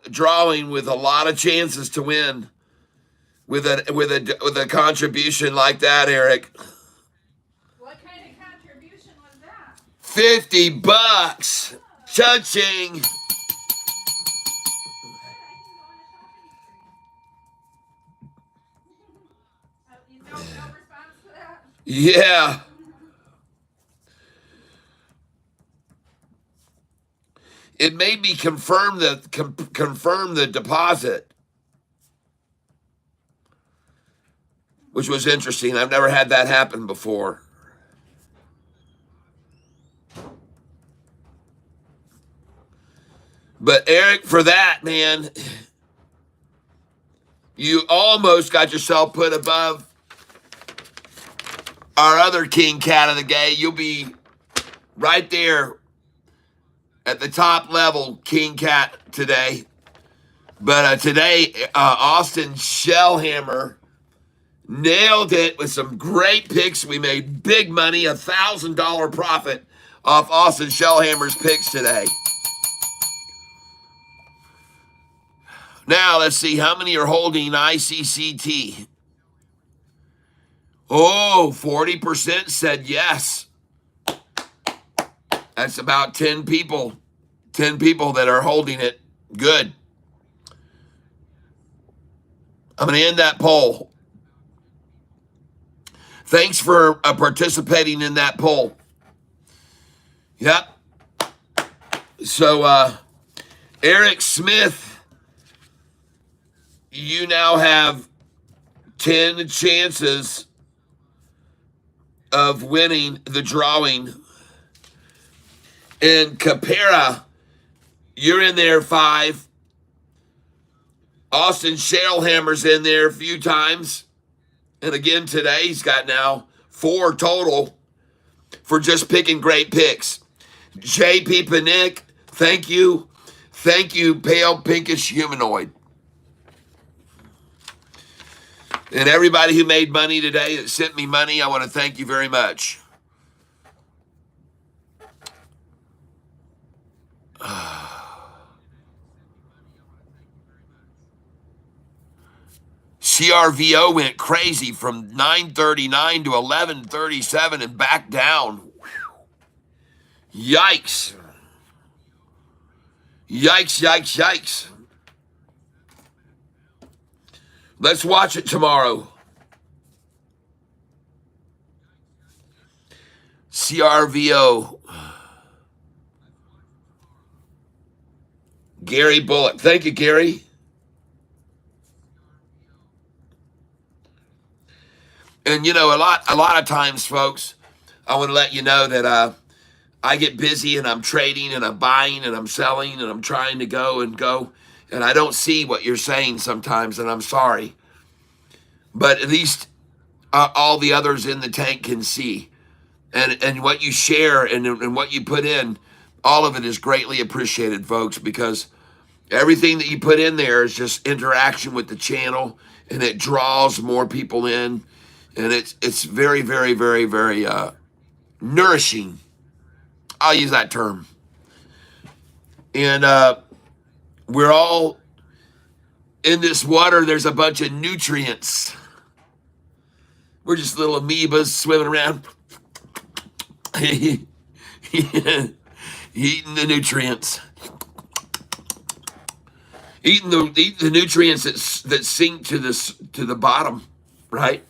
drawing with a lot of chances to win with a contribution like that, Eric. What kind of contribution was that? $50. Cha-ching. You know, no response to that? Yeah. It made me confirm the deposit, which was interesting. I've never had that happen before. But Eric, for that, man, you almost got yourself put above our other king cat of the day. You'll be right there at the top level king cat today. But today, Austin Shellhammer nailed it with some great picks. We made big money, $1,000 profit off Austin Shellhammer's picks today. Now, let's see how many are holding ICCT. Oh, 40% said yes. That's about 10 people. 10 people that are holding it. Good. I'm going to end that poll. Thanks for participating in that poll. Yep. So, Eric Smith, you now have 10 chances of winning the drawing. And Capera, you're in there 5. Austin Shellhammer's in there a few times. And again today, he's got now 4 total for just picking great picks. JP Panic, thank you. Thank you, Pale Pinkish Humanoid. And everybody who made money today that sent me money, I want to thank you very much. CRVO went crazy from 939 to 1137 and back down. Yikes. Yikes, yikes, yikes. Let's watch it tomorrow. CRVO. Gary Bullock. Thank you, Gary. And you know, a lot of times, folks, I want to let you know that I get busy and I'm trading and I'm buying and I'm selling and I'm trying to go, and I don't see what you're saying sometimes, and I'm sorry. But at least all the others in the tank can see. And what you share and what you put in, all of it is greatly appreciated, folks, because everything that you put in there is just interaction with the channel, and it draws more people in. And it's very, very, very, very nourishing. I'll use that term. And we're all in this water. There's a bunch of nutrients. We're just little amoebas swimming around, eating the nutrients. Eating the nutrients that sink to the bottom, right?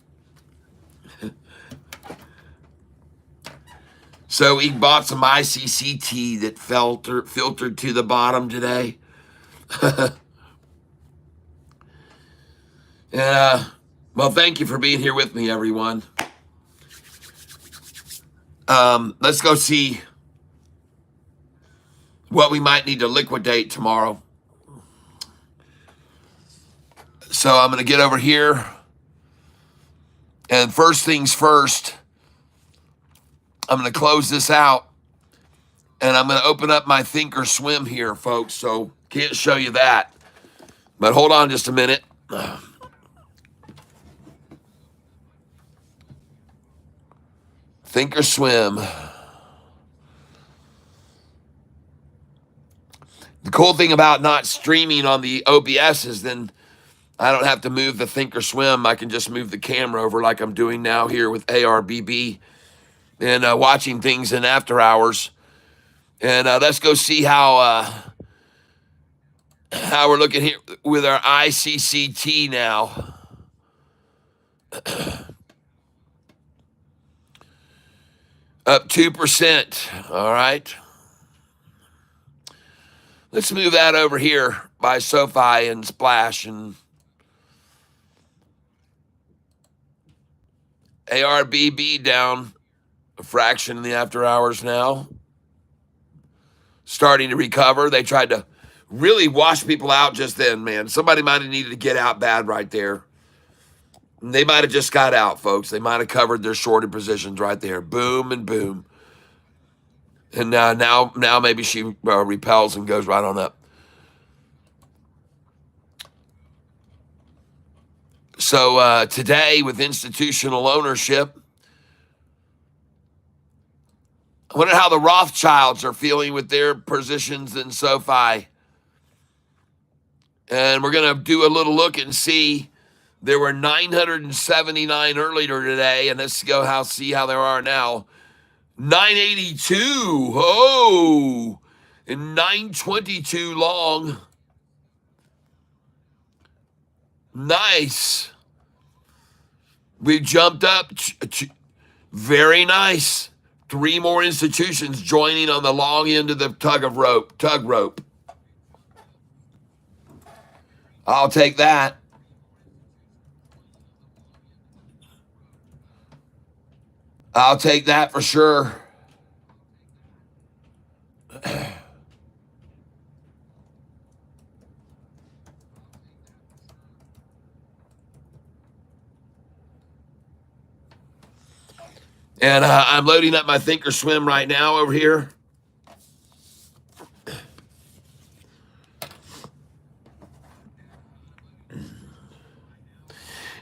So we bought some ICCT that filtered to the bottom today. And, well, thank you for being here with me, everyone. Let's go see what we might need to liquidate tomorrow. So I'm going to get over here. And first things first, I'm going to close this out, and I'm going to open up my Thinkorswim here, folks, so can't show you that. But hold on just a minute. Thinkorswim. The cool thing about not streaming on the OBS is then I don't have to move the Thinkorswim. I can just move the camera over like I'm doing now here with ARBB. And watching things in after hours. And let's go see how we're looking here with our ICCT now. Up 2%. All right. Let's move that over here by SOFI and Splash and ARBB down a fraction in the after hours now. Starting to recover. They tried to really washed people out just then, man. Somebody might have needed to get out bad right there. And they might have just got out, folks. They might have covered their shorted positions right there. Boom and boom. And now maybe she repels and goes right on up. So today, with institutional ownership, I wonder how the Rothschilds are feeling with their positions in SOFI. And we're going to do a little look and see. There were 979 earlier today, and let's go see how there are now. 982. Oh, and 922 long. Nice. We jumped up. Very nice. 3 more institutions joining on the long end of the tug rope. I'll take that. I'll take that for sure. And I'm loading up my Thinkorswim right now over here.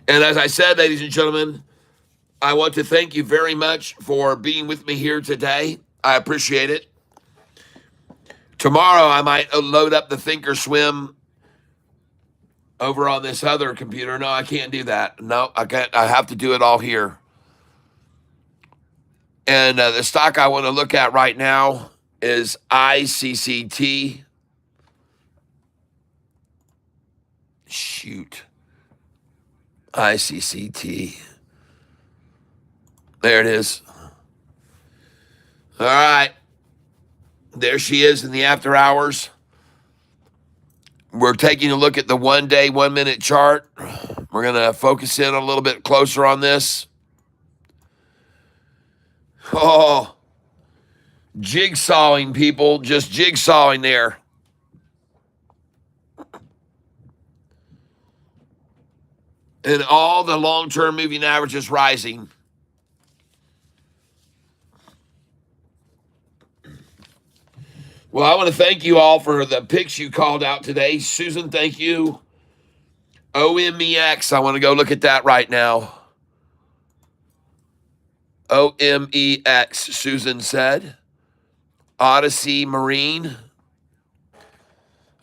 And as I said, ladies and gentlemen, I want to thank you very much for being with me here today. I appreciate it. Tomorrow, I might load up the Thinkorswim over on this other computer. No, I can't do that. No, I can't. I have to do it all here. And the stock I want to look at right now is ICCT. Shoot. ICCT. There it is. All right. There she is in the after hours. We're taking a look at the 1 day, 1 minute chart. We're going to focus in a little bit closer on this. Oh, jigsawing, people. Just jigsawing there. And all the long-term moving averages rising. Well, I want to thank you all for the picks you called out today. Susan, thank you. OMEX, I want to go look at that right now. OMEX, Susan said. Odyssey Marine.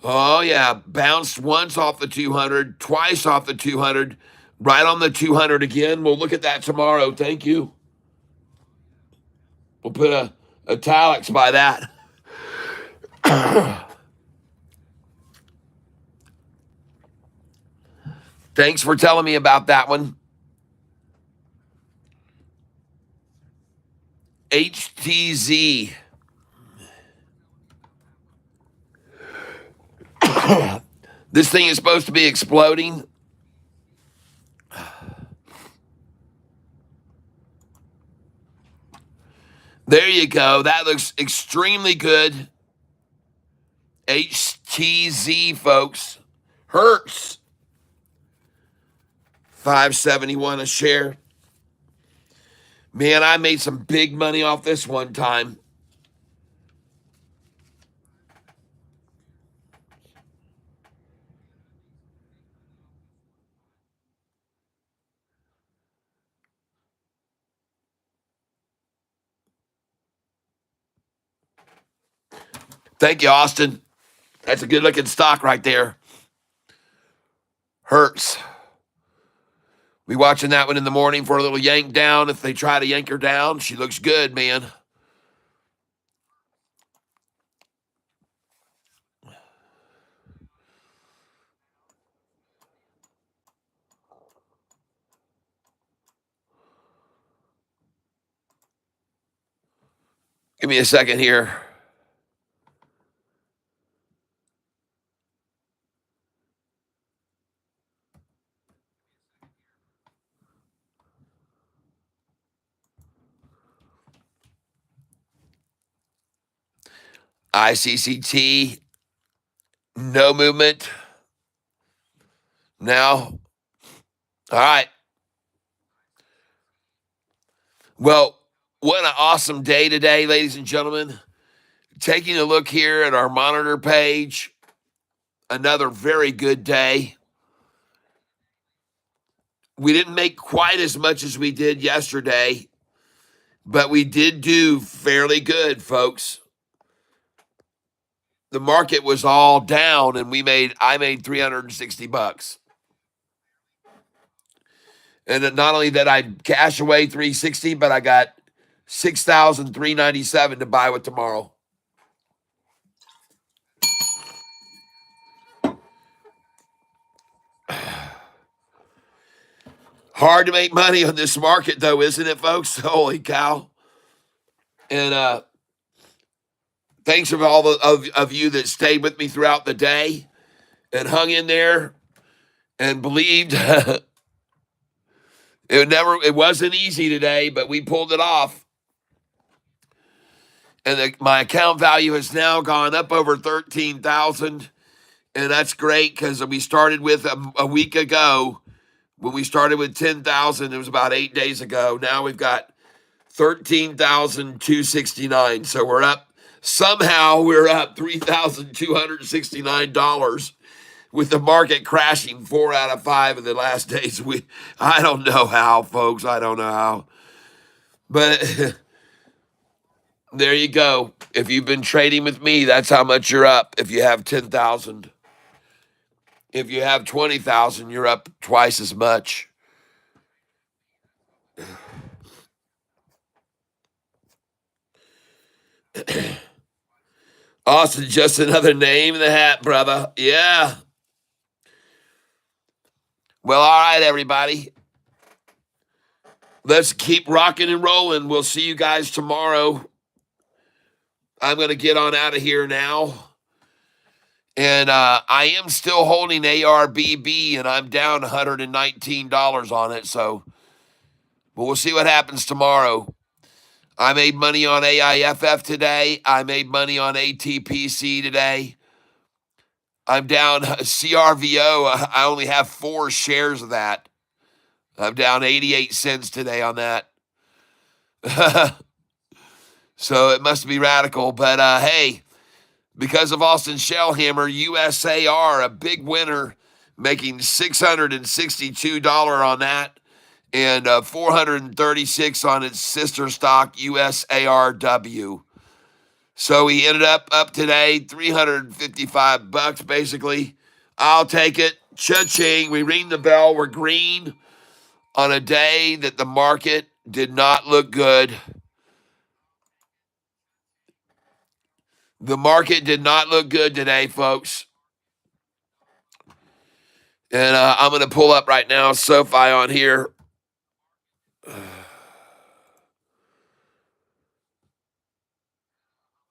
Oh, yeah. Bounced once off the 200, twice off the 200, right on the 200 again. We'll look at that tomorrow. Thank you. We'll put a italics by that. Thanks for telling me about that one. HTZ. This thing is supposed to be exploding. There you go. That looks extremely good. HTZ, folks. Hertz. 571 a share. Man, I made some big money off this one time. Thank you, Austin. That's a good looking stock right there. Hertz. We watching that one in the morning for a little yank down. If they try to yank her down, she looks good, man. Give me a second here. ICCT No movement. Now, all right. Well, what an awesome day today, ladies and gentlemen. Taking a look here at our monitor page, another very good day. We didn't make quite as much as we did yesterday, but we did do fairly good, folks. The market was all down and I made 360 bucks. And then not only did I cash away 360, but I got 6,397 to buy with tomorrow. Hard to make money on this market though, isn't it, folks? Holy cow. And thanks for all of you that stayed with me throughout the day and hung in there and believed. It wasn't easy today, but we pulled it off. And my account value has now gone up over 13,000, and that's great because we started with a week ago. When we started with 10,000, it was about 8 days ago. Now we've got 13,269. So we're up. Somehow we're up $3,269 with the market crashing 4 out of 5 of the last days. I don't know how, folks. I don't know how. But there you go. If you've been trading with me, that's how much you're up. If you have 10,000, if you have 20,000, you're up twice as much. Austin, just another name in the hat, brother. Yeah. Well, all right, everybody. Let's keep rocking and rolling. We'll see you guys tomorrow. I'm going to get on out of here now. And I am still holding ARBB, and I'm down $119 on it. But we'll see what happens tomorrow. I made money on AIFF today. I made money on ATPC today. I'm down CRVO. I only have 4 shares of that. I'm down 88 cents today on that. So it must be radical. But hey, because of Austin Shellhammer, USAR, a big winner, making $662 on that, and 436 on its sister stock, USARW. So he ended up today, 355 bucks basically. I'll take it. Cha-ching. We ring the bell. We're green on a day that the market did not look good. The market did not look good today, folks. And I'm going to pull up right now SOFI on here.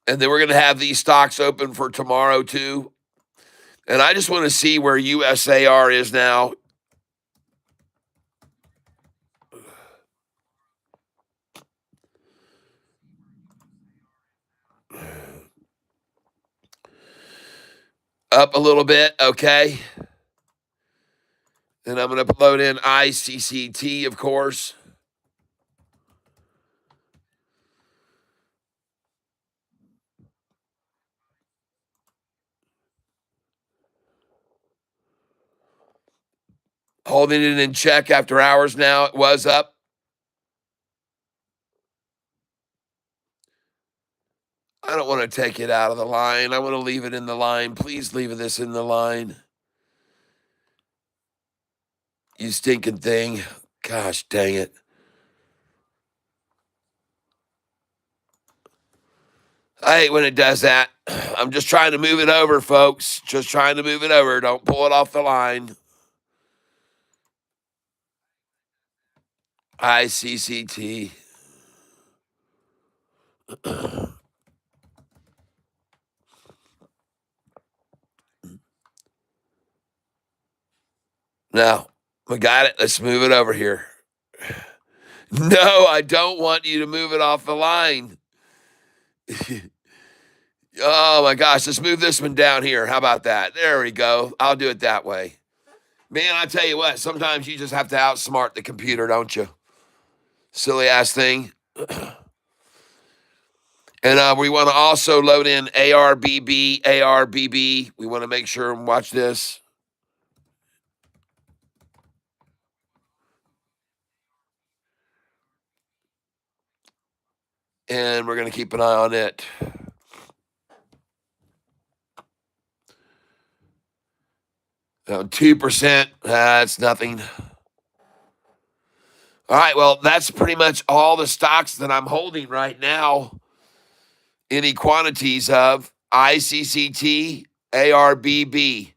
And then we're going to have these stocks open for tomorrow, too. And I just want to see where USAR is now. Up a little bit, okay. And I'm going to load in ICCT, of course. Holding it in check after hours now. It was up. I don't want to take it out of the line. I want to leave it in the line. Please leave this in the line. You stinking thing. Gosh dang it. I hate when it does that. I'm just trying to move it over, folks. Just trying to move it over. Don't pull it off the line. ICCT. Now, we got it. Let's move it over here. No, I don't want you to move it off the line. Oh my gosh, let's move this one down here. How about that? There we go. I'll do it that way. Man, I tell you what, sometimes you just have to outsmart the computer, don't you? Silly ass thing. And we want to also load in ARBB, ARBB. We want to make sure and watch this. And we're going to keep an eye on it. 2%, that's nothing. All right, well, that's pretty much all the stocks that I'm holding right now. Any quantities of ICCT, ARBB,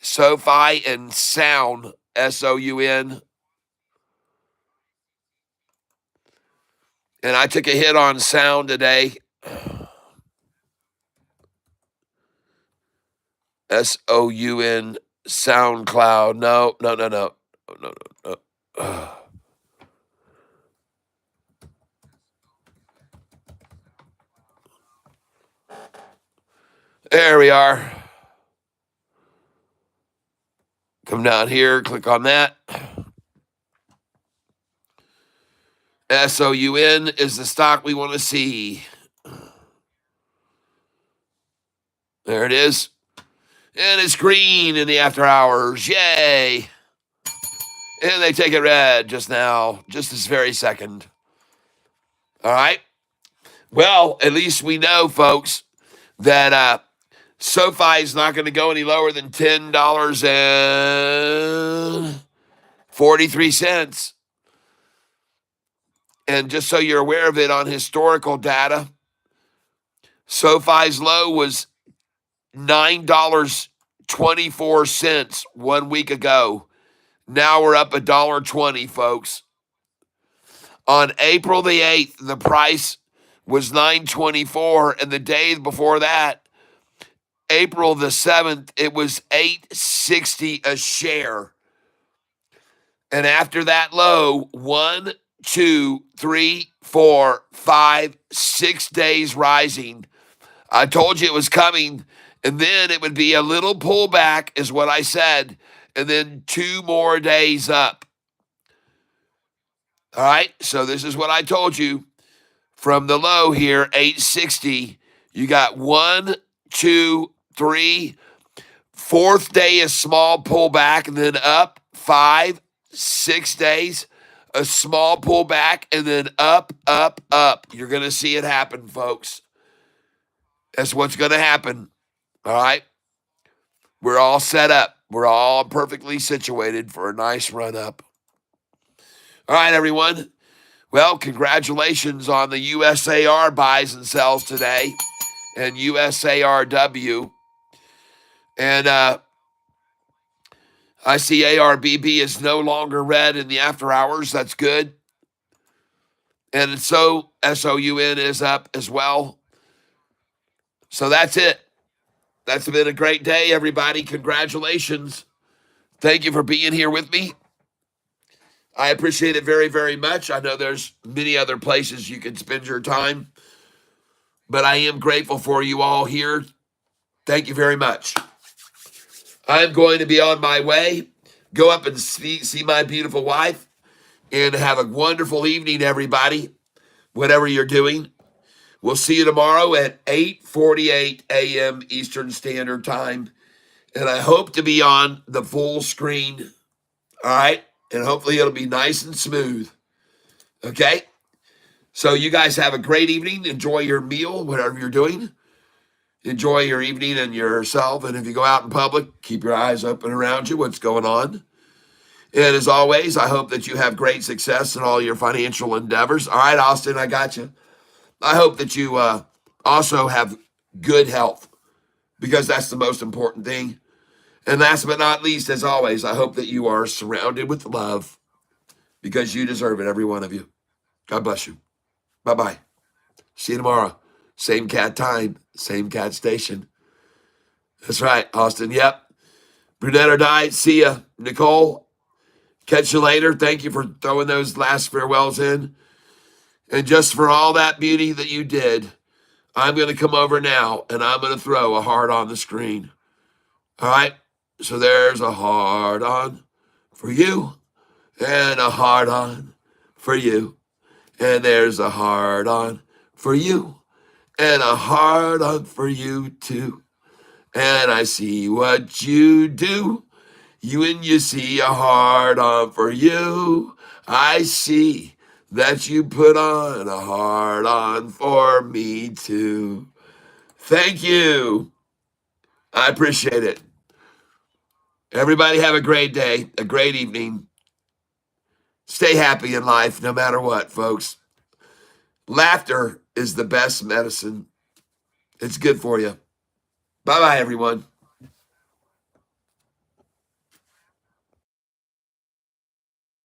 SOFI, and Sound, SOUN. And I took a hit on Sound today. SOUN, SoundCloud. No. There we are. Come down here, click on that. SOUN is the stock we want to see. There it is. And it's green in the after hours. Yay. And they take it red just now, just this very second. All right. Well, at least we know, folks, that SoFi is not going to go any lower than $10.43. And just so you're aware of it on historical data, SoFi's low was $9.24 1 week ago. Now we're up $1.20, folks. On April the 8th, the price was $9.24, and the day before that, April the 7th, it was $8.60 a share. And after that low, 1, 2, 3, 4, 5, 6 days rising. I told you it was coming, and then it would be a little pullback, is what I said, and then 2 more days up. All right, so this is what I told you. From the low here, 860, you got 1, 2, 3. Fourth day, a small pullback, and then up. 5, 6 days, a small pullback, and then up, up, up. You're going to see it happen, folks. That's what's going to happen. All right? We're all set up. We're all perfectly situated for a nice run up. All right, everyone. Well, congratulations on the USAR buys and sells today and USARW. And I see ARBB is no longer red in the after hours. That's good. And so SOUN is up as well. So that's it. That's been a great day, everybody. Congratulations. Thank you for being here with me. I appreciate it very, very much. I know there's many other places you can spend your time, but I am grateful for you all here. Thank you very much. I'm going to be on my way. Go up and see my beautiful wife, and have a wonderful evening, everybody, whatever you're doing. We'll see you tomorrow at 8:48 a.m. Eastern Standard Time, and I hope to be on the full screen, all right? And hopefully it'll be nice and smooth, okay? So you guys have a great evening. Enjoy your meal, whatever you're doing. Enjoy your evening and yourself. And if you go out in public, keep your eyes open around you, what's going on. And as always, I hope that you have great success in all your financial endeavors. All right, Austin, I got you. I hope that you also have good health, because that's the most important thing. And last but not least, as always, I hope that you are surrounded with love, because you deserve it, every one of you. God bless you. Bye-bye. See you tomorrow. Same cat time, same cat station. That's right, Austin. Yep. Brunette or die. See ya. Nicole, catch you later. Thank you for throwing those last farewells in. And just for all that beauty that you did, I'm going to come over now and I'm going to throw a heart on the screen. All right? So there's a heart on for you and a heart on for you. And there's a heart on for you and a heart on for you too. And I see what you do. You see a heart on for you. I see that you put on a heart on for me too. Thank you. I appreciate it. Everybody have a great day, a great evening. Stay happy in life no matter what, folks. Laughter is the best medicine. It's good for you. Bye-bye, everyone.